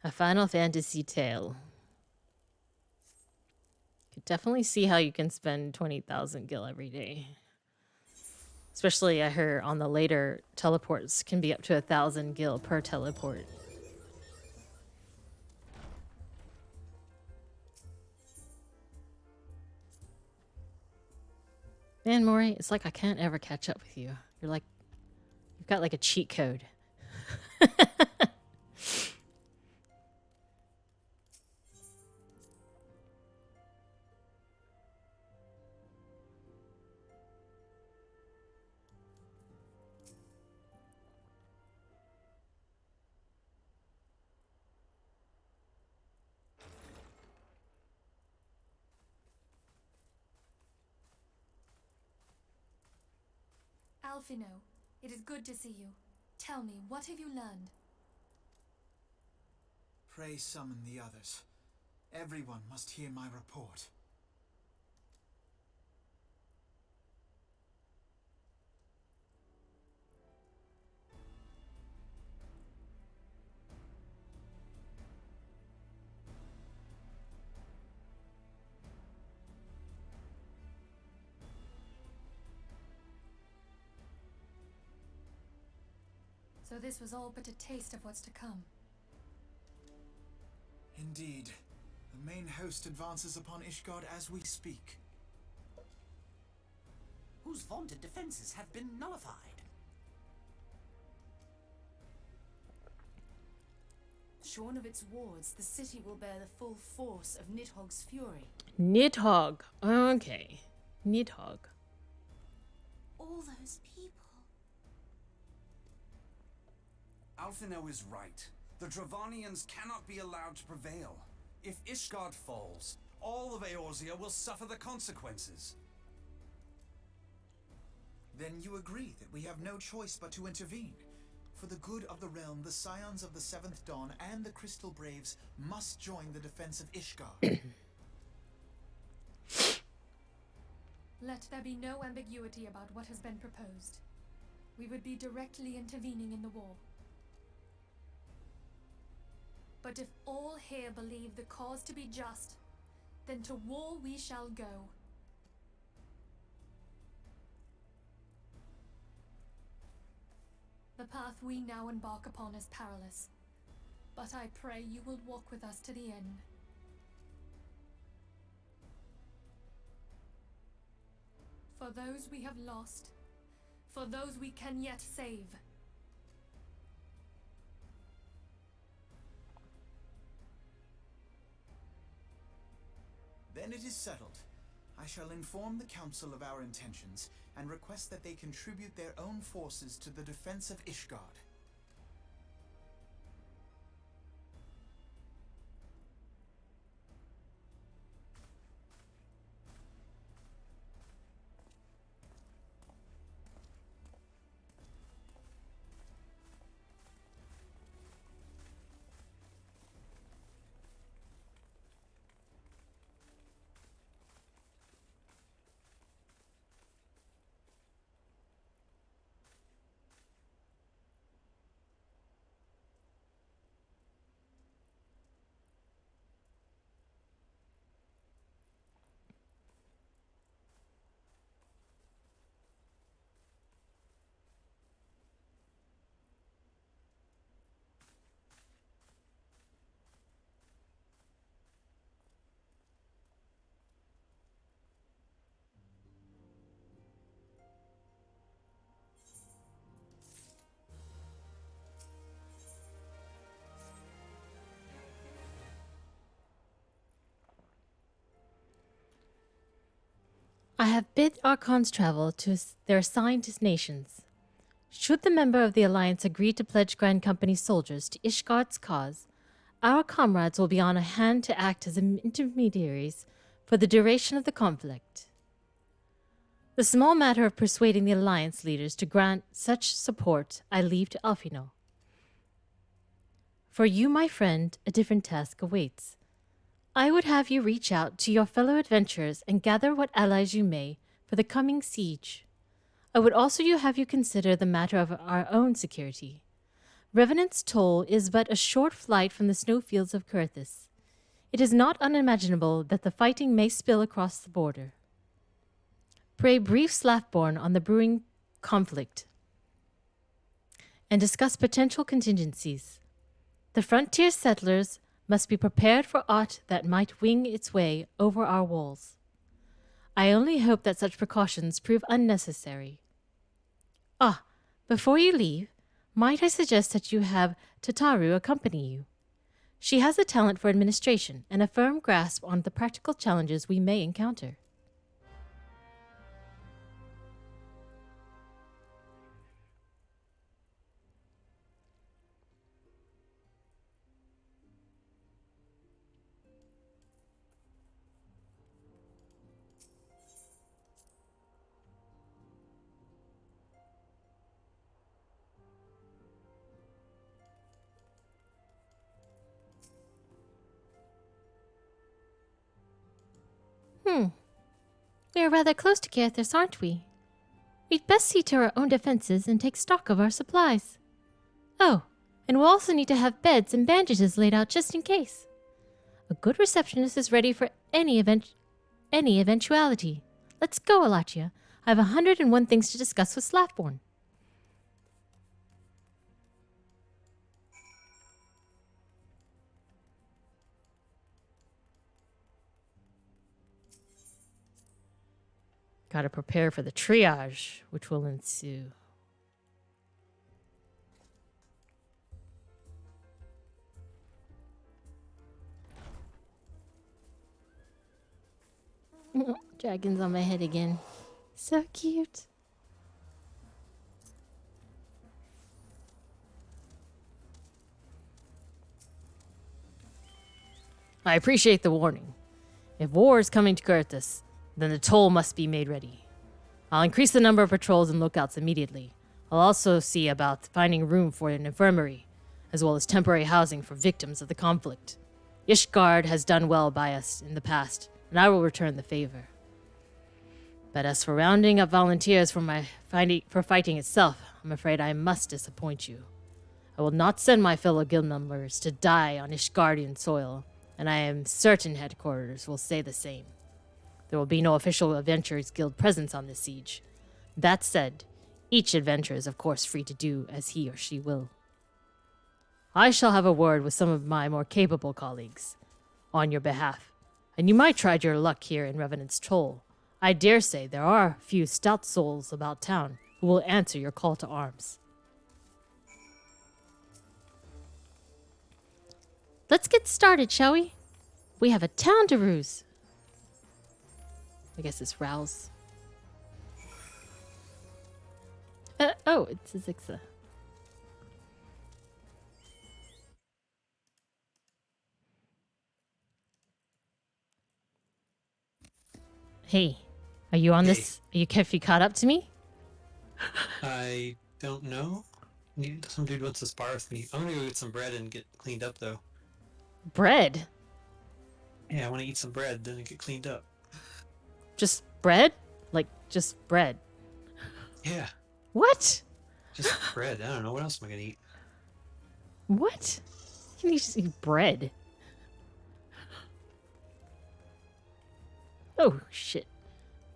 A Final Fantasy tale. Could definitely see how you can spend 20,000 gil every day. Especially I heard on the later teleports can be up to 1,000 gil per teleport. Man, Maury, it's like I can't ever catch up with you. You're like, you've got like a cheat code. Alphino, it is good to see you. Tell me, what have you learned? Pray summon the others. Everyone must hear my report. So this was all but a taste of what's to come. Indeed. The main host advances upon Ishgard as we speak. Whose vaunted defenses have been nullified. Shorn of its wards, the city will bear the full force of Nidhogg's fury. Nidhogg. Okay. Nidhogg. All those people. Alphino is right. The Dravanians cannot be allowed to prevail. If Ishgard falls, all of Eorzea will suffer the consequences. Then you agree that we have no choice but to intervene. For the good of the realm, the Scions of the Seventh Dawn and the Crystal Braves must join the defense of Ishgard. Let there be no ambiguity about what has been proposed. We would be directly intervening in the war. But if all here believe the cause to be just, then to war we shall go. The path we now embark upon is perilous, but I pray you will walk with us to the end. For those we have lost, for those we can yet save. Then it is settled. I shall inform the Council of our intentions and request that they contribute their own forces to the defense of Ishgard. I have bid Archons travel to their assigned nations. Should the member of the Alliance agree to pledge Grand Company soldiers to Ishgard's cause, our comrades will be on hand to act as intermediaries for the duration of the conflict. The small matter of persuading the Alliance leaders to grant such support I leave to Alphino. For you, my friend, a different task awaits. I would have you reach out to your fellow adventurers and gather what allies you may for the coming siege. I would also have you consider the matter of our own security. Revenant's Toll is but a short flight from the snowfields of Kurthis. It is not unimaginable that the fighting may spill across the border. Pray brief Slathborn on the brewing conflict and discuss potential contingencies. The frontier settlers must be prepared for aught that might wing its way over our walls. I only hope that such precautions prove unnecessary. Ah, before you leave, might I suggest that you have Tataru accompany you? She has a talent for administration and a firm grasp on the practical challenges we may encounter. We are rather close to Cathars, aren't we? We'd best see to our own defenses and take stock of our supplies. Oh, and we'll also need to have beds and bandages laid out just in case. A good receptionist is ready for any eventuality. Let's go, Alachia. I have 101 things to discuss with Slathborn. Gotta prepare for the triage, which will ensue. Dragons on my head again. So cute. I appreciate the warning. If war is coming to Curtis, then the toll must be made ready. I'll increase the number of patrols and lookouts immediately. I'll also see about finding room for an infirmary, as well as temporary housing for victims of the conflict. Ishgard has done well by us in the past, and I will return the favor. But as for rounding up volunteers for fighting itself, I'm afraid I must disappoint you. I will not send my fellow guild members to die on Ishgardian soil, and I am certain headquarters will say the same. There will be no official Adventurers Guild presence on this siege. That said, each adventurer is of course free to do as he or she will. I shall have a word with some of my more capable colleagues on your behalf, and you might try your luck here in Revenant's Toll. I dare say there are a few stout souls about town who will answer your call to arms. Let's get started, shall we? We have a town to ruse. I guess it's Rouse. Oh, it's Azixa. Hey, are you on this? Are you caught up to me? I don't know. Some dude wants to spar with me. I'm gonna go get some bread and get cleaned up, though. Bread? Yeah, I want to eat some bread, then get cleaned up. Just bread? Like, just bread? Yeah. What? Just bread. I don't know. What else am I gonna eat? What? You can just eat bread. Oh, shit.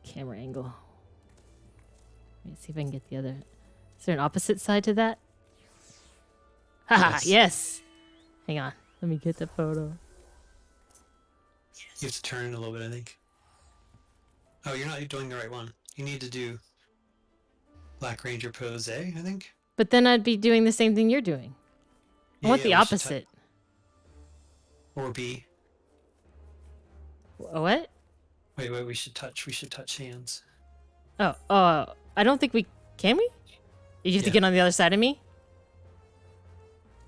Camera angle. Let me see if I can get the other. Is there an opposite side to that? Haha, yes. Hang on. Let me get the photo. You have to turn a little bit, I think. Oh, you're not doing the right one. You need to do Black Ranger pose A, I think. But then I'd be doing the same thing you're doing. I want the opposite. Or B. What? Wait, we should touch hands. Oh, I don't think we... Can we? You have to get on the other side of me?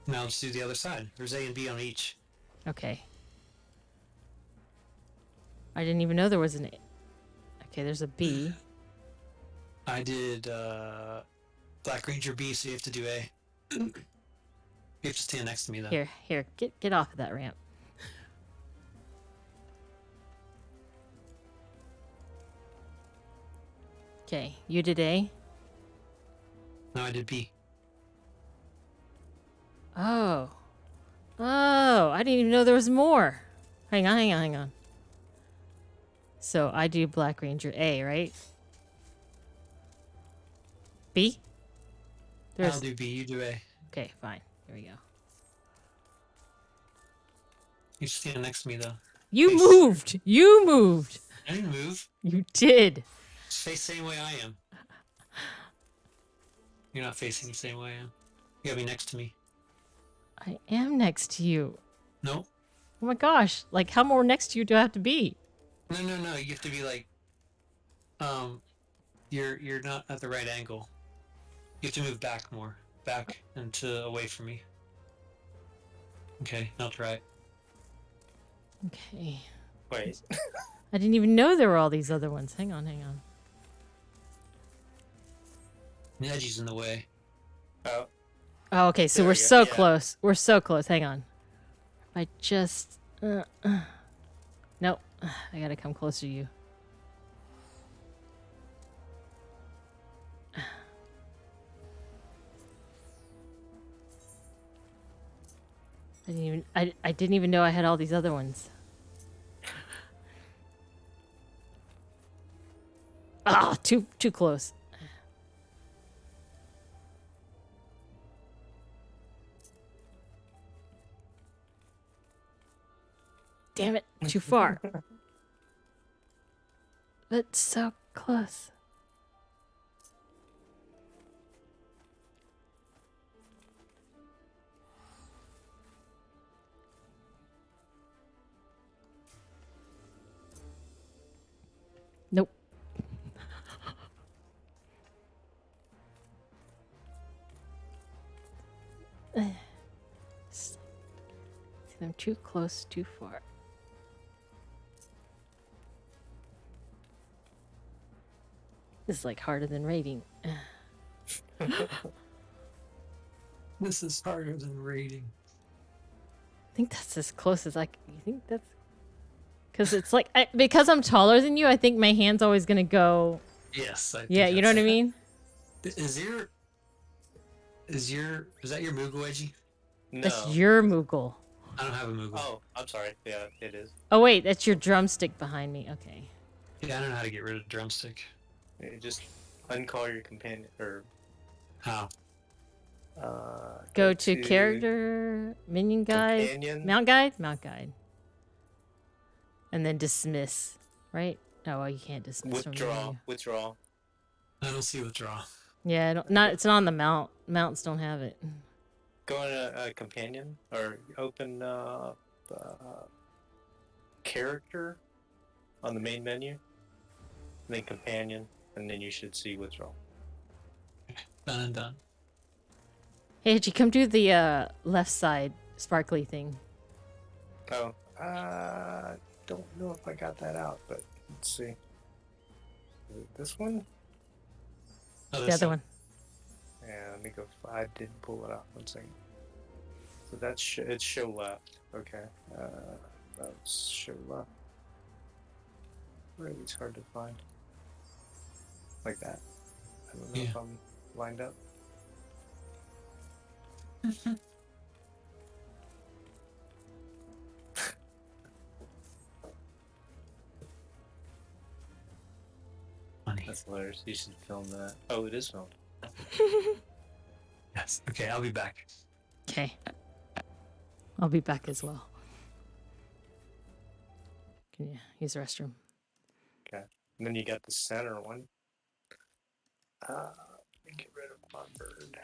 Now let's do the other side. There's A and B on each. Okay. I didn't even know there was an A. Okay, there's a B. I did Black Ranger B, so you have to do A. You have to stand next to me, though. Here, get off of that ramp. Okay, you did A? No, I did B. Oh. Oh, I didn't even know there was more. Hang on. So I do Black Ranger A, right? B? I'll do B, you do A. Okay, fine. Here we go. You stand next to me, though. You moved! I didn't move. You did. Face the same way I am. You're not facing the same way I am. You gotta be next to me. I am next to you. No. Oh my gosh. Like, how more next to you do I have to be? No. You have to be like, you're not at the right angle. You have to move back more. Back and away from me. Okay, now try it. Okay. Wait. I didn't even know there were all these other ones. Hang on. The edgy's in the way. Oh. Oh, okay, so we're so close. We're so close. Hang on. I just... Nope. I gotta come closer to you. I didn't even know I had all these other ones. Ah, too close. Damn it, too far. But so close. Nope. See, I'm too close, too far. This is like harder than raiding. This is harder than raiding. I think that's as close as I. You think that's? Because it's like because I'm taller than you. I think my hand's always gonna go. Yes. Yeah, you know what I mean. Is that your Moogle, Edgy? No. That's your Moogle. I don't have a Moogle. Oh, I'm sorry. Yeah, it is. Oh wait, that's your drumstick behind me. Okay. Yeah, I don't know how to get rid of the drumstick. You just uncall your companion or how? Go to character, minion guide, companion. mount guide, and then dismiss. Right? Oh, well, you can't dismiss. Withdraw. I don't see withdraw. Yeah, it's not on the mount. Mounts don't have it. Go in a companion or open character on the main menu, and then companion, and then you should see withdraw. Done and done. Hey, did you come do the left side sparkly thing? Oh, don't know if I got that out, but let's see. Is it this one? Oh, the other one. Yeah, let me go. I did pull it out. 1 second. So that's it's show left. Okay. That's show left. Really, it's hard to find. Like that. I don't know if I'm lined up. Funny. That's hilarious. You should film that. Oh, it is filmed. Yes. Okay, I'll be back. Okay. I'll be back as well. Can you use the restroom? Okay. And then you got the center one. Let me get rid of my bird.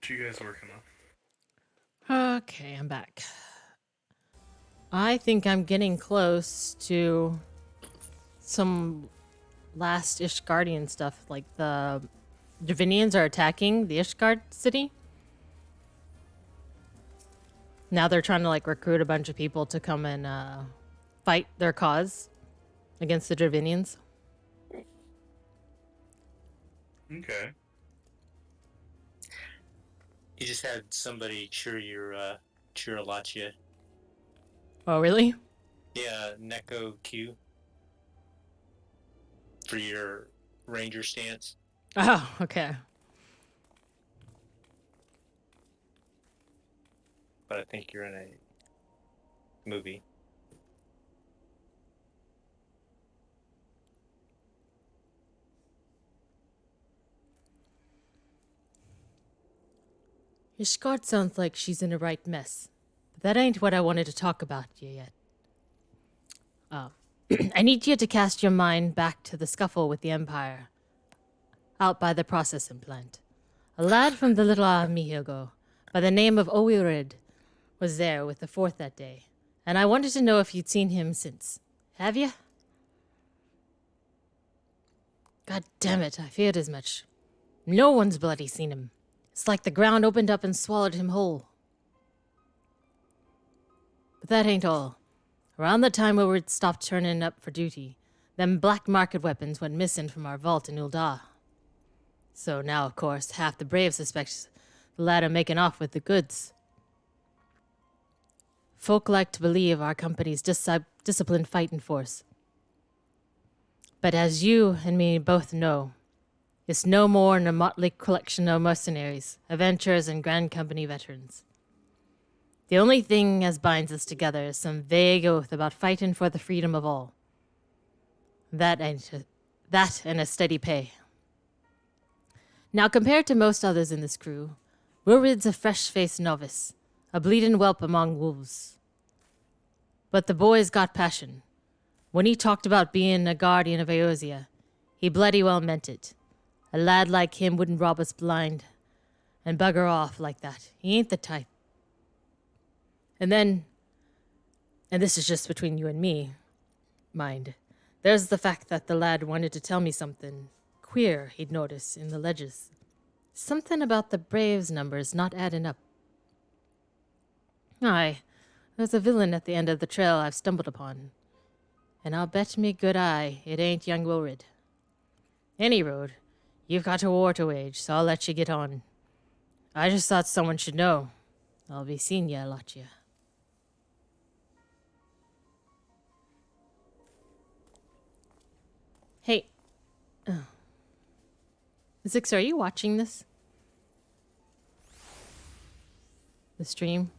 What you guys working on? Okay, I'm back. I think I'm getting close to some last Ishgardian stuff. Like the Divinians are attacking the Ishgard city. Now they're trying to like recruit a bunch of people to come and fight their cause against the Divinians. Okay. You just had somebody cheer Alachia. Oh, really? Yeah, Neko Q. For your ranger stance. Oh, okay. But I think you're in a movie. Ishgard sounds like she's in a right mess. But that ain't what I wanted to talk about yet. I need you to cast your mind back to the scuffle with the Empire. Out by the processing plant. A lad from the little Mihigo, by the name of Owirid, was there with the Fourth that day. And I wanted to know if you'd seen him since. Have you? God damn it, I feared as much. No one's bloody seen him. It's like the ground opened up and swallowed him whole. But that ain't all. Around the time where we'd stopped turning up for duty, them black market weapons went missing from our vault in Ul'dah. So now, of course, half the brave suspect the lad are making off with the goods. Folk like to believe our company's disciplined fighting force. But as you and me both know, it's no more than a motley collection of mercenaries, adventurers, and Grand Company veterans. The only thing as binds us together is some vague oath about fighting for the freedom of all. That and a steady pay. Now, compared to most others in this crew, Wilrid's a fresh-faced novice, a bleeding whelp among wolves. But the boy's got passion. When he talked about being a guardian of Eorzea, he bloody well meant it. A lad like him wouldn't rob us blind and bugger off like that. He ain't the type. And this is just between you and me, mind, there's the fact that the lad wanted to tell me something queer he'd noticed in the ledges. Something about the Braves numbers not adding up. Aye, there's a villain at the end of the trail I've stumbled upon. And I'll bet me good eye it ain't young Wilrid. Any road, you've got a war to wage, so I'll let you get on. I just thought someone should know. I'll be seeing ya, Alachia. Hey. Zix, are you watching this? The stream?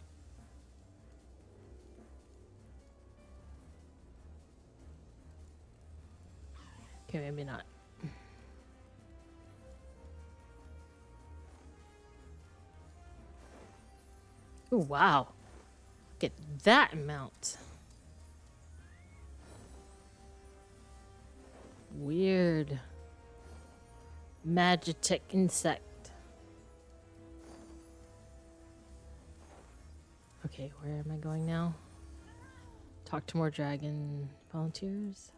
Okay, maybe not. Oh, wow. Look at that amount. Weird. Magitek insect. Okay, where am I going now? Talk to more dragon volunteers.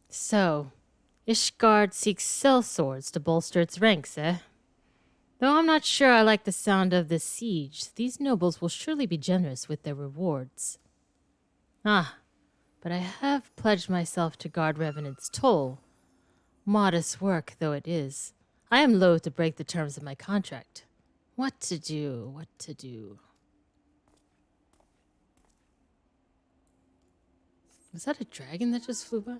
So, Ishgard seeks cell swords to bolster its ranks, eh? Though I'm not sure I like the sound of this siege, these nobles will surely be generous with their rewards. Ah, but I have pledged myself to guard Revenant's toll. Modest work though it is, I am loath to break the terms of my contract. What to do, what to do. Was that a dragon that just flew by?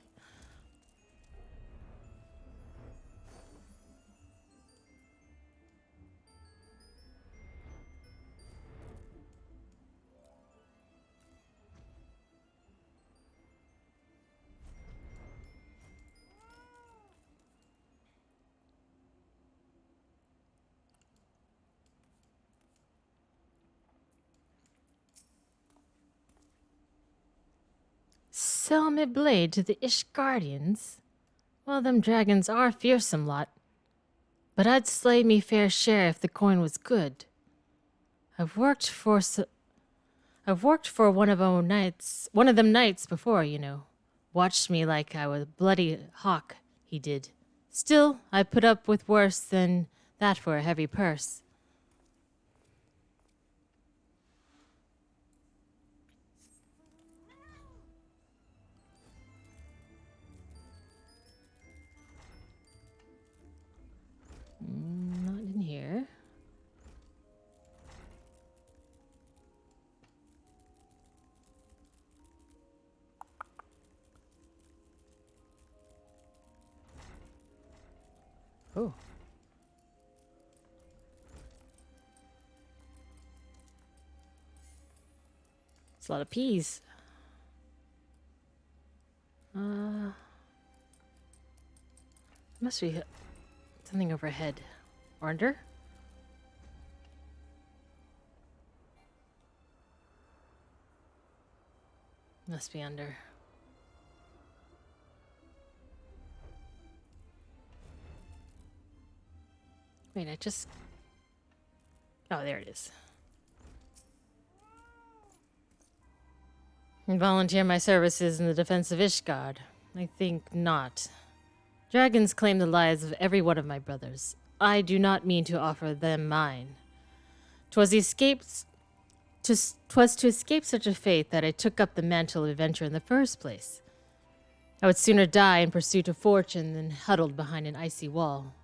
Sell my blade to the Ishgardians? Well, them dragons are a fearsome lot. But I'd slay me fair share if the coin was good. I've worked for one of them knights before, you know. Watched me like I was a bloody hawk, he did. Still, I put up with worse than that for a heavy purse. Not in here. Oh. It's a lot of peas. Must be something overhead. Or under? Must be under. Wait, I just... Oh, there it is. Volunteer my services in the defense of Ishgard. I think not. Dragons claim the lives of every one of my brothers. I do not mean to offer them mine. 'Twas to escape such a fate that I took up the mantle of adventure in the first place. I would sooner die in pursuit of fortune than huddled behind an icy wall.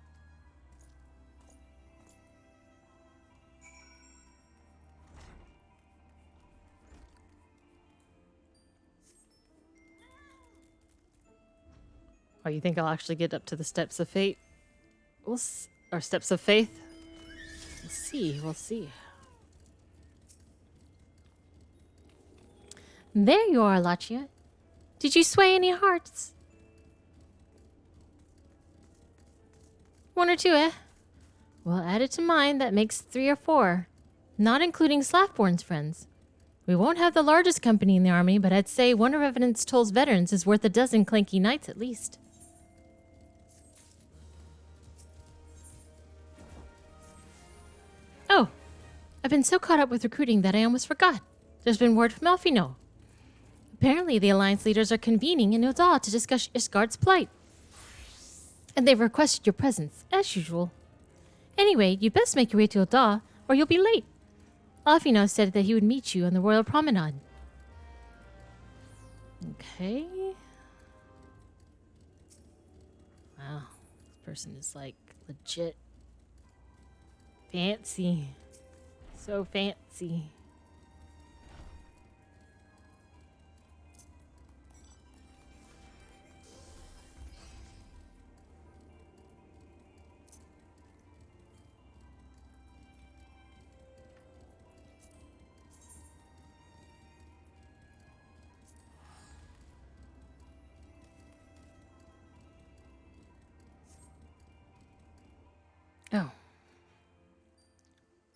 Oh, you think I'll actually get up to the steps of fate? Or steps of faith? We'll see, we'll see. There you are, Lachia. Did you sway any hearts? One or two, eh? Well, add it to mine, that makes 3 or 4. Not including Slathborn's friends. We won't have the largest company in the army, but I'd say one of Revenant's Toll's veterans is worth a dozen clanky knights at least. Oh, I've been so caught up with recruiting that I almost forgot. There's been word from Elfino. Apparently, the Alliance leaders are convening in Udal to discuss Ishgard's plight. And they've requested your presence, as usual. Anyway, you best make your way to Udal, or you'll be late. Elfino said that he would meet you on the Royal Promenade. Okay. Wow, this person is like legit fancy. So fancy. Oh.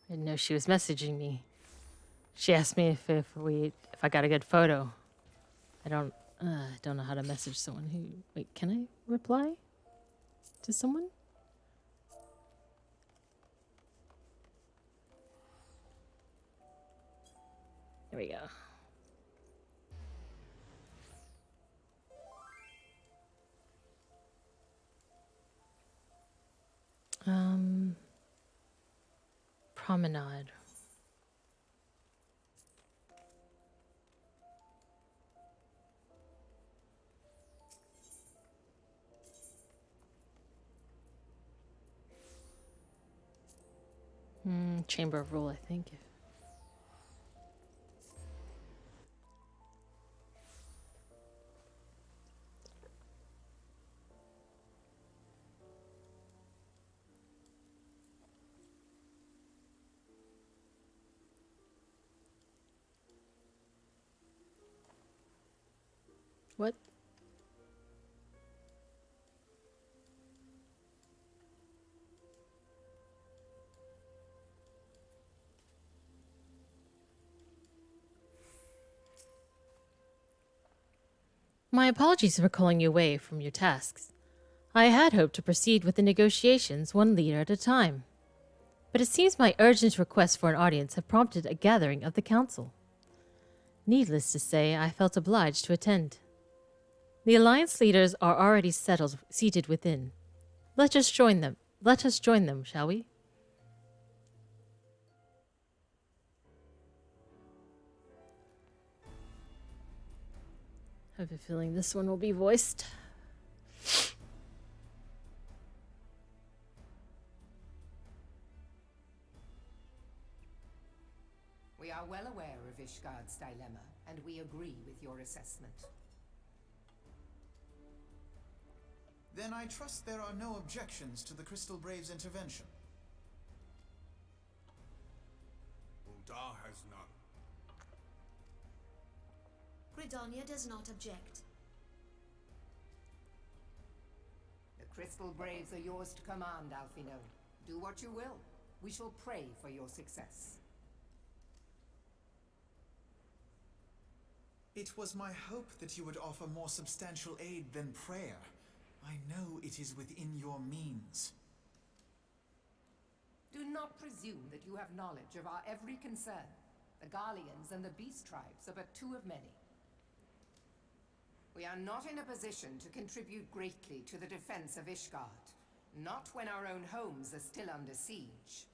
I didn't know she was messaging me. She asked me if I got a good photo. I don't know how to message someone who... Wait, can I reply to someone? There we go. Promenade. Chamber of Rule, I think. What? My apologies for calling you away from your tasks. I had hoped to proceed with the negotiations one leader at a time, but it seems my urgent request for an audience have prompted a gathering of the council. Needless to say, I felt obliged to attend. The alliance leaders are already seated within. Let us join them. Let us join them, shall we? I have a feeling this one will be voiced. We are well aware of Ishgard's dilemma, and we agree with your assessment. Then I trust there are no objections to the Crystal Brave's intervention. Uldar has none. Gridania does not object. The Crystal Braves are yours to command, Alphino. Do what you will. We shall pray for your success. It was my hope that you would offer more substantial aid than prayer. I know it is within your means. Do not presume that you have knowledge of our every concern. The Garleans and the Beast Tribes are but two of many. We are not in a position to contribute greatly to the defense of Ishgard. Not when our own homes are still under siege.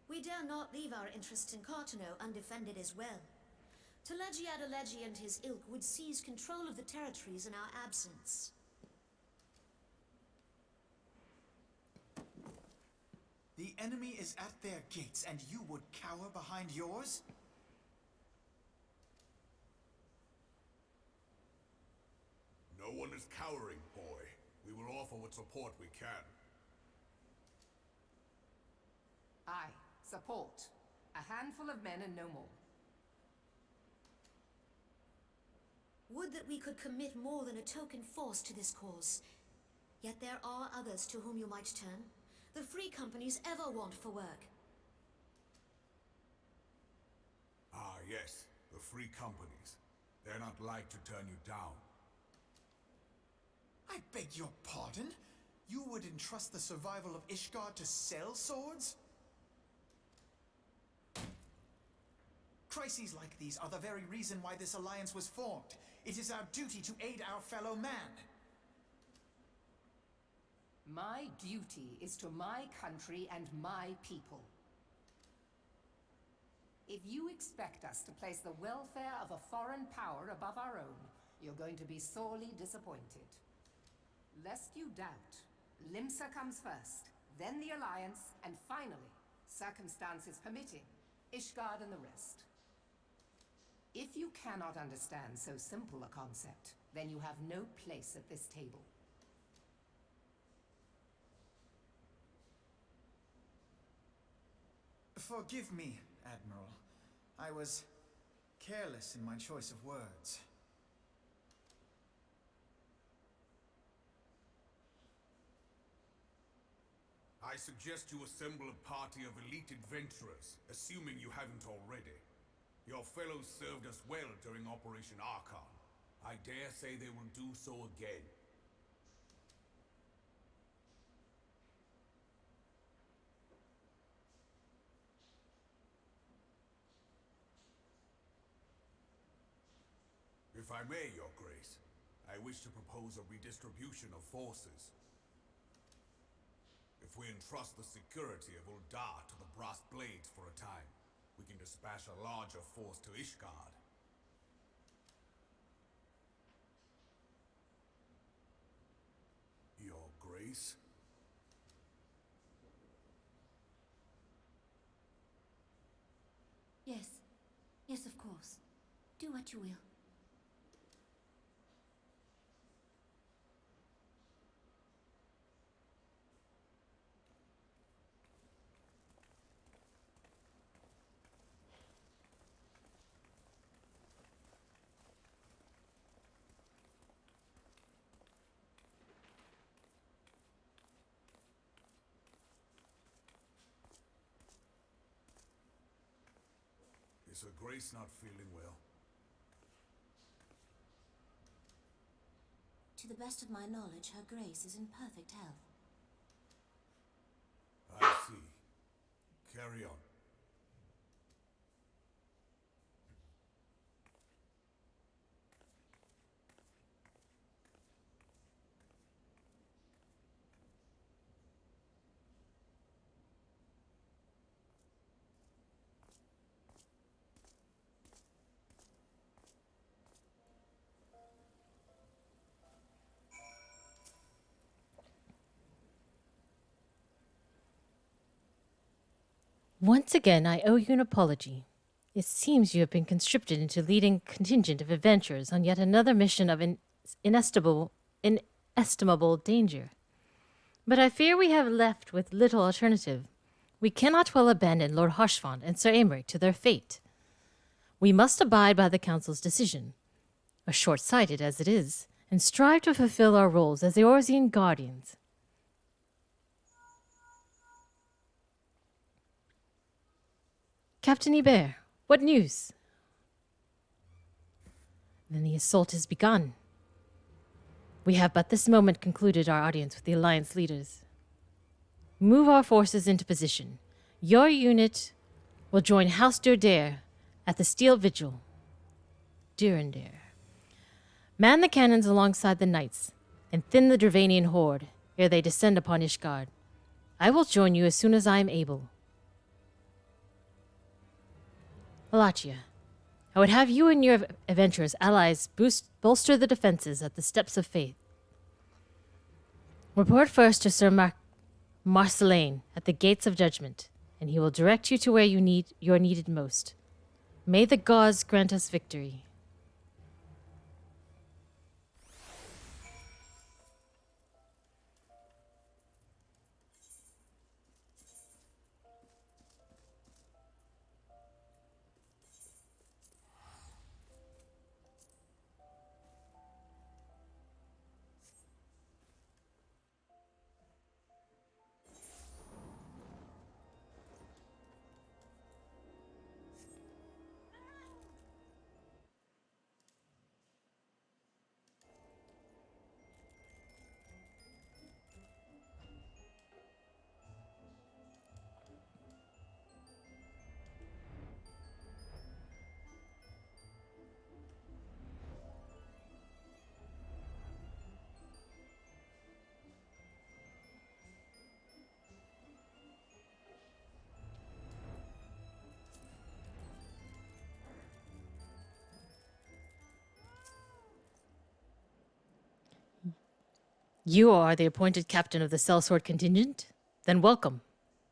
We dare not leave our interests in Cartano undefended as well. Telegiad Alegi and his ilk would seize control of the territories in our absence. The enemy is at their gates, and you would cower behind yours? No one is cowering, boy. We will offer what support we can. Aye, support. A handful of men and no more. Would that we could commit more than a token force to this cause. Yet there are others to whom you might turn. The free companies ever want for work. Ah, yes. The free companies. They're not like to turn you down. I beg your pardon? You would entrust the survival of Ishgard to sell swords? Crises like these are the very reason why this alliance was formed. It is our duty to aid our fellow man. My duty is to my country and my people. If you expect us to place the welfare of a foreign power above our own, you're going to be sorely disappointed. Lest you doubt, Limsa comes first, then the Alliance, and finally, circumstances permitting, Ishgard and the rest. If you cannot understand so simple a concept, then you have no place at this table. Forgive me, Admiral. I was careless in my choice of words. I suggest you assemble a party of elite adventurers, assuming you haven't already. Your fellows served us well during Operation Archon. I dare say they will do so again. If I may, Your Grace, I wish to propose a redistribution of forces. If we entrust the security of Uldar to the Brass Blades for a time, we can dispatch a larger force to Ishgard. Your Grace? Yes. Yes, of course. Do what you will. Is Her Grace not feeling well? To the best of my knowledge, Her Grace is in perfect health. I see. Carry on. Once again, I owe you an apology. It seems you have been conscripted into leading a contingent of adventurers on yet another mission of inestimable danger. But I fear we have left with little alternative. We cannot well abandon Lord Harshfont and Sir Aymeric to their fate. We must abide by the Council's decision, as short-sighted as it is, and strive to fulfill our roles as the Orsian Guardians. Captain Hebert, what news? Then the assault has begun. We have but this moment concluded our audience with the Alliance leaders. Move our forces into position. Your unit will join House Durdair at the Steel Vigil. Durendair. Man the cannons alongside the knights, and thin the Dravanian horde ere they descend upon Ishgard. I will join you as soon as I am able. Alachia, I would have you and your adventurers' allies bolster the defenses at the Steps of Faith. Report first to Sir Marcellain at the Gates of Judgment, and he will direct you to where you are needed most. May the gods grant us victory. You are the appointed captain of the sellsword contingent? Then welcome.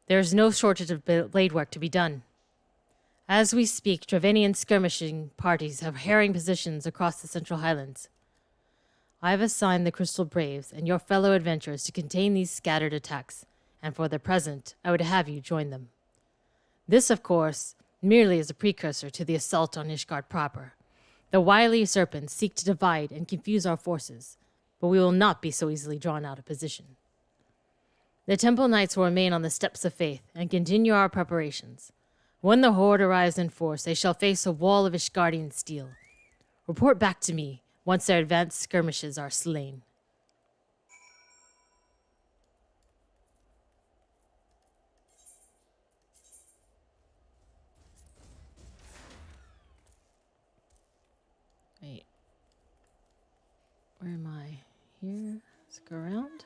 There is no shortage of blade work to be done. As we speak, Dravanian skirmishing parties have harrying positions across the Central Highlands. I have assigned the Crystal Braves and your fellow adventurers to contain these scattered attacks, and for the present, I would have you join them. This, of course, merely is a precursor to the assault on Ishgard proper. The wily serpents seek to divide and confuse our forces, but we will not be so easily drawn out of position. The Temple Knights will remain on the Steps of Faith and continue our preparations. When the Horde arrives in force, they shall face a wall of Ishgardian steel. Report back to me once their advanced skirmishes are slain. Wait. Where am I? Here? Let's go around.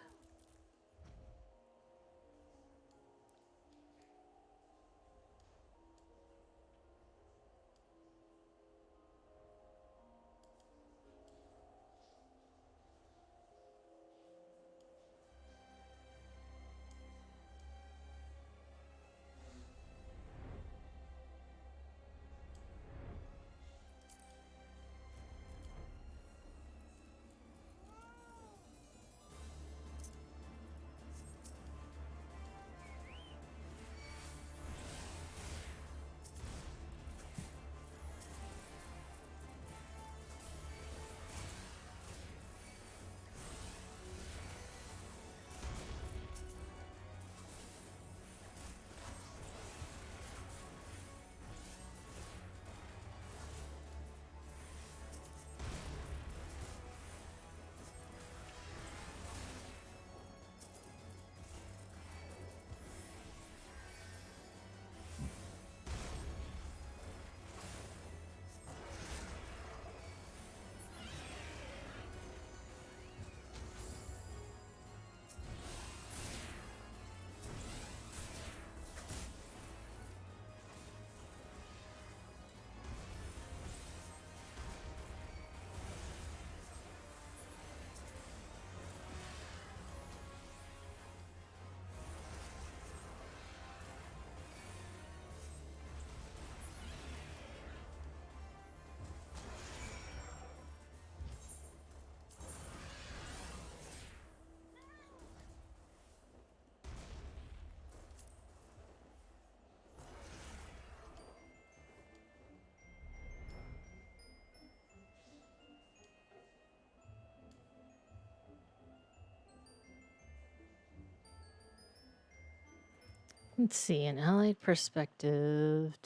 Let's see, an allied perspective.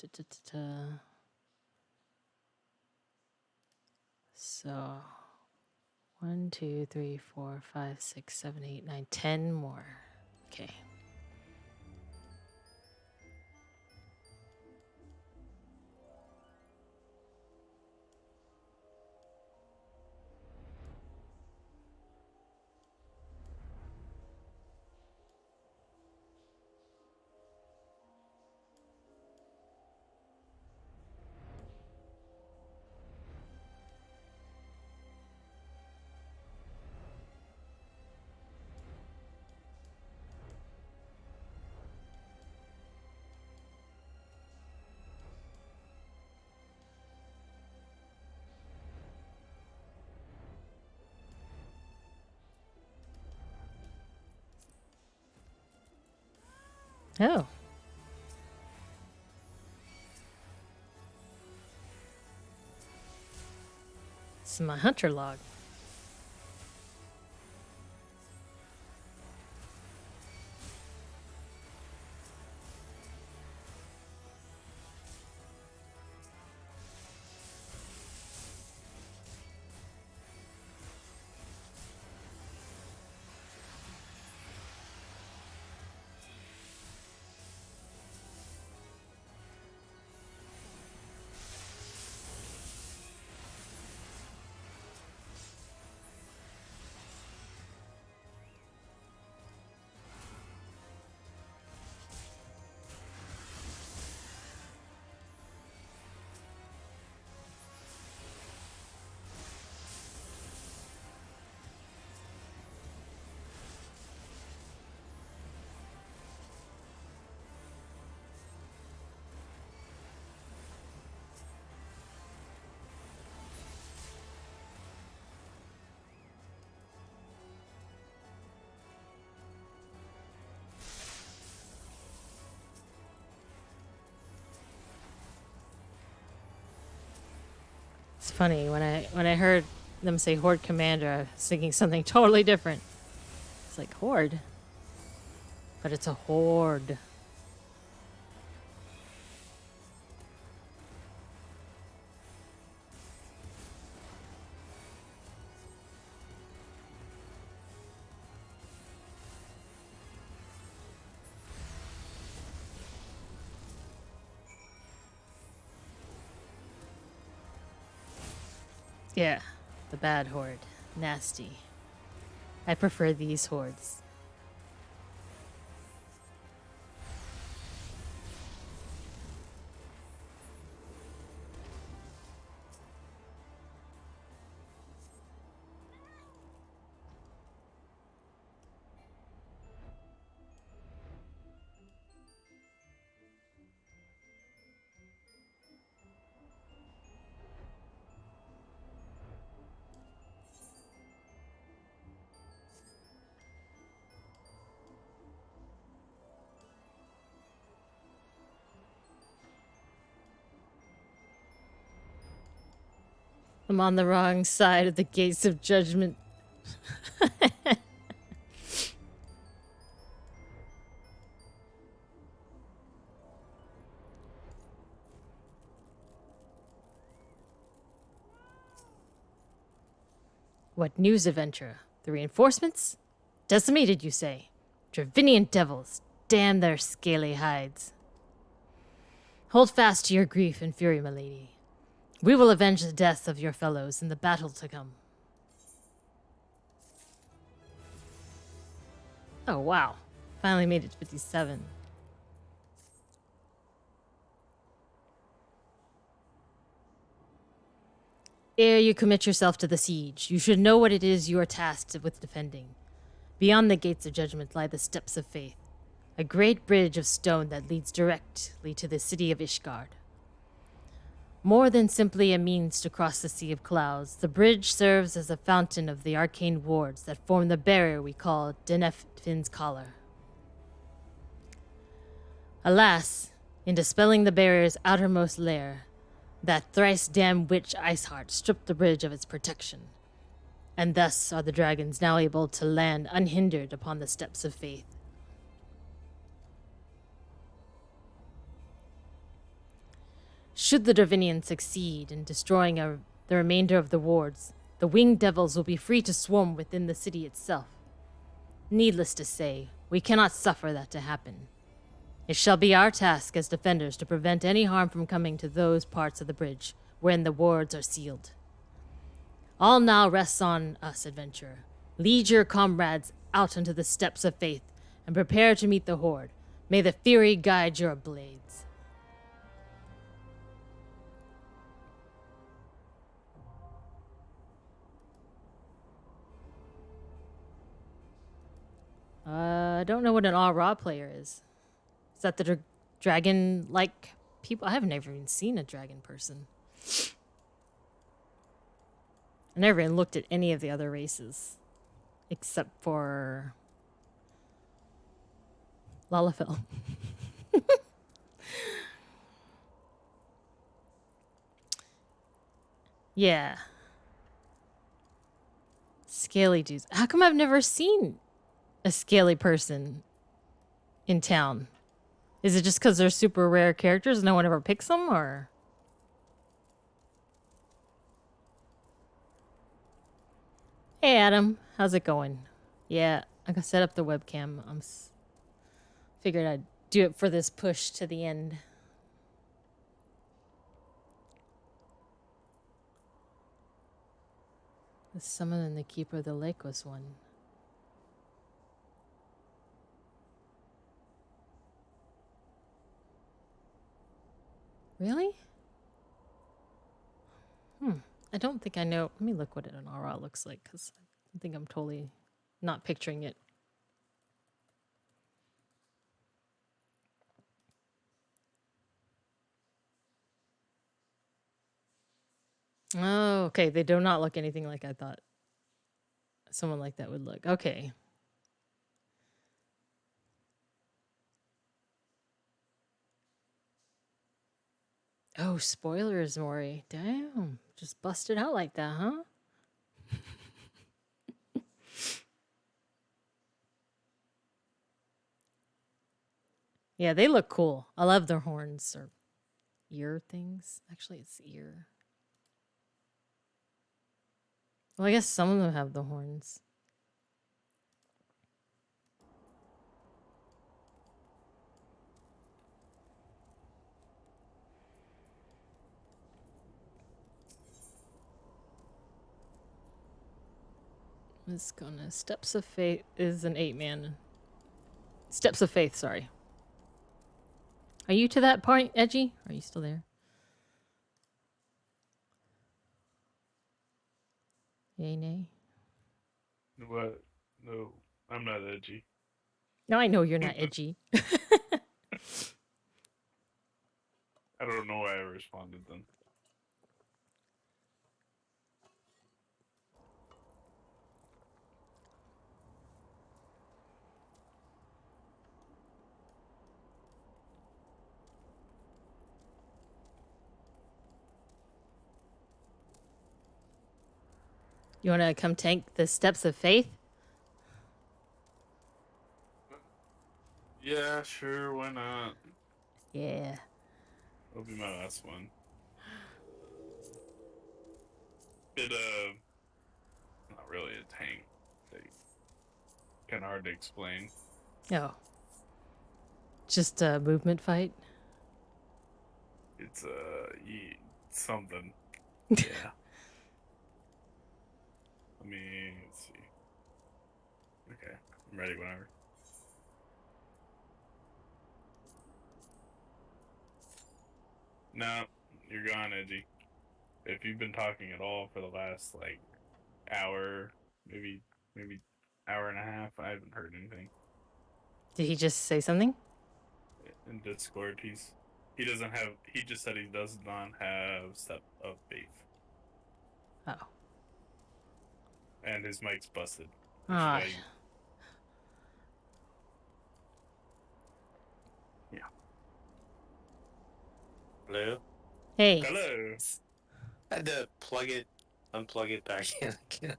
So, 1, 2, 3, 4, 5, 6, 7, 8, 9, 10 more. Okay. Oh. This is my hunter log. It's funny when I heard them say Horde Commander, I was thinking something totally different. It's like Horde, but it's a horde. Yeah, the bad horde. Nasty. I prefer these hordes. I'm on the wrong side of the gates of judgment. What news, adventurer? The reinforcements? Decimated, you say? Dravinian devils. Damn their scaly hides. Hold fast to your grief and fury, my lady. We will avenge the death of your fellows in the battle to come. Oh, wow. Finally made it to 57. Ere you commit yourself to the siege, you should know what it is you are tasked with defending. Beyond the gates of judgment lie the steps of faith, a great bridge of stone that leads directly to the city of Ishgard. More than simply a means to cross the sea of clouds, the bridge serves as a fountain of the arcane wards that form the barrier we call Deneffin's collar. Alas, in dispelling the barrier's outermost layer, that thrice-damned witch Iceheart stripped the bridge of its protection, and thus are the dragons now able to land unhindered upon the steps of faith. Should the Dravinians succeed in destroying the remainder of the wards, the winged devils will be free to swarm within the city itself. Needless to say, we cannot suffer that to happen. It shall be our task as defenders to prevent any harm from coming to those parts of the bridge wherein the wards are sealed. All now rests on us, adventurer. Lead your comrades out onto the steps of faith and prepare to meet the horde. May the fury guide your blades. I don't know what an all-raw player is. Is that the dragon-like people? I have never even seen a dragon person. I never even looked at any of the other races. Except for... Lalafell. Yeah. Scaly dudes. How come I've never seen a scaly person in town? Is it just because they're super rare characters and no one ever picks them, or? Hey, Adam. How's it going? Yeah, I can set up the webcam. Figured I'd do it for this push to the end. The summon and the keeper of the lake was one. Really? I don't think I know. Let me look what an aura looks like, because I think I'm totally not picturing it. Oh, okay. They do not look anything like I thought someone like that would look. Okay. Oh, spoilers, Maury. Damn. Just busted out like that, huh? Yeah, they look cool. I love their horns or ear things. Actually, it's ear. Well, I guess some of them have the horns. It's gonna... Steps of Faith is an 8-man. Steps of Faith, sorry. Are you to that point, Edgy? Are you still there? Yay, nay? What? No, I'm not edgy. No, I know you're not edgy. I don't know why I responded then. You want to come tank the Steps of Faith? Yeah, sure, why not? Yeah. That'll be my last one. Not really a tank. Kind of hard to explain. Oh. Just a movement fight? It's, something. Yeah. Let's see. Okay, I'm ready whenever. No, you're gone, Edgy. If you've been talking at all for the last, like, hour, maybe hour and a half, I haven't heard anything. Did he just say something? In Discord, he just said he does not have Step of Faith. Oh. And his mic's busted. Ah. Yeah. Hello? Hey. Hello. I had to unplug it back in again.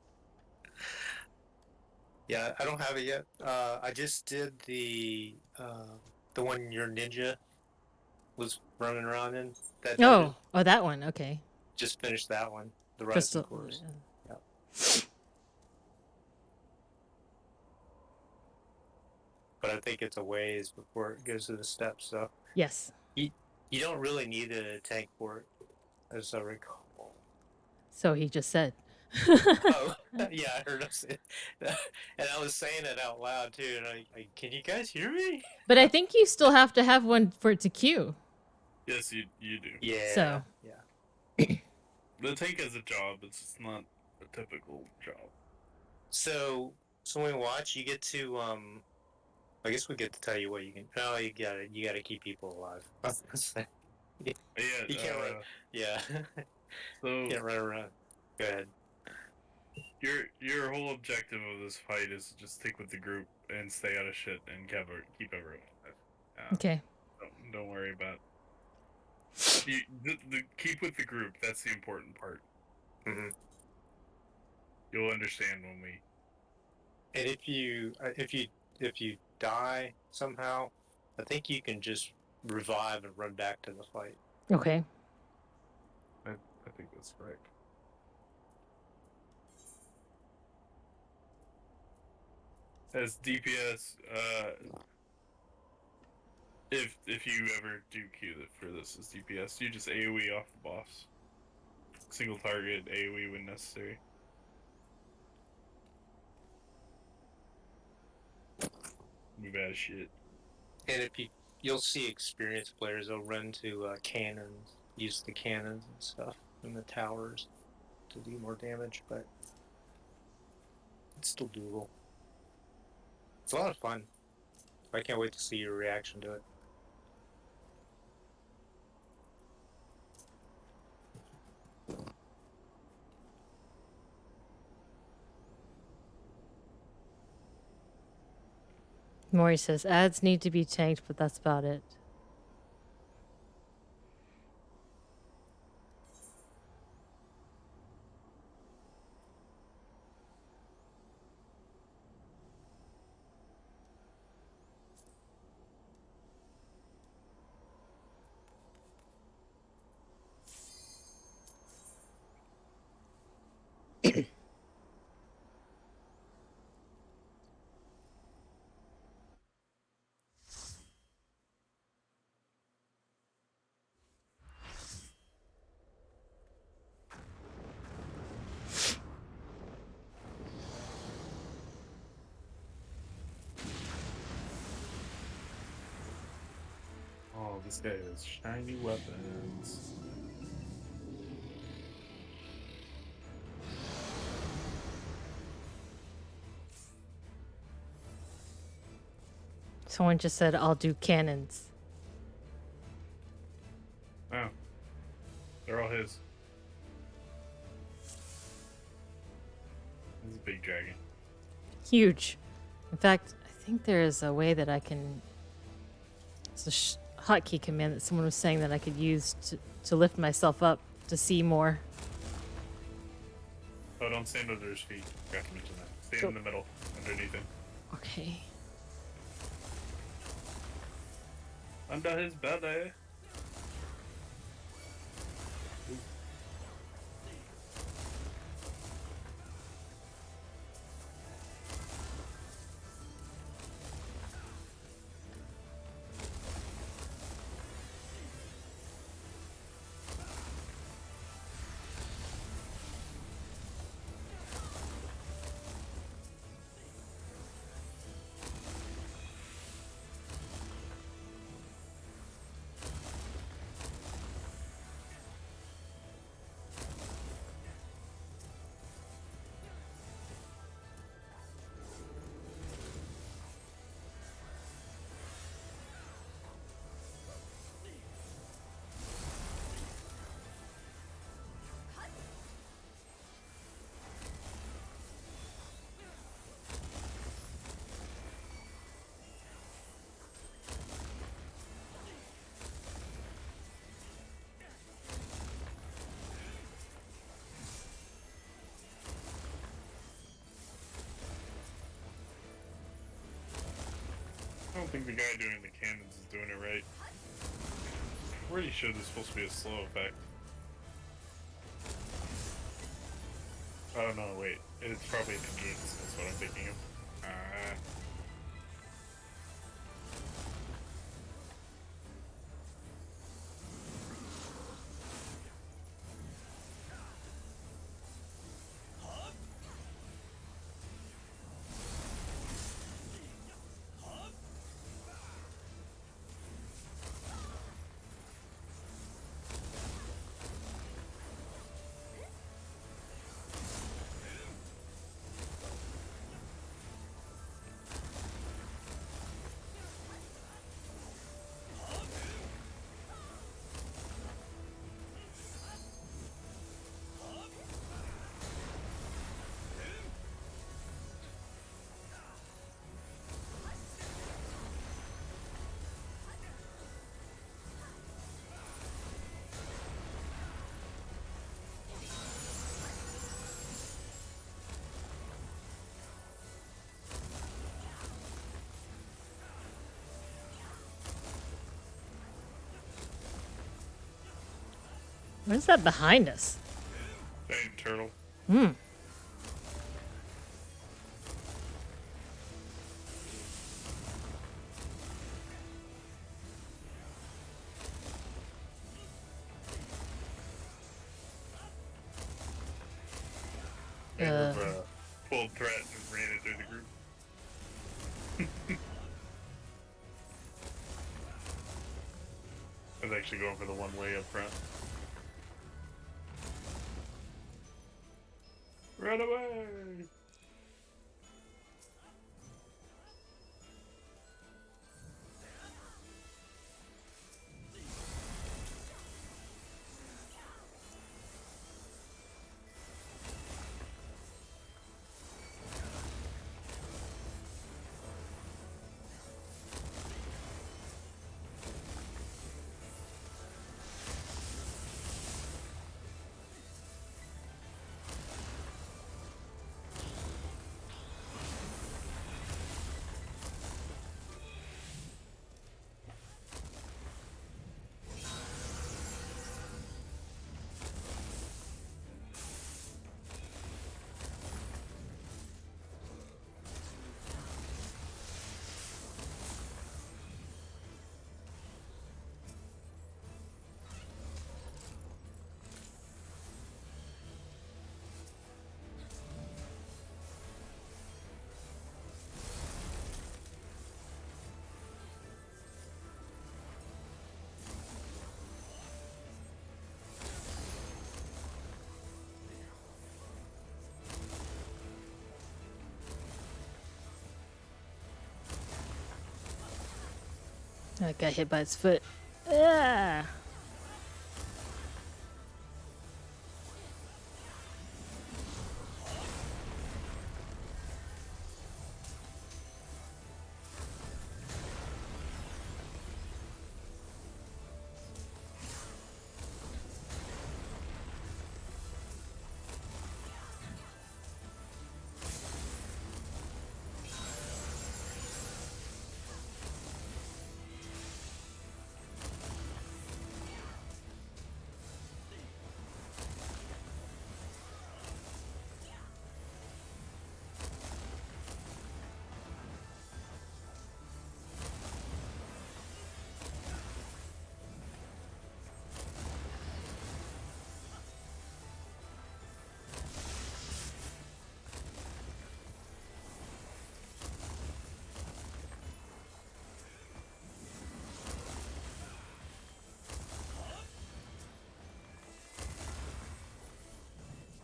Yeah, I don't have it yet. I just did the one you're ninja was running around in. That Oh, that one. Okay. just finished that one. The Crystal. Rising Course. Yeah. But I think it's a ways before it goes to the steps. So Yes. you don't really need a tank for it, as I recall. So he just said. Oh, yeah, I heard him say it. And I was saying it out loud too. And I can you guys hear me? But I think you still have to have one for it to queue. Yes, you do. Yeah. So. Yeah. The tank has a job. It's just not a typical job. So when we watch, you get to I guess we get to tell you what you can. Oh, you gotta keep people alive. Yeah. You can't run. Yeah. So you can't run around. Go ahead. Your whole objective of this fight is to just stick with the group and stay out of shit and keep everyone alive. Okay. Don't worry about. The keep with the group. That's the important part. Mm-hmm. You'll understand when we. And if you die somehow, I think you can just revive and run back to the fight. Okay. I think that's correct. As DPS, if you ever do queue for this as DPS, you just AoE off the boss. Single target AoE when necessary. Move out of shit. And if you'll see experienced players, they'll run to cannons, use the cannons and stuff in the towers to do more damage, but it's still doable. It's a lot of fun. I can't wait to see your reaction to it. Maury says ads need to be tanked, but that's about it. Oh, this guy has shiny weapons. Someone just said, I'll do cannons. Oh. They're all his. He's a big dragon. Huge. In fact, I think there is a way that I can... It's a hotkey command that someone was saying that I could use to lift myself up to see more. Oh, don't stand under his feet. Forgot to mention that. Stand in the middle, underneath him. Okay. Under his belly. I don't think the guy doing the cannons is doing it right. Pretty sure this is supposed to be a slow effect. Oh no, wait. It's probably the gates. That's what I'm thinking of. What is that behind us? Giant turtle. Hmm. Pulled threat and ran it through the group. I was actually going for the one way up front. Run away! I got hit by its foot. Ah.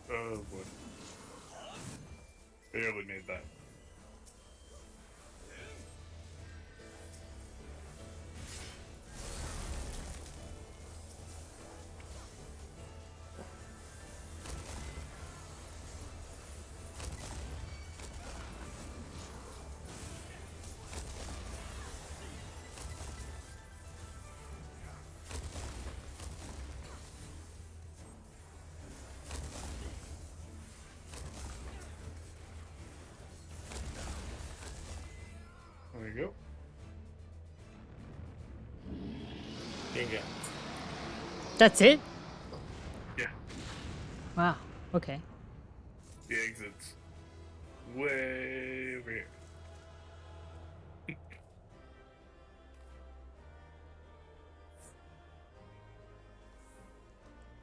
Oh boy. Barely made that. There you go. Bingo. That's it? Yeah. Wow. Okay. The exit's way over here.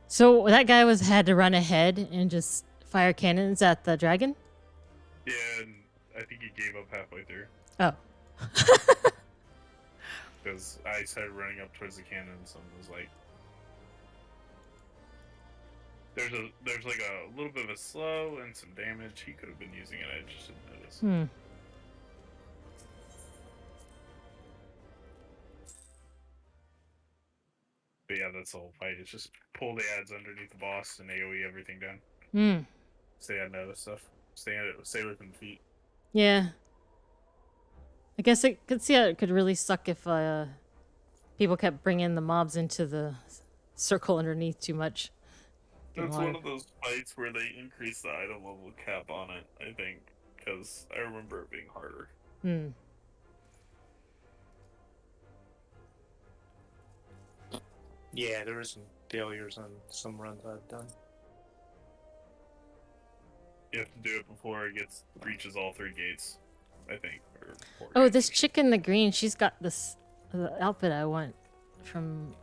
So that guy had to run ahead and just fire cannons at the dragon? Yeah, and I think he gave up halfway through. Oh. Because I started running up towards the cannons and was like, there's like a little bit of a slow and some damage. He could have been using it. I just didn't notice. Hmm. But yeah, that's the whole fight. It's just pull the ads underneath the boss and AoE everything down. Hmm. Stay on other stuff. Stay within the feet. Yeah. I guess I could see how it could really suck if people kept bringing the mobs into the circle underneath too much. That's one of those fights where they increase the item level cap on it, I think, because I remember it being harder. Hmm. Yeah, there were some failures on some runs I've done. You have to do it before it reaches all 3 gates, I think. Or 4 Oh, gates. this chick in the green, she's got the outfit I want from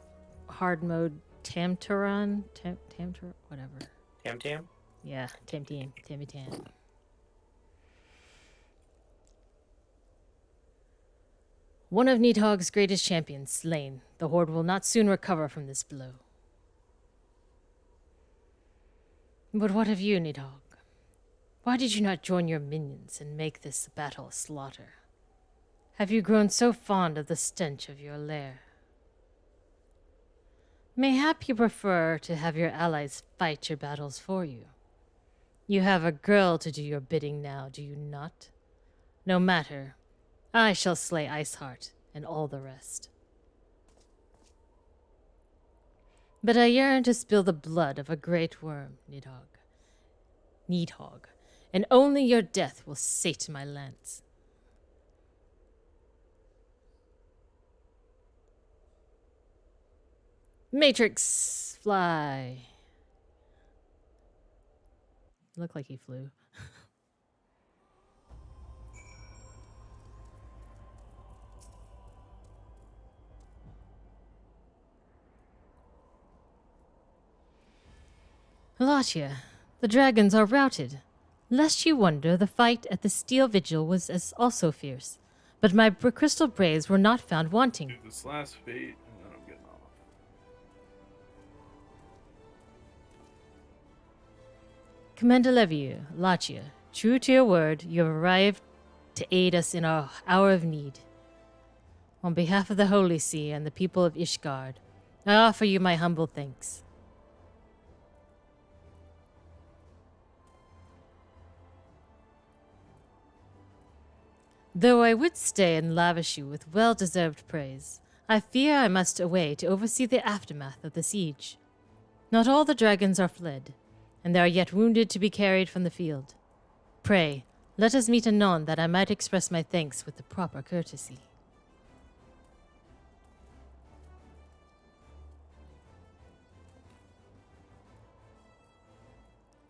hard mode Tamtaran? Tamtar? Whatever. Tam? Yeah, Tammy Tam. One of Nidhogg's greatest champions slain. The Horde will not soon recover from this blow. But what of you, Nidhogg? Why did you not join your minions and make this battle a slaughter? Have you grown so fond of the stench of your lair? Mayhap you prefer to have your allies fight your battles for you. You have a girl to do your bidding now, do you not? No matter. I shall slay Iceheart and all the rest. But I yearn to spill the blood of a great worm, Nidhogg, and only your death will sate my lance. Matrix fly. Looked like he flew. Latia, the dragons are routed. Lest you wonder, the fight at the Steel Vigil was also fierce, but my crystal braves were not found wanting. Do this last fate, and then I'm getting off. Commander Levier, Latia, true to your word, you have arrived to aid us in our hour of need. On behalf of the Holy See and the people of Ishgard, I offer you my humble thanks. Though I would stay and lavish you with well-deserved praise, I fear I must away to oversee the aftermath of the siege. Not all the dragons are fled, and there are yet wounded to be carried from the field. Pray, let us meet anon that I might express my thanks with the proper courtesy.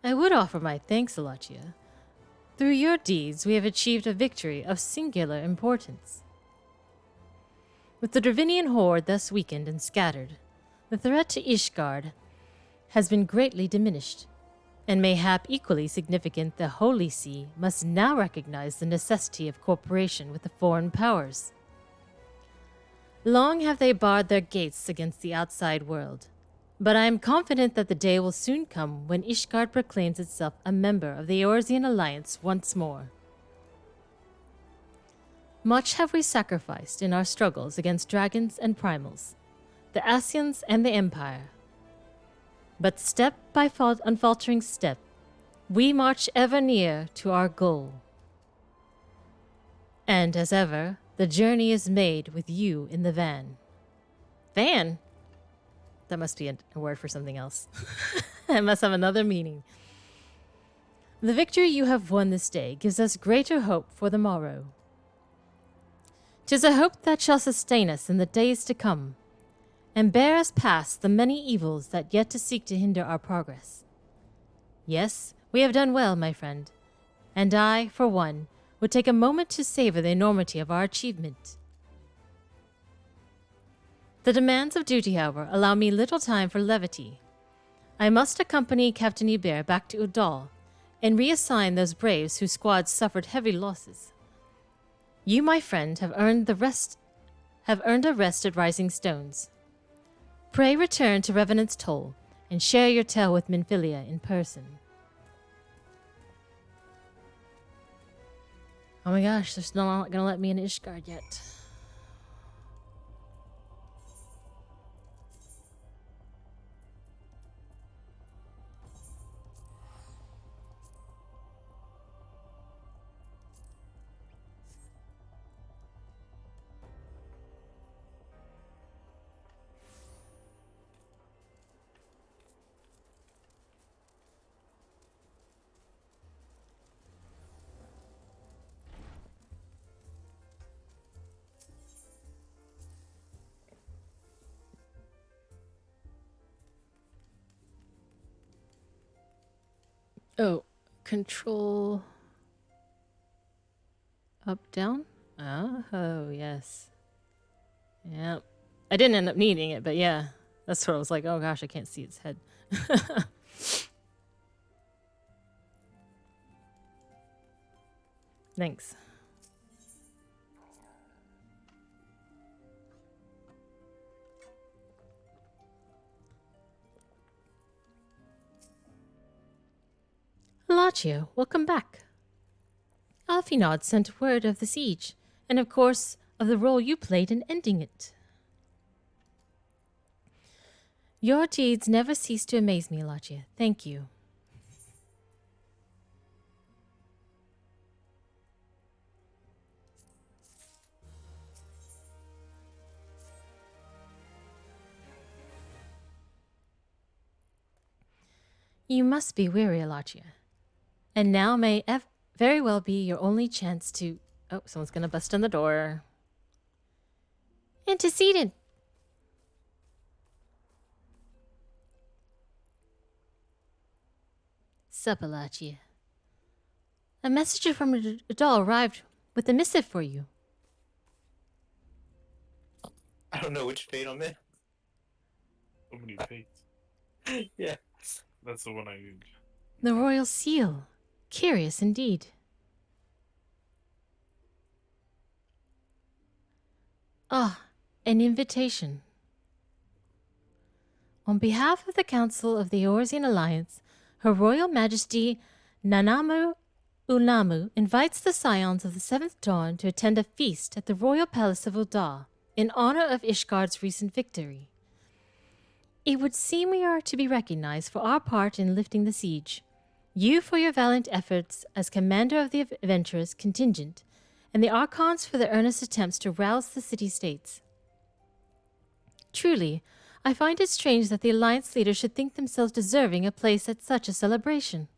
I would offer my thanks, Alatia. Through your deeds, we have achieved a victory of singular importance. With the Dravinian horde thus weakened and scattered, the threat to Ishgard has been greatly diminished, and mayhap equally significant, the Holy See must now recognize the necessity of cooperation with the foreign powers. Long have they barred their gates against the outside world, but I am confident that the day will soon come when Ishgard proclaims itself a member of the Eorzean Alliance once more. Much have we sacrificed in our struggles against dragons and primals, the Ascians and the Empire. But step by unfaltering step, we march ever near to our goal. And as ever, the journey is made with you in the van. Van? That must be a word for something else. It must have another meaning. The victory you have won this day gives us greater hope for the morrow. 'Tis a hope that shall sustain us in the days to come, and bear us past the many evils that yet to seek to hinder our progress. Yes, we have done well, my friend, and I, for one, would take a moment to savor the enormity of our achievement. The demands of duty, however, allow me little time for levity. I must accompany Captain Hubert back to Udal and reassign those braves whose squads suffered heavy losses. You, my friend, have earned a rest at Rising Stones. Pray return to Revenant's Toll and share your tale with Minfilia in person. Oh my gosh, they're still not gonna let me in Ishgard yet. Oh, control up, down? Oh, yes. Yeah. I didn't end up needing it, but yeah. That's what I was like, oh gosh, I can't see its head. Thanks. Lachio, welcome back. Alfinod sent word of the siege, and of course, of the role you played in ending it. Your deeds never cease to amaze me, Lachia. Thank you. You must be weary, Lachia. And now may very well be your only chance to... Oh, someone's gonna bust on the door. Antecedent! Supper, Lachia. A messenger from Adal arrived with a missive for you. I don't know which fate I'm in. So many fates. Yeah. That's the one I need. The royal seal. Curious indeed. Ah, an invitation. On behalf of the Council of the Eorzean Alliance, Her Royal Majesty Nanamu Unamu invites the Scions of the Seventh Dawn to attend a feast at the Royal Palace of Ul'dah in honor of Ishgard's recent victory. It would seem we are to be recognized for our part in lifting the siege, you for your valiant efforts as commander of the adventurers contingent, and the Archons for their earnest attempts to rouse the city-states. Truly, I find it strange that the Alliance leaders should think themselves deserving a place at such a celebration.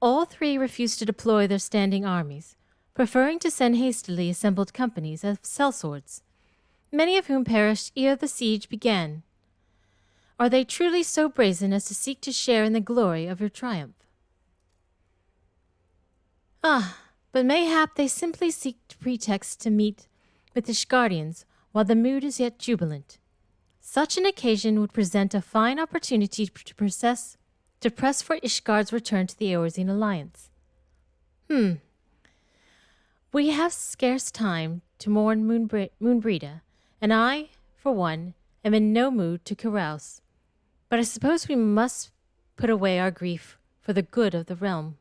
All three refused to deploy their standing armies, preferring to send hastily assembled companies of sellswords, many of whom perished ere the siege began. Are they truly so brazen as to seek to share in the glory of your triumph? Ah, but mayhap they simply seek pretext to meet with the Ishgardians while the mood is yet jubilant. Such an occasion would present a fine opportunity to press for Ishgard's return to the Eorzean Alliance. We have scarce time to mourn Moonbreda, and I, for one, am in no mood to carouse. But I suppose we must put away our grief for the good of the realm.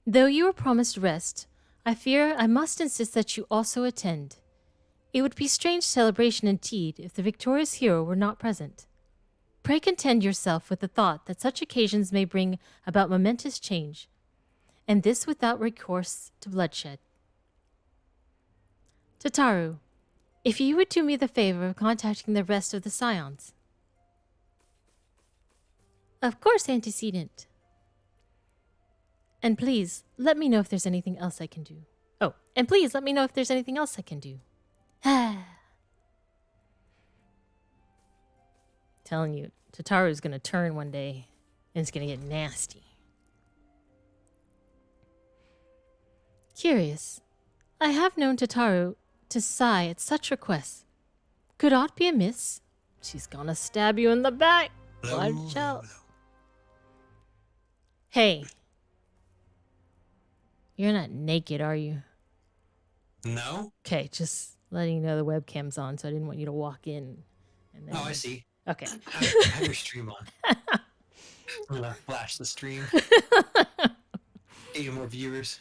Though you were promised rest, I fear I must insist that you also attend. It would be strange celebration indeed if the victorious hero were not present. Pray content yourself with the thought that such occasions may bring about momentous change, and this without recourse to bloodshed. Tataru, if you would do me the favor of contacting the rest of the Scions. Of course, Antecedent. And please, let me know if there's anything else I can do. Oh, and please let me know if there's anything else I can do. Telling you, Tataru's gonna turn one day and it's gonna get nasty. Curious. I have known Tataru to sigh at such requests. Could aught be amiss? She's gonna stab you in the back. Watch out. Hey. You're not naked, are you? No? Okay, just letting you know the webcam's on, so I didn't want you to walk in. And then... Oh, I see. Okay. Have your stream on. I'm gonna flash the stream. Get you more viewers.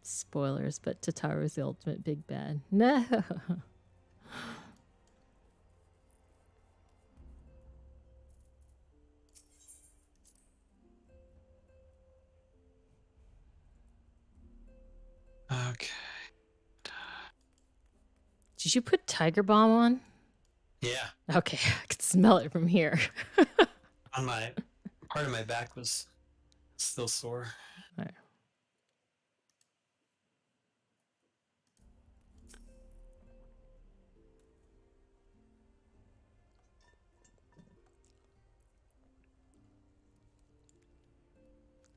Spoilers, but Tataru's the ultimate big bad. No. Okay. Did you put Tiger Balm on? Yeah. Okay, I could smell it from here. On my part of my back was still sore. All right.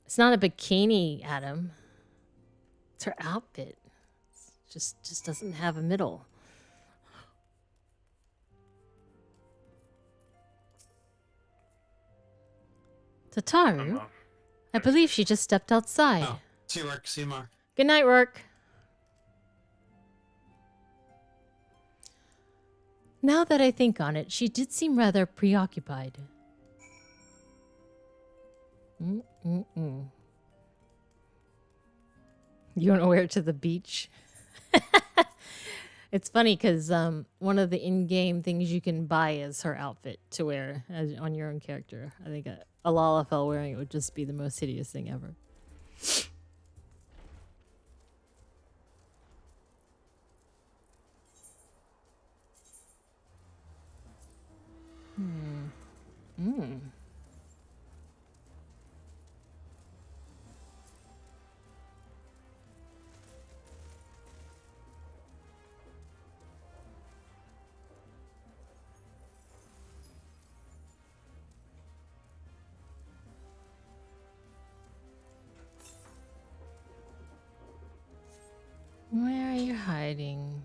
It's not a bikini, Adam. It's her outfit. It just doesn't have a middle. Tataru? I believe she just stepped outside. Oh, see you, Mark. See you tomorrow. Good night, Rourke. Now that I think on it, she did seem rather preoccupied. You want to wear it to the beach? It's funny because one of the in-game things you can buy is her outfit to wear on your own character. I think a Lalafell wearing it would just be the most hideous thing ever. Where are you hiding?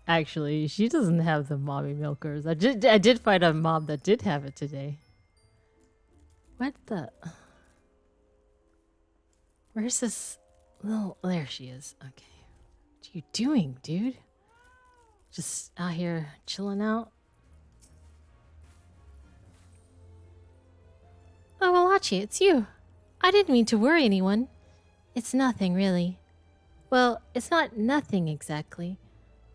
Actually, she doesn't have the mommy milkers. I did find a mom that did have it today. What the? Where's this little? There she is. Okay. What are you doing, dude? Just out here chilling out? Oh, Malachi, it's you. I didn't mean to worry anyone. It's nothing, really. Well, it's not nothing exactly.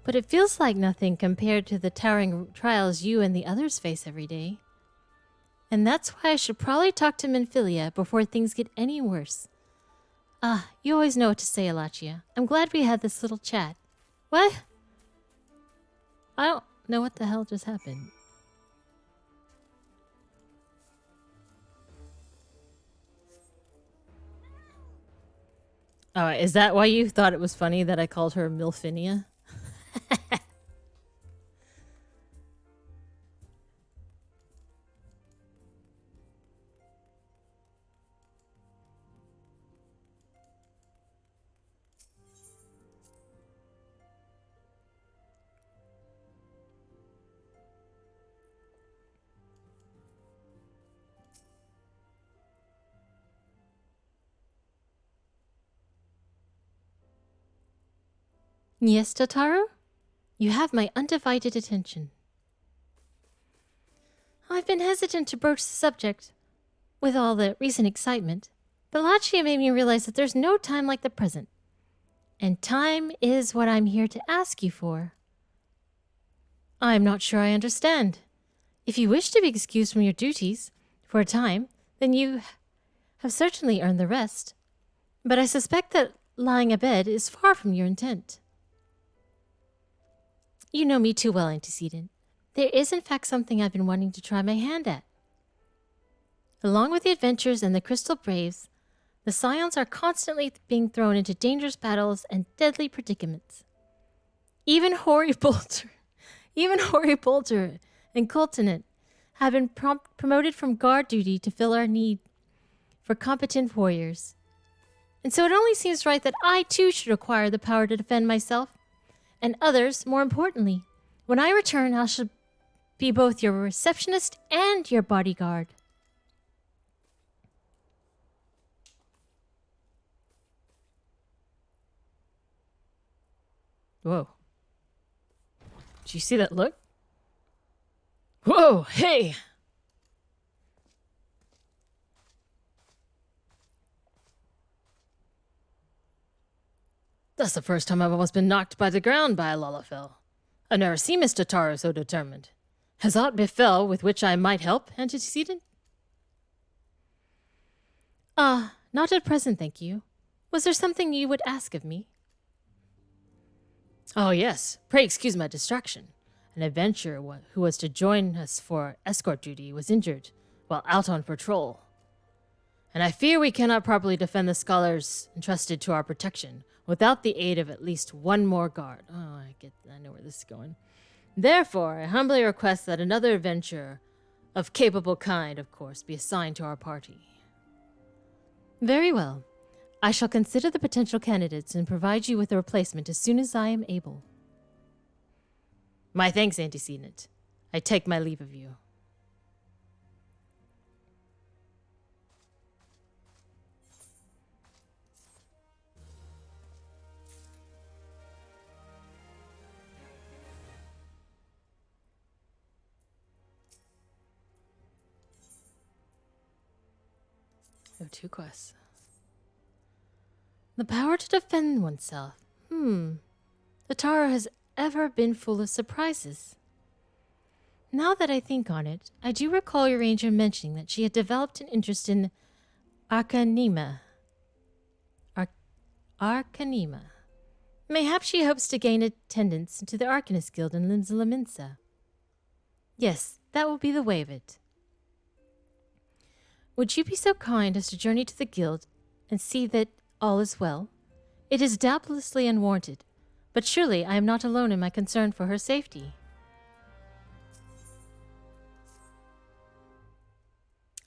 But it feels like nothing compared to the towering trials you and the others face every day. And that's why I should probably talk to Minfilia before things get any worse. Ah, you always know what to say, Alachia. I'm glad we had this little chat. What? I don't know what the hell just happened. Oh, is that why you thought it was funny that I called her Milfinia? Yes, Tataru? You have my undivided attention. I've been hesitant to broach the subject with all the recent excitement, but Lachia made me realize that there's no time like the present. And time is what I'm here to ask you for. I'm not sure I understand. If you wish to be excused from your duties for a time, then you have certainly earned the rest, but I suspect that lying abed is far from your intent. You know me too well, Antecedent. There is in fact something I've been wanting to try my hand at. Along with the adventurers and the Crystal Braves, the Scions are constantly being thrown into dangerous battles and deadly predicaments. Even Hoary Bolter and Coltonant have been promoted from guard duty to fill our need for competent warriors. And so it only seems right that I too should acquire the power to defend myself, and others, more importantly. When I return, I shall be both your receptionist and your bodyguard. Whoa. Did you see that look? Whoa, hey! That's the first time I've almost been knocked by the ground by a Lullafell. I've never seen Mr. Taro so determined. Has aught befell with which I might help, Antecedent? Not at present, thank you. Was there something you would ask of me? Oh, yes. Pray excuse my distraction. An adventurer who was to join us for escort duty was injured while out on patrol. And I fear we cannot properly defend the scholars entrusted to our protection without the aid of at least one more guard. Oh, I know where this is going. Therefore, I humbly request that another adventurer, of capable kind, of course, be assigned to our party. Very well. I shall consider the potential candidates and provide you with a replacement as soon as I am able. My thanks, Antecedent. I take my leave of you. Oh, 2 quests. The power to defend oneself. The Taro has ever been full of surprises. Now that I think on it, I do recall your ranger mentioning that she had developed an interest in Arcanema. Arcanema. Mayhap she hopes to gain attendance to the Arcanist Guild in Limsa. Yes, that will be the way of it. Would you be so kind as to journey to the guild and see that all is well? It is doubtlessly unwarranted, but surely I am not alone in my concern for her safety.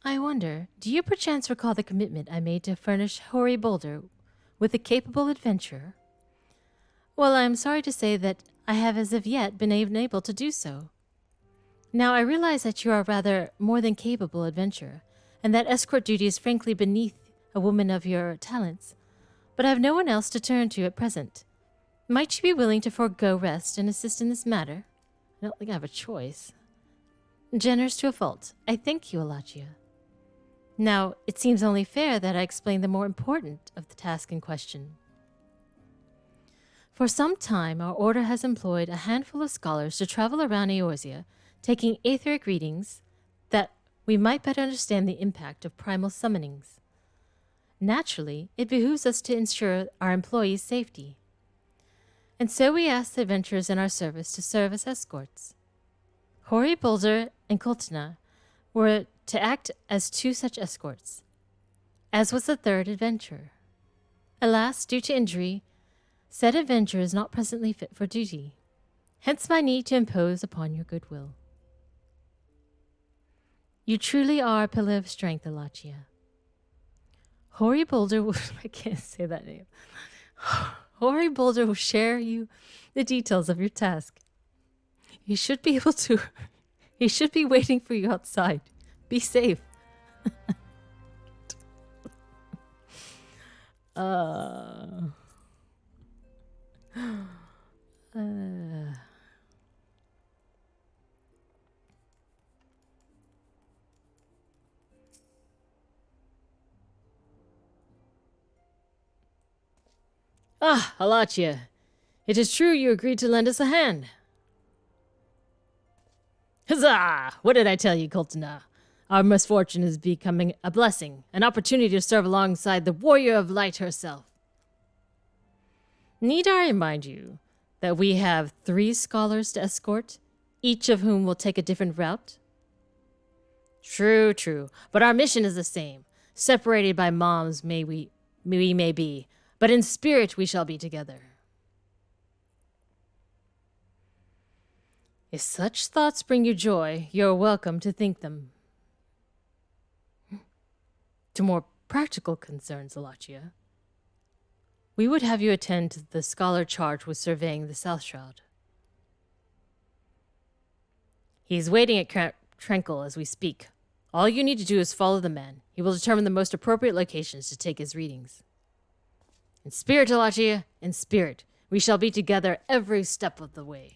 I wonder, do you perchance recall the commitment I made to furnish Hoary Boulder with a capable adventurer? Well, I am sorry to say that I have as of yet been unable to do so. Now, I realize that you are rather more than capable adventurer, and that escort duty is frankly beneath a woman of your talents, but I have no one else to turn to at present. Might you be willing to forego rest and assist in this matter? I don't think I have a choice. Generous to a fault. I thank you, Alachia. Now, it seems only fair that I explain the more important of the task in question. For some time, our order has employed a handful of scholars to travel around Eorzea, taking etheric readings that we might better understand the impact of primal summonings. Naturally, it behooves us to ensure our employees' safety. And so we ask the adventurers in our service to serve as escorts. Hoary Boulder and Kultana were to act as 2 such escorts, as was the 3rd adventurer. Alas, due to injury, said adventurer is not presently fit for duty, hence my need to impose upon your goodwill. You truly are a pillar of strength, Alachia. Hoary Boulder will... I can't say that name. Hoary Boulder will share you the details of your task. He should be able to... He should be waiting for you outside. Be safe. Alachia, it is true you agreed to lend us a hand. Huzzah! What did I tell you, Kultana? Our misfortune is becoming a blessing, an opportunity to serve alongside the warrior of light herself. Need I remind you that we have 3 scholars to escort, each of whom will take a different route? True, true, but our mission is the same. Separated by moms we may be, but in spirit we shall be together. If such thoughts bring you joy, you're welcome to think them. To more practical concerns, Alachia, we would have you attend to the scholar charged with surveying the South Shroud. He is waiting at Tranquil as we speak. All you need to do is follow the man. He will determine the most appropriate locations to take his readings. In spirit, Alachia, in spirit, we shall be together every step of the way.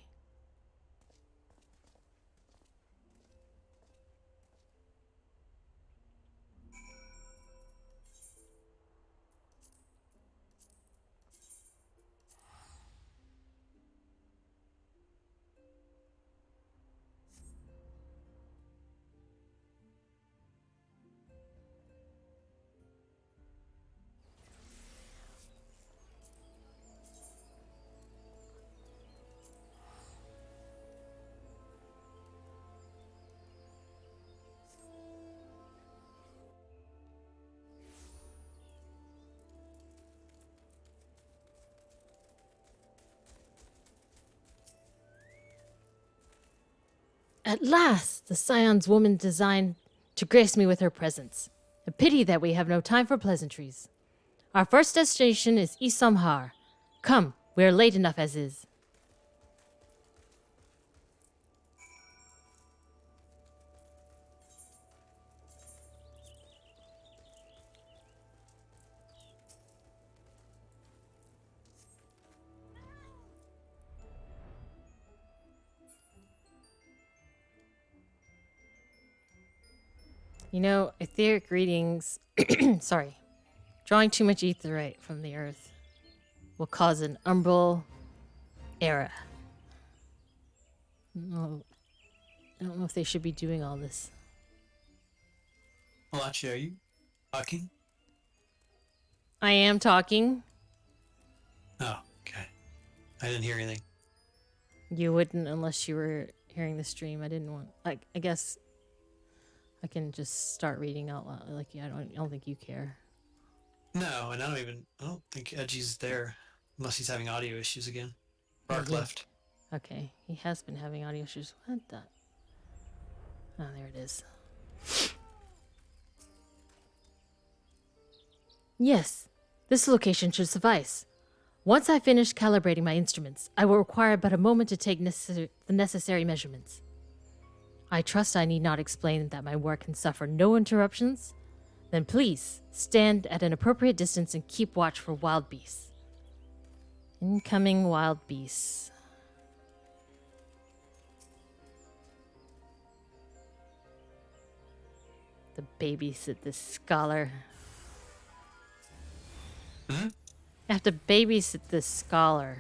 At last, the Scion's woman designed to grace me with her presence. A pity that we have no time for pleasantries. Our first destination is Isamhar. Come, we are late enough as is. You know, etheric readings, sorry, drawing too much aetherite from the earth will cause an umbral era. I don't know if they should be doing all this. Malachi, are you talking? I am talking. Oh, okay. I didn't hear anything. You wouldn't unless you were hearing the stream. I didn't want, I guess I can just start reading out loud. Like, yeah, I don't think you care. No, and I don't think Edgy's there unless he's having audio issues again. Bark left. Okay, he has been having audio issues. What the? Oh, there it is. Yes, this location should suffice. Once I finish calibrating my instruments, I will require but a moment to take the necessary measurements. I trust I need not explain that my work can suffer no interruptions. Then please, stand at an appropriate distance and keep watch for wild beasts. Incoming wild beasts. To babysit this scholar. Hmm? I have to babysit this scholar.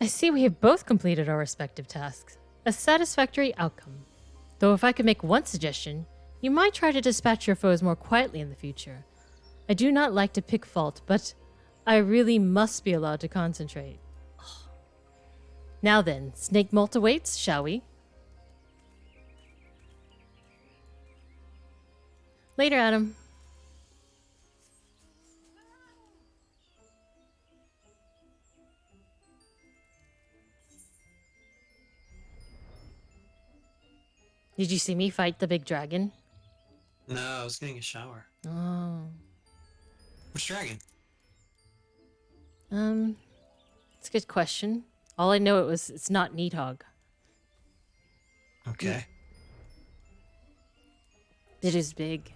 I see we have both completed our respective tasks. A satisfactory outcome. Though if I could make one suggestion, you might try to dispatch your foes more quietly in the future. I do not like to pick fault, but I really must be allowed to concentrate. Now then, Snake Molt awaits, shall we? Later, Adam. Did you see me fight the big dragon? No, I was getting a shower. Oh. Which dragon? It's a good question. All I know it's not Needhog. Okay. It is big.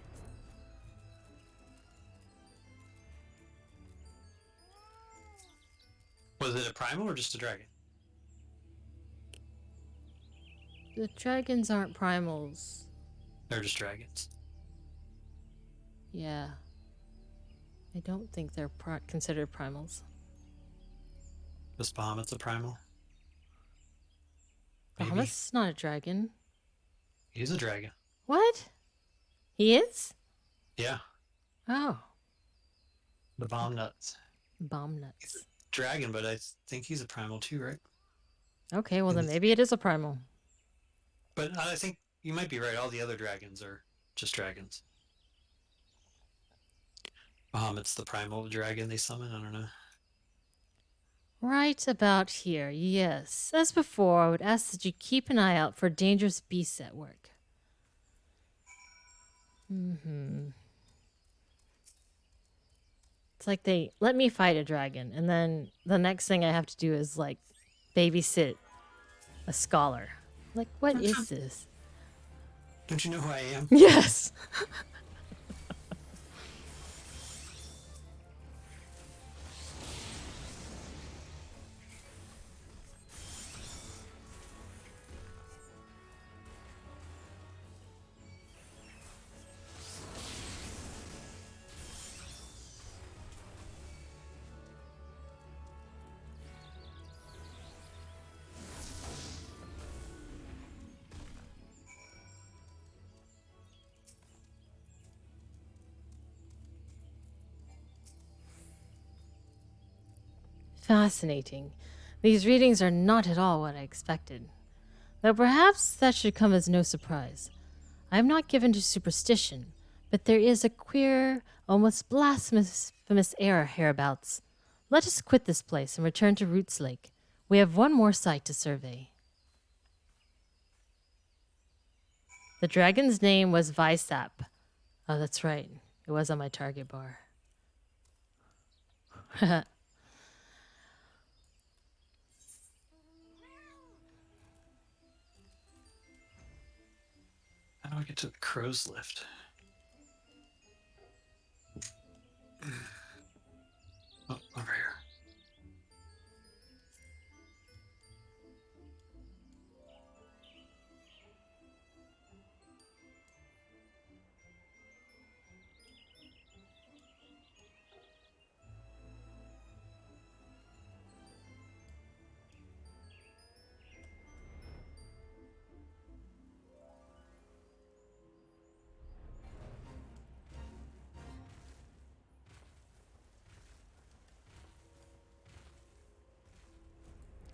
primal or just a dragon? The dragons aren't primals. They're just dragons. Yeah. I don't think they're considered primals. This Bahamut's a primal. Maybe. Bahamut's not a dragon. He's a dragon. What? He is? Yeah. Oh. The bomb nuts. Bomb nuts. He's a dragon, but I think he's a primal too, right? Okay, well then maybe it is a primal. But I think you might be right. All the other dragons are just dragons. Bahamut's the primal dragon they summon. I don't know. Right about here, yes. As before, I would ask that you keep an eye out for dangerous beasts at work. It's like they let me fight a dragon, and then the next thing I have to do is, like, babysit a scholar. Like, what is this? Don't you know who I am? Yes! Fascinating. These readings are not at all what I expected. Though perhaps that should come as no surprise. I am not given to superstition, but there is a queer, almost blasphemous air hereabouts. Let us quit this place and return to Roots Lake. We have one more site to survey. The dragon's name was Visap. Oh, that's right. It was on my target bar. How do I get to the crow's lift? Oh, over here.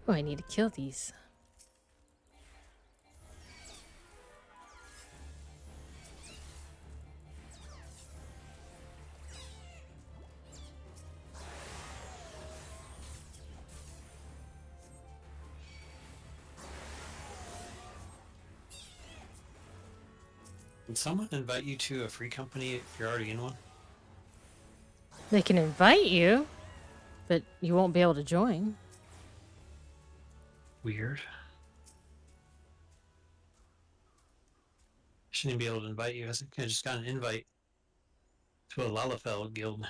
Oh, I need to kill these. Can someone invite you to a free company if you're already in one? They can invite you, but you won't be able to join. Weird. Shouldn't be able to invite you. I think I just got an invite to a Lalafell guild.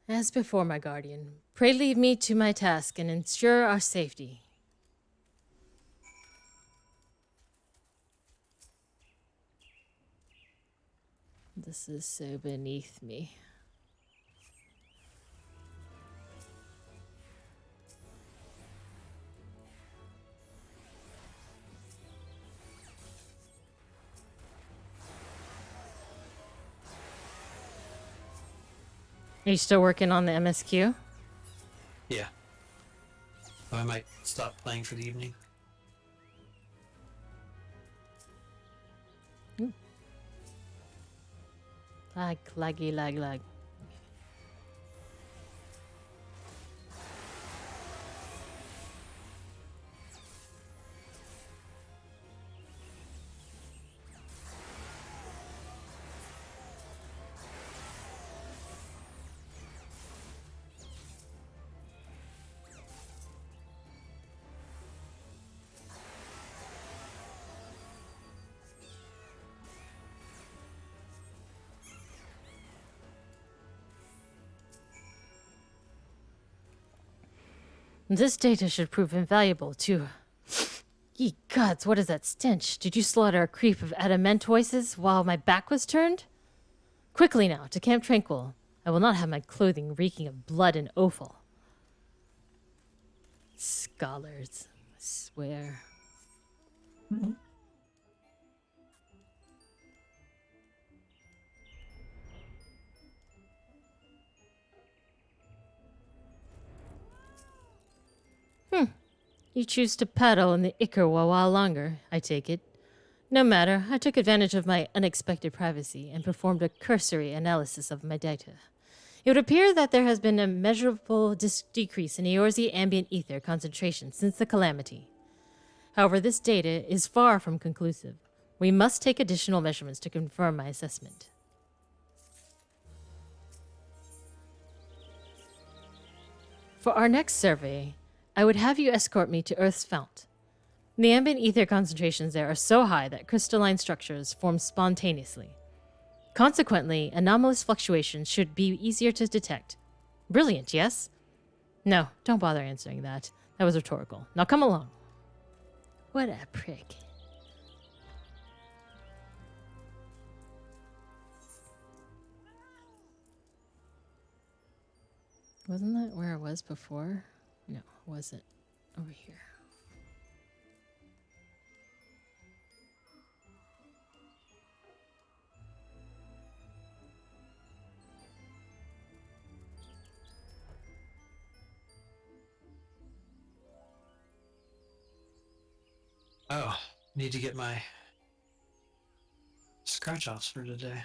As before, my guardian, pray leave me to my task and ensure our safety. This is so beneath me. Are you still working on the MSQ? Yeah. Oh, I might stop playing for the evening. Lag. This data should prove invaluable, too. Ye gods, what is that stench? Did you slaughter a creep of adamantoises while my back was turned? Quickly now, to Camp Tranquil. I will not have my clothing reeking of blood and offal. Scholars, I swear. You choose to paddle in the Ichor a while longer, I take it. No matter, I took advantage of my unexpected privacy and performed a cursory analysis of my data. It would appear that there has been a measurable decrease in Eorzi ambient ether concentration since the calamity. However, this data is far from conclusive. We must take additional measurements to confirm my assessment. For our next survey, I would have you escort me to Earth's fount. The ambient ether concentrations there are so high that crystalline structures form spontaneously. Consequently, anomalous fluctuations should be easier to detect. Brilliant, yes? No, don't bother answering that. That was rhetorical. Now come along. What a prick. Wasn't that where I was before? No, it wasn't. Over here. Oh, need to get my scratch offs for today.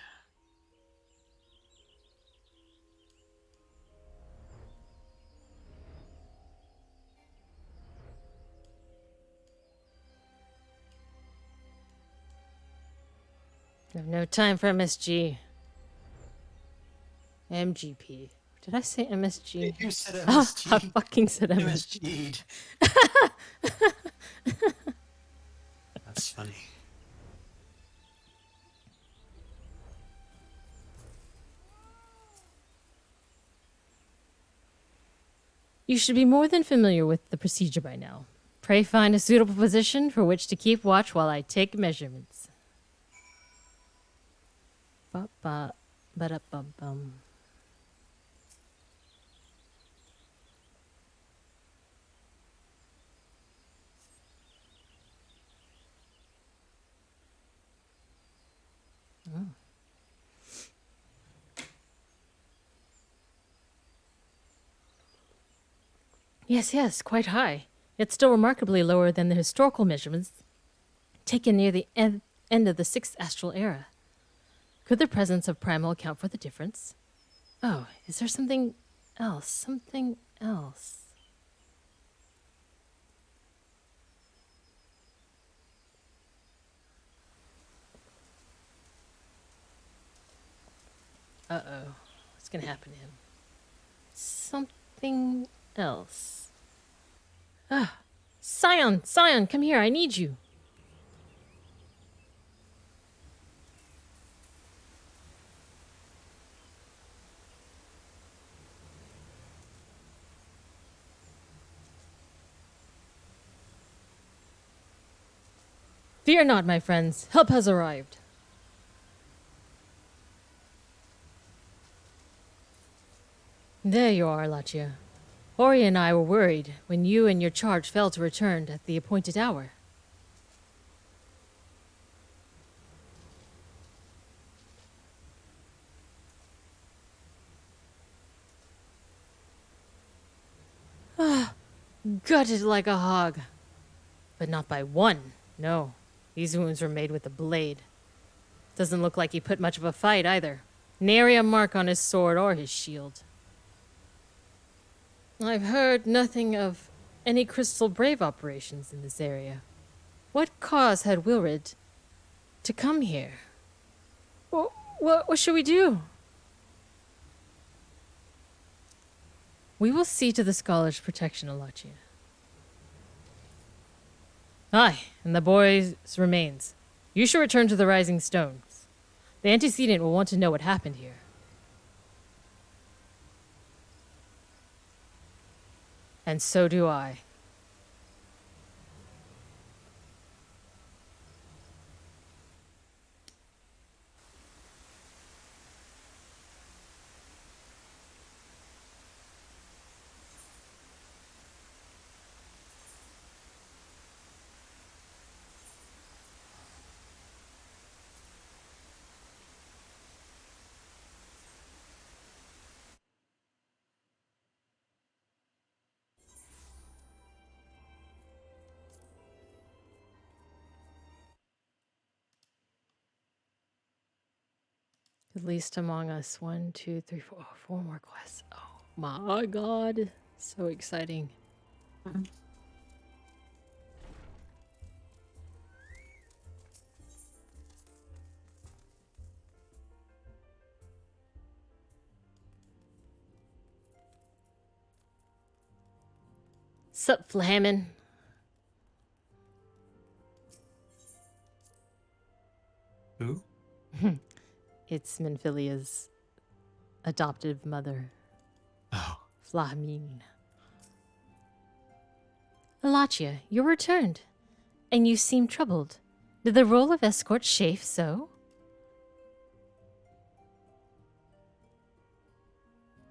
I have no time for MSG. MGP. Did I say MSG? You said Oh, MSG. I fucking said MSG. That's funny. You should be more than familiar with the procedure by now. Pray find a suitable position for which to keep watch while I take measurements. Ba-ba, ba-da-bum-bum. Oh. Yes, quite high. Yet still remarkably lower than the historical measurements taken near the end of the 6th astral era. Could the presence of primal account for the difference? Oh, is there something else? Something else. Uh-oh. What's gonna happen to him? Something else. Ah, Scion, come here, I need you. Fear not, my friends. Help has arrived. There you are, Lachia. Ori and I were worried when you and your charge failed to return at the appointed hour. Ah, gutted like a hog. But not by one, no. These wounds were made with a blade. Doesn't look like he put much of a fight either. Nary a mark on his sword or his shield. I've heard nothing of any Crystal Brave operations in this area. What cause had Wilred to come here? What should we do? We will see to the scholar's protection, Alachia. Aye, and the boy's remains. You should return to the Rising Stones. The antecedent will want to know what happened here. And so do I. At least among us. 1, 2, 3, 4. Oh, 4 more quests. Oh my god. So exciting. Sup, Flamin'? Who? It's Minfilia's adoptive mother. Oh. Flamin. Alachia, you returned, and you seem troubled. Did the role of escort chafe so?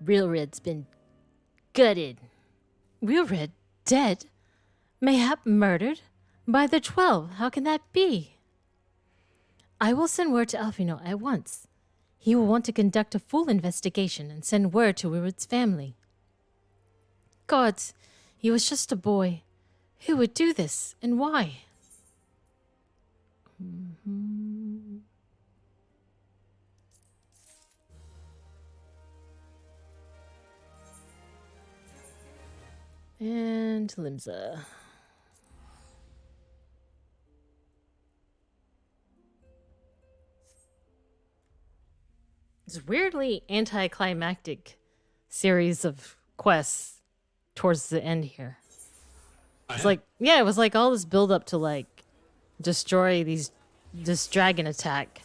Real Red's been gutted. Real Red dead? Mayhap murdered? By the 12, how can that be? I will send word to Alfino at once. He will want to conduct a full investigation and send word to Real family. Gods, he was just a boy. Who would do this, and why? And Limsa. It's weirdly anticlimactic series of quests towards the end here. It's like, yeah, it was like all this build up to like destroy this dragon attack.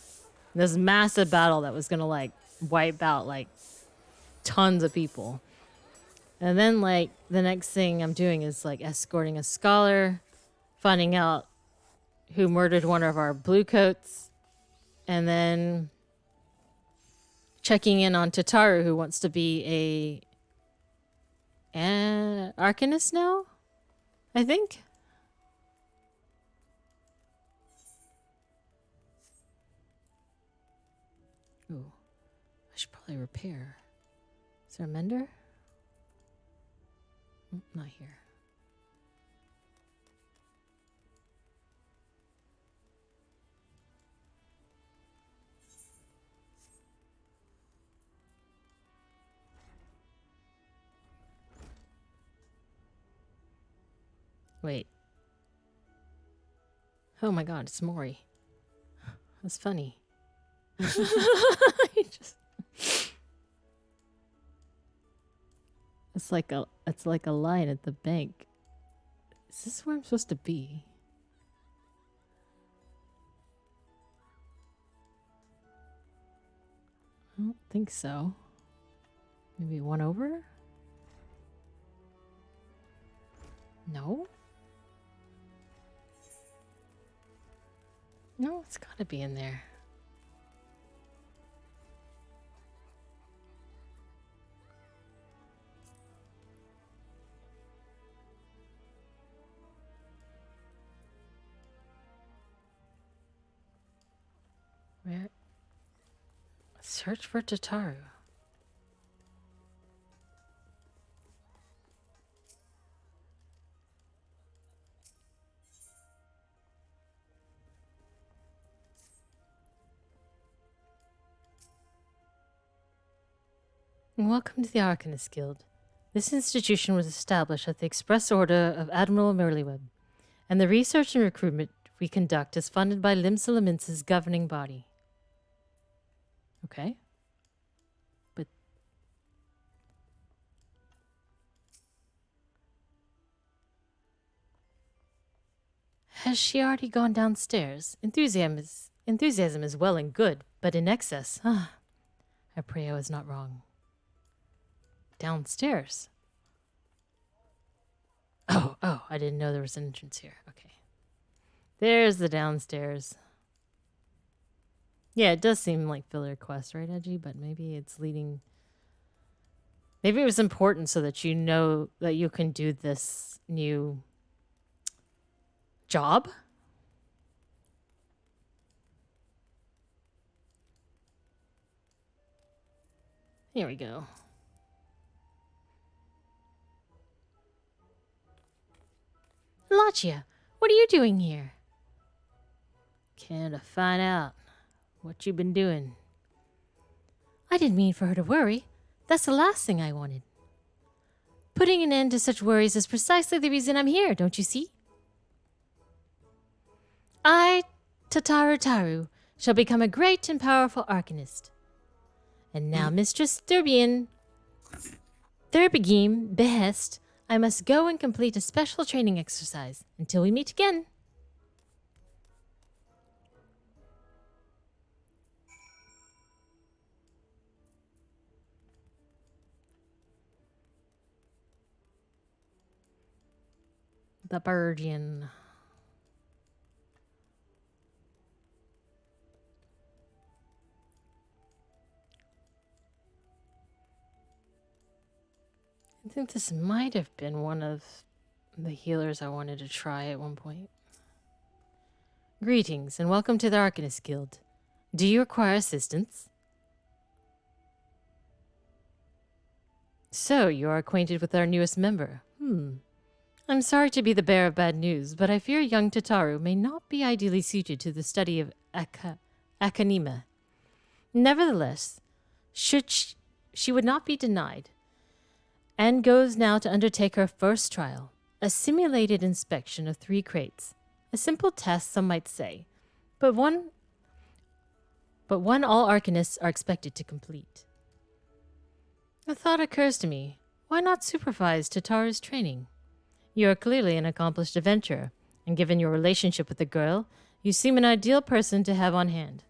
This massive battle that was gonna like wipe out like tons of people. And then like the next thing I'm doing is like escorting a scholar, finding out who murdered one of our blue coats, and then checking in on Tataru, who wants to be a Arcanist now, I think. Ooh, I should probably repair. Is there a mender? Not here. Wait. Oh my god, it's Mori. That's funny. It's like a line at the bank. Is this where I'm supposed to be? I don't think so. Maybe one over? No? No, it's gotta be in there. Where? Search for Tataru. Welcome to the Arcanist Guild. This institution was established at the express order of Admiral Merlyweb, and the research and recruitment we conduct is funded by Limsa governing body. Okay. But has she already gone downstairs? Enthusiasm is well and good, but in excess. I pray I was not wrong. Downstairs. Oh, I didn't know there was an entrance here. Okay. There's the downstairs. Yeah, it does seem like filler quest, right, Edgy? But maybe it's leading... Maybe it was important so that you know that you can do this new job? Here we go. Lachia, what are you doing here? Came to find out what you've been doing. I didn't mean for her to worry. That's the last thing I wanted. Putting an end to such worries is precisely the reason I'm here, don't you see? I, Tataru Taru, shall become a great and powerful arcanist. And now, Mistress Thurbegim behest, I must go and complete a special training exercise until we meet again. The Virgin. I think this might have been one of the healers I wanted to try at one point. Greetings and welcome to the Arcanist Guild. Do you require assistance? So, you are acquainted with our newest member. I'm sorry to be the bearer of bad news, but I fear young Tataru may not be ideally suited to the study of Akanima. Nevertheless, she would not be denied, and goes now to undertake her first trial, a simulated inspection of 3 crates. A simple test, some might say, but one all Arcanists are expected to complete. A thought occurs to me. Why not supervise Tataru's training? You are clearly an accomplished adventurer, and given your relationship with the girl, you seem an ideal person to have on hand.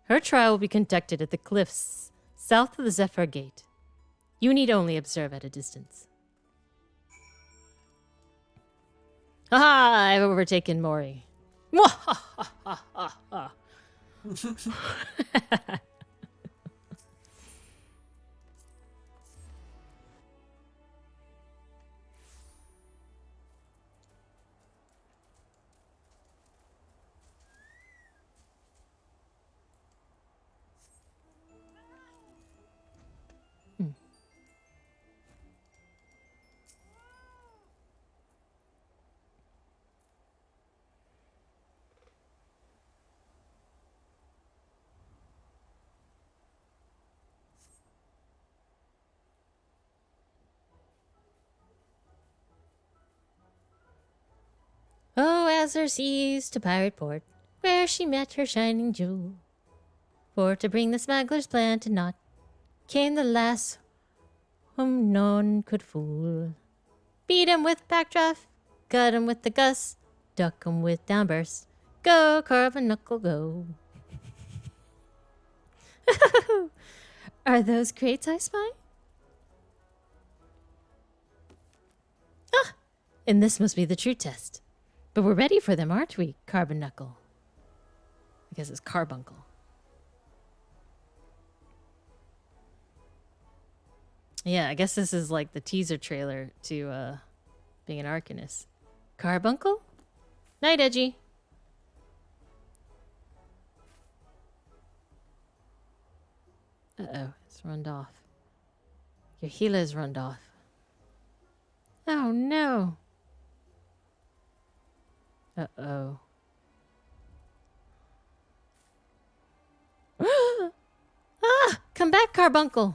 Her trial will be conducted at the cliffs south of the Zephyr Gate. You need only observe at a distance. Aha! I've overtaken Mori. Oh, as her seas to Pirate Port, where she met her shining jewel. For to bring the smuggler's plan to naught, came the lass whom none could fool. Beat 'em with backdraft, gut 'em with the gust, duck 'em with downburst. Go, carve a knuckle, go. Are those crates I spy? Ah, and this must be the true test. But we're ready for them, aren't we, Carbon Knuckle? I guess it's Carbuncle. Yeah, I guess this is like the teaser trailer to being an Arcanist. Carbuncle? Night, Edgy. Uh-oh, it's run off. Your healer's run off. Oh, no. Uh-oh. Ah! Come back, Carbuncle!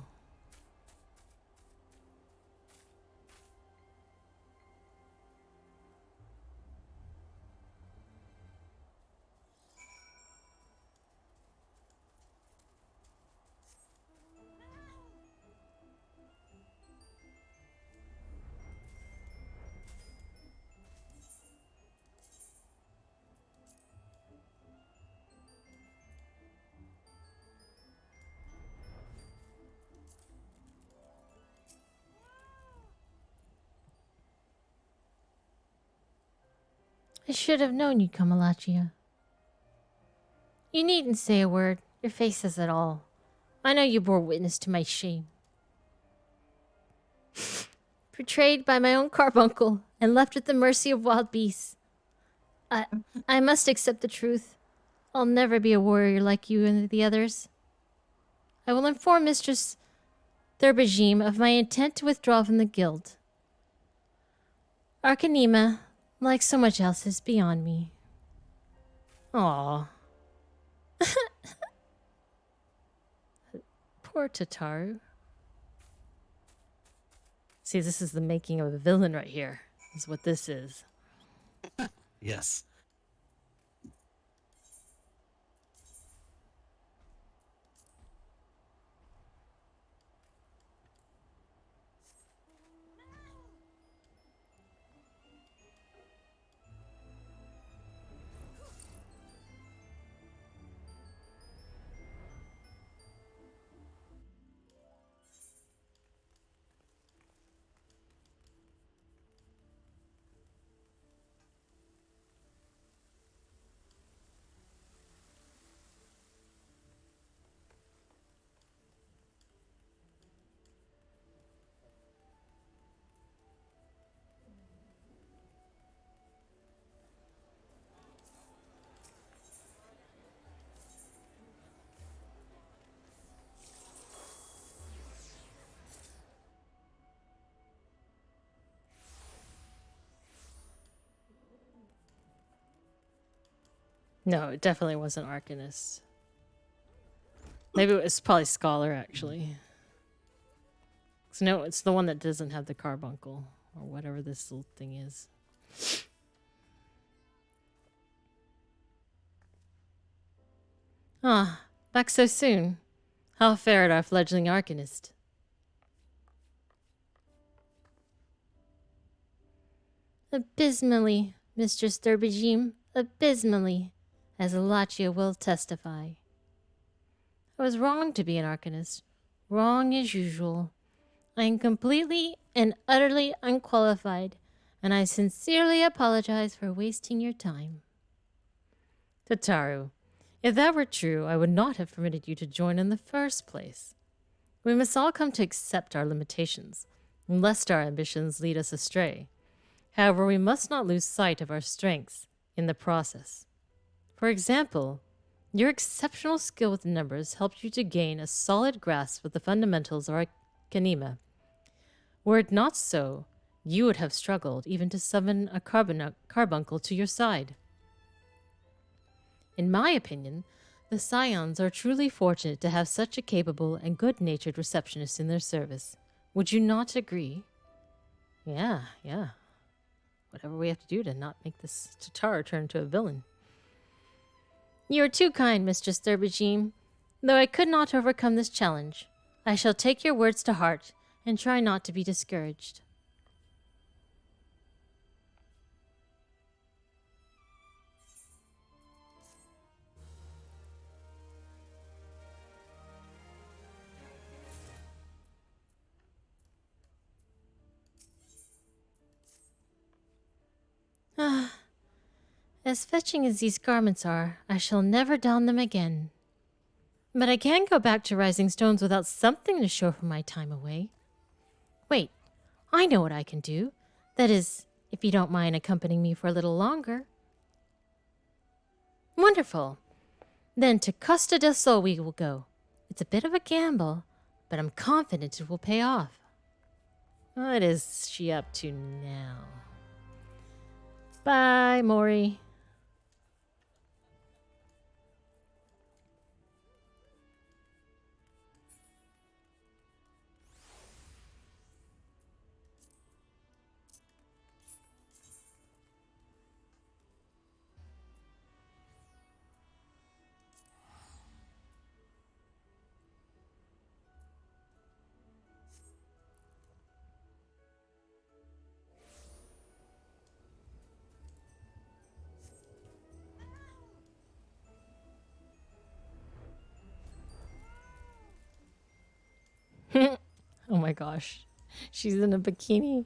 I should have known you'd come, Alachia. You needn't say a word. Your face says it all. I know you bore witness to my shame. Betrayed by my own carbuncle and left at the mercy of wild beasts. I must accept the truth. I'll never be a warrior like you and the others. I will inform Mistress Thurbajim of my intent to withdraw from the guild. Arcanema, like so much else, is beyond me. Aww. Poor Tataru. See, this is the making of a villain right here. Is what this is. Yes. No, it definitely wasn't Arcanist. Maybe it was probably Scholar, actually. So no, it's the one that doesn't have the carbuncle, or whatever this little thing is. Ah, back so soon. How fared our fledgling Arcanist? Abysmally, Mistress Thurbajim, abysmally, as Alachia will testify. I was wrong to be an Arcanist. Wrong as usual. I am completely and utterly unqualified, and I sincerely apologize for wasting your time. Tataru, if that were true, I would not have permitted you to join in the first place. We must all come to accept our limitations, lest our ambitions lead us astray. However, we must not lose sight of our strengths in the process. For example, your exceptional skill with numbers helped you to gain a solid grasp of the fundamentals of Arcanema. Were it not so, you would have struggled even to summon a carbuncle to your side. In my opinion, the Scions are truly fortunate to have such a capable and good-natured receptionist in their service. Would you not agree? Yeah. Whatever we have to do to not make this Tataru turn into a villain. You are too kind, Mistress Thurbajim. Though I could not overcome this challenge, I shall take your words to heart and try not to be discouraged. As fetching as these garments are, I shall never don them again. But I can't go back to Rising Stones without something to show for my time away. Wait, I know what I can do. That is, if you don't mind accompanying me for a little longer. Wonderful. Then to Costa del Sol we will go. It's a bit of a gamble, but I'm confident it will pay off. What is she up to now? Bye, Mori. Oh my gosh. She's in a bikini.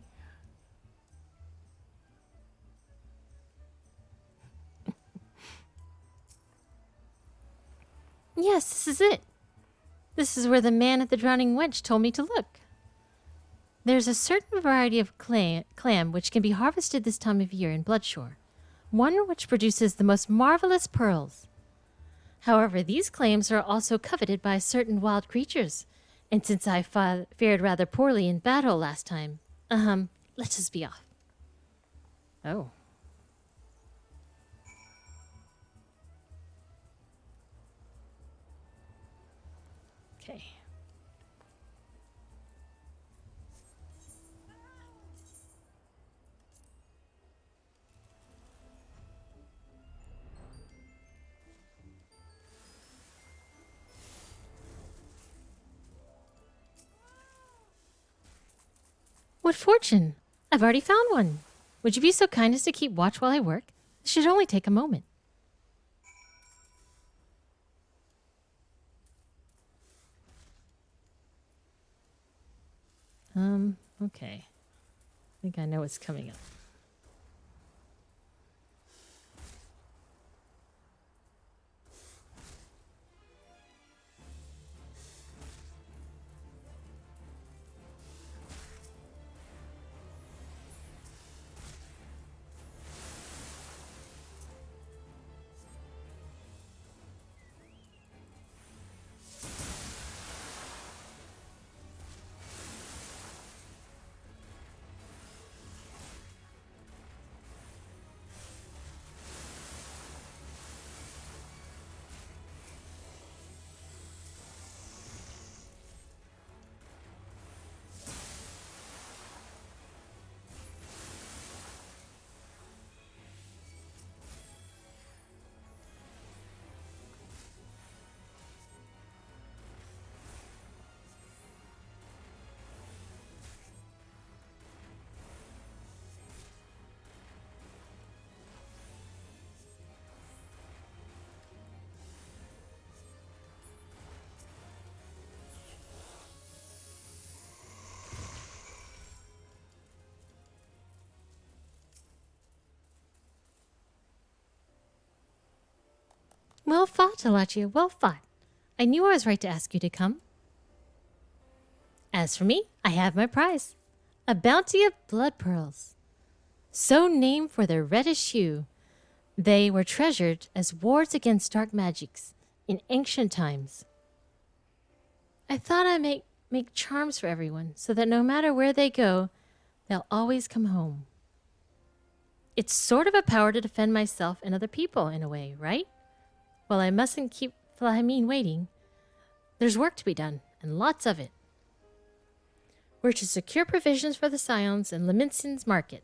Yes, this is it. This is where the man at the Drowning Wench told me to look. There's a certain variety of clam which can be harvested this time of year in Bloodshore, one which produces the most marvelous pearls. However, these clams are also coveted by certain wild creatures, and since I fared rather poorly in battle last time, let us be off. Oh. Okay. What fortune! I've already found one. Would you be so kind as to keep watch while I work? This should only take a moment. Okay. I think I know what's coming up. Well fought, Alachia, well fought. I knew I was right to ask you to come. As for me, I have my prize. A bounty of blood pearls. So named for their reddish hue, they were treasured as wards against dark magics in ancient times. I thought I'd make charms for everyone so that no matter where they go, they'll always come home. It's sort of a power to defend myself and other people in a way, right? Well, I mustn't keep Flamine waiting. There's work to be done, and lots of it. We're to secure provisions for the Scions in Leminsin's market.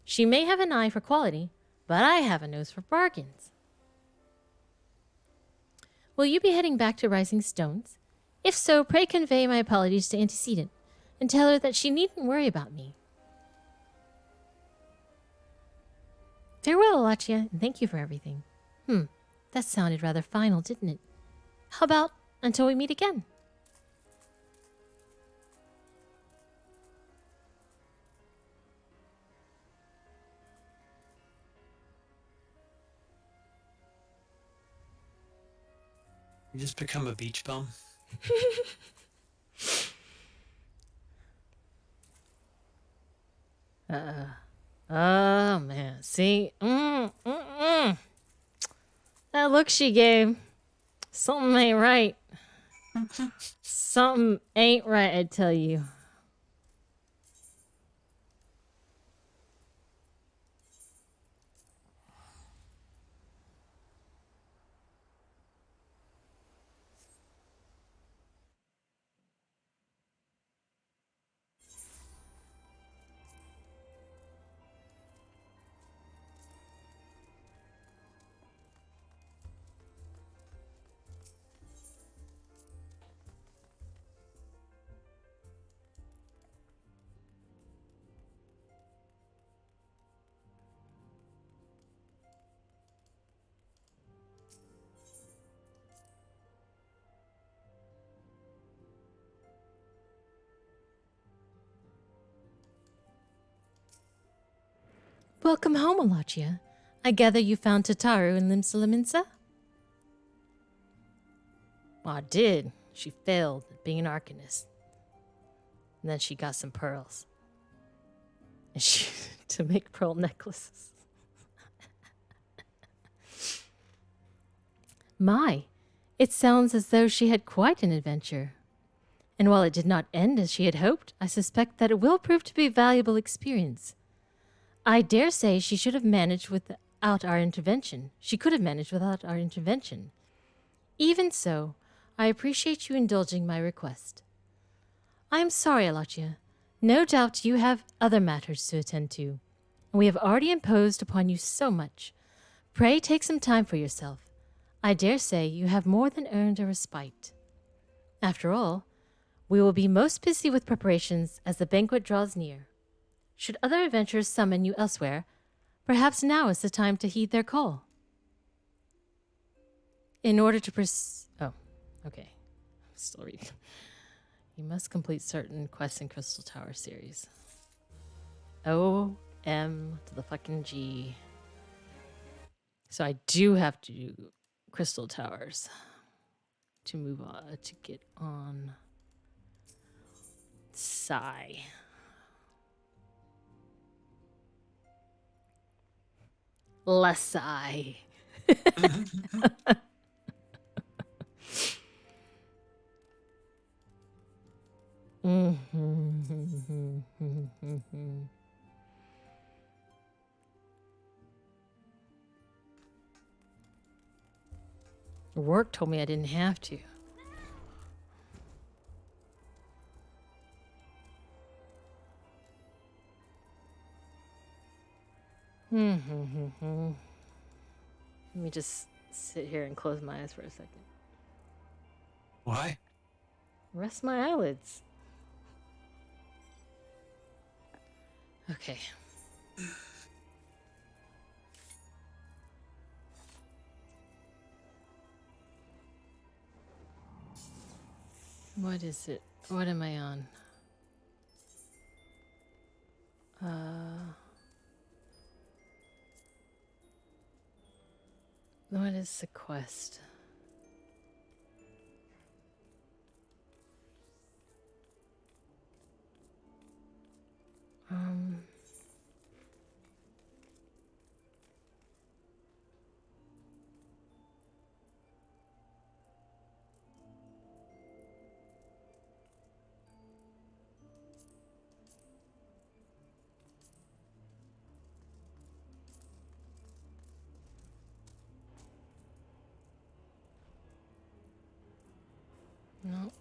She may have an eye for quality, but I have a nose for bargains. Will you be heading back to Rising Stones? If so, pray convey my apologies to Antecedent, and tell her that she needn't worry about me. Farewell, Alachia, and thank you for everything. That sounded rather final, didn't it? How about until we meet again? You just become a beach bum. Oh, man. See? That look she gave. Something ain't right. Something ain't right, I tell you. Welcome home, Alachia. I gather you found Tataru and Limsa Laminsa? Well, I did. She failed at being an arcanist. And then she got some pearls. And she to make pearl necklaces. My, it sounds as though she had quite an adventure. And while it did not end as she had hoped, I suspect that it will prove to be a valuable experience. I dare say she should have managed without our intervention. She could have managed without our intervention. Even so, I appreciate you indulging my request. I am sorry, Alachia. No doubt you have other matters to attend to, and we have already imposed upon you so much. Pray take some time for yourself. I dare say you have more than earned a respite. After all, we will be most busy with preparations as the banquet draws near. Should other adventurers summon you elsewhere, perhaps now is the time to heed their call. In order to Oh, okay. I'm still reading. You must complete certain quests in Crystal Tower series. O-M to the fucking G. So I do have to do Crystal Towers to move on, to get on Sigh. Less Sigh. Work told me I didn't have to. Let me just sit here and close my eyes for a second. Why? Rest my eyelids. Okay. What is it? What am I on? What is the quest? No.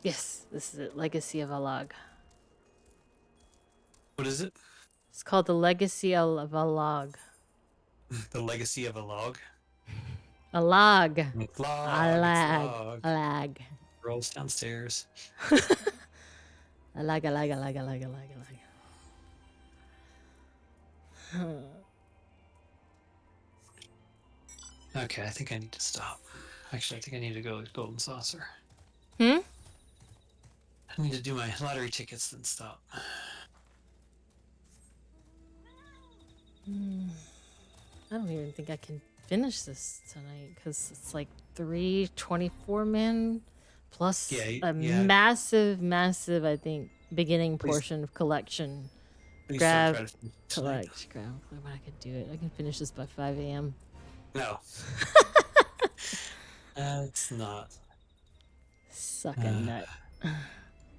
Yes, this is it. Legacy of Alag. What is it? It's called the Legacy of Alag. The Legacy of a Log? Alag. Alag. Alag. Rolls downstairs. Alag. Okay, I think I need to stop. Actually, I think I need to go to Golden Saucer. I need to do my lottery tickets, then stop. I don't even think I can finish this tonight because it's like 3 24-man plus massive, I think, beginning portion of collection. Grab. But I could do it. I can finish this by 5 a.m. No. It's not. Suck a nut.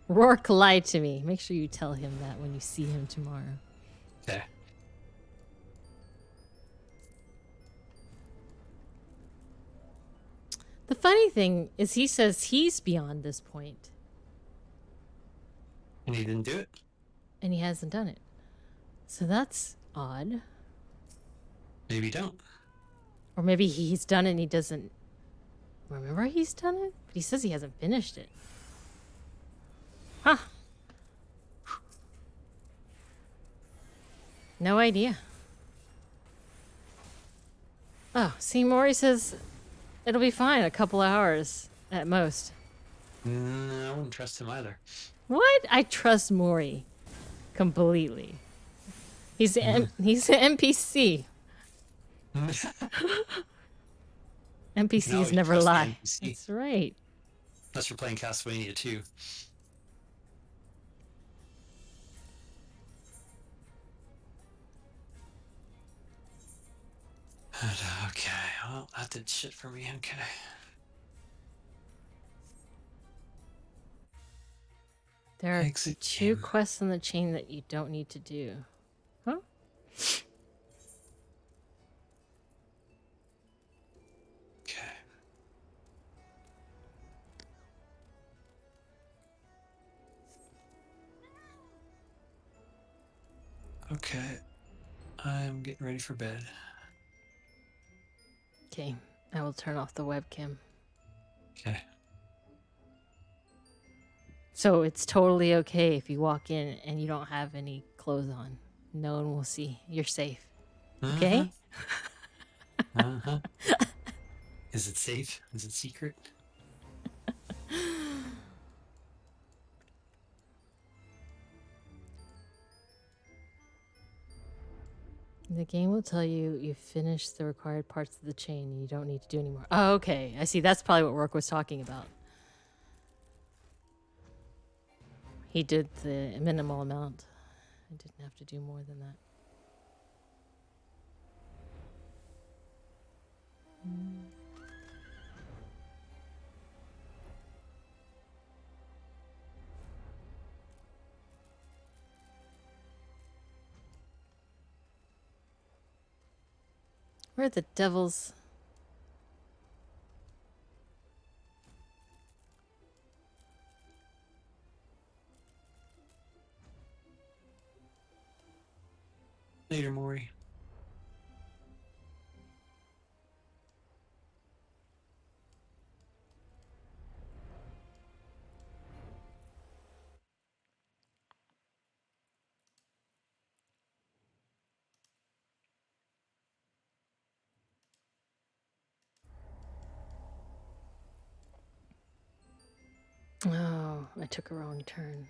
Rourke lied to me. Make sure you tell him that when you see him tomorrow. Okay. The funny thing is he says he's beyond this point. And he didn't do it? And he hasn't done it. So that's odd. Maybe don't. Or maybe he's done it and he doesn't remember he's done it? But he says he hasn't finished it. Huh. No idea. Oh, see, Maury says it'll be fine, a couple hours at most. I wouldn't trust him either. What? I trust Maury. Completely. He's an NPC. NPCs never lie. That's right. Unless you're playing Castlevania 2. Okay, well, that did shit for me. Okay. There are two quests in the chain that you don't need to do. Huh? Okay. Okay. I'm getting ready for bed. Okay, I will turn off the webcam. Okay. So it's totally okay if you walk in and you don't have any clothes on. No one will see. You're safe. Okay? Uh-huh. Is it safe? Is it secret? The game will tell you you've finished the required parts of the chain and you don't need to do anymore. Oh, okay. I see. That's probably what Rourke was talking about. He did the minimal amount. I didn't have to do more than that. Where are the devils? Later, Maury. Oh, I took a wrong turn.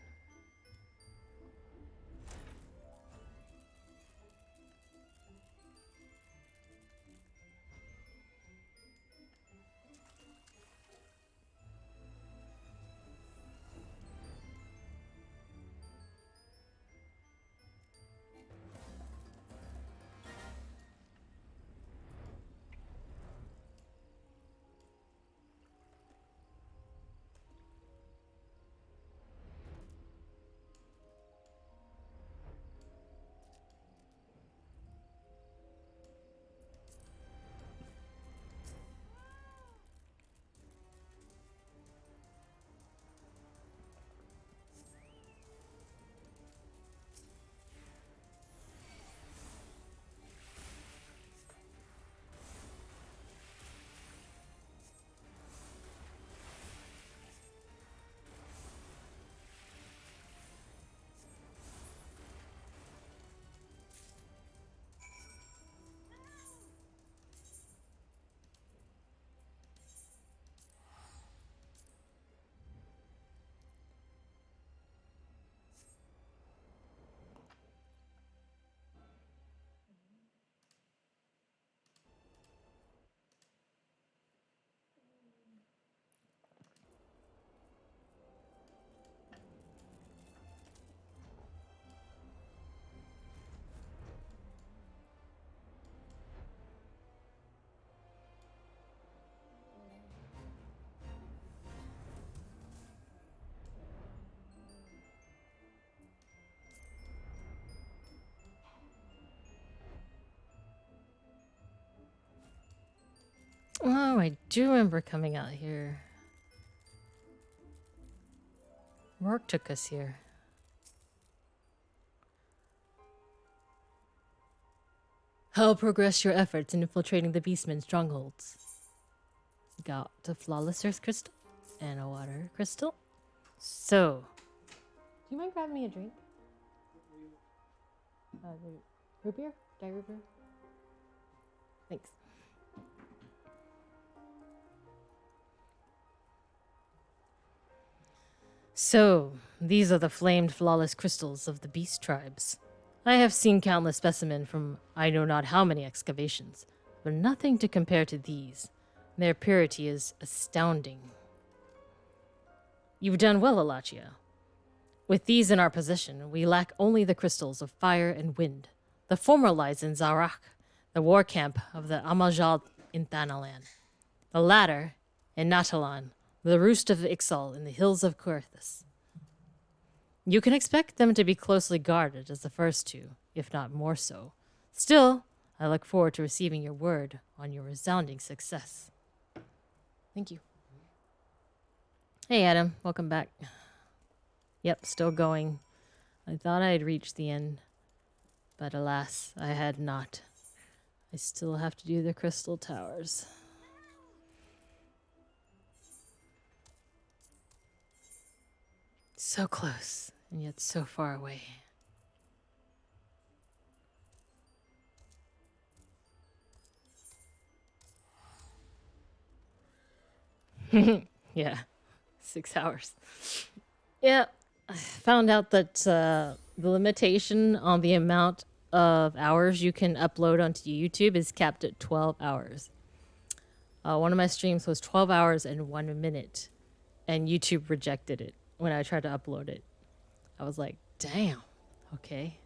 Oh, I do remember coming out here. Rourke took us here. How progress your efforts in infiltrating the Beastmen's strongholds? Got a flawless earth crystal and a water crystal. So, do you mind grabbing me a drink? Root beer? Dry root beer? Thanks. So, these are the flamed flawless crystals of the beast tribes. I have seen countless specimens from I know not how many excavations, but nothing to compare to these. Their purity is astounding. You've done well, Alachia. With these in our possession, we lack only the crystals of fire and wind. The former lies in Zarak, the war camp of the Amajal in Thanalan. The latter in Natalan, the roost of Ixal in the hills of Kurthus. You can expect them to be closely guarded as the first two, if not more so. Still, I look forward to receiving your word on your resounding success. Thank you. Hey, Adam. Welcome back. Yep, still going. I thought I had reached the end, but alas, I had not. I still have to do the crystal towers. So close, and yet so far away. Yeah, 6 hours. Yeah, I found out that the limitation on the amount of hours you can upload onto YouTube is capped at 12 hours. One of my streams was 12 hours and 1 minute, and YouTube rejected it when I tried to upload it. I was like, damn, okay.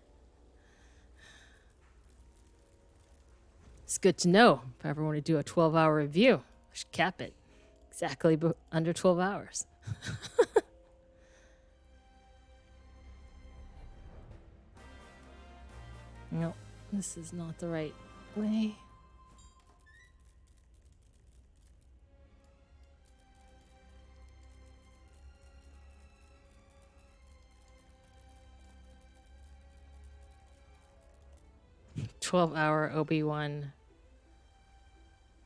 It's good to know if I ever want to do a 12-hour review. I should cap it exactly under 12 hours. No, this is not the right way. "12-hour Obi-Wan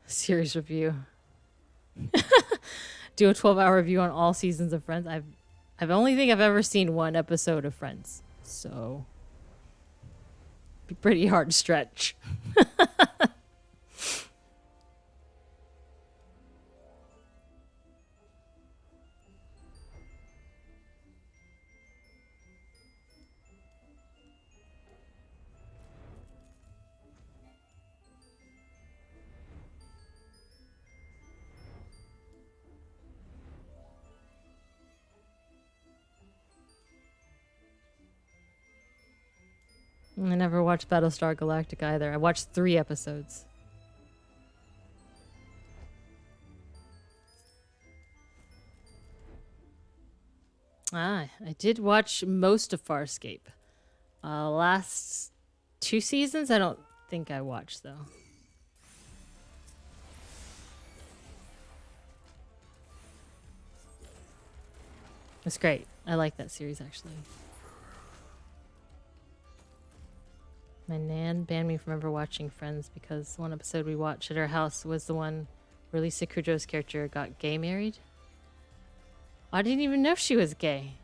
series review." Do a 12-hour review on all seasons of Friends. I've only think I've ever seen one episode of Friends, so be pretty hard stretch. I never watched Battlestar Galactica either. I watched 3 episodes. I did watch most of Farscape. Last 2 seasons, I don't think I watched, though. It's great. I like that series, actually. My nan banned me from ever watching Friends because one episode we watched at her house was the one where Lisa Kudrow's character got gay married. I didn't even know she was gay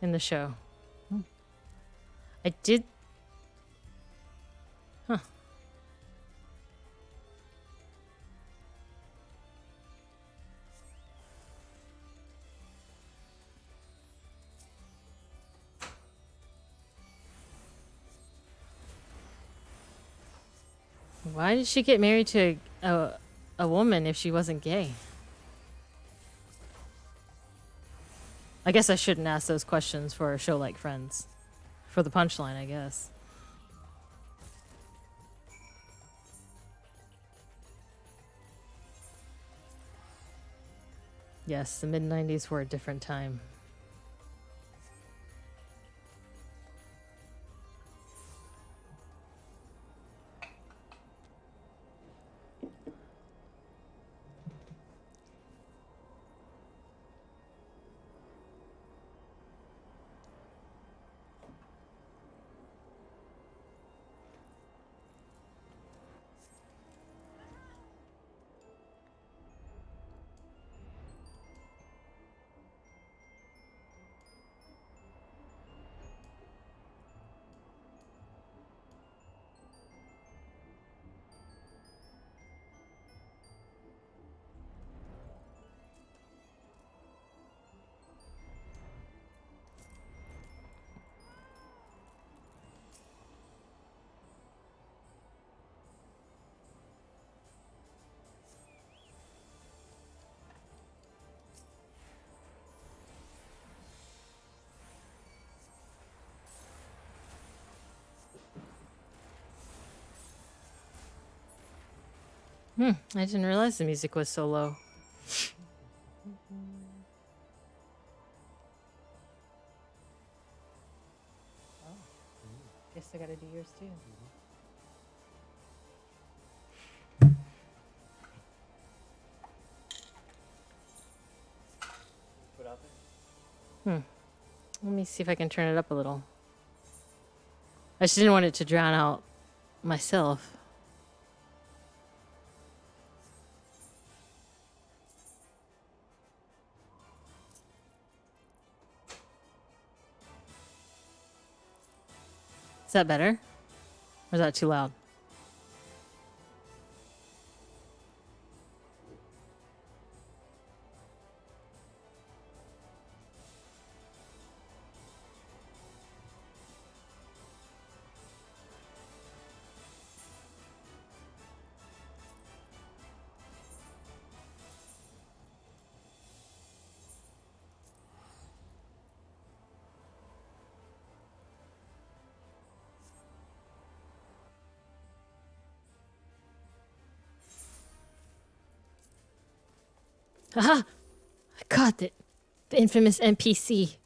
in the show. I did. Huh. Why did she get married to a woman if she wasn't gay? I guess I shouldn't ask those questions for a show like Friends. For the punchline, I guess. Yes, the mid-90s were a different time. I didn't realize the music was so low. Oh. Guess I gotta do yours too. Let me see if I can turn it up a little. I just didn't want it to drown out myself. Is that better? Or is that too loud? Aha! I caught it. The infamous NPC.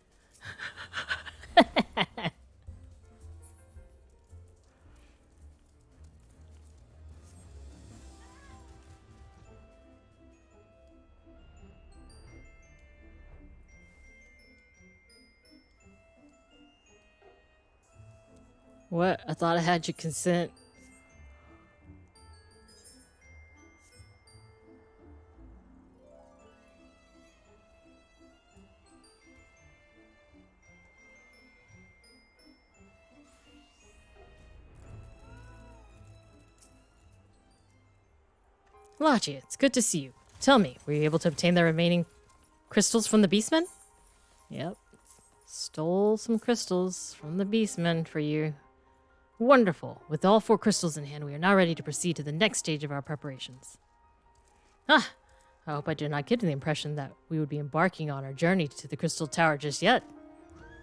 What? I thought I had your consent. Lachi, it's good to see you. Tell me, were you able to obtain the remaining crystals from the beastmen? Yep. Stole some crystals from the beastmen for you. Wonderful. With all 4 crystals in hand, we are now ready to proceed to the next stage of our preparations. Ah! I hope I did not give the impression that we would be embarking on our journey to the Crystal Tower just yet.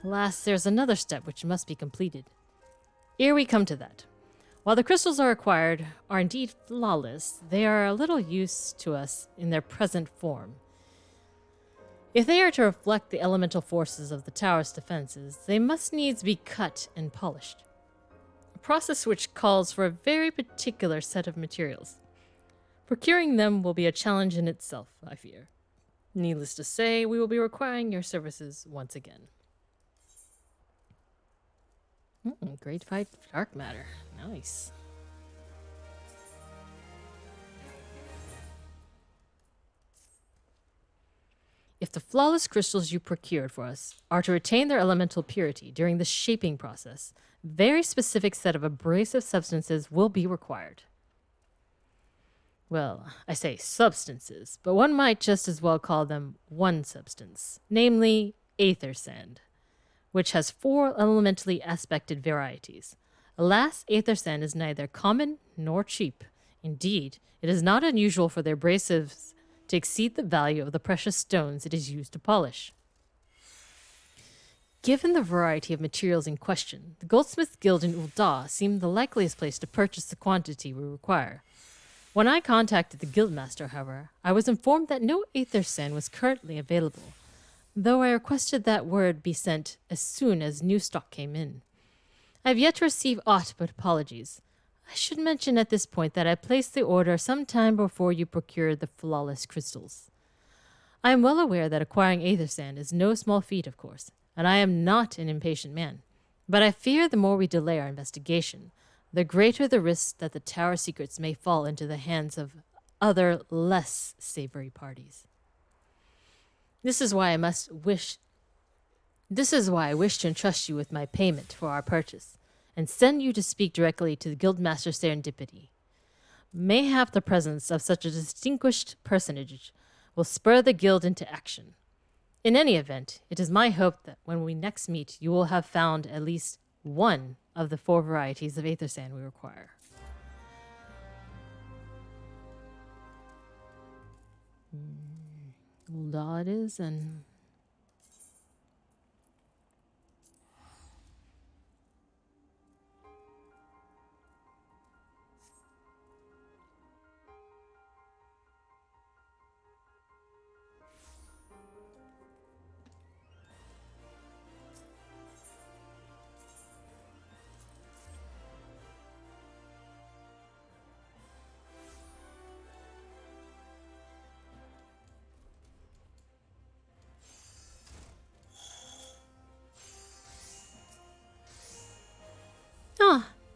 Alas, there's another step which must be completed. Ere we come to that. While the crystals are acquired are indeed flawless, they are a little use to us in their present form. If they are to reflect the elemental forces of the tower's defenses, they must needs be cut and polished. A process which calls for a very particular set of materials. Procuring them will be a challenge in itself, I fear. Needless to say, we will be requiring your services once again. Great fight, dark matter. Nice. If the flawless crystals you procured for us are to retain their elemental purity during the shaping process, very specific set of abrasive substances will be required. Well, I say substances, but one might just as well call them one substance, namely aether sand, which has 4 elementally aspected varieties. Alas, aether sand is neither common nor cheap. Indeed, it is not unusual for their abrasives to exceed the value of the precious stones it is used to polish. Given the variety of materials in question, the Goldsmith Guild in Ul'dah seemed the likeliest place to purchase the quantity we require. When I contacted the guildmaster, however, I was informed that no aether sand was currently available, though I requested that word be sent as soon as new stock came in. I have yet to receive aught but apologies. I should mention at this point that I placed the order some time before you procured the flawless crystals. I am well aware that acquiring aether sand is no small feat, of course, and I am not an impatient man. But I fear the more we delay our investigation, the greater the risk that the tower secrets may fall into the hands of other less savory parties. This is why I wish to entrust you with my payment for our purchase, and send you to speak directly to the Guildmaster Serendipity. Mayhap the presence of such a distinguished personage will spur the guild into action. In any event, it is my hope that when we next meet, you will have found at least one of the 4 varieties of aether sand we require. Ul'dah it is, and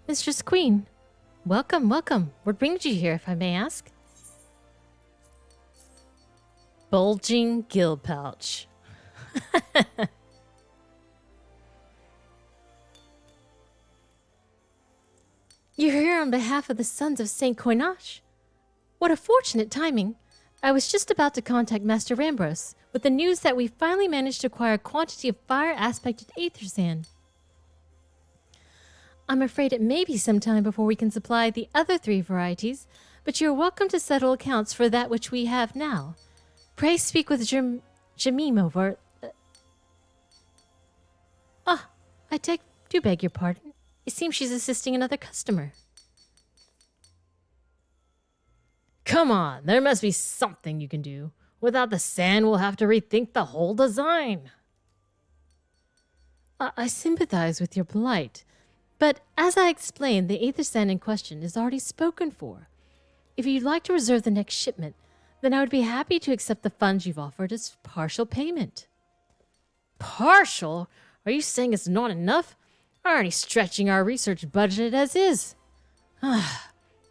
Mistress Queen. Welcome, welcome. What brings you here, if I may ask? Bulging gill pouch. You're here on behalf of the Sons of Saint Coinage. What a fortunate timing. I was just about to contact Master Rambros with the news that we finally managed to acquire a quantity of fire-aspected aether sand. I'm afraid it may be some time before we can supply the other 3 varieties, but you're welcome to settle accounts for that which we have now. Pray speak with Jamimo for... I do beg your pardon. It seems she's assisting another customer. Come on, there must be something you can do. Without the sand, we'll have to rethink the whole design. I sympathize with your plight, but as I explained, the aether sand in question is already spoken for. If you'd like to reserve the next shipment, then I would be happy to accept the funds you've offered as partial payment. Partial? Are you saying it's not enough? Already stretching our research budget as is. I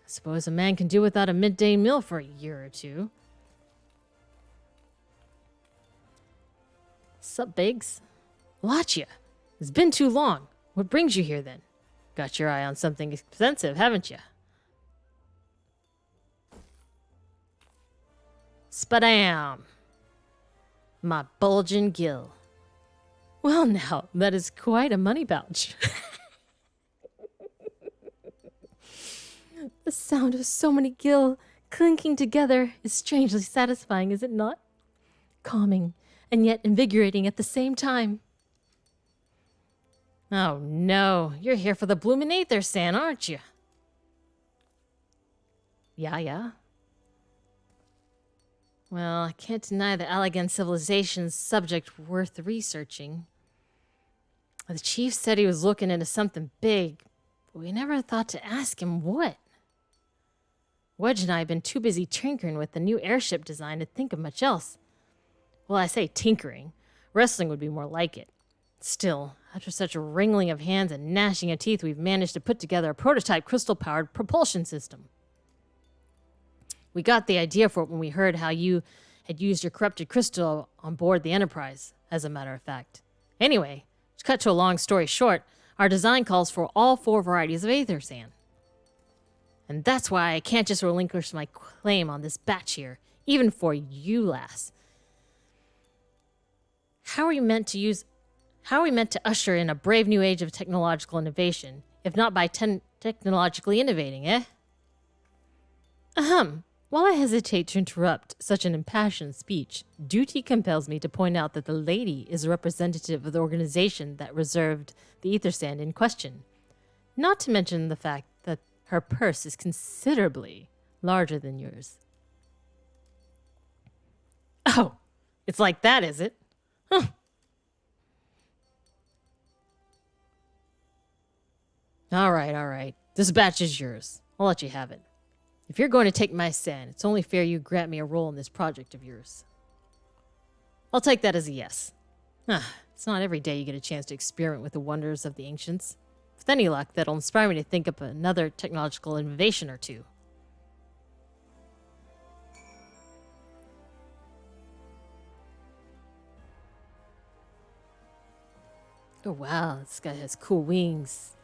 suppose a man can do without a midday meal for a year or two. Sup, Biggs? Lachia, it's been too long. What brings you here, then? Got your eye on something expensive, haven't you? Spadam! My bulging gill. Well now, that is quite a money pouch. The sound of so many gill clinking together is strangely satisfying, is it not? Calming, and yet invigorating at the same time. Oh no, you're here for the bloomin' aether sand, aren't you? Yeah. Well, I can't deny the Allegan civilization's subject worth researching. The chief said he was looking into something big, but we never thought to ask him what. Wedge and I have been too busy tinkering with the new airship design to think of much else. Well, I say tinkering. Wrestling would be more like it. Still, after such a wringing of hands and gnashing of teeth, we've managed to put together a prototype crystal-powered propulsion system. We got the idea for it when we heard how you had used your corrupted crystal on board the Enterprise, as a matter of fact. Anyway, to cut to a long story short, our design calls for all 4 varieties of aether sand. And that's why I can't just relinquish my claim on this batch here, even for you, lass. How are we meant to usher in a brave new age of technological innovation, if not by technologically innovating, eh? While I hesitate to interrupt such an impassioned speech, duty compels me to point out that the lady is a representative of the organization that reserved the aether sand in question. Not to mention the fact that her purse is considerably larger than yours. Oh, it's like that, is it? Huh. All right. This batch is yours. I'll let you have it. If you're going to take my sand, it's only fair you grant me a role in this project of yours. I'll take that as a yes. It's not every day you get a chance to experiment with the wonders of the ancients. With any luck, that'll inspire me to think up another technological innovation or two. Oh wow, this guy has cool wings.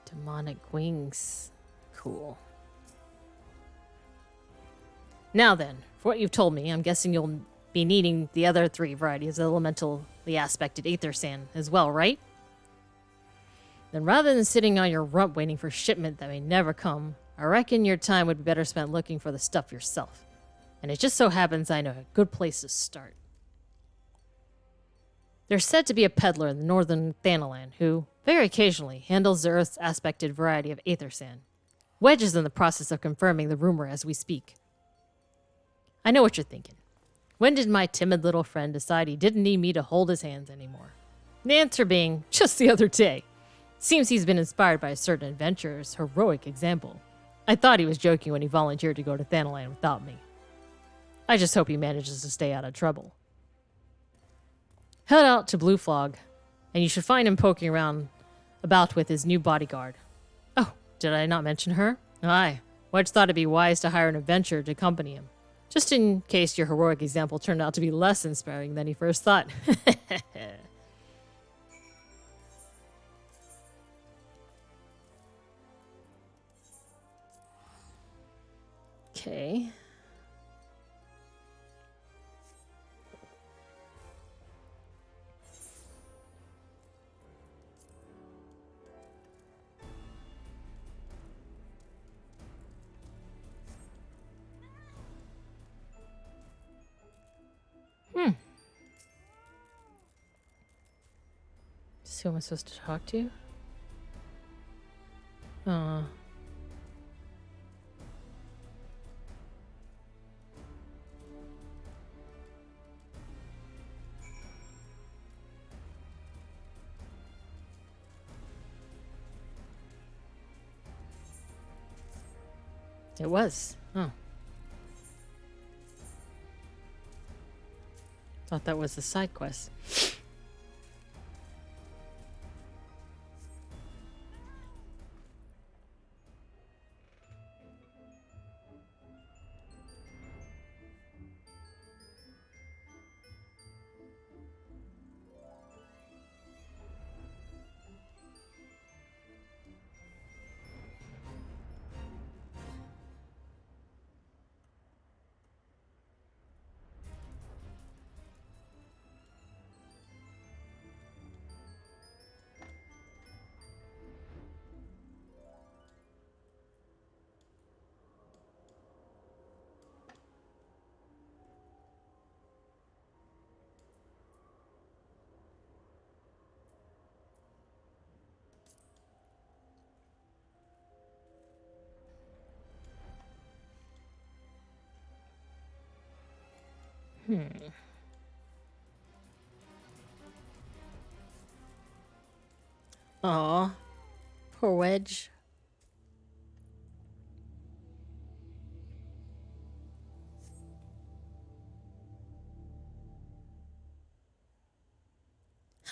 Demonic wings. Cool. Now then, for what you've told me, I'm guessing you'll be needing the other 3 varieties of elementally aspected aether sand as well, right? Then rather than sitting on your rump waiting for shipment that may never come, I reckon your time would be better spent looking for the stuff yourself. And it just so happens I know a good place to start. There's said to be a peddler in the northern Thanalan who, very occasionally, handles the Earth's aspected variety of aether sand. Wedge is in the process of confirming the rumor as we speak. I know what you're thinking. When did my timid little friend decide he didn't need me to hold his hands anymore? The answer being, just the other day. Seems he's been inspired by a certain adventurer's heroic example. I thought he was joking when he volunteered to go to Thanalan without me. I just hope he manages to stay out of trouble. Head out to Blue Flog, and you should find him poking around about with his new bodyguard. Oh, did I not mention her? Aye, Wedge thought it'd be wise to hire an adventurer to accompany him, just in case your heroic example turned out to be less inspiring than he first thought. Okay. Who am I supposed to talk to? It was. Oh. Thought that was a side quest. Aw, poor Wedge.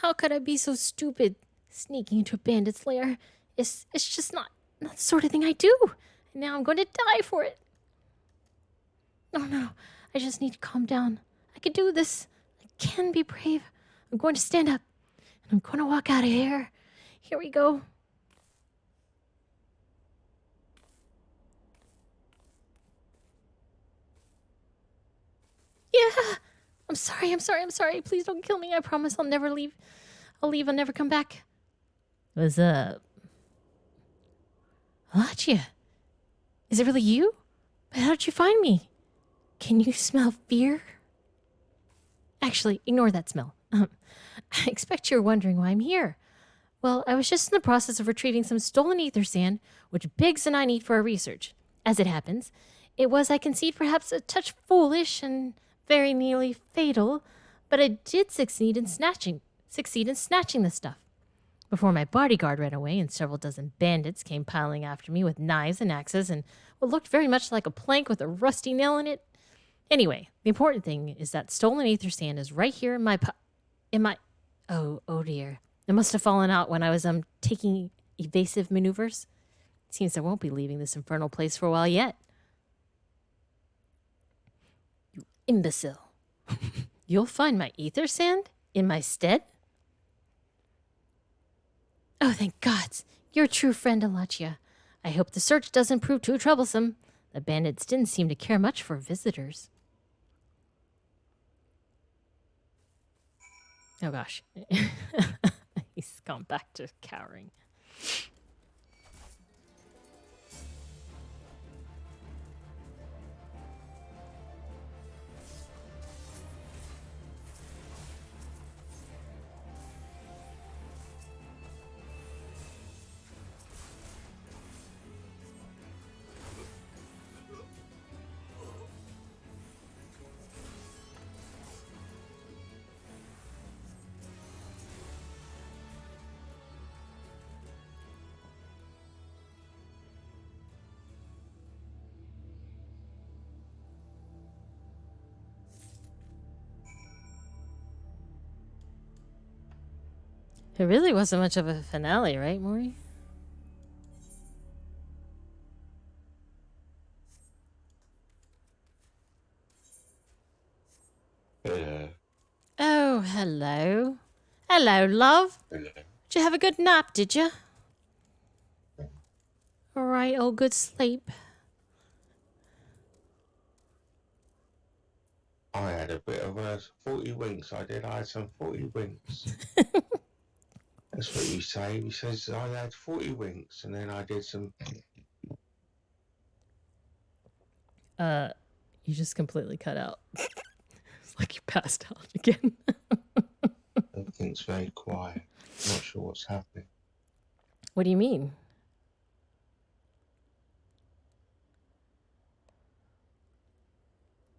How could I be so stupid? Sneaking into a bandit's lair. It's just not the sort of thing I do. And now I'm going to die for it. No. I just need to calm down. I can do this. I can be brave. I'm going to stand up. And I'm going to walk out of here. Here we go. Yeah. I'm sorry. Please don't kill me. I promise I'll never leave. I'll never come back. What's up? Alachia. Is it really you? How did you find me? Can you smell fear? Actually, ignore that smell. I expect you're wondering why I'm here. Well, I was just in the process of retrieving some stolen ether sand, which Biggs and I need for our research. As it happens, it was, I concede, perhaps a touch foolish and very nearly fatal, but I did succeed in snatching the stuff. Before my bodyguard ran away and several dozen bandits came piling after me with knives and axes and what looked very much like a plank with a rusty nail in it. Anyway, the important thing is that stolen ether sand is right here in my oh dear. It must have fallen out when I was taking evasive maneuvers. Seems I won't be leaving this infernal place for a while yet. You imbecile. You'll find my ether sand in my stead? Oh, thank gods. You're a true friend, Alachia. I hope the search doesn't prove too troublesome. The bandits didn't seem to care much for visitors. Oh gosh. He's gone back to cowering. It really wasn't much of a finale, right, Maury? Yeah. Oh, hello. Hello, love. Yeah. Did you have a good nap, did you? All right, oh, good sleep. I had a bit of a 40 winks. I had some 40 winks. That's what you say. He says I had 40 winks, and then I did some. You just completely cut out. It's like you passed out again. Everything's very quiet. I'm not sure what's happening. What do you mean?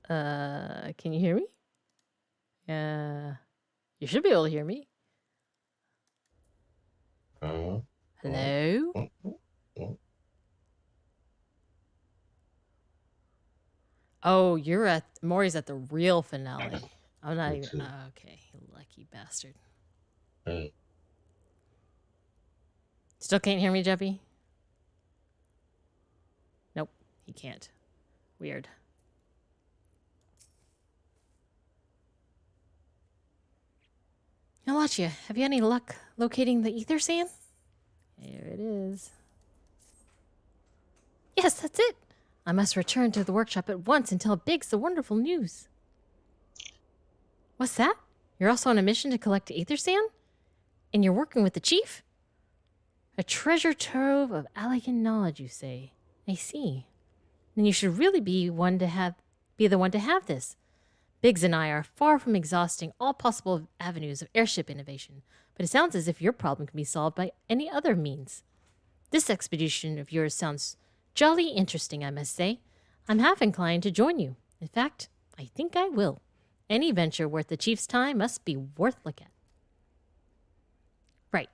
Can you hear me? You should be able to hear me. Hello? Oh, you're at Maury's at the real finale. I'm not even. Oh, okay, you lucky bastard. Still can't hear me, Jeppy? Nope, he can't. Weird. Alachia, have you any luck locating the ether sand? Here it is. Yes, that's it. I must return to the workshop at once and tell Biggs the wonderful news. What's that? You're also on a mission to collect ether sand? And you're working with the chief? A treasure trove of elegant knowledge, you say. I see. Then you should really be the one to have this. Biggs and I are far from exhausting all possible avenues of airship innovation, but it sounds as if your problem can be solved by any other means. This expedition of yours sounds jolly interesting, I must say. I'm half inclined to join you. In fact, I think I will. Any venture worth the chief's time must be worth looking at. Right.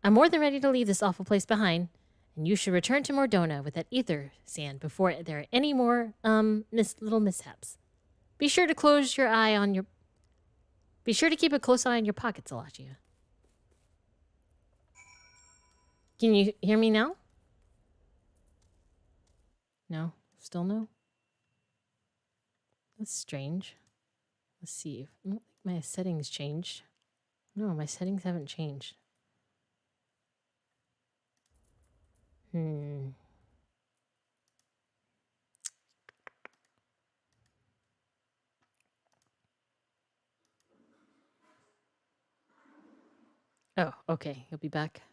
I'm more than ready to leave this awful place behind, and you should return to Mordona with that ether sand before there are any more, little mishaps. Be sure to keep a close eye on your pockets, Alachia. Can you hear me now? No? Still no? That's strange. Let's see. I don't think my settings changed. No, my settings haven't changed. Oh, okay. You'll be back.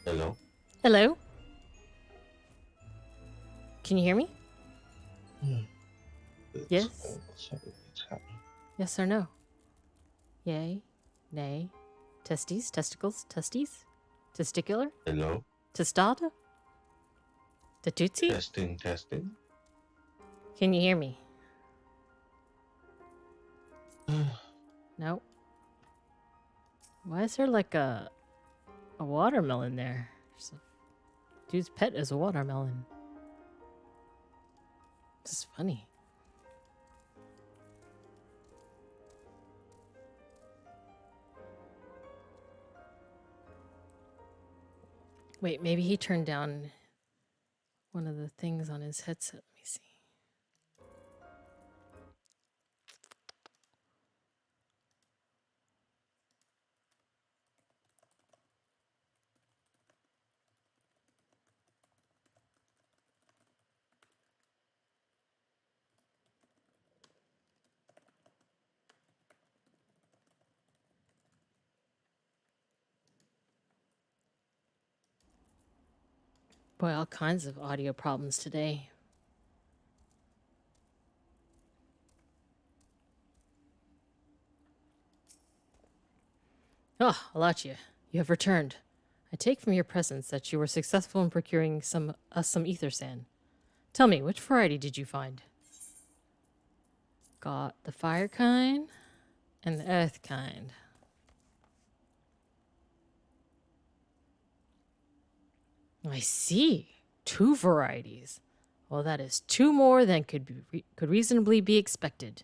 Hello? Hello? Can you hear me? Yes? Yes or no? Yay? Nay? Testes? Testicles? Testes? Testicular? Hello? Testada? Tatutsi? Testing, testing. Can you hear me? Nope. Why is there like a watermelon there? Dude's pet is a watermelon. This is funny. Wait, maybe he turned down one of the things on his headset. Let me see. Boy, all kinds of audio problems today. Ah, Alachia, you have returned. I take from your presence that you were successful in procuring some ether sand. Tell me, which variety did you find? Got the fire kind and the earth kind. I see. 2 varieties. Well, that is 2 more than could reasonably be expected.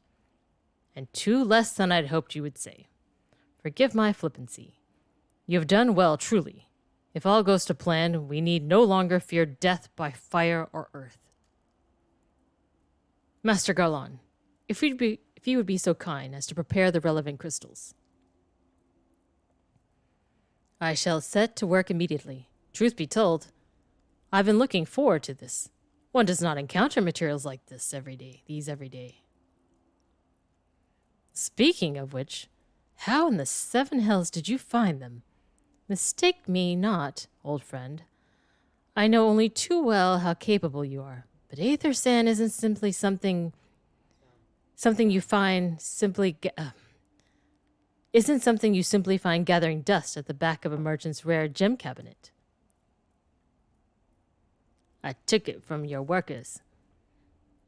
And 2 less than I'd hoped you would say. Forgive my flippancy. You have done well, truly. If all goes to plan, we need no longer fear death by fire or earth. Master Garlon, if you would be so kind as to prepare the relevant crystals. I shall set to work immediately. Truth be told, I've been looking forward to this. One does not encounter materials like this every day. Speaking of which, how in the 7 hells did you find them? Mistake me not, old friend. I know only too well how capable you are, but aether sand isn't simply something you find simply isn't something you simply find gathering dust at the back of a merchant's rare gem cabinet. I took it from your workers.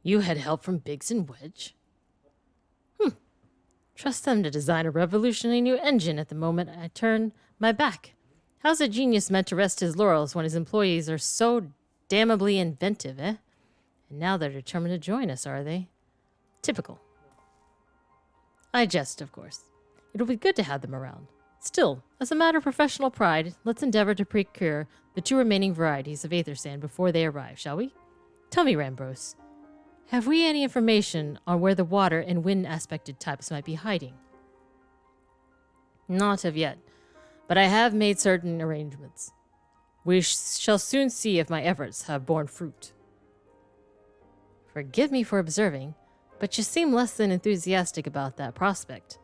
You had help from Biggs and Wedge? Trust them to design a revolutionary new engine at the moment I turn my back. How's a genius meant to rest his laurels when his employees are so damnably inventive, eh? And now they're determined to join us, are they? Typical. I jest, of course. It'll be good to have them around. Still, as a matter of professional pride, let's endeavor to procure the 2 remaining varieties of aether sand before they arrive, shall we? Tell me, Rambros, have we any information on where the water and wind aspected types might be hiding? Not of yet, but I have made certain arrangements. We shall soon see if my efforts have borne fruit. Forgive me for observing, but you seem less than enthusiastic about that prospect.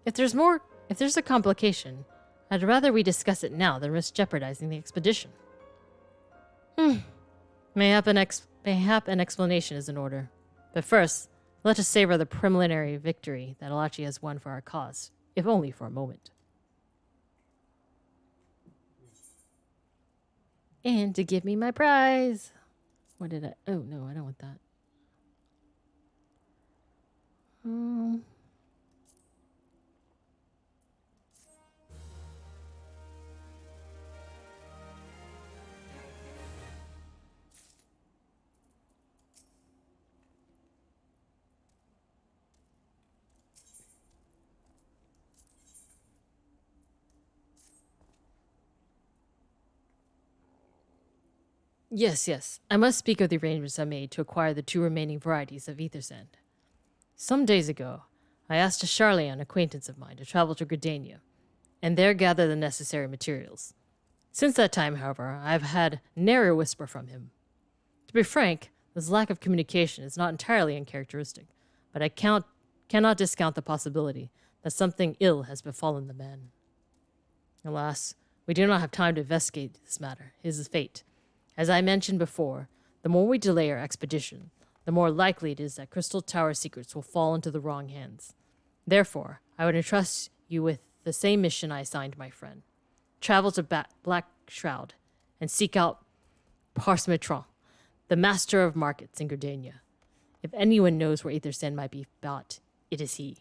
If there's a complication, I'd rather we discuss it now than risk jeopardizing the expedition. Mayhap an explanation is in order. But first, let us savor the preliminary victory that Alachi has won for our cause, if only for a moment. And to give me my prize. What did I... Oh, no, I don't want that. Yes. I must speak of the arrangements I made to acquire the 2 remaining varieties of ether sand. Some days ago, I asked a Charlian acquaintance of mine to travel to Gridania, and there gather the necessary materials. Since that time, however, I have had nary a whisper from him. To be frank, this lack of communication is not entirely uncharacteristic, but I cannot discount the possibility that something ill has befallen the man. Alas, we do not have time to investigate this matter, his fate. As I mentioned before, the more we delay our expedition, the more likely it is that Crystal Tower secrets will fall into the wrong hands. Therefore, I would entrust you with the same mission I assigned my friend. Travel to Black Shroud and seek out Parcemetron, the master of markets in Gridania. If anyone knows where ether sand might be bought, it is he.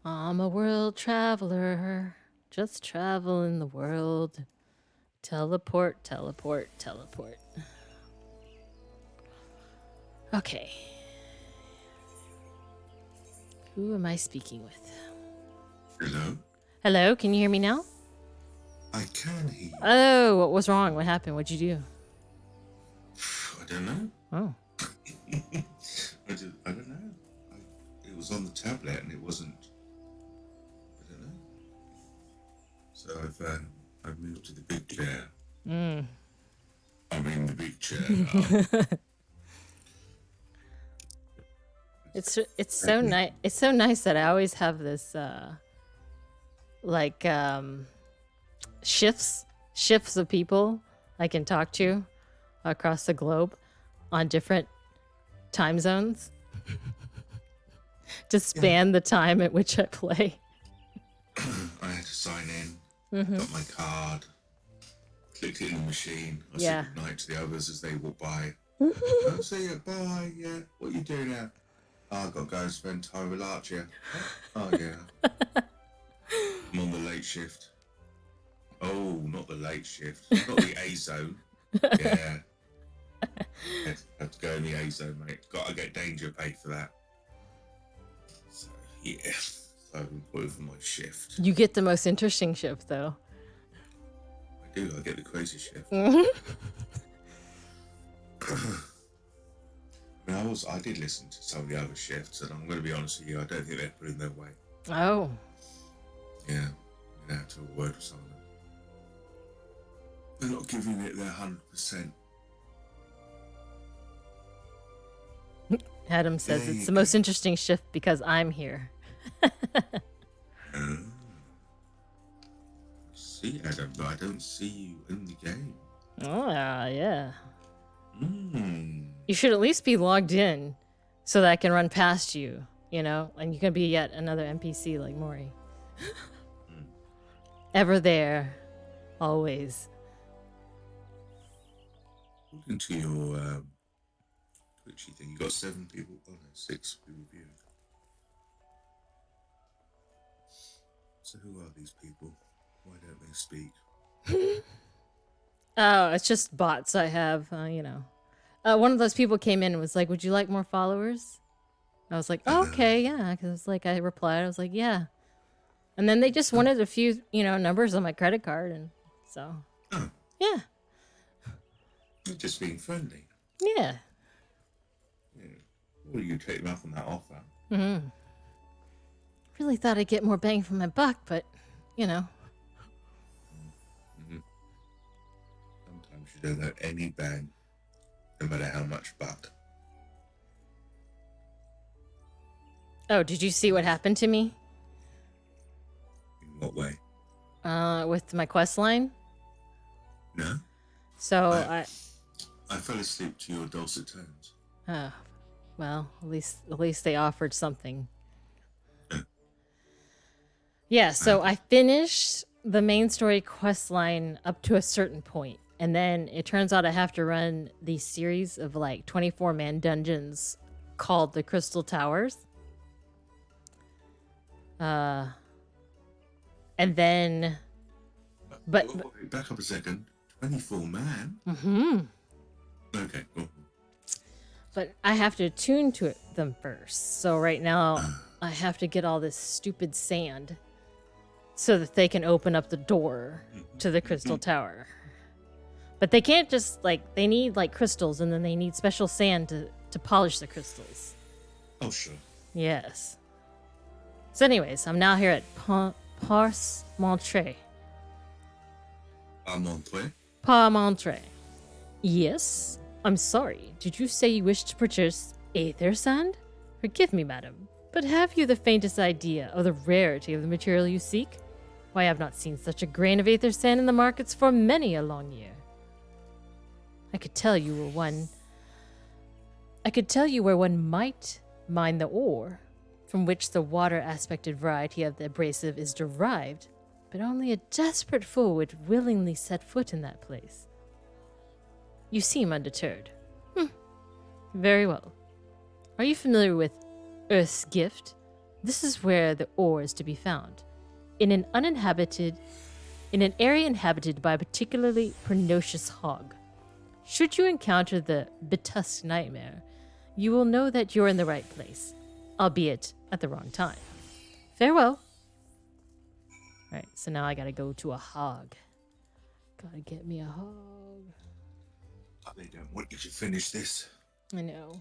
I'm a world traveler, just traveling the world. Teleport. Okay. Who am I speaking with? Hello? Hello, can you hear me now? I can hear you. Oh, what was wrong? What happened? What'd you do? I don't know. Oh. I don't know. It was on the tablet and it wasn't. I don't know. So I've moved to the big chair. I'm in the big chair. It's so nice. It's so nice that I always have this like shifts of people I can talk to across the globe on different time zones to span the time at which I play. I had to sign in, got my card, clicked it in the machine. I said goodnight to the others as they walked by. Oh, see you, bye, yeah. What you doing now? Oh, I've got to go and spend time with Archie. Oh, yeah. I'm on the late shift. Oh, not the late shift. Not the A zone. Yeah. Have to go in the A zone, mate. Got to get danger paid for that. So, yeah. So I've been put for my shift. You get the most interesting shift, though. I do. I get the crazy shift. I did listen to some of the other shifts, and I'm going to be honest with you, I don't think they're putting their weight. Oh. Yeah. I'm going to have to have a word with some of them. They're not giving it their 100%. Adam says it's the most interesting shift because I'm here. See, Adam, but I don't see you in the game. Oh, yeah. You should at least be logged in so that I can run past you, you know? And you can be yet another NPC like Mori. Ever there, always. Look into your Twitchy thing. You got 7 people. Oh no, 6 people viewing. So who are these people? Why don't they speak? Oh, it's just bots I have, you know. One of those people came in and was like, would you like more followers? I was like, oh, okay, yeah. Because like I replied, I was like, yeah. And then they just wanted a few, you know, numbers on my credit card. And so, yeah. You're just being friendly. Yeah. Well, you take them up on that offer. Really thought I'd get more bang for my buck, but, you know. Sometimes you don't have any bang, no matter how much buck. Oh, did you see what happened to me? In what way? With my quest line? No. So I fell asleep to your dulcet tones. Oh, well, at least they offered something. Yeah, so I finished the main story quest line up to a certain point, and then it turns out I have to run these series of like 24-man dungeons called the Crystal Towers. And then, but back up a second. 24 man. Okay. Cool. But I have to attune to them first. So right now, I have to get all this stupid sand so that they can open up the door to the Crystal Tower. But they can't just, like, they need, like, crystals, and then they need special sand to polish the crystals. Oh, sure. Yes. So anyways, I'm now here at Parsemontre. Parsemontre. Yes. I'm sorry. Did you say you wished to purchase aether sand? Forgive me, madam, but have you the faintest idea of the rarity of the material you seek? Why, I have not seen such a grain of aether sand in the markets for many a long year. I could tell you where one might mine the ore, from which the water-aspected variety of the abrasive is derived, but only a desperate fool would willingly set foot in that place. You seem undeterred. Very well. Are you familiar with Earth's Gift? This is where the ore is to be found. In an area inhabited by a particularly pernicious hog. Should you encounter the betusked nightmare, you will know that you're in the right place, albeit at the wrong time. Farewell. Alright, so now I gotta go to a hog. Gotta get me a hog. They don't want you to finish this. I know.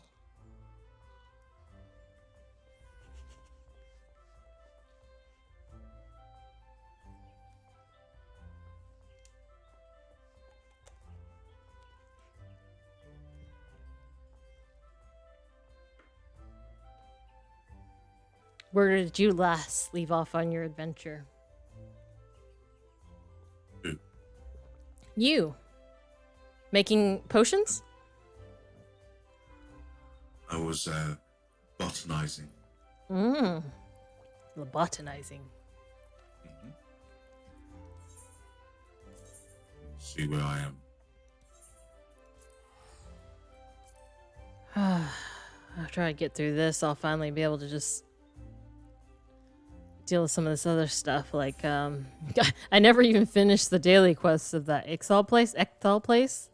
Where did you last leave off on your adventure? You. Making potions? I was botanizing. Lobotomizing. See where I am. After I get through this, I'll finally be able to just deal with some of this other stuff. Like, I never even finished the daily quests of that XIV place.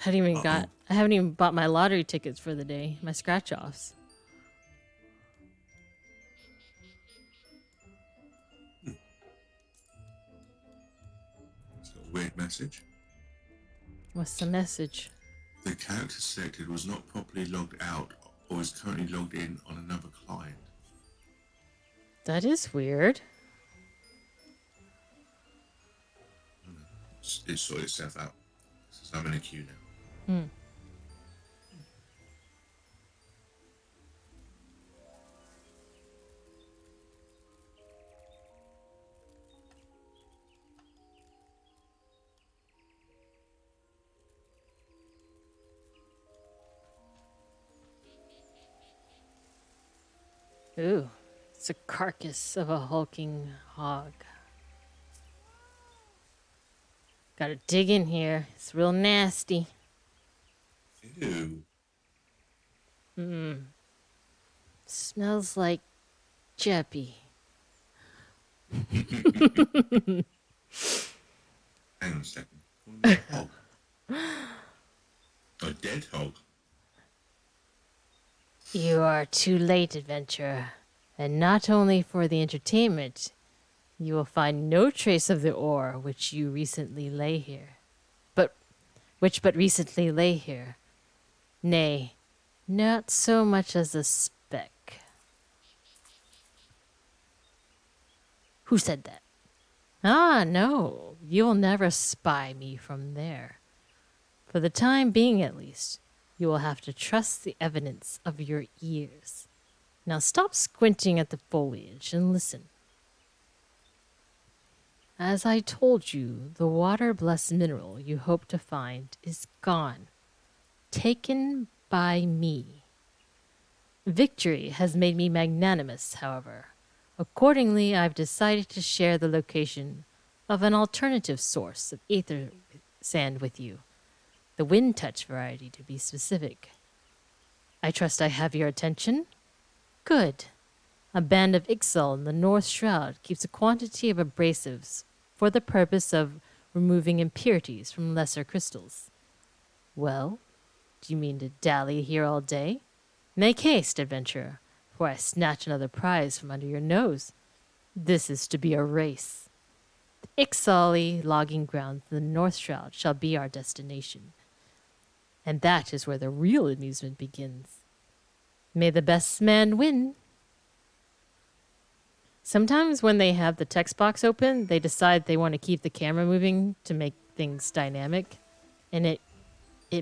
I haven't even bought my lottery tickets for the day, my scratch offs. It's got a weird message. What's the message? The character selected was not properly logged out or is currently logged in on another client. That is weird. It sorted itself out. So I'm in a queue now. Ooh, it's a carcass of a hulking hog. Gotta dig in here. It's real nasty. Ew. Smells like Jeppy. Hang on a second. A hog. A dead hog. You are too late, adventurer. And not only for the entertainment, you will find no trace of the ore which recently lay here. But recently lay here. Nay, not so much as a speck. Who said that? Ah, no, you will never spy me from there. For the time being, at least, you will have to trust the evidence of your ears. Now stop squinting at the foliage and listen. As I told you, the water-blessed mineral you hope to find is gone. Taken by me. Victory has made me magnanimous, however. Accordingly, I've decided to share the location of an alternative source of aether sand with you. The wind touch variety, to be specific. I trust I have your attention? Good. A band of Ixal in the North Shroud keeps a quantity of abrasives for the purpose of removing impurities from lesser crystals. Well, do you mean to dally here all day? Make haste, adventurer, for I snatch another prize from under your nose. This is to be a race. The Ixali logging grounds in the North Shroud shall be our destination. And that is where the real amusement begins. May the best man win. Sometimes when they have the text box open, they decide they want to keep the camera moving to make things dynamic. And it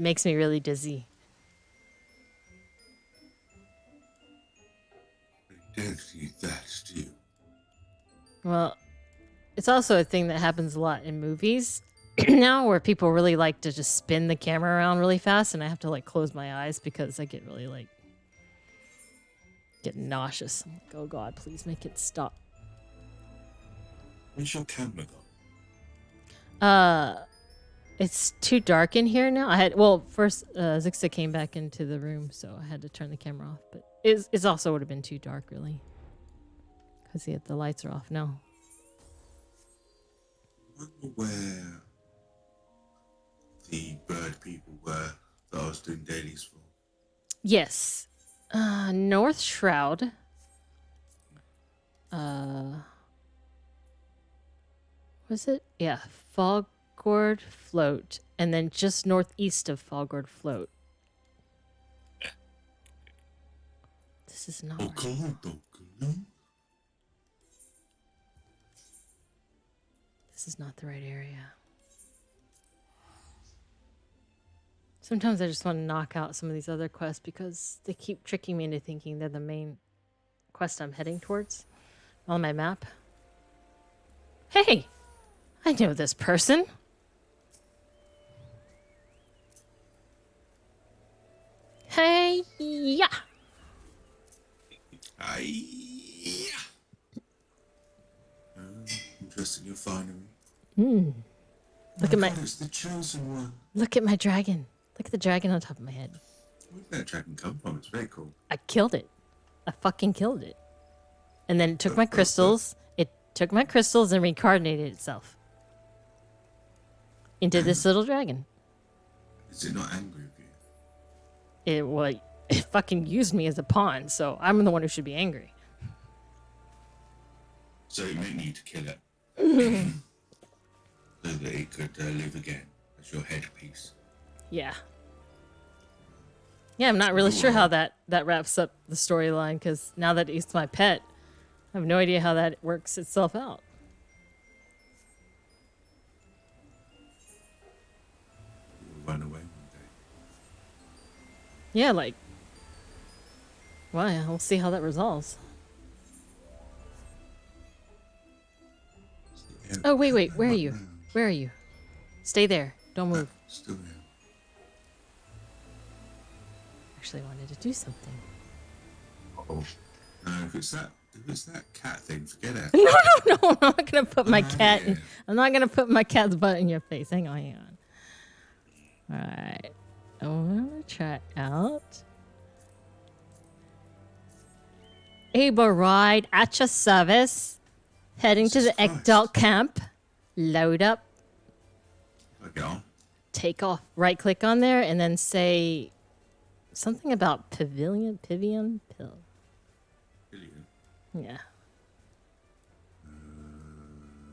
makes me really dizzy. You don't see that, do you? Well, it's also a thing that happens a lot in movies now where people really like to just spin the camera around really fast and I have to like close my eyes because I get really like get nauseous. I'm like, oh God, please make it stop. Where's your camera gone? It's too dark in here now. First Zixa came back into the room, so I had to turn the camera off. But it's also would have been too dark, really, because the lights are off now. I wonder where the bird people were that I was doing dailies for. Yes, North Shroud. Was it? Yeah, Fogord Float, and then just northeast of Fogord Float. This is not. This is not the right area. Sometimes I just want to knock out some of these other quests because they keep tricking me into thinking they're the main quest I'm heading towards on my map. Hey! I know this person. Hey, yeah. Interesting your finery. Look at my. It's the chosen one. Look at my dragon. Look at the dragon on top of my head. Where did that dragon come from? It's very cool. I killed it. I fucking killed it. And then it took my crystals. It took my crystals and reincarnated itself into this little dragon. Is it not angry with you? It fucking used me as a pawn, so I'm the one who should be angry. So it meant you to kill it. So that it could live again as your headpiece. Yeah. Yeah, I'm not really sure how that wraps up the storyline, because now that it's my pet, I have no idea how that works itself out. You'll run away one day. Yeah, like... Well, yeah, we'll see how that resolves. Oh, wait, where are you? Where are you? Stay there. Don't move. Still there. Actually wanted to do something. Oh. No, if it's that cat thing, forget it. No, I'm not gonna put my cat in, I'm not gonna put my cat's butt in your face. Hang on. Alright. I wanna try out Able ride at your service. Heading to the adult camp. Load up. Okay. Take off. Right click on there and then say something about pavilion. Yeah.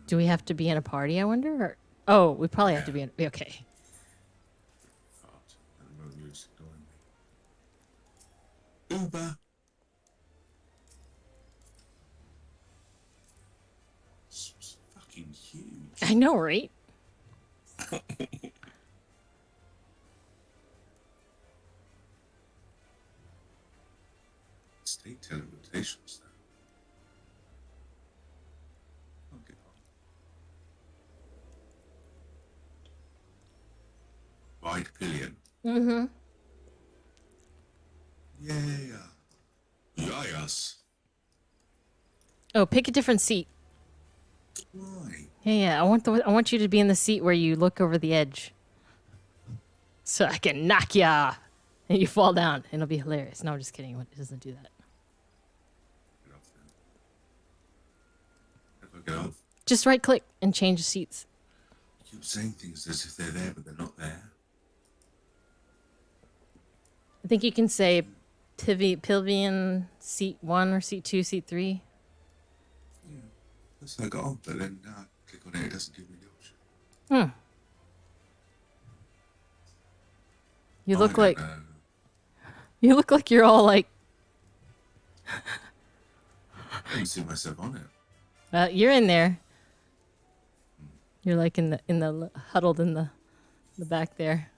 Do we have to be in a party, I wonder? Or, oh, we probably have to be in... Okay. Uber. It's fucking huge. I know, right? State teleportations, though. Okay. Wide pillion. Mm-hmm. Yeah. Yes. Oh, pick a different seat. Why? Yeah. I want you to be in the seat where you look over the edge, so I can knock you off and you fall down. It'll be hilarious. No, I'm just kidding. It doesn't do that. Get off. Just right click and change the seats. You keep saying things as if they're there, but they're not there. I think you can say Pilvian seat 1 or seat 2, seat 3. Yeah. That's how I got on, but then now I click on it, it doesn't give me the option. You look like... You look like you're all like... I don't see myself on it. You're in there. You're like in the huddled in the back there.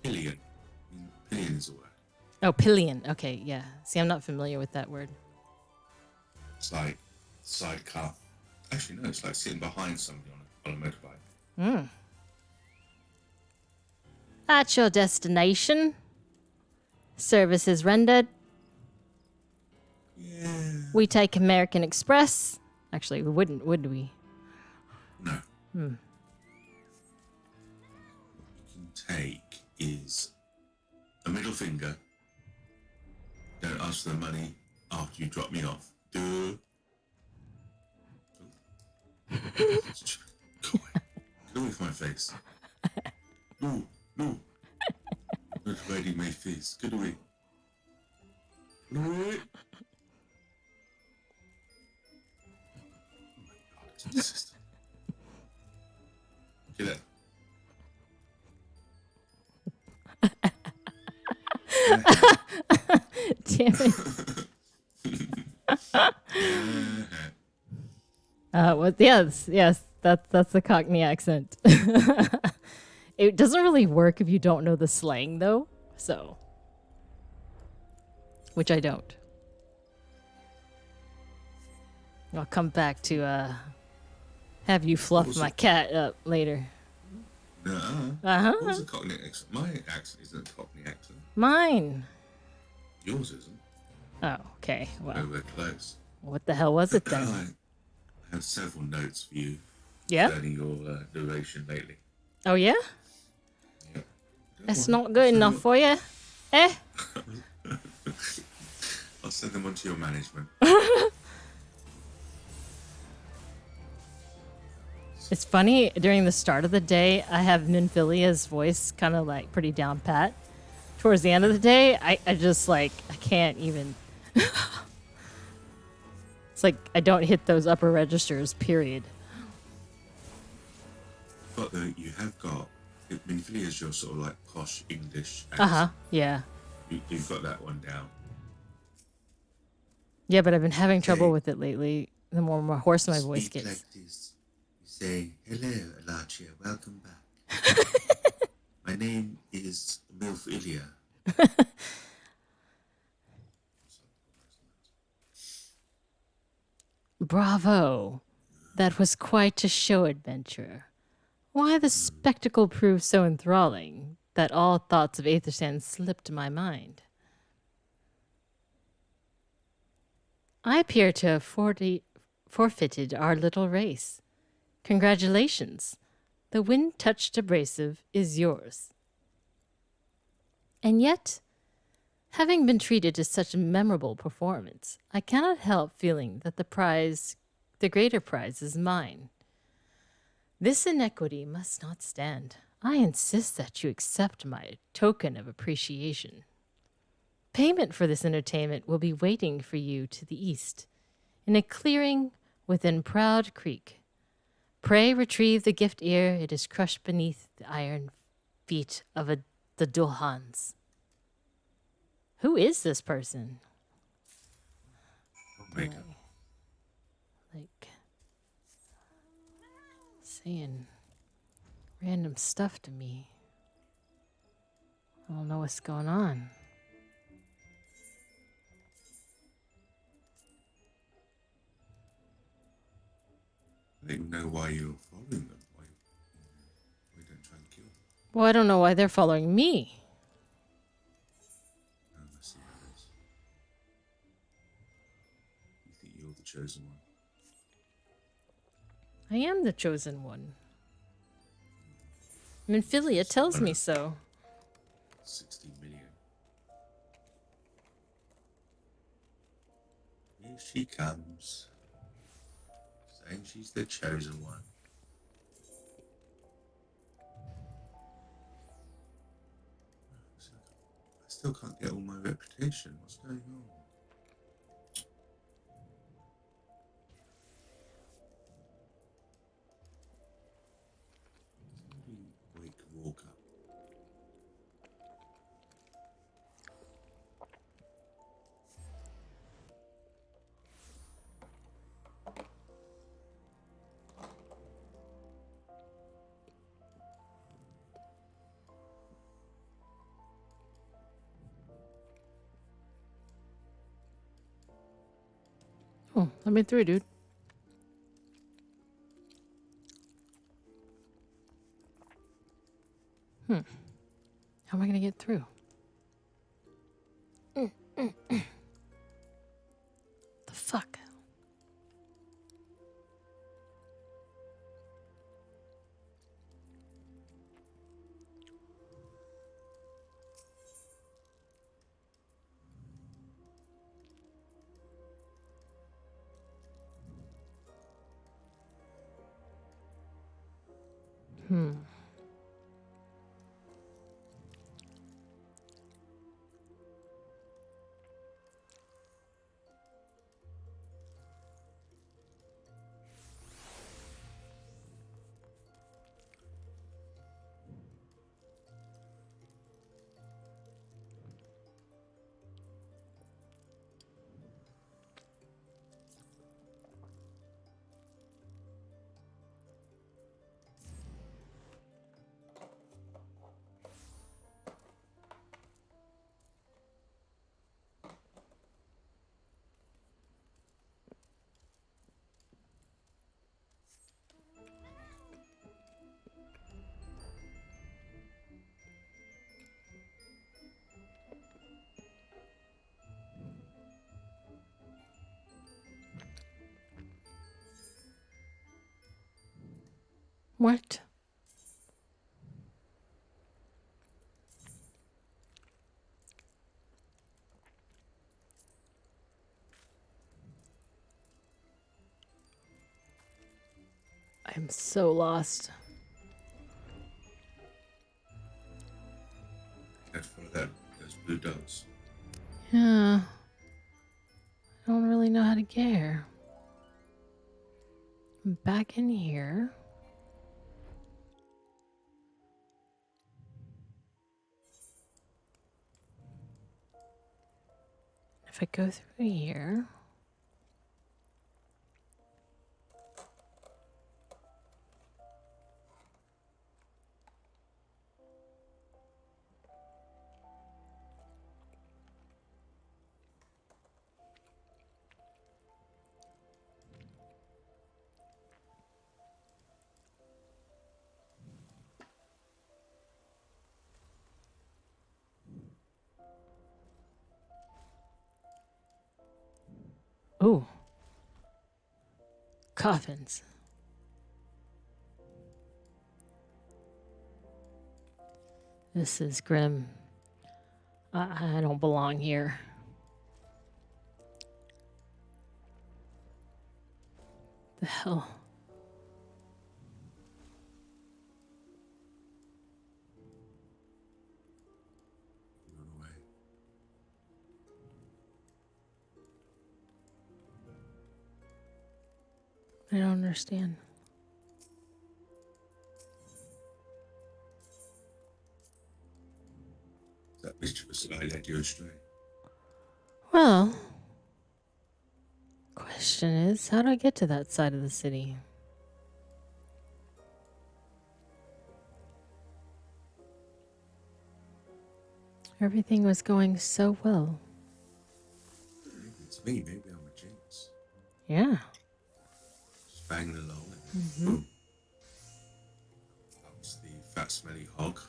Pillion. Pillion is a word. Oh, pillion. Okay, yeah. See, I'm not familiar with that word. It's like sidecar. Actually, no, it's like sitting behind somebody on a motorbike. At your destination. Services rendered. Yeah. We take American Express. Actually, we wouldn't, would we? No. What you can take is a middle finger. Don't ask for the money after you drop me off. Duh. Go away. Get away from my face. No. Not ready my face. Get away. Get away. Insistent. Get it. Damn it. Yes, that's the Cockney accent. It doesn't really work if you don't know the slang, though. So, which I don't. I'll come back to Have you fluff my cat up later. Nuh-uh. What was a Cockney accent? My accent isn't a Cockney accent. Mine. Yours isn't. Oh, okay. Well, nowhere close. What the hell was it then? I have several notes for you. Yeah? Concerning your narration lately. Oh, yeah? Yeah. That's not good enough for you? Eh? I'll send them on to your management. It's funny, during the start of the day, I have Ninfilia's voice kind of like pretty down pat. Towards the end of the day, I just like, I can't even. It's like I don't hit those upper registers, period. But you have got, Ninfilia's your sort of like posh English accent. Yeah. You've got that one down. Yeah, but I've been having trouble with it lately. The more hoarse my voice gets. Like this. You say, hello, Alachia, welcome back. My name is Milf Ilia. Bravo. That was quite a show adventure. Why the spectacle proved so enthralling that all thoughts of Aethersand slipped my mind. I appear to have forfeited our little race. Congratulations. The wind-touched abrasive is yours. And yet, having been treated to such a memorable performance, I cannot help feeling that the greater prize is mine. This inequity must not stand. I insist that you accept my token of appreciation. Payment for this entertainment will be waiting for you to the east, in a clearing within Proud Creek. Pray retrieve the gift ere it is crushed beneath the iron feet of the Dulhans. Who is this person? Like saying random stuff to me. I don't know what's going on. I don't know why you're following them. Why don't try and kill them? Well, I don't know why they're following me. Oh, I see how it is. You think you're the chosen one? I am the chosen one. Minfilia tells me so. 60 million. Here she comes. Saying she's the chosen one. I still can't get all my reputation. What's going on? Somebody wake Walker. Oh, let me through, dude. How am I gonna get through? The fuck? What? I'm so lost. Let's follow those blue dots. Yeah. I don't really know how to get here. I'm back in here. If I go through here. Ooh. Coffins. This is grim. I don't belong here. The hell? Run away. I don't understand. That mischievous guy led you astray. Well, question is, how do I get to that side of the city? Everything was going so well. Maybe it's me. Maybe I'm a jinx. Yeah. Just banging along and boom. That was the fat, smelly hog.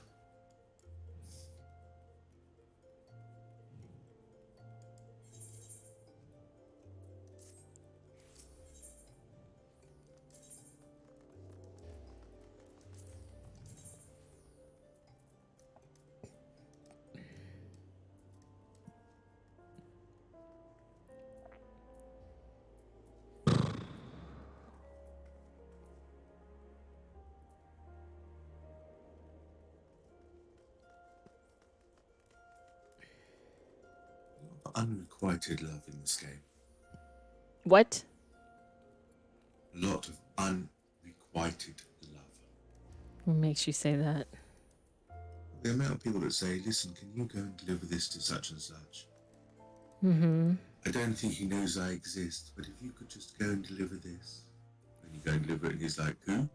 Unrequited love in this game. What? A lot of unrequited love. What makes you say that? The amount of people that say, listen, can you go and deliver this to such and such? Mm-hmm. I don't think he knows I exist, but if you could just go and deliver this. And you go and deliver it and he's like, who?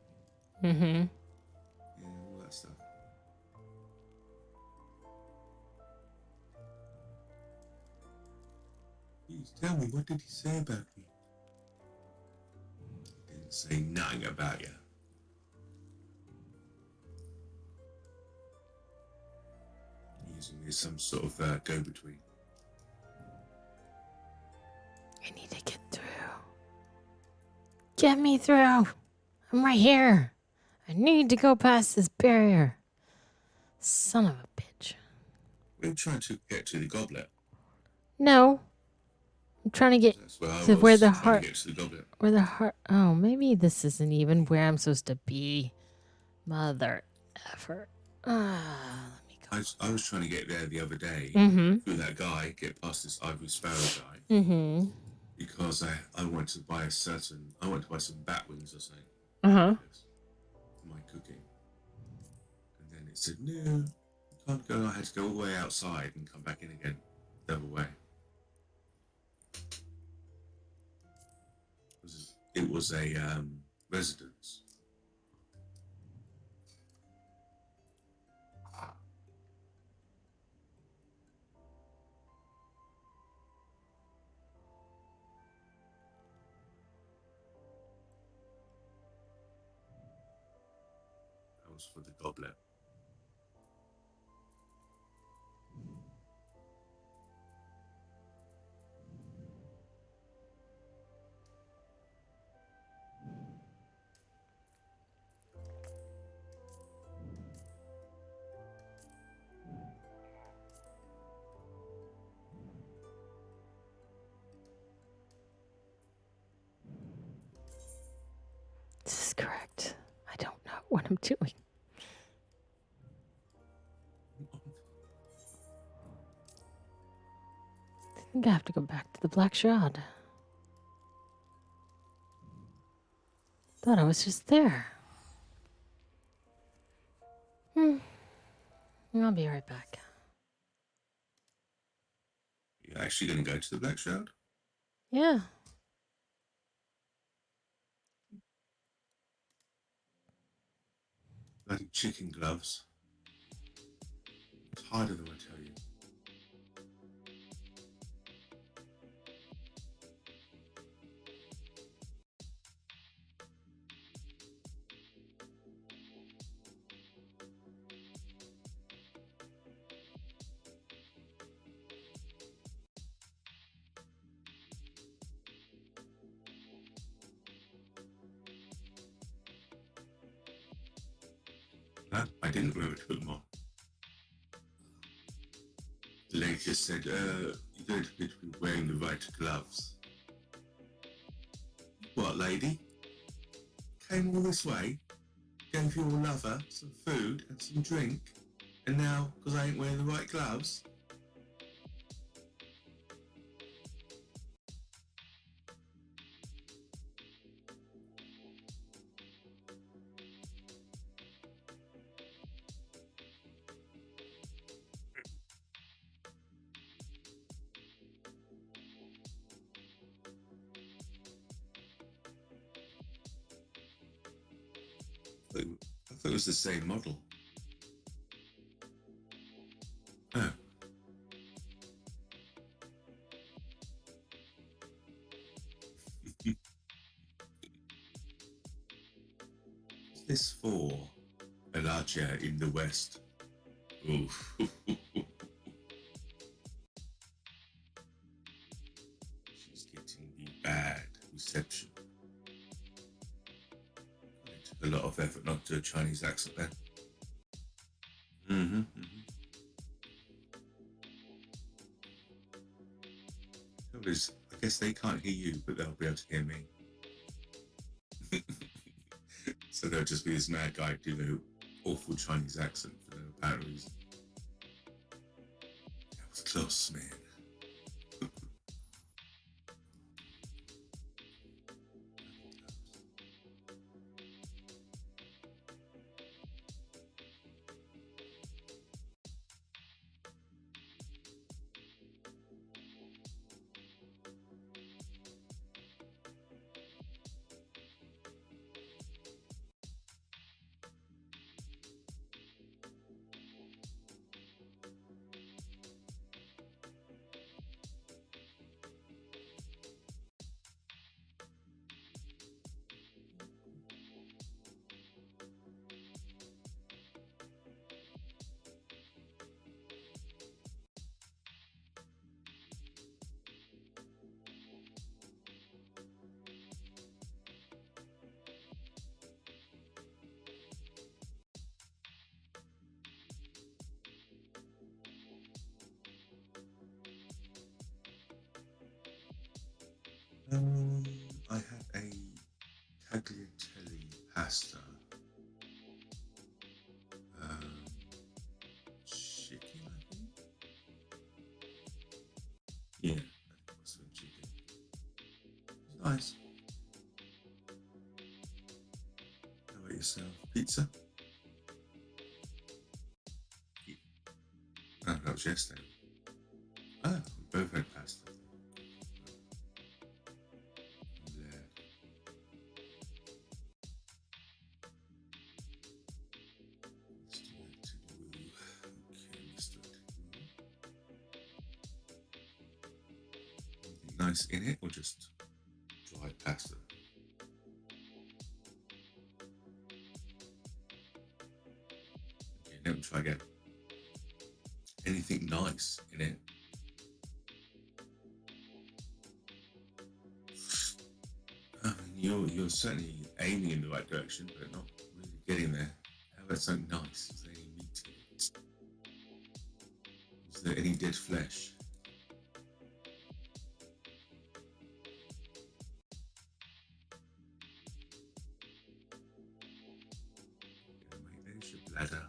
Mm-hmm. Yeah, all that stuff. Please tell me, what did he say about me? He didn't say nothing about you. Using me as some sort of go-between. I need to get through. Get me through. I'm right here. I need to go past this barrier. Son of a bitch. We're trying to get to the goblet. No. I'm trying to get That's where I to was where the trying heart. to get to the goblet. Where the heart. Oh, maybe this isn't even where I'm supposed to be. Mother effer. Let me go. I was trying to get there the other day. Mm-hmm. Through that guy, get past this ivory sparrow guy. Mm-hmm. Because I wanted to buy I wanted to buy some bat wings or something. Uh-huh. For my cooking. And then it said, no, you can't go. I had to go all the way outside and come back in again. The other way. It was a residence. That was for the goblet. correct. I don't know what I'm doing. I think I have to go back to the Black Shroud. Thought I was just there. I'll be right back. You're actually going to go to the Black Shroud? Yeah. Bloody chicken gloves. I'm tired of them, I tell you. No, I didn't remember to put them on. The lady just said, you don't appear to be wearing the right gloves. What, lady? Came all this way, gave your lover some food and some drink, and now, because I ain't wearing the right gloves? I thought it was the same model. Oh. What's this for? Elijah in the West. Oof. She's getting the bad reception. It took a lot of effort not to do a Chinese accent there. I guess they can't hear you, but they'll be able to hear me. So there'll just be this mad guy doing an awful Chinese accent for no apparent reason. That was close, man. I had a tagliatelle pasta. Chicken, I think? Yeah, I think it was some chicken. It's nice. How about yourself? Pizza? Yeah. Oh, that was yesterday. Oh, we both had pasta. Nice in it, or just dry pasta? Okay, let me try again. Anything nice in it? I mean, you're certainly aiming in the right direction, but not really getting there. How about something nice? Is there any meat in it? Is there any dead flesh? bladder.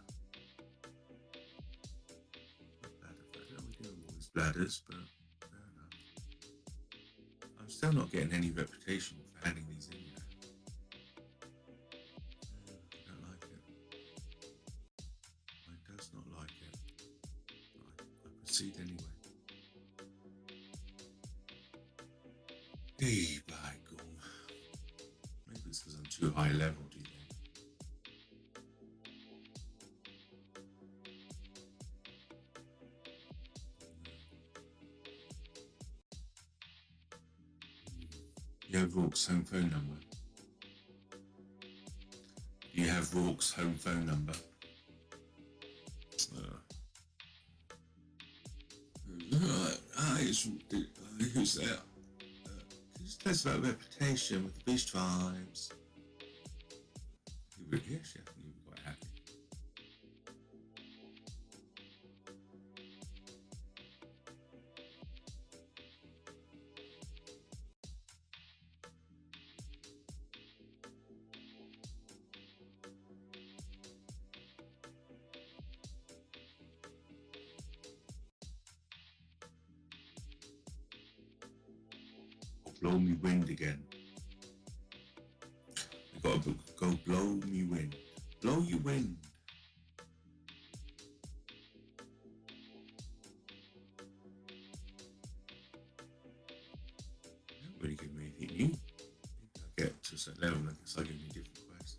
Bladder. We do all these bladders, but fair enough. I'm still not getting any reputation for handing these in yet. I don't like it. Mine does not like it. I proceed anyway. Hey, by gum. Maybe it's because I'm too high level, do you think? You have Rourke's home phone number? Do you have Rourke's home phone number? Hi, who's there? Can you just tell us about reputation with the beast tribes? Yes, yeah, you were quite happy. Blow me wind again. We gotta go blow me wind. Blow you wind. You don't really give me anything new. I get to a certain level and I guess I give me different quests.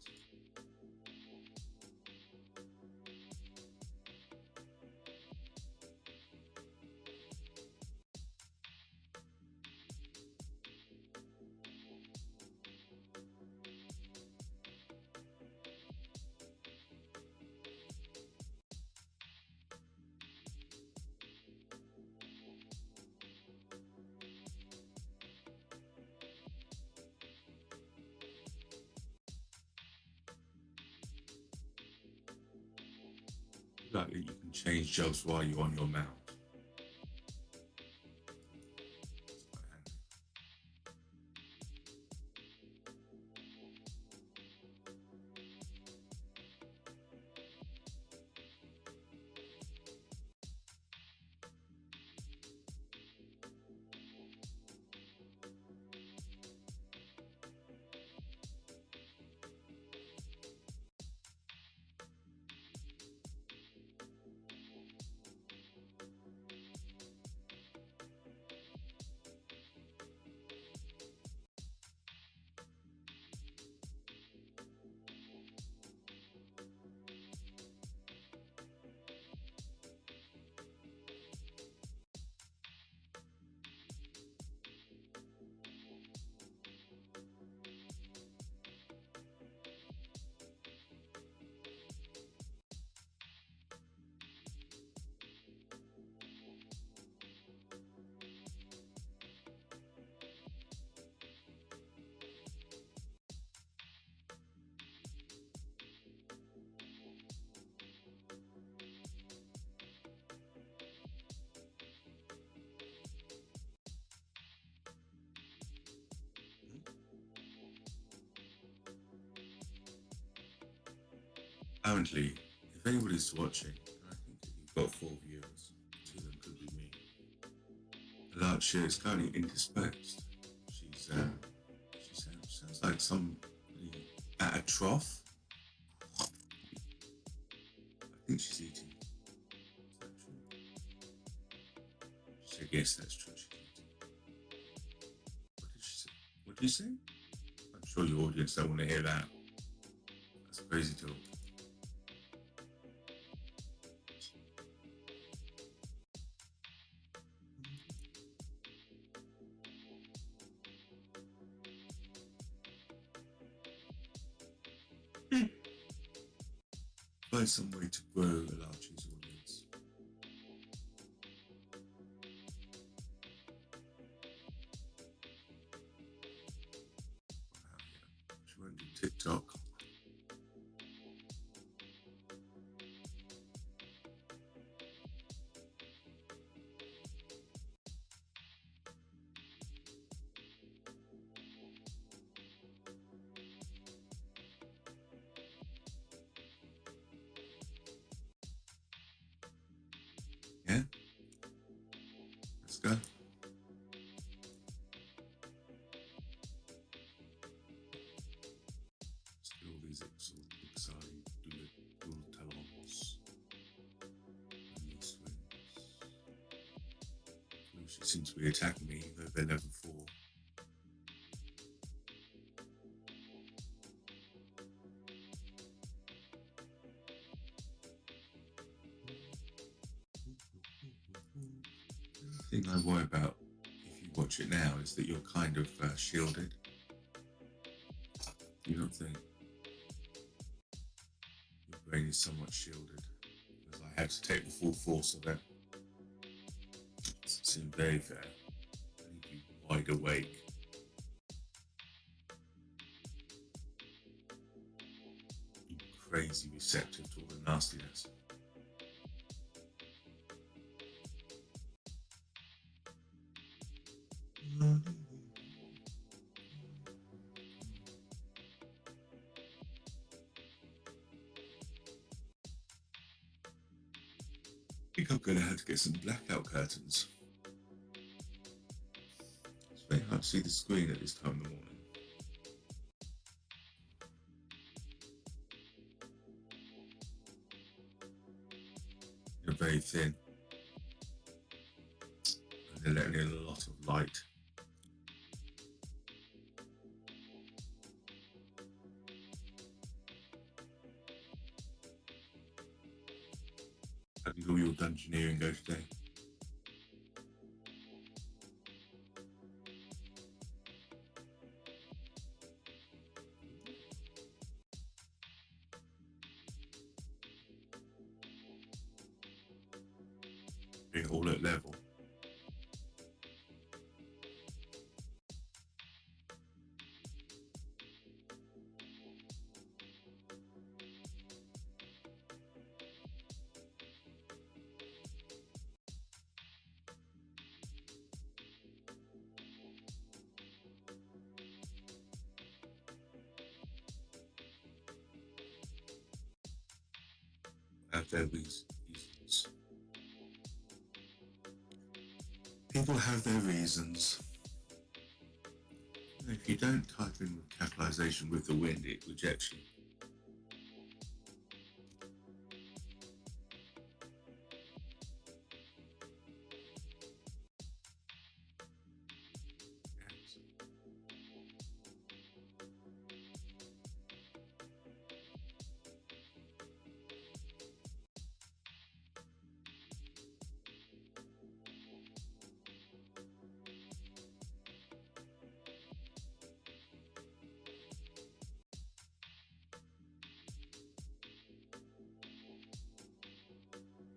Like that you can change jobs while you're on your mount. Apparently, if anybody's watching, I think you've got 4 viewers, 2 of them could be me. The large share is currently interspersed. She sounds like somebody at a trough. I think she's eating. Is that true? She said, yes, that's true, she's eating. What did she say? What did you say? I'm sure your audience don't want to hear that. That's crazy talk. Find some way to grow a large audience. She won't do TikTok. seem to be attacking me, even though they're level 4. The thing I worry about if you watch it now is that you're kind of shielded. Do you not think? Your brain is somewhat shielded, because I had to take the full force of it. It seemed very fair. I need to be wide awake. Crazy receptive to all the nastiness. I think I'm going to have to get some blackout curtains. It's very hard to see the screen at this time in the morning. They're very thin. And they're letting in a lot of light. How did all your dungeoneering go today? Being all at level. Have their reasons. People have their reasons. If you don't type in with capitalization with the wind, it rejects you.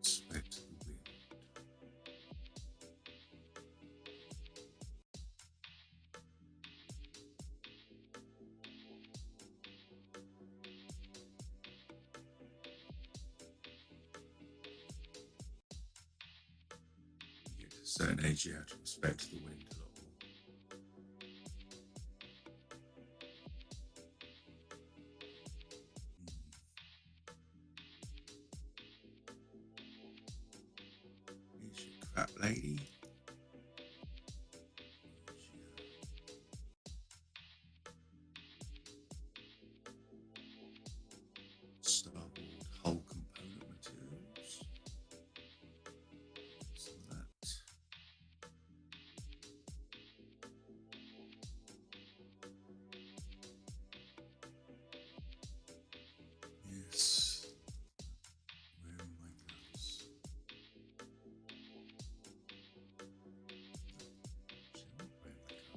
Respect the wind. You get to a certain age, you have to respect the wind a lot more. Here's your crap lady. Starboard hull component materials. Some of that. Yes. Where are my gloves? Shall I wear my gloves?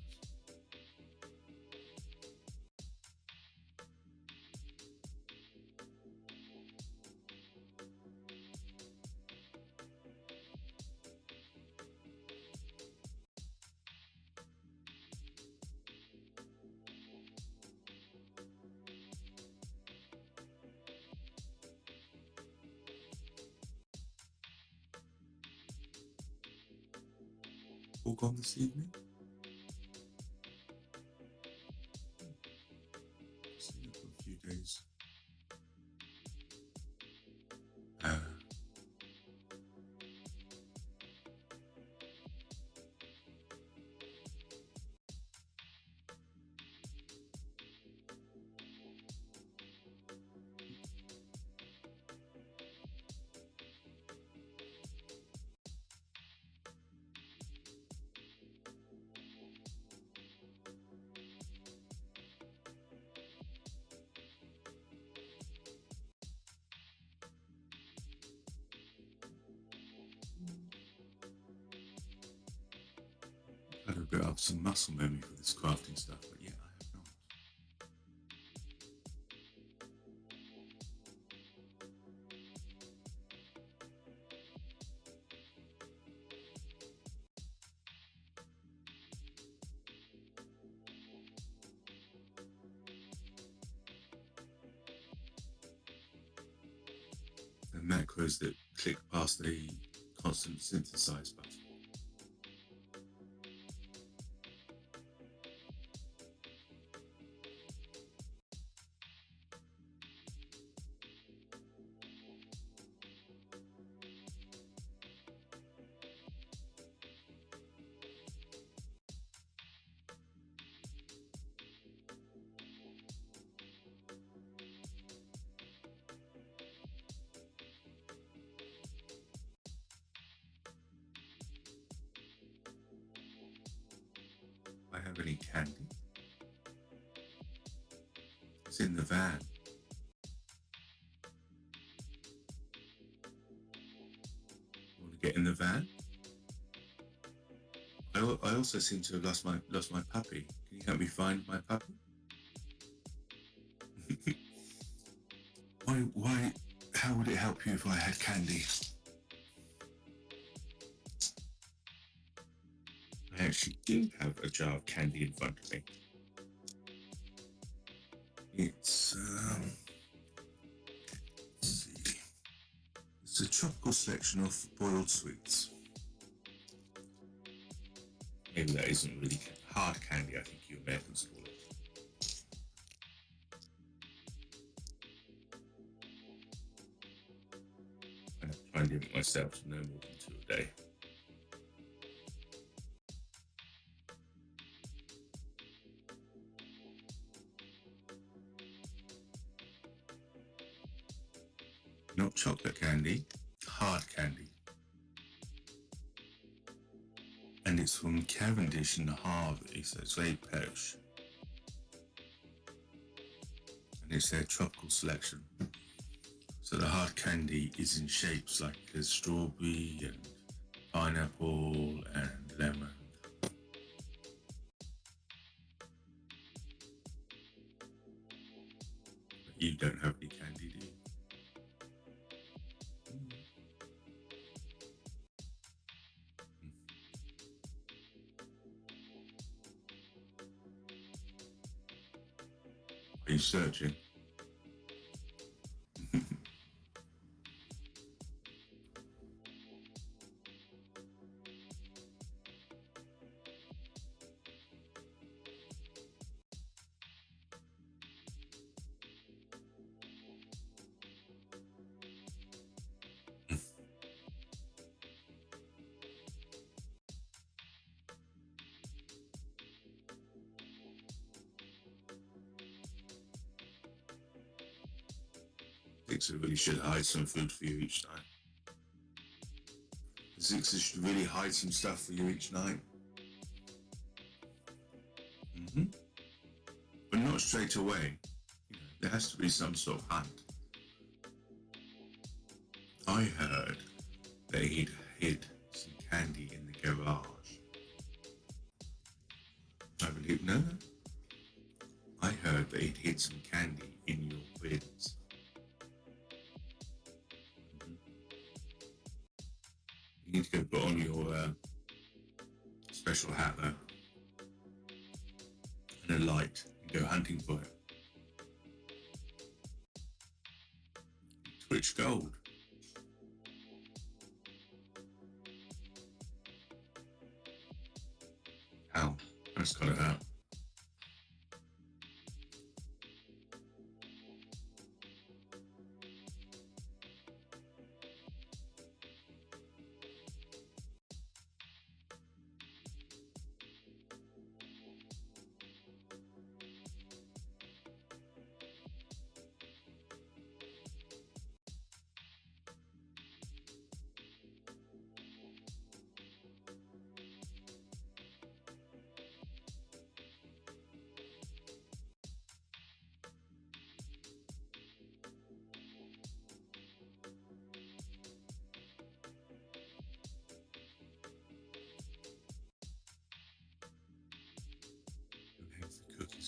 All gone this evening? Seen it for a few days. Got to build up some muscle memory for this crafting stuff, but yeah, I have not. The macros that click past the constant synthesize button. I have any candy? It's in the van. Want to get in the van? I also seem to have lost my puppy. Can you help me find my puppy? Why? How would it help you if I had candy? I actually do have a jar of candy in front of me. It's let's see. It's a tropical selection of boiled sweets. Maybe that isn't really hard candy, I think you Americans call it. I try and limit myself to no more than 2 a day. Not chocolate candy, hard candy. And it's from Cavendish and Harvey, so it's very posh. And it's their tropical selection. So the hard candy is in shapes like a strawberry and pineapple and lemon. But you don't have any candy, do you? Are you searching? Zixer really should hide some food for you each night. Zixer should really hide some stuff for you each night. But not straight away. You know, there has to be some sort of hunt. I heard that he'd hid some candy in the garage. I believe, no. I heard that he'd hid some candy in your bins. You need to go put on your special hat though, and a light, and go hunting for it. Twitch gold. Ow, that's got it out.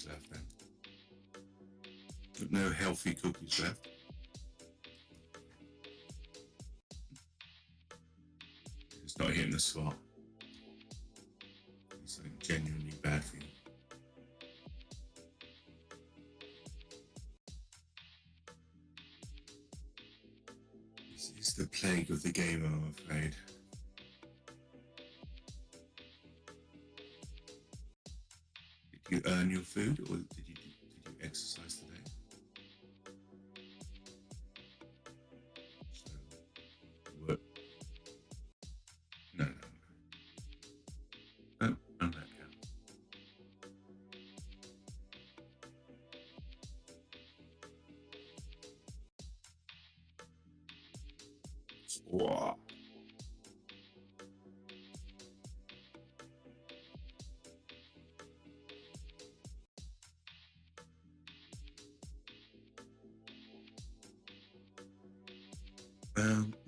cookies left then. But no healthy cookies left. It's not hitting the spot. It's something genuinely bad for you. It's the plague of the game, I'm afraid. Did you earn your food, or did you exercise today? So, what? No. Oh, on that count. Wow.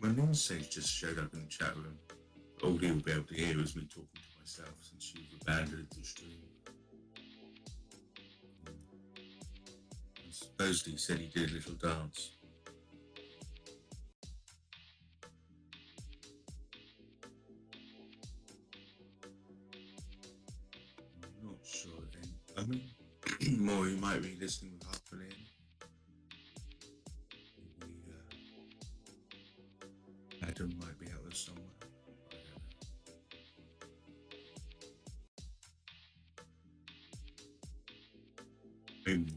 My namesake just showed up in the chat room. All he'll be able to hear is me talking to myself since you've abandoned the stream. And supposedly he said he did a little dance. I'm not sure then. I mean, more you might be listening with half an ear. Adam might be out there somewhere. I don't know.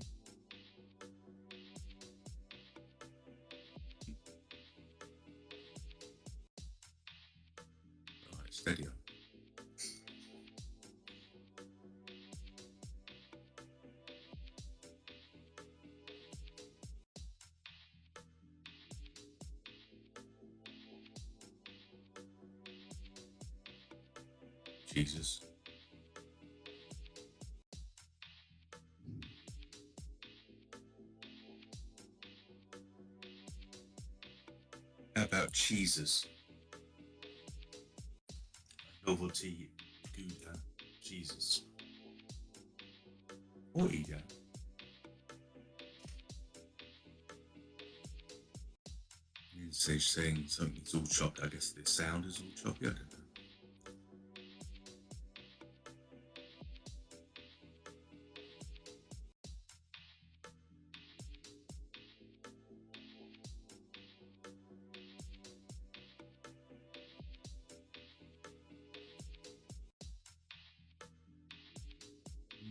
Alright, steady on. Jesus. How about cheeses? Novelty Gouda Jesus. Or Ida. So saying something's all chopped. I guess the sound is all choppy. I don't know.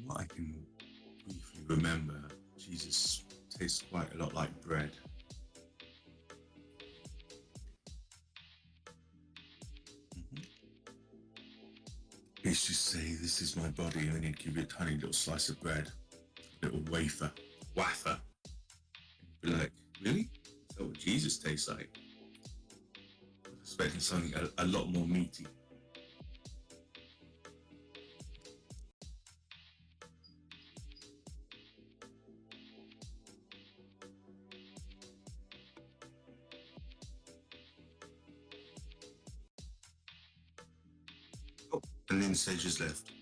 What I can briefly remember, Jesus tastes quite a lot like bread. He used to say, "This is my body," and then he'd give you a tiny little slice of bread, a little wafer. And you'd be like, really? Is that what Jesus tastes like? I was expecting something a lot more meaty. Oh, and then Sage has left.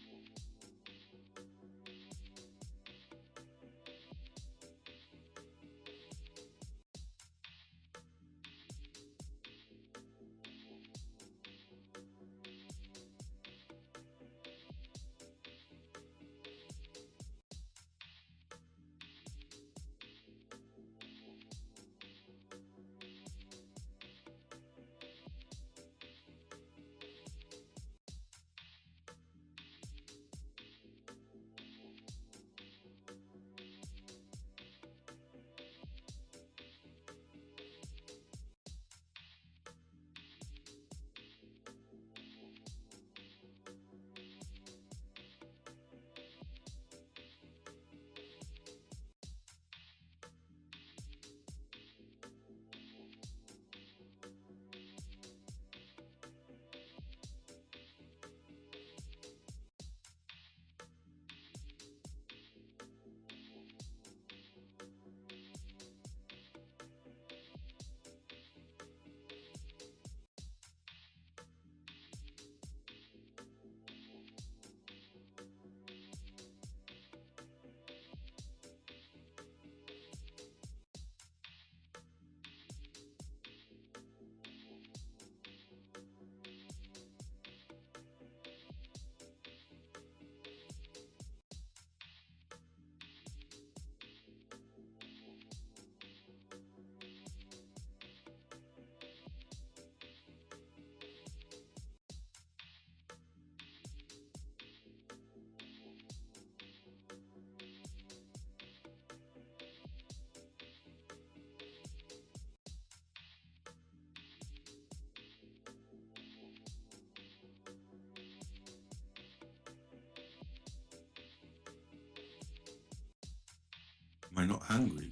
Am I not hungry?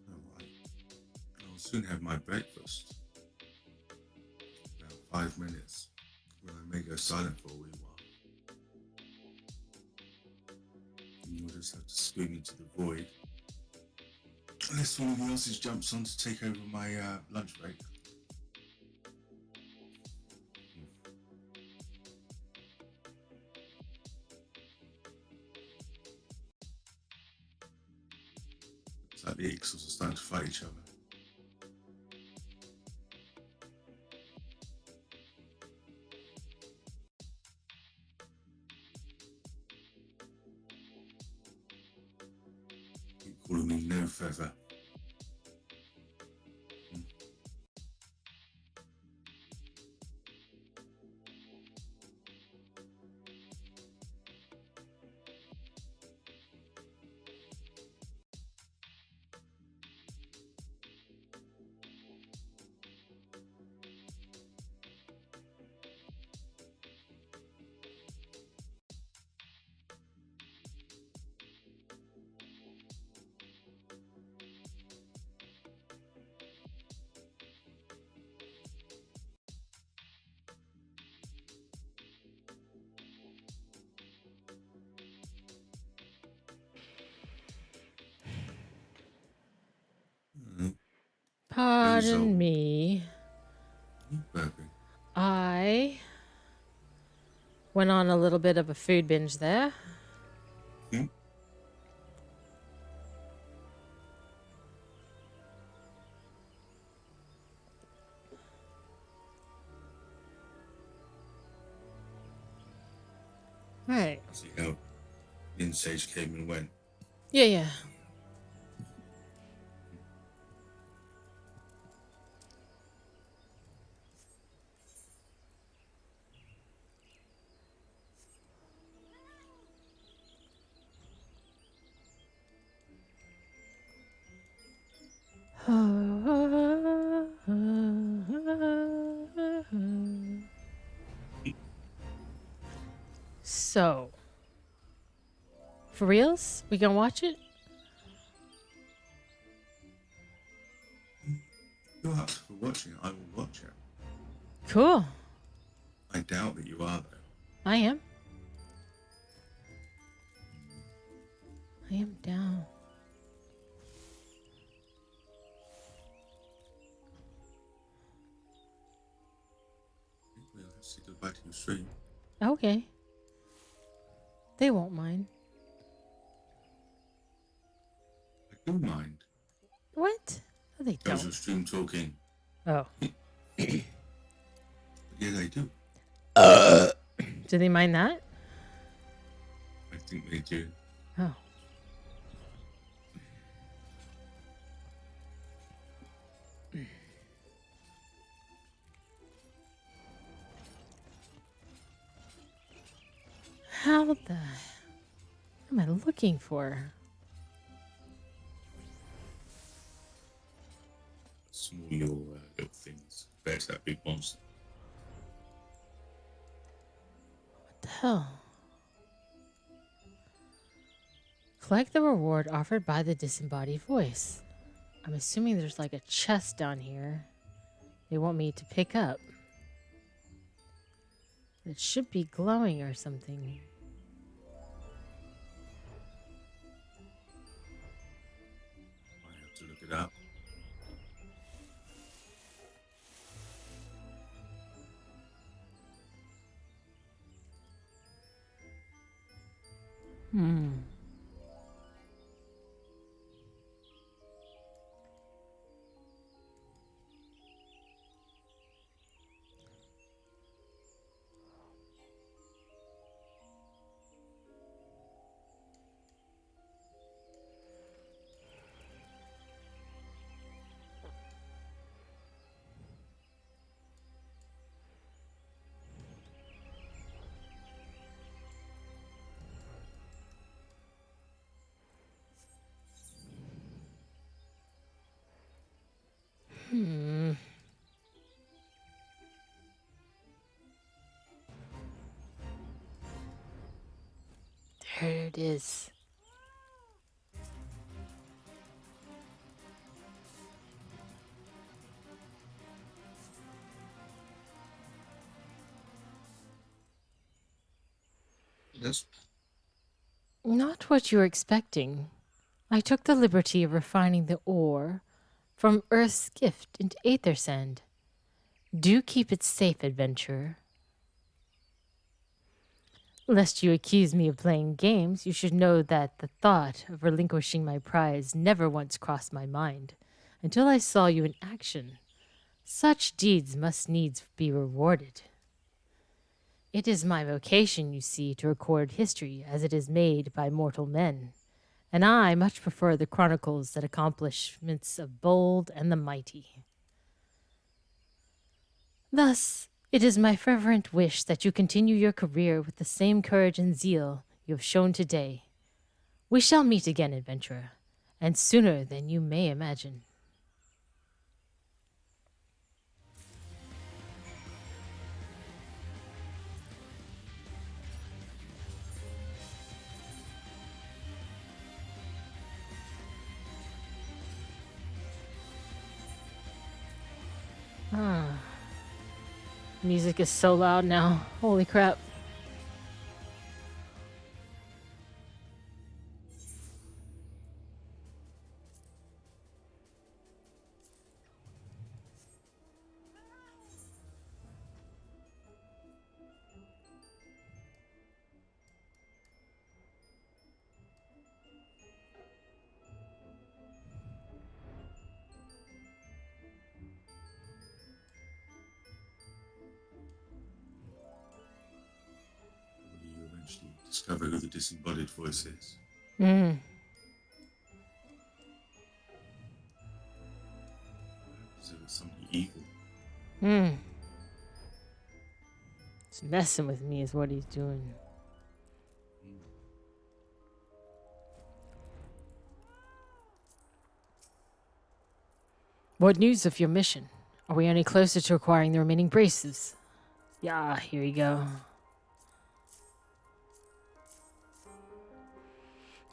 No, I'll soon have my breakfast. About 5 minutes, when I may go silent for a wee while. And you'll just have to scream into the void. Unless one of the else's jumps on to take over my lunch break. It's like the Ixals are starting to fight each other. Keep calling me No Feather. Pardon me. I went on a little bit of a food binge there. Right. See how Sage came and went. Yeah. So, for reals? We gonna watch it? You're up for watching it. I will watch it. Cool. I doubt that you are, though. I am. I am down. We'll have to say goodbye to your stream. Okay. They won't mind. I do mind. What? No, they How's don't. your stream talking? Oh. Yeah, they do. Do they mind that? I think they do. Oh. How the... What am I looking for? Small little things compared to that big monster. What the hell? Collect the reward offered by the disembodied voice. I'm assuming there's like a chest down here they want me to pick up. It should be glowing or something. I have to look it up. There it is. Yes. Not what you were expecting. I took the liberty of refining the ore from Earth's gift into aether sand. Do keep it safe, adventurer. Lest you accuse me of playing games, you should know that the thought of relinquishing my prize never once crossed my mind until I saw you in action. Such deeds must needs be rewarded. It is my vocation, you see, to record history as it is made by mortal men, and I much prefer the chronicles that accomplishments of bold and the mighty. Thus, it is my fervent wish that you continue your career with the same courage and zeal you have shown today. We shall meet again, adventurer, and sooner than you may imagine. Music is so loud now. Holy crap. You eventually discover who the disembodied voice is. Mm. Is it something evil? Mm. He's messing with me is what he's doing. What news of your mission? Are we any closer to acquiring the remaining braces? Yeah, here you go.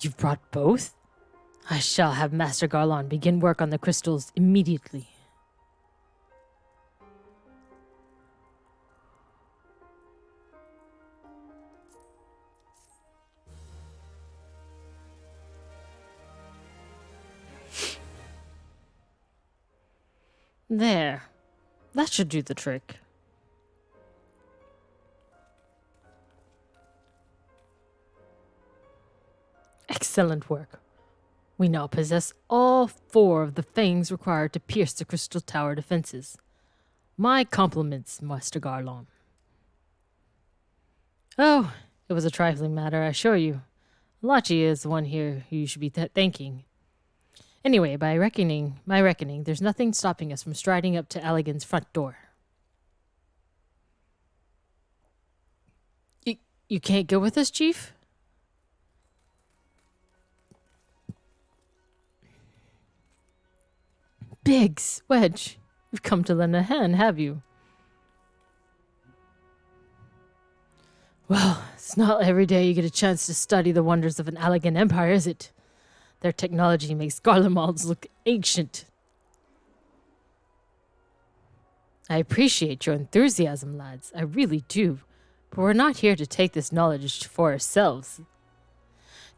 You've brought both? I shall have Master Garlon begin work on the crystals immediately. There. That should do the trick. Excellent work. We now possess all 4 of the fangs required to pierce the Crystal Tower defenses. My compliments, Master Garlon. Oh, it was a trifling matter, I assure you. Lachi is the one here who you should be thanking. Anyway, by my reckoning, there's nothing stopping us from striding up to Allegan's front door. You can't go with us, Chief? Biggs, Wedge, you've come to lend a hand, have you? Well, it's not every day you get a chance to study the wonders of an Allegan empire, is it? Their technology makes Garlemald's look ancient. I appreciate your enthusiasm, lads. I really do. But we're not here to take this knowledge for ourselves.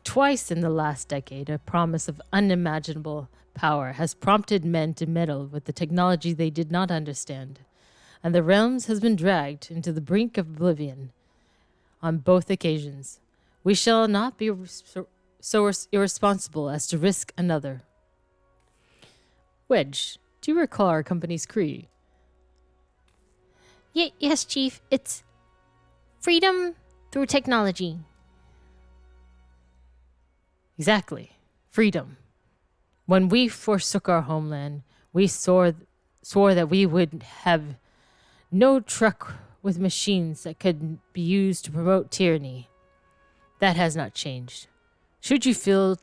Twice in the last decade, a promise of unimaginable power has prompted men to meddle with the technology they did not understand, and the realms has been dragged into the brink of oblivion on both occasions. We shall not be so irresponsible as to risk another. Wedge, do you recall our company's creed? Yes, Chief. It's freedom through technology. Exactly. Freedom. When we forsook our homeland, we swore that we would have no truck with machines that could be used to promote tyranny. That has not changed. Should you feel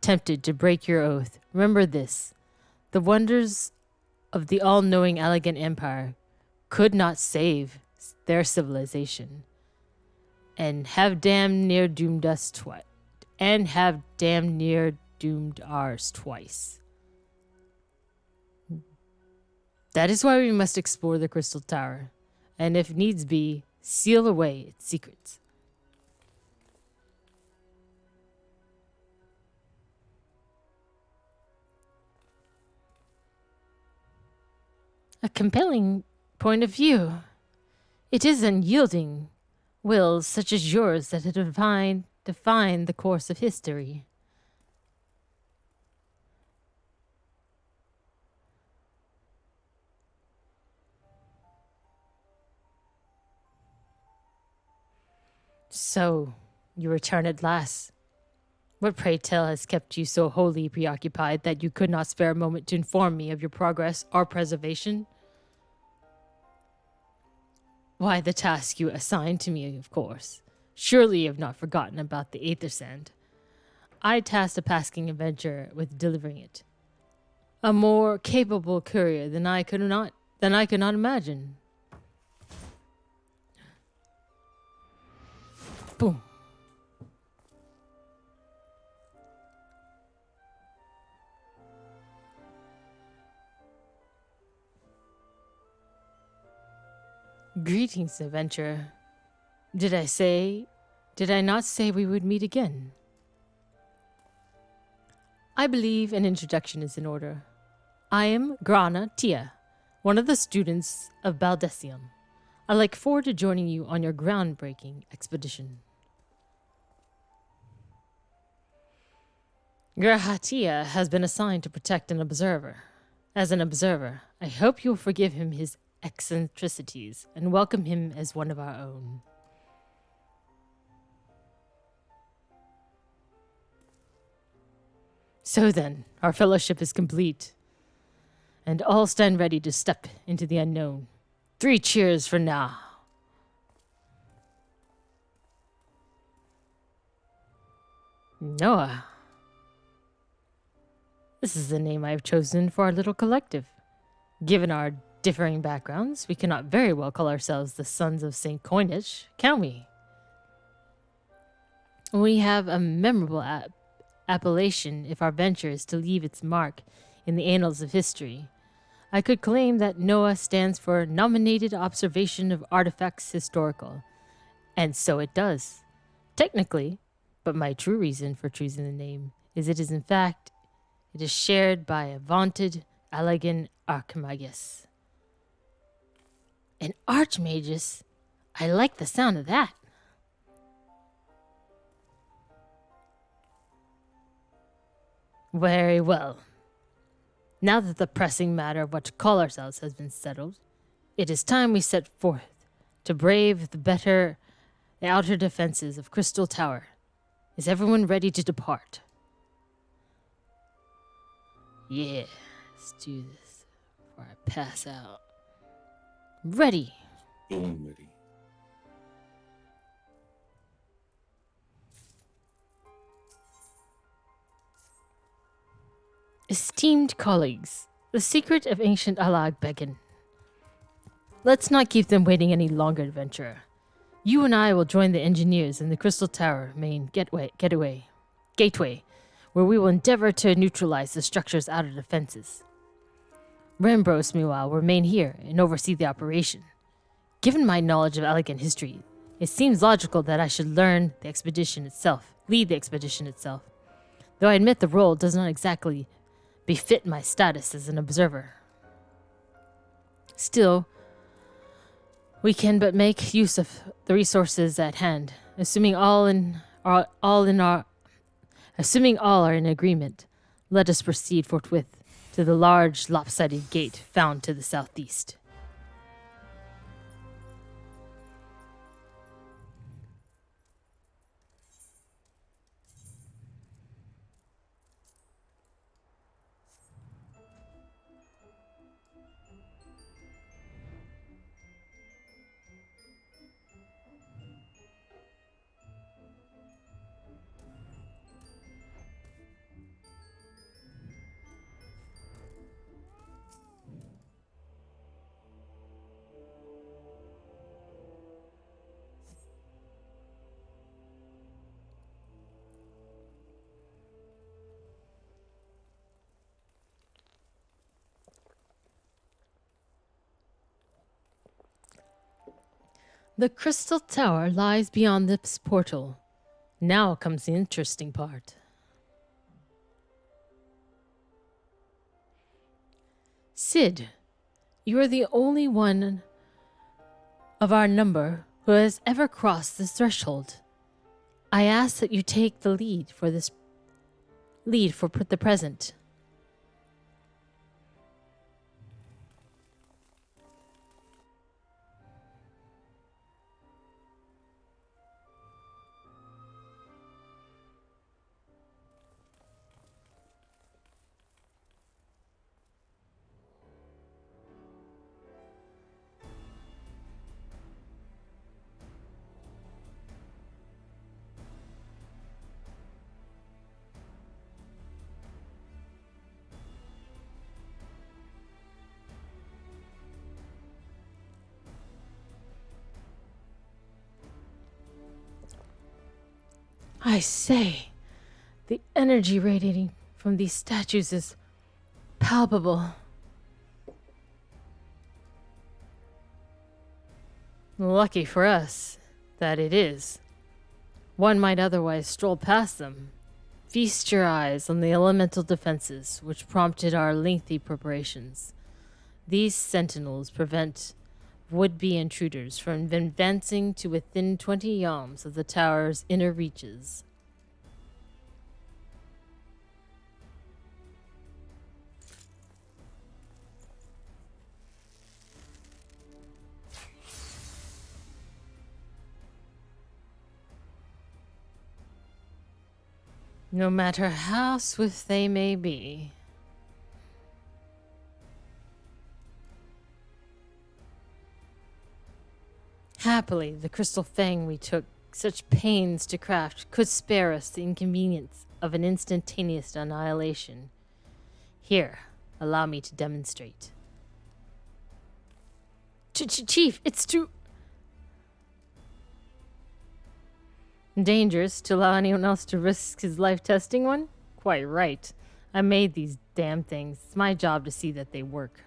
tempted to break your oath, remember this. The wonders of the all-knowing Allegan Empire could not save their civilization, and have damn near doomed us twice. And have damn near doomed ours twice. That is why we must explore the Crystal Tower, and if needs be, seal away its secrets. A compelling point of view. It is unyielding wills such as yours that have defined the course of history. So, you return at last. What, pray tell, has kept you so wholly preoccupied that you could not spare a moment to inform me of your progress or preservation? Why, the task you assigned to me, of course. Surely you have not forgotten about the Aether Sand. I tasked a passing adventurer with delivering it. A more capable courier than I could not imagine. Boom. Greetings, adventurer. Did I not say we would meet again? I believe an introduction is in order. I am Grana Tia, one of the students of Baldesium. I look forward to joining you on your groundbreaking expedition. Grahatia has been assigned to protect an observer. As an observer, I hope you'll forgive him his eccentricities and welcome him as one of our own. So then, our fellowship is complete, and all stand ready to step into the unknown. 3 cheers for now. Noah. This is the name I have chosen for our little collective. Given our differing backgrounds, we cannot very well call ourselves the Sons of St. Coinage, can we? We have a memorable appellation if our venture is to leave its mark in the annals of history. I could claim that NOAA stands for Nominated Observation of Artifacts Historical, and so it does. Technically, but my true reason for choosing the name is it is shared by a vaunted Allegan Archimagus. An Archmagus? I like the sound of that. Very well. Now that the pressing matter of what to call ourselves has been settled, it is time we set forth to brave the outer defenses of Crystal Tower. Is everyone ready to depart? Yeah, let's do this before I pass out. Ready. Born ready. Esteemed colleagues, the secret of ancient Alag beckon. Let's not keep them waiting any longer, adventurer. You and I will join the engineers in the Crystal Tower main gateway, where we will endeavor to neutralize the structure's outer defenses. Rambros, meanwhile, will remain here and oversee the operation. Given my knowledge of Allegan history, it seems logical that I should lead the expedition itself. Though I admit the role does not exactly befit my status as an observer. Still, we can but make use of the resources at hand, assuming all are in agreement. Let us proceed forthwith to the large lopsided gate found to the southeast. The Crystal Tower lies beyond this portal. Now comes the interesting part. Sid, You are the only one of our number who has ever crossed this threshold. I ask that you take the lead for the present. I say, the energy radiating from these statues is palpable. Lucky for us that it is. One might otherwise stroll past them. Feast your eyes on the elemental defenses which prompted our lengthy preparations. These sentinels prevent would-be intruders from advancing to within 20 yalms of the tower's inner reaches. No matter how swift they may be. Happily, the crystal fang we took such pains to craft could spare us the inconvenience of an instantaneous annihilation. Here, allow me to demonstrate. Chief, it's too dangerous to allow anyone else to risk his life testing one? Quite right. I made these damn things. It's my job to see that they work.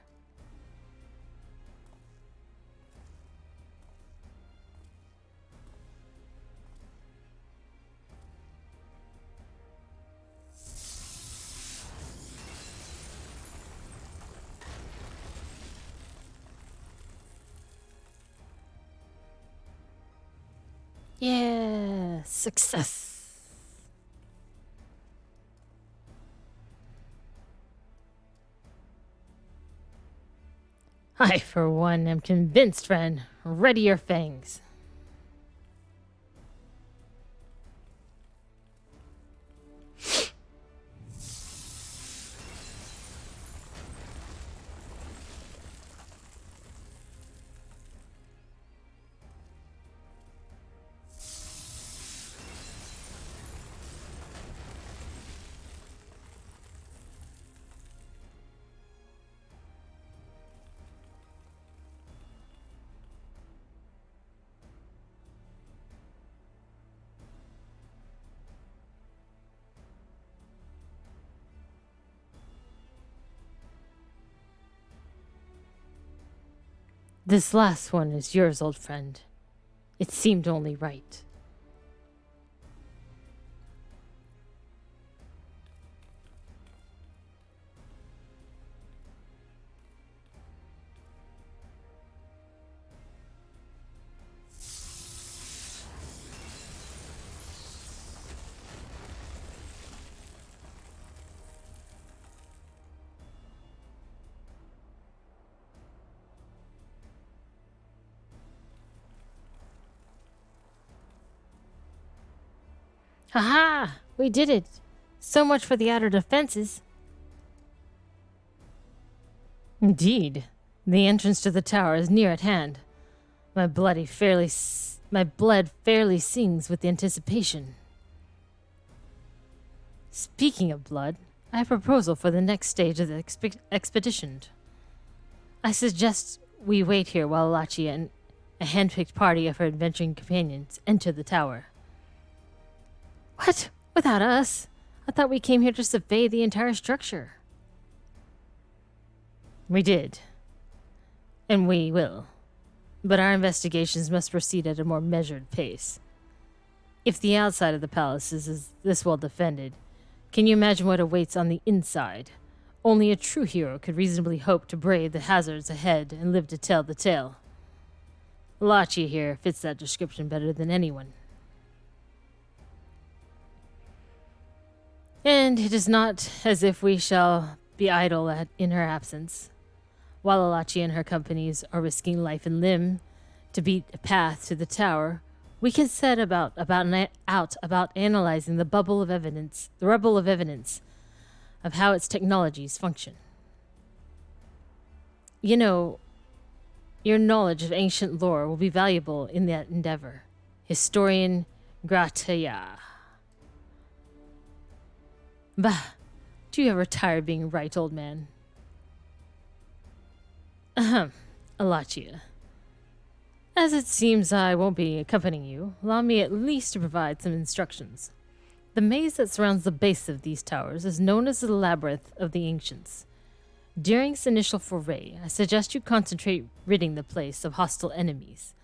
Yeah, success. I, for one, am convinced, friend. Ready your fangs. This last one is yours, old friend. It seemed only right. Haha! We did it! So much for the outer defenses. Indeed. The entrance to the tower is near at hand. My blood fairly sings with anticipation. Speaking of blood, I have a proposal for the next stage of the expedition. I suggest we wait here while Alachi and a hand-picked party of her adventuring companions enter the tower. What? Without us? I thought we came here to survey the entire structure. We did. And we will. But our investigations must proceed at a more measured pace. If the outside of the palace is this well defended, can you imagine what awaits on the inside? Only a true hero could reasonably hope to brave the hazards ahead and live to tell the tale. Lachia here fits that description better than anyone. And it is not as if we shall be idle in her absence. While Alachi and her companies are risking life and limb to beat a path to the tower, we can set about analyzing the rubble of evidence of how its technologies function. You know, your knowledge of ancient lore will be valuable in that endeavor. Historian Gratia. Bah, do you ever tire of being right, old man? Ahem, Alachia. As it seems I won't be accompanying you, allow me at least to provide some instructions. The maze that surrounds the base of these towers is known as the Labyrinth of the Ancients. During its initial foray, I suggest you concentrate ridding the place of hostile enemies.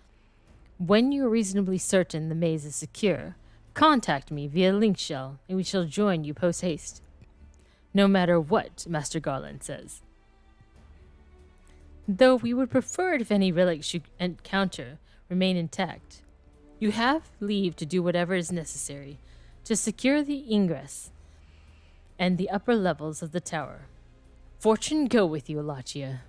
When you are reasonably certain the maze is secure, contact me via link shell, and we shall join you post-haste. No matter what Master Garland says. Though we would prefer it if any relics you encounter remain intact. You have leave to do whatever is necessary to secure the ingress and the upper levels of the tower. Fortune go with you, Alachia.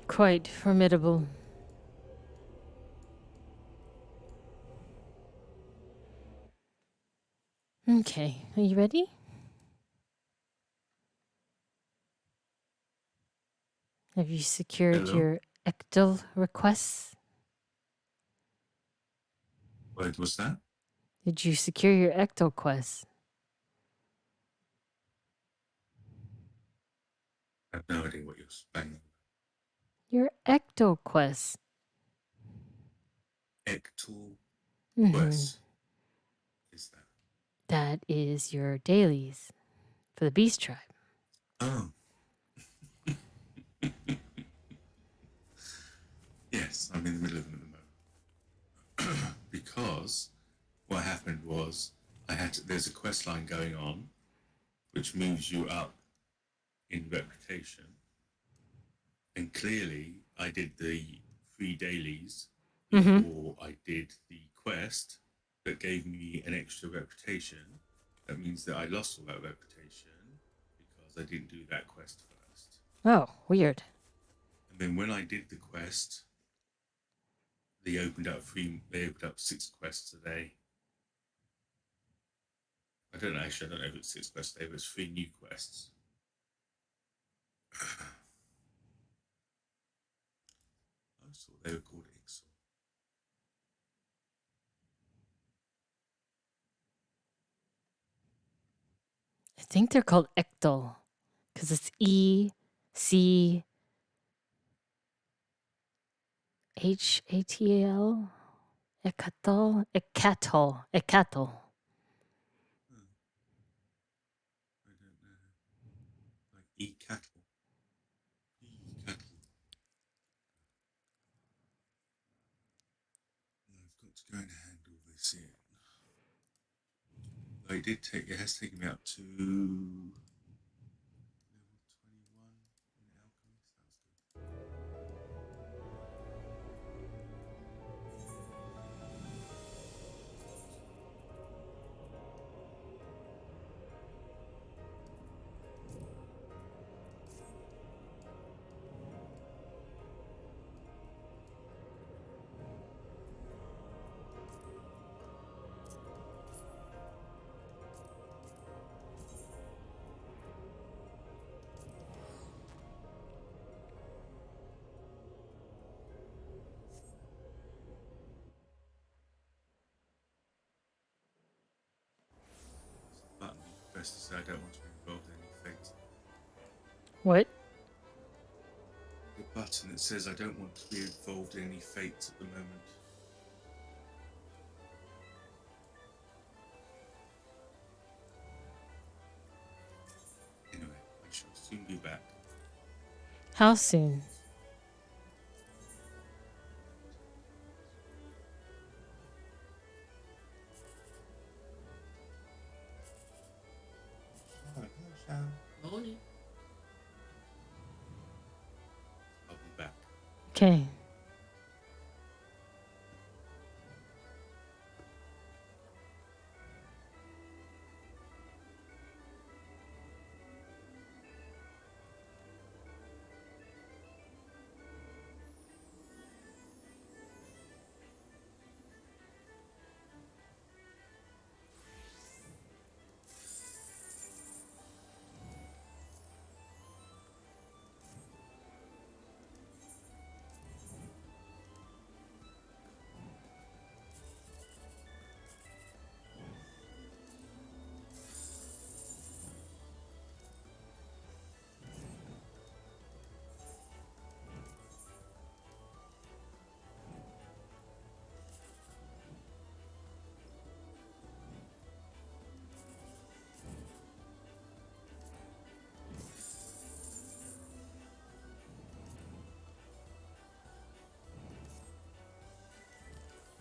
Quite formidable. Okay, are you ready? Have you secured your ectal requests? What was that? Did you secure your ectal quest? I have no idea what you're saying. Your ectal quest. Ectal Mhm. quest. Is that? That is your dailies for the beast tribe. Oh. Yes, I'm in the middle of them at the moment. Because what happened was there's a quest line going on which moves you up in reputation. And clearly I did the 3 dailies before I did the quest that gave me an extra reputation. That means that I lost all that reputation because I didn't do that quest first. Oh, weird. And then when I did the quest, they opened up 6 quests a day. I don't know if it's 6 quests a day, but it's 3 new quests. I thought they were called Ixal. I think they're called ectal because it's ECHATL. Ecatal. I don't know. Like E-cattle. E-cattle. I've got to go and handle this in. Though it has taken me up to level 21 in Alchemist. That's good. first to say I don't want to be involved in any fate. What? The button that says I don't want to be involved in any fates at the moment. Anyway, I shall soon be back. How soon? Morning. I'll be back. Okay.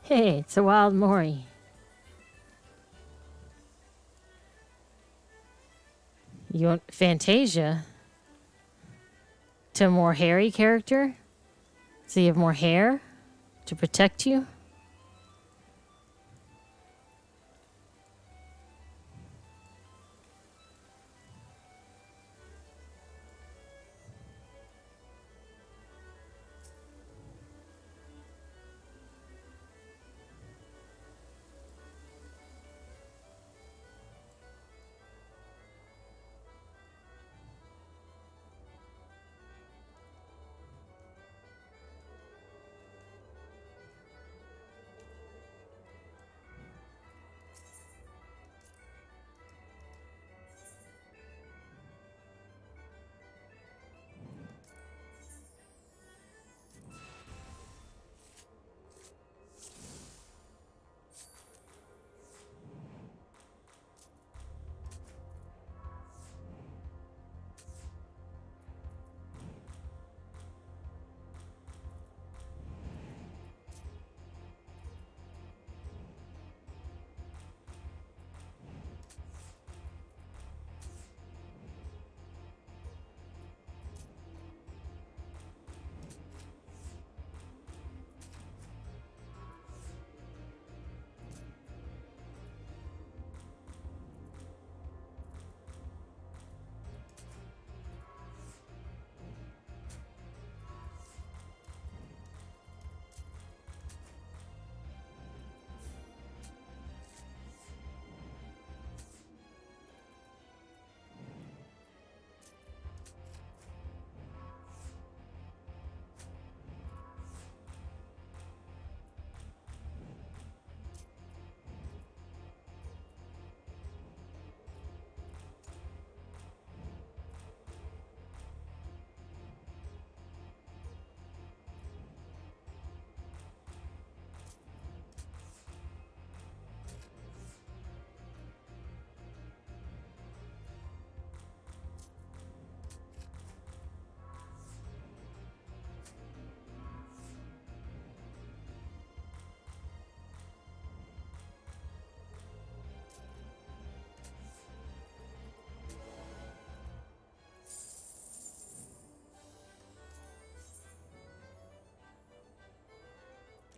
Hey, it's a wild Maury. You want Fantasia? To a more hairy character? So you have more hair to protect you?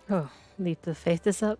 Oh, Leap of Faith is up.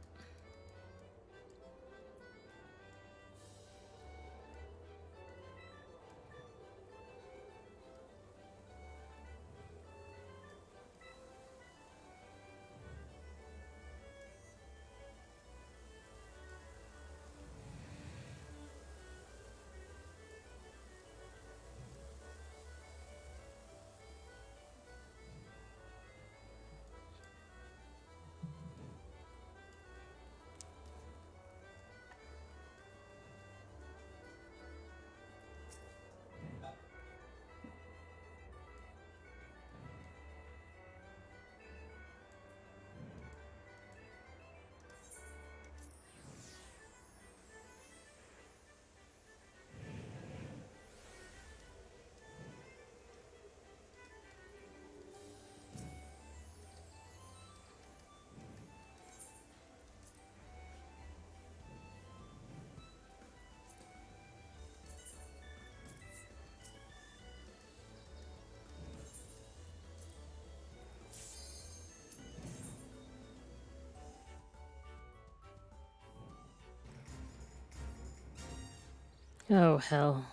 Oh, hell.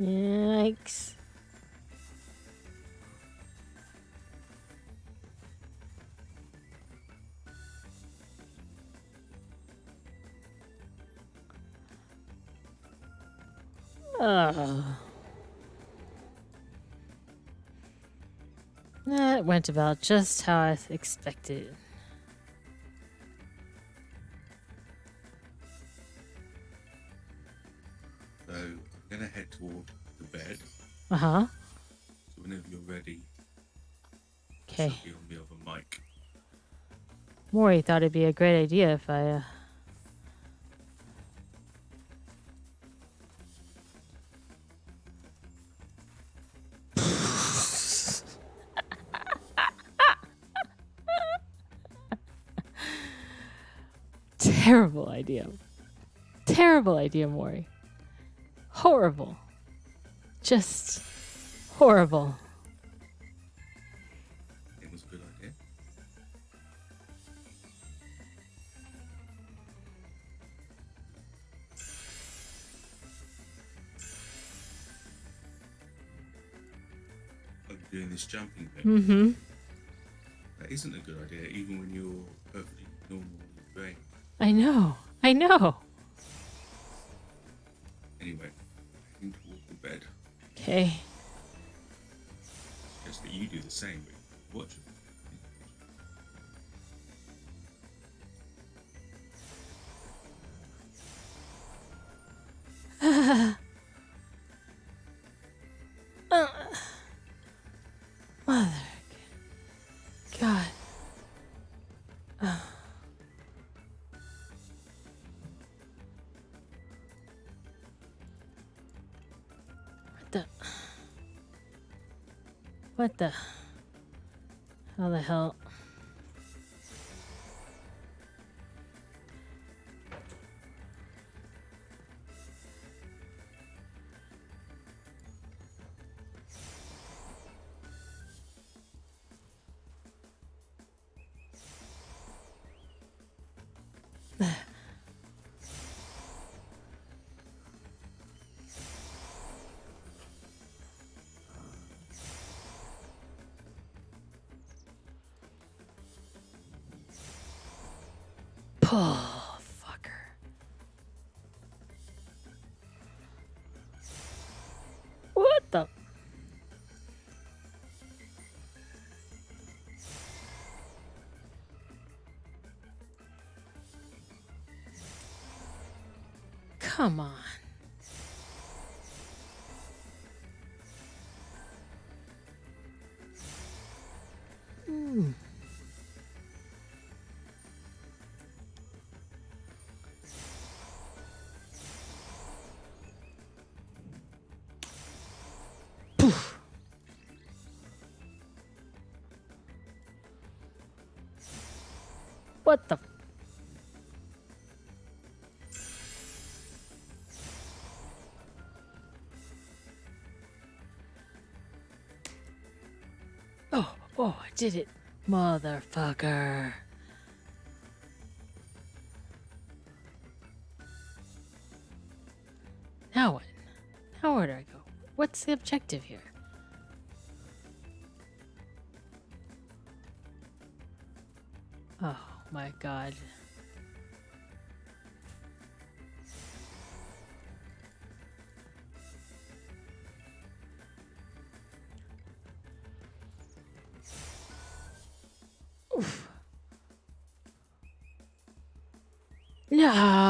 Yikes. That went about just how I expected. So I'm gonna head toward the bed. Uh-huh. So whenever you're ready, Okay. should be on the other mic. Maury thought it'd be a great idea if I, Terrible idea. Terrible idea, Maury. Horrible. Just horrible. It was a good idea. I'm doing this jumping thing. Mm-hmm. That isn't a good idea, even when you're perfectly normal in your brain. I know. I know. Anyway, heading toward the bed. Okay. Just that you do the same, but watch it. Mother. God. What the? How the hell? Oh, fucker. What the? Come on. Hmm. Poof. What the? Oh, I did it. Motherfucker. Now what? Now where do I go? What's the objective here? Oh my god. Oof. No.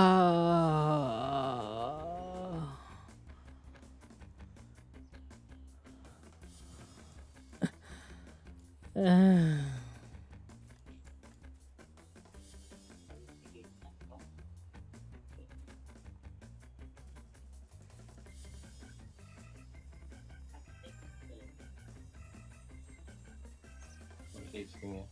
working yet.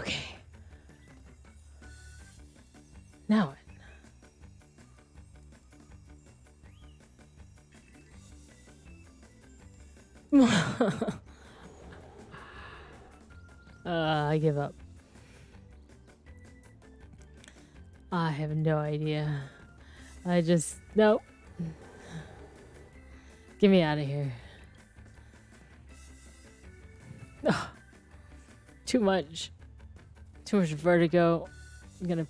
Okay. Now what? I give up. I have no idea. I just nope. Get me out of here. Ugh. Too much. Too much vertigo. I'm gonna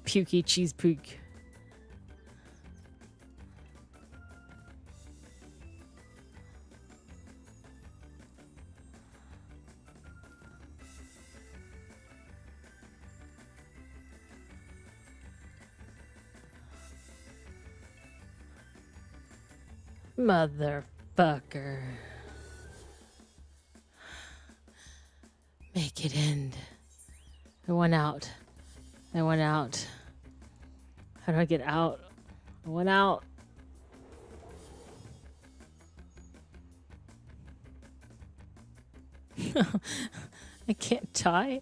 pukey cheese puke. Motherfucker. Make it end. I want out. I want out. How do I get out? I want out. I can't die.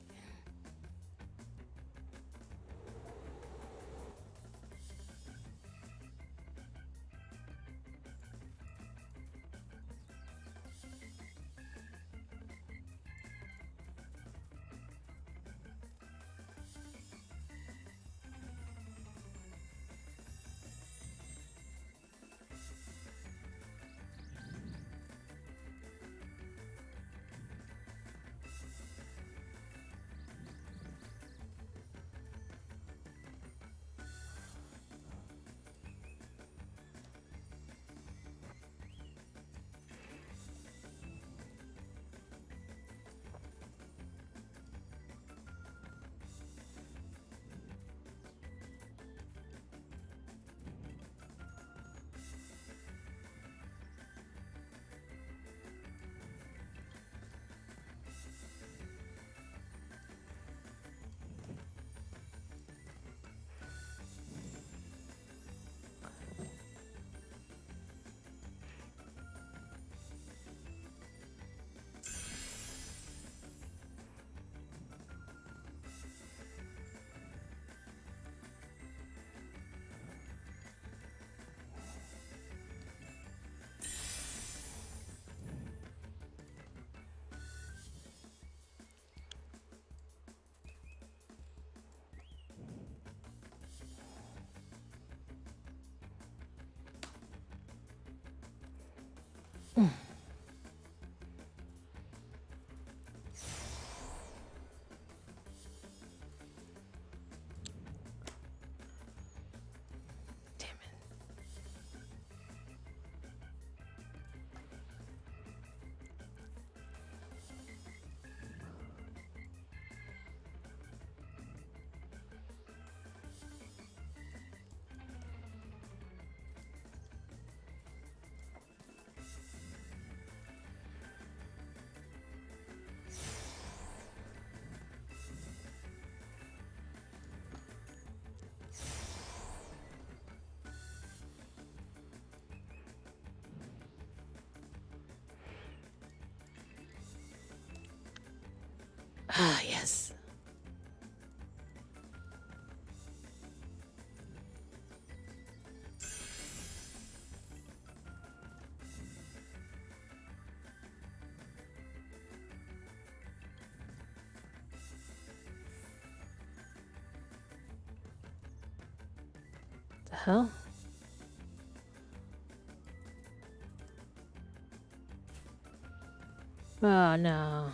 Ah, yes. The hell? Oh no.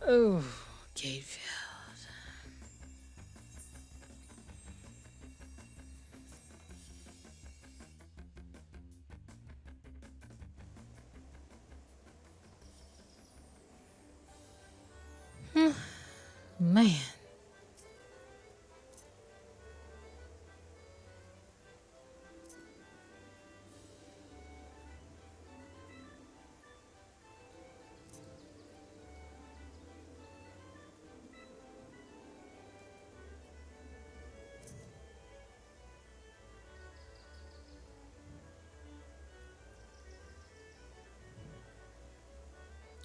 Oh, gate field. Man.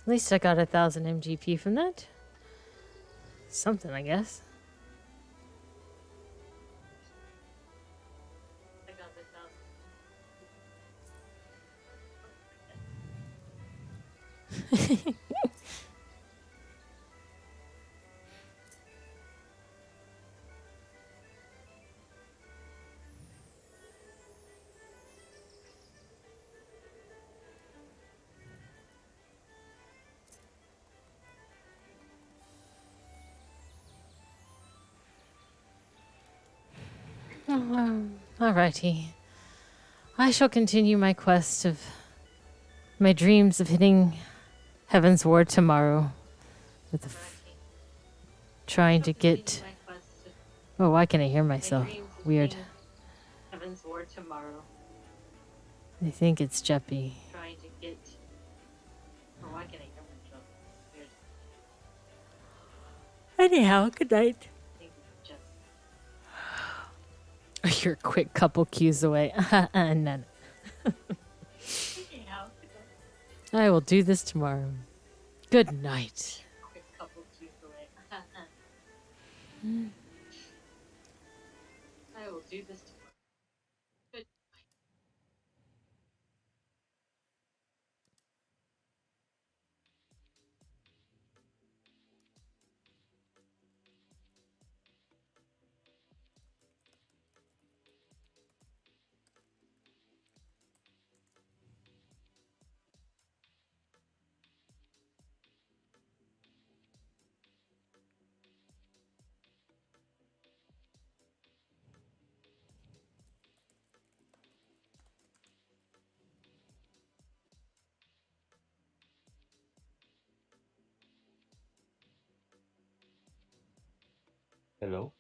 At least I got 1,000 MGP from that. Something, I guess. Alrighty. I shall continue my quest of my dreams of hitting Heavenward tomorrow. With the trying to get. Oh, why can I hear myself? Weird. Heavenward tomorrow. I think it's Jeppy. Trying to get. Oh, why can I hear myself? Weird. Anyhow, good night. I think it's Jeppy. You're a quick couple cues away. None. I will do this tomorrow. Good night. Quick couple cues away. I will do this tomorrow. Good. Hello?